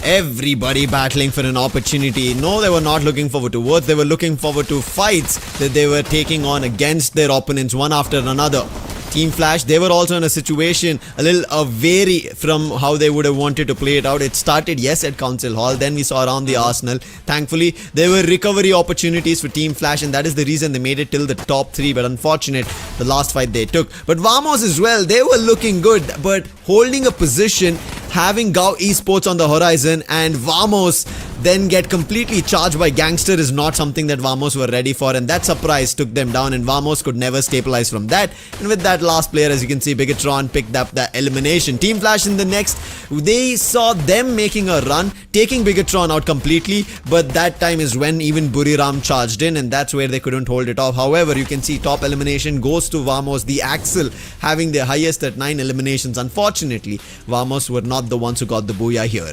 Everybody battling for an opportunity. No, they were not looking forward to words. They were looking forward to fights that they were taking on against their opponents one after another. Team Flash, they were also in a situation a little vary from how they would have wanted to play it out. It started, yes, at Council Hall. Then we saw around the Arsenal. Thankfully, there were recovery opportunities for Team Flash, and that is the reason they made it till the top 3. But unfortunate, the last fight they took. But Vamos as well, they were looking good, but holding a position, having Gao Esports on the horizon, and Vamos then get completely charged by Gangster is not something that Vamos were ready for, and that surprise took them down, and Vamos could never stabilize from that. And with that last player, as you can see, Bigatron picked up the elimination. Team Flash in the next, they saw them making a run, taking Bigatron out completely, but that time is when even Buriram charged in, and that's where they couldn't hold it off. However, you can see top elimination goes to Vamos, the Axel having the highest at 9 eliminations. Unfortunately, Vamos were not the ones who got the Booyah here.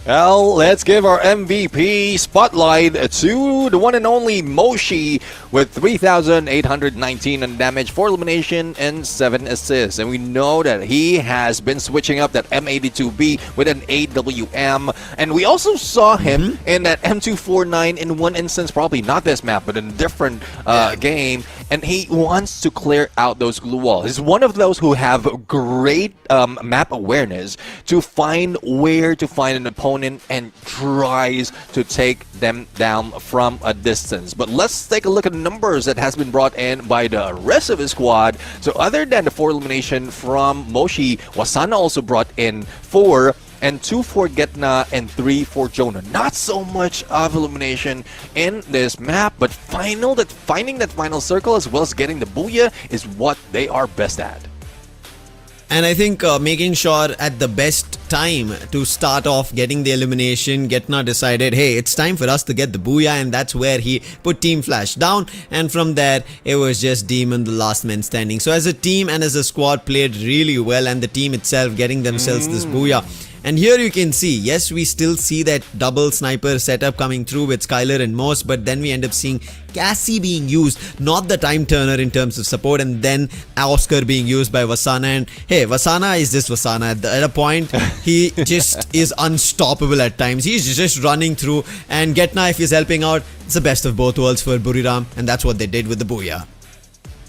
Well, let's give our MVP spotlight to the one and only Moshi with 3,819 on damage, 4 elimination, and 7 assists. And we know that he has been switching up that M82B with an AWM. And we also saw him in that M249 in one instance, probably not this map, but in a different game. And he wants to clear out those glue walls. He's one of those who have great map awareness to find where to find an opponent and tries to take them down from a distance. But let's take a look at the numbers that has been brought in by the rest of his squad. So other than the 4 elimination from Moshi, Wasana also brought in 4, and 2 for Getna and 3 for Jonah. Not so much of elimination in this map, but finding that final circle as well as getting the Booyah is what they are best at. And I think making sure at the best time to start off getting the elimination, Getna decided, hey, it's time for us to get the Booyah, and that's where he put Team Flash down, and from there it was just Demon, the last man standing. So as a team and as a squad played really well, and the team itself getting themselves this Booyah. And here you can see, yes, we still see that double sniper setup coming through with Skylar and Moss, but then we end up seeing Cassie being used, not the time turner in terms of support, and then Oscar being used by Wasana. And hey, Wasana is just Wasana. At a point, he just is unstoppable at times. He's just running through, and Getna, if he's helping out, it's the best of both worlds for Buriram, and that's what they did with the Booyah.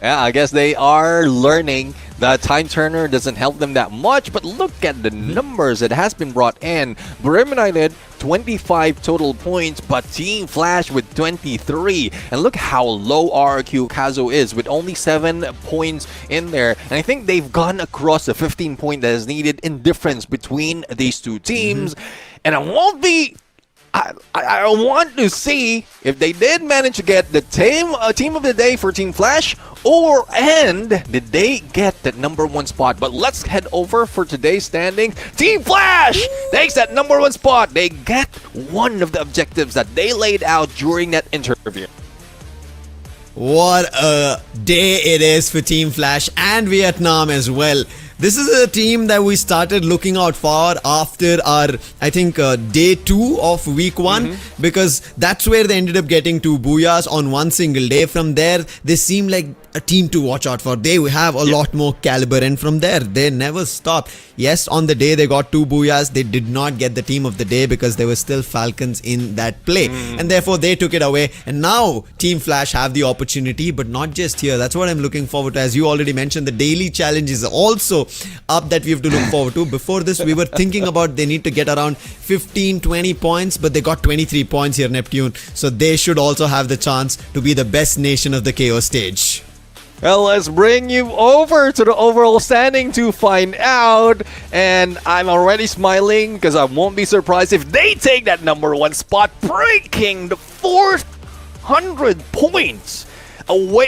Yeah, I guess they are learning that time turner doesn't help them that much, but look at the numbers that has been brought in. Buriram United, 25 total points, but Team Flash with 23. And look how low RRQ Kazo is with only 7 points in there. And I think they've gone across the 15 point that is needed in difference between these two teams. And I want to see if they did manage to get the team of the day for Team Flash, and did they get that #1 spot. But let's head over for today's standings. Team Flash takes that #1 spot. They get one of the objectives that they laid out during that interview. What a day it is for Team Flash and Vietnam as well. This is a team that we started looking out for after our, I think, day 2 of week 1, because that's where they ended up getting 2 Booyahs on one single day. From there, they seem like a team to watch out for. They have a lot more caliber, and from there, they never stop. Yes, on the day they got 2 Booyahs, they did not get the team of the day because there were still Falcons in that play, and therefore they took it away. And now Team Flash have the opportunity, but not just here. That's what I'm looking forward to. As you already mentioned, the daily challenge is also up that we have to look forward to. Before this, we were thinking about they need to get around 15-20 points, but they got 23 points here, Neptune, so they should also have the chance to be the best nation of the KO stage. Well, let's bring you over to the overall standing to find out. And I'm already smiling because I won't be surprised if they take that #1 spot, breaking the 400 points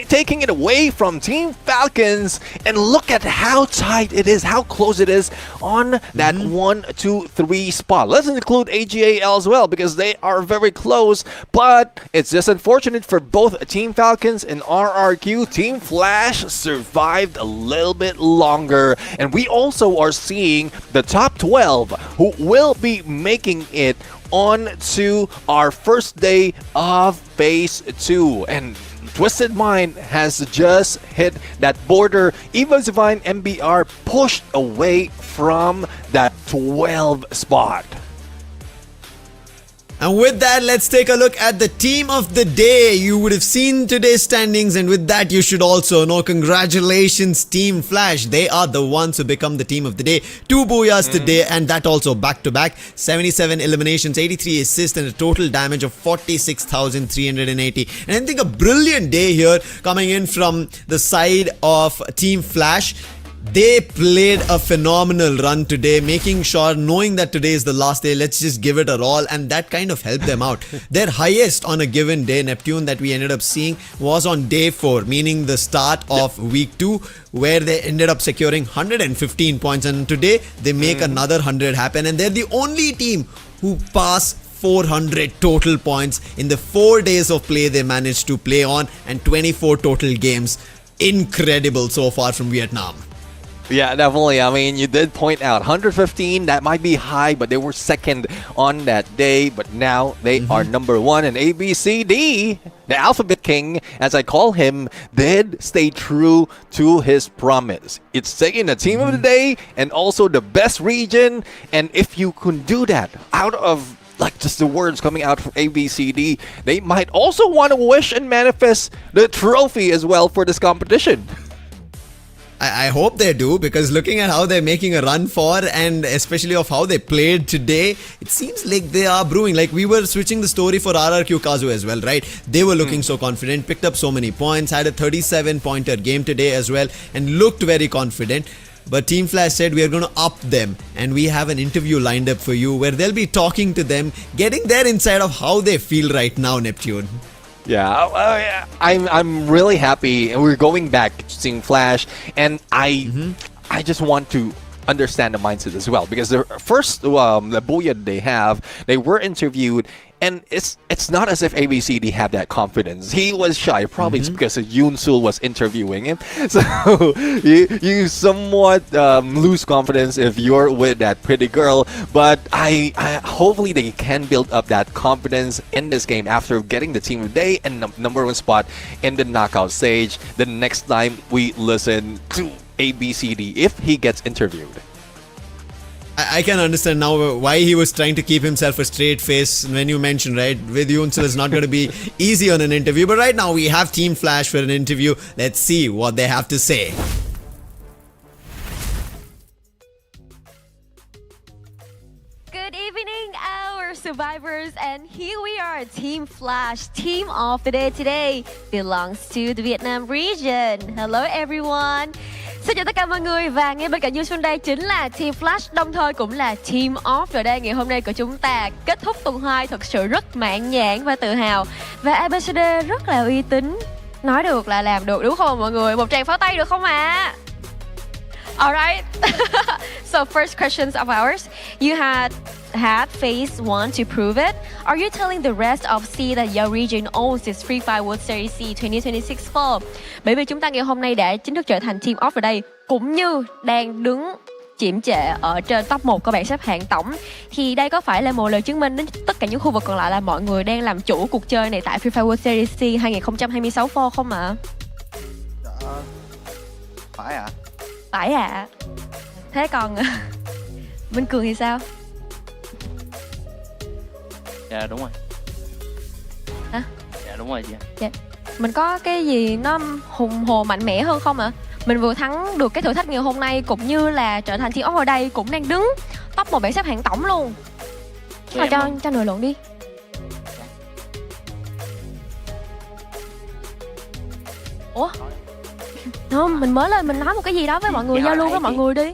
taking it away from Team Falcons. And look at how tight it is, how close it is on that 1, 2, 3 spot. Let's include AGAL as well because they are very close. But it's just unfortunate for both Team Falcons and RRQ. Team Flash survived a little bit longer. And we also are seeing the top 12 who will be making it on to our first day of Phase 2. And Twisted Mind has just hit that border. Eva's Divine MBR pushed away from that 12 spot. And with that, let's take a look at the team of the day. You would have seen today's standings, and with that, you should also know. Congratulations, Team Flash. They are the ones who become the team of the day. 2 booyahs today, and that also back-to-back. 77 eliminations, 83 assists, and a total damage of 46,380. And I think a brilliant day here coming in from the side of Team Flash. They played a phenomenal run today, making sure, knowing that today is the last day, let's just give it a all, and that kind of helped them out. Their highest on a given day, Neptune, that we ended up seeing was on day 4, meaning the start of week 2, where they ended up securing 115 points, and today they make another 100 happen, and they're the only team who pass 400 total points in the 4 days of play they managed to play on, and 24 total games. Incredible so far from Vietnam. Yeah, definitely. I mean, you did point out 115, that might be high, but they were second on that day. But now they are number 1. And ABCD, the Alphabet King, as I call him, did stay true to his promise. It's taking the team of the day and also the best region. And if you can do that out of like just the words coming out from ABCD, they might also want to wish and manifest the trophy as well for this competition. I hope they do, because looking at how they're making a run for, and especially of how they played today, it seems like they are brewing. Like, we were switching the story for RRQ Kazu as well, right? They were looking so confident, picked up so many points, had a 37-pointer game today as well, and looked very confident. But Team Flash said we are going to up them, and we have an interview lined up for you where they'll be talking to them, getting their insight of how they feel right now, Neptune. Yeah, I'm really happy, and we're going back to seeing Flash, and I just want to understand the mindset as well, because the first the booyah they were interviewed, and it's not as if ABCD had that confidence. He was shy, probably it's because Yoon Sul was interviewing him, so you somewhat lose confidence if you're with that pretty girl. But I hopefully they can build up that confidence in this game after getting the team of the day and number 1 spot in the knockout stage the next time we listen to ABCD if he gets interviewed. I can understand now why he was trying to keep himself a straight face when you mentioned, right? With Yoonsul, it's not going to be easy on an interview. But right now, we have Team Flash for an interview. Let's see what they have to say. Good evening, our survivors, and here we are, Team Flash, team of the day today belongs to the Vietnam region. Hello everyone. Xin chào tất cả mọi người, và ngay bên cạnh Yusun đây chính là Team Flash, đồng thời cũng là Team of the day ngày hôm nay của chúng ta. Kết thúc tuần 2 thật sự rất mãn nhãn và tự hào, và ABCD rất là uy tín. Nói được là làm được, đúng không mọi người? Một tràng pháo tay được không ạ? Alright. So first questions of ours. You had phase 1 to prove it. Are you telling the rest of SEA that your region owns this Free Fire World Series SEA 2026 form? Bởi vì chúng ta ngày hôm nay đã chính thức trở thành Team of the Day, cũng như đang đứng chiếm trệ ở trên top 1 của bảng xếp hạng tổng, thì đây có phải là một lời chứng minh đến tất cả những khu vực còn lại là mọi người đang làm chủ cuộc chơi này tại Free Fire World Series SEA 2026 for không ạ? Phải ạ. Phải ạ. Thế còn Minh Cường thì sao? Dạ đúng rồi. Hả? Dạ đúng rồi chị. Dạ. Mình có cái gì nó hùng hồ mạnh mẽ hơn không ạ? Mình vừa thắng được cái thử thách ngày hôm nay, cũng như là trở thành Team of ở đây, cũng đang đứng top 1 bảng xếp hạng tổng luôn. Mà cho nổi luận đi. Ủa? Không, mình mới lên mình nói một cái gì đó với mọi người, giao lưu với mọi người đi.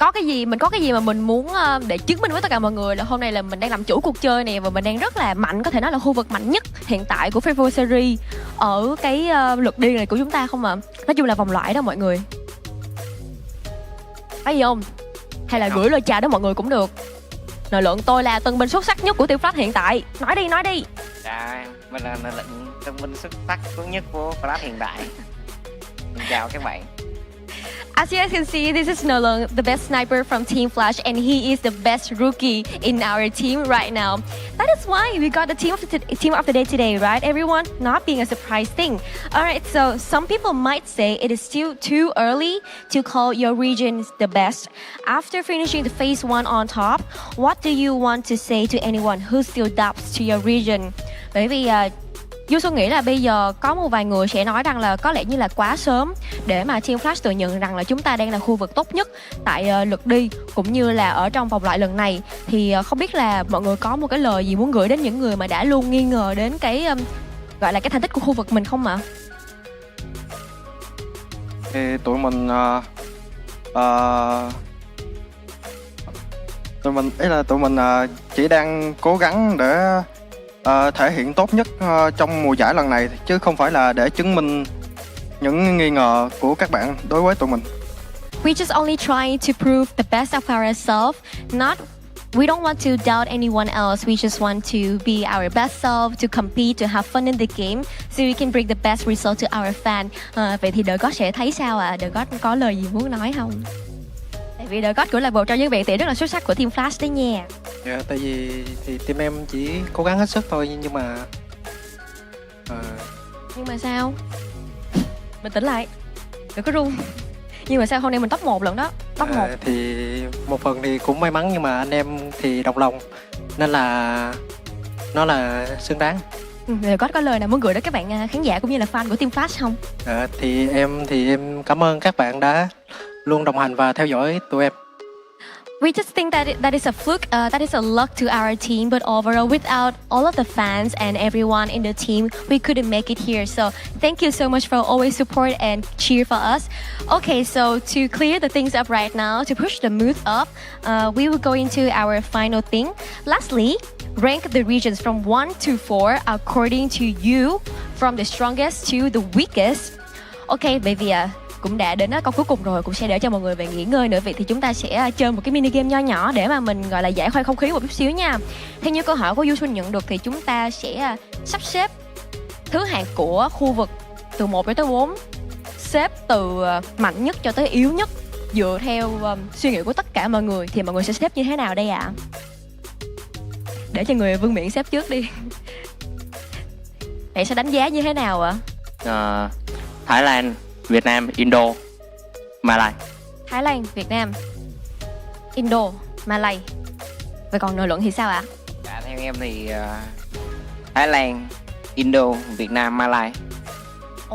mình có cái gì mà mình muốn để chứng minh với tất cả mọi người là hôm nay là mình đang làm chủ cuộc chơi này và mình đang rất là mạnh, có thể nói là khu vực mạnh nhất hiện tại của FFWS SEA ở cái lượt đi này của chúng ta không ạ? Nói chung là vòng loại đó mọi người. Có gì không? Hay là gửi lời chào đến mọi người cũng được. Nội lượng tôi là tân binh xuất sắc nhất của Team Flash hiện tại. Nói đi, nói đi. Dạ, mình là nội lượng tân binh xuất sắc nhất của Flash hiện tại. Xin chào các bạn. As you guys can see, this is Nolong, the best sniper from Team Flash, and he is the best rookie in our team right now. That is why we got the team of the day today, right, everyone? Not being a surprise thing. Alright, so some people might say it is still too early to call your region the best. After finishing the phase 1 on top, what do you want to say to anyone who still doubts to your region? Bởi vì Du Xuân nghĩ là bây giờ có một vài người sẽ nói rằng là có lẽ như là quá sớm để mà Team Flash tự nhận rằng là chúng ta đang là khu vực tốt nhất tại lượt đi cũng như là ở trong vòng loại lần này. Thì không biết là mọi người có một cái lời gì muốn gửi đến những người mà đã luôn nghi ngờ đến cái gọi là cái thành tích của khu vực mình không ạ? Thì tụi mình ý là tụi mình chỉ đang cố gắng để thể hiện tốt nhất trong mùa giải lần này chứ không phải là để chứng minh những nghi ngờ của các bạn đối với tụi mình. We just only trying to prove the best of ourselves. We don't want to doubt anyone else. We just want to be our best self, to compete, to have fun in the game, so we can bring the best result to our fan. Vậy thì The God sẽ thấy sao ạ? The God có lời gì muốn nói không? Tại vì The God cũng là một trong những vị tỷ rất là xuất sắc của Team Flash đấy nha. Dạ, tại vì thì team em chỉ cố gắng hết sức thôi nhưng mà Nhưng mà sao? Bình tĩnh lại, đừng có run. Nhưng mà sao hôm nay mình top 1 lần đó? Top 1 thì một phần thì cũng may mắn nhưng mà anh em thì đồng lòng nên là nó là xứng đáng. Rồi có lời nào muốn gửi đến các bạn khán giả cũng như là fan của Team Flash không? Thì em cảm ơn các bạn đã luôn đồng hành và theo dõi tụi em. We just think that is a fluke, that is a luck to our team, but overall, without all of the fans and everyone in the team, we couldn't make it here. So thank you so much for always support and cheer for us. Okay, so to clear the things up right now, to push the mood up, we will go into our final thing. Lastly, rank the regions from 1 to 4 according to you, from the strongest to the weakest. Okay, bởi vì cũng đã đến câu cuối cùng rồi, cũng sẽ để cho mọi người về nghỉ ngơi nữa. Vậy thì chúng ta sẽ chơi một cái mini game nho nhỏ để mà mình gọi là giải khuây không khí một chút xíu nha. Theo như câu hỏi của Du Xuân nhận được thì chúng ta sẽ sắp xếp thứ hạng của khu vực từ 1 đến tới 4, xếp từ mạnh nhất cho tới yếu nhất dựa theo suy nghĩ của tất cả mọi người. Thì mọi người sẽ xếp như thế nào đây ạ? Để cho người vương miện xếp trước đi. Bạn sẽ đánh giá như thế nào ạ? Thái Lan, Việt Nam, Indo, Malay. Thái Lan, Việt Nam, Indo, Malay. Vậy còn nội luận thì sao ạ? Dạ, theo em thì Thái Lan, Indo, Việt Nam, Malay.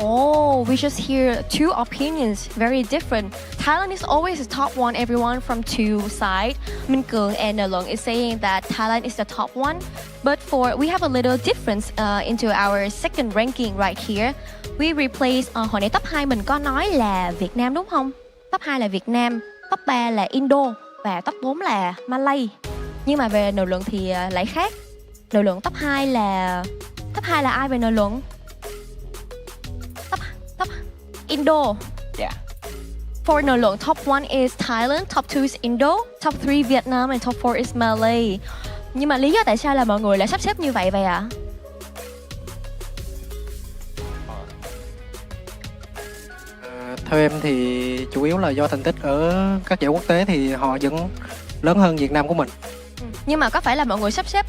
Oh, we just hear two opinions, very different. Thailand is always the top one, everyone from two sides. Minh Cường and Nalung is saying that Thailand is the top one. But we have a little difference into our second ranking right here. We replace, hồi nãy top 2 mình có nói là Việt Nam đúng không? Top 2 là Việt Nam, top 3 là Indo và top 4 là Malay. Nhưng mà về nội luận thì lại khác. Nội luận top 2 là ai về nội luận? Top Indo. Yeah. For nội luận, top 1 is Thailand, top 2 is Indo, top 3 Vietnam and top 4 is Malay. Nhưng mà lý do tại sao là mọi người lại sắp xếp như vậy ạ? Theo em thì chủ yếu là do thành tích ở các giải quốc tế thì họ vẫn lớn hơn Việt Nam của mình. Nhưng mà có phải là mọi người sắp xếp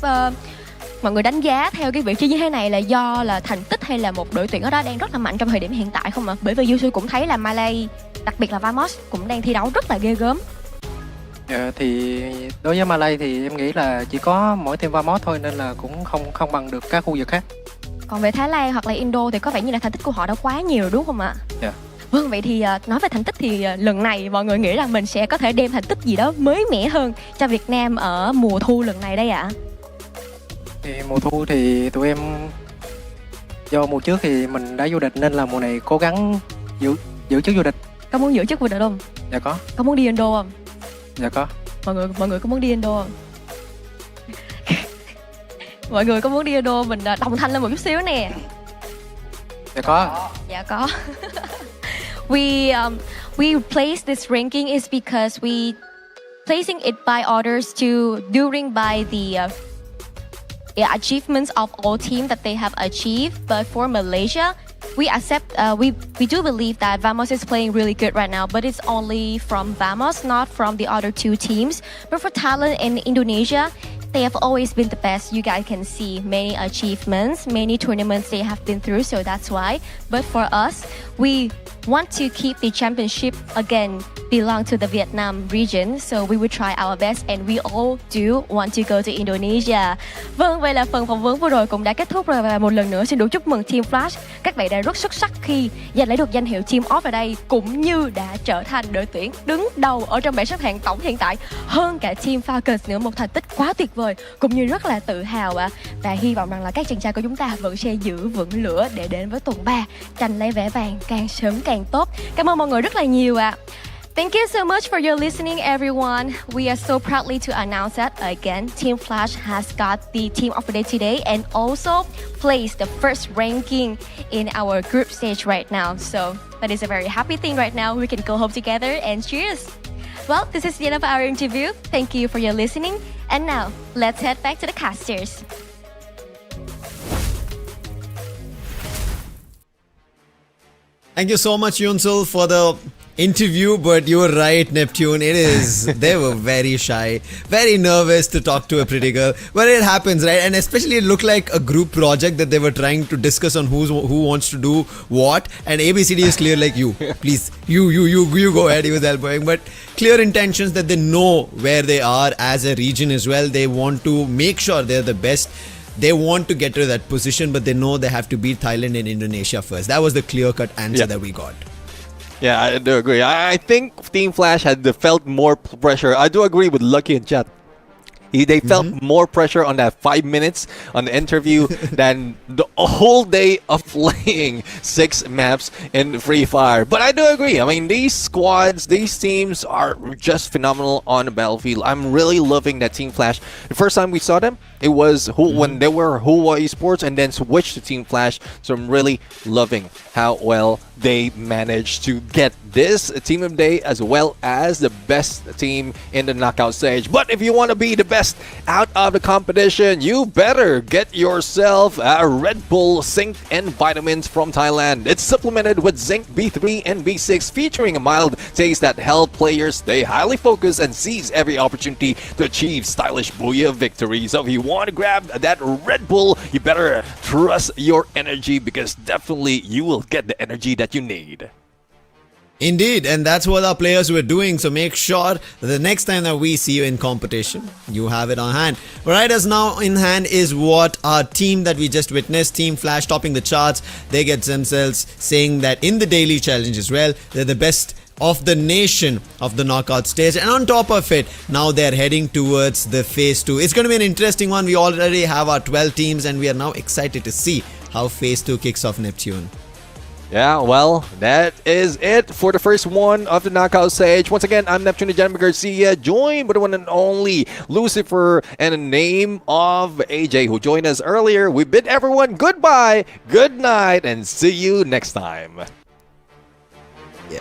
mọi người đánh giá theo cái vị trí như thế này là do là thành tích hay là một đội tuyển ở đó đang rất là mạnh trong thời điểm hiện tại không ạ? Bởi vì Yusu cũng thấy là Malay, đặc biệt là Vamos cũng đang thi đấu rất là ghê gớm. Thì đối với Malay thì em nghĩ là chỉ có mỗi team Vamos thôi nên là cũng không bằng được các khu vực khác. Còn về Thái Lan hoặc là Indo thì có vẻ như là thành tích của họ đã quá nhiều đúng không ạ? Dạ. Vâng, vậy thì nói về thành tích thì lần này mọi người nghĩ rằng mình sẽ có thể đem thành tích gì đó mới mẻ hơn cho Việt Nam ở mùa thu lần này đây ạ? Thì mùa thu thì tụi em do mùa trước thì mình đã vô địch nên là mùa này cố gắng giữ chức vô địch. Có muốn giữ chức vô địch không? Dạ có. Có muốn đi Indo không? Dạ có. Mọi người có muốn đi Indo không? Mọi người có muốn đi Indo mình đồng thanh lên một chút xíu nè. Dạ có. Dạ có. We place this ranking is because we placing it by orders to during by the achievements of all teams that they have achieved. But for Malaysia, we accept we do believe that Vamos is playing really good right now, but it's only from Vamos, not from the other two teams. But for Thailand and Indonesia, they have always been the best. You guys can see many achievements, many tournaments they have been through, so that's why. But for us, we want to keep the championship again belong to the Vietnam region, so we will try our best and we all do want to go to Indonesia. Vâng, vậy là phần phỏng vấn vừa rồi cũng đã kết thúc rồi và một lần nữa xin được chúc mừng Team Flash. Các bạn đã rất xuất sắc khi giành lấy được danh hiệu Team Off ở đây, cũng như đã trở thành đội tuyển đứng đầu ở trong bảng xếp hạng tổng hiện tại hơn cả Team Falcons nữa, một thành tích quá tuyệt vời cũng như rất là tự hào ạ. Và hy vọng rằng là các chàng trai của chúng ta vẫn sẽ giữ vững lửa để đến với tuần 3 tranh lấy vé vàng càng sớm càng tốt. Cảm ơn mọi người rất là nhiều ạ. Thank you so much for your listening, everyone. We are so proudly to announce that again, Team Flash has got the team of the day today and also placed the first ranking in our group stage right now. So that is a very happy thing right now. We can go home together and cheers. Well, this is the end of our interview. Thank you for your listening. And now, let's head back to the casters. Thank you so much, Yunsul, for the interview, but you were right, Neptune. They were very shy, very nervous to talk to a pretty girl. But it happens, right? And especially it looked like a group project that they were trying to discuss on who wants to do what. And ABCD is clear, like, you, please, you go ahead. He was elbowing, but clear intentions that they know where they are as a region as well. They want to make sure they're the best. They want to get to that position, but they know they have to beat Thailand and Indonesia first. That was the clear-cut answer that we got. Yeah, I do agree. I think Team Flash had felt more pressure. I do agree with Lucky and Chat. They felt more pressure on that 5 minutes on the interview than the whole day of playing 6 maps in Free Fire. But I do agree. I mean, these squads, these teams are just phenomenal on the battlefield. I'm really loving that Team Flash. The first time we saw them, it was when they were Hua Esports and then switched to Team Flash. So I'm really loving how well they managed to get this team of the day as well as the best team in the knockout stage. But if you want to be the best out of the competition, you better get yourself a Red Bull Zinc and Vitamins from Thailand. It's supplemented with Zinc B3 and B6, featuring a mild taste that help players stay highly focused and seize every opportunity to achieve stylish booyah victories. So if you want to grab that Red Bull, you better trust your energy, because definitely you will get the energy that you need. Indeed, and that's what our players were doing. So make sure that the next time that we see you in competition, you have it on hand. Right as now in hand is what our team that we just witnessed, Team Flash, topping the charts. They get themselves saying that in the daily challenge as well, they're the best of the nation of the knockout stage. And on top of it, now they're heading towards the phase 2. It's going to be an interesting one. We already have our 12 teams and we are now excited to see how phase 2 kicks off, Neptune. Yeah, well, that is it for the first one of the knockout stage. Once again, I'm Neptune Garcia, joined by the one and only Lucifer, and the name of AJ, who joined us earlier. We bid everyone goodbye, good night, and see you next time. Yeah.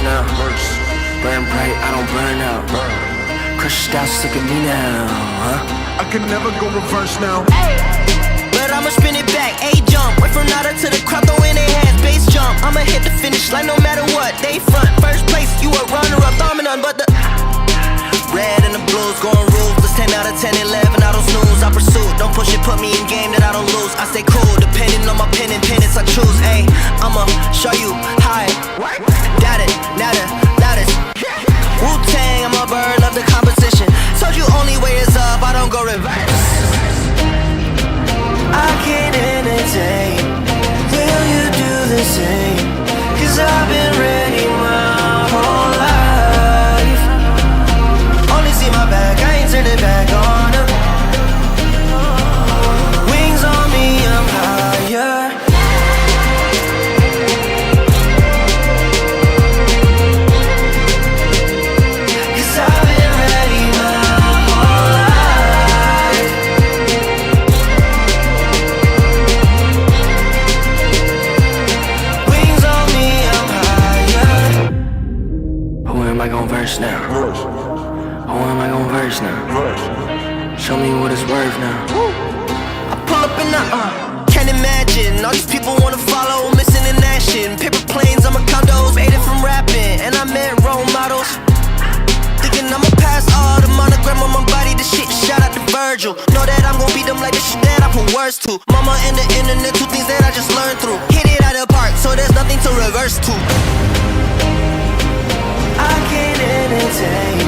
Now, burn bright, I don't burn out. Crushed out, sick of me now, huh? I can never go reverse now. But I'ma spin it back, A-jump. Went from nada to the crowd, throw in their hands, base jump. I'ma hit the finish line no matter what. They front, first place, you a runner-up, dominant, but the red and the blues, going ruthless. 10 out of 10, 11, I don't snooze. I pursue, don't push it, put me in game that I don't lose. I stay cool, depending on my pen and pennants I choose. Ayy, I'ma show you how it. Doubt it, now the loudest. Wu-Tang, I'm a bird, love the competition. Told you only way is up, I don't go reverse. I can't entertain. Will you do the same? Cause I've been ready my whole life. Only see my back, I ain't turning back on them. Wings on me, I'm higher. Cause I've been ready my whole life. Wings on me, I'm higher. Who am I gon' verse now? Who am I gon' verse now? Show me what it's worth now. I pull up in the can't imagine all these people wanna follow, missing in action. Paper planes, I'm a condos, made it from rapping, and I met role models. Thinking I'ma pass all the monogram on my body, the shit shout out to Virgil. Know that I'm gon' beat them like the shit that I put words to. Mama and the internet, two things that I just learned through. Hit it out of the park, so there's nothing to reverse to. I can't entertain.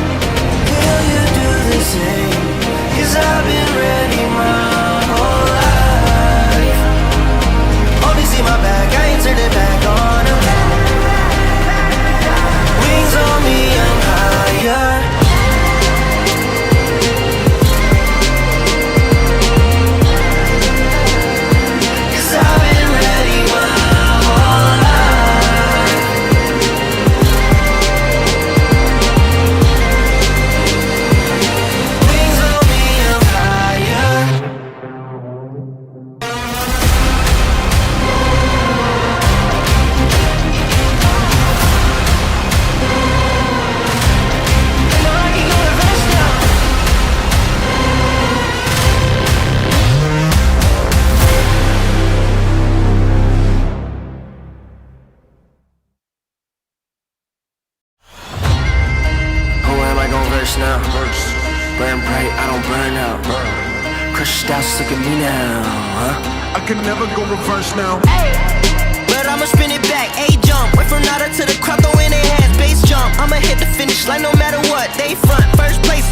Will you do the same? Cause I've been ready my whole life. Only see my back, I ain't turning back on them. Wings on me, I'm higher. Cause I've been ready my whole life. Wings on me, I'm higher. Who am I gon' verse now? Burn bright, I don't burn out. Crushed out, look at me now, huh? I can never go reverse now. But I'ma spin it back, A-jump. Went from nada to the crowd, throw in their hands, bass jump. I'ma hit the finish line no matter what, they front. First place,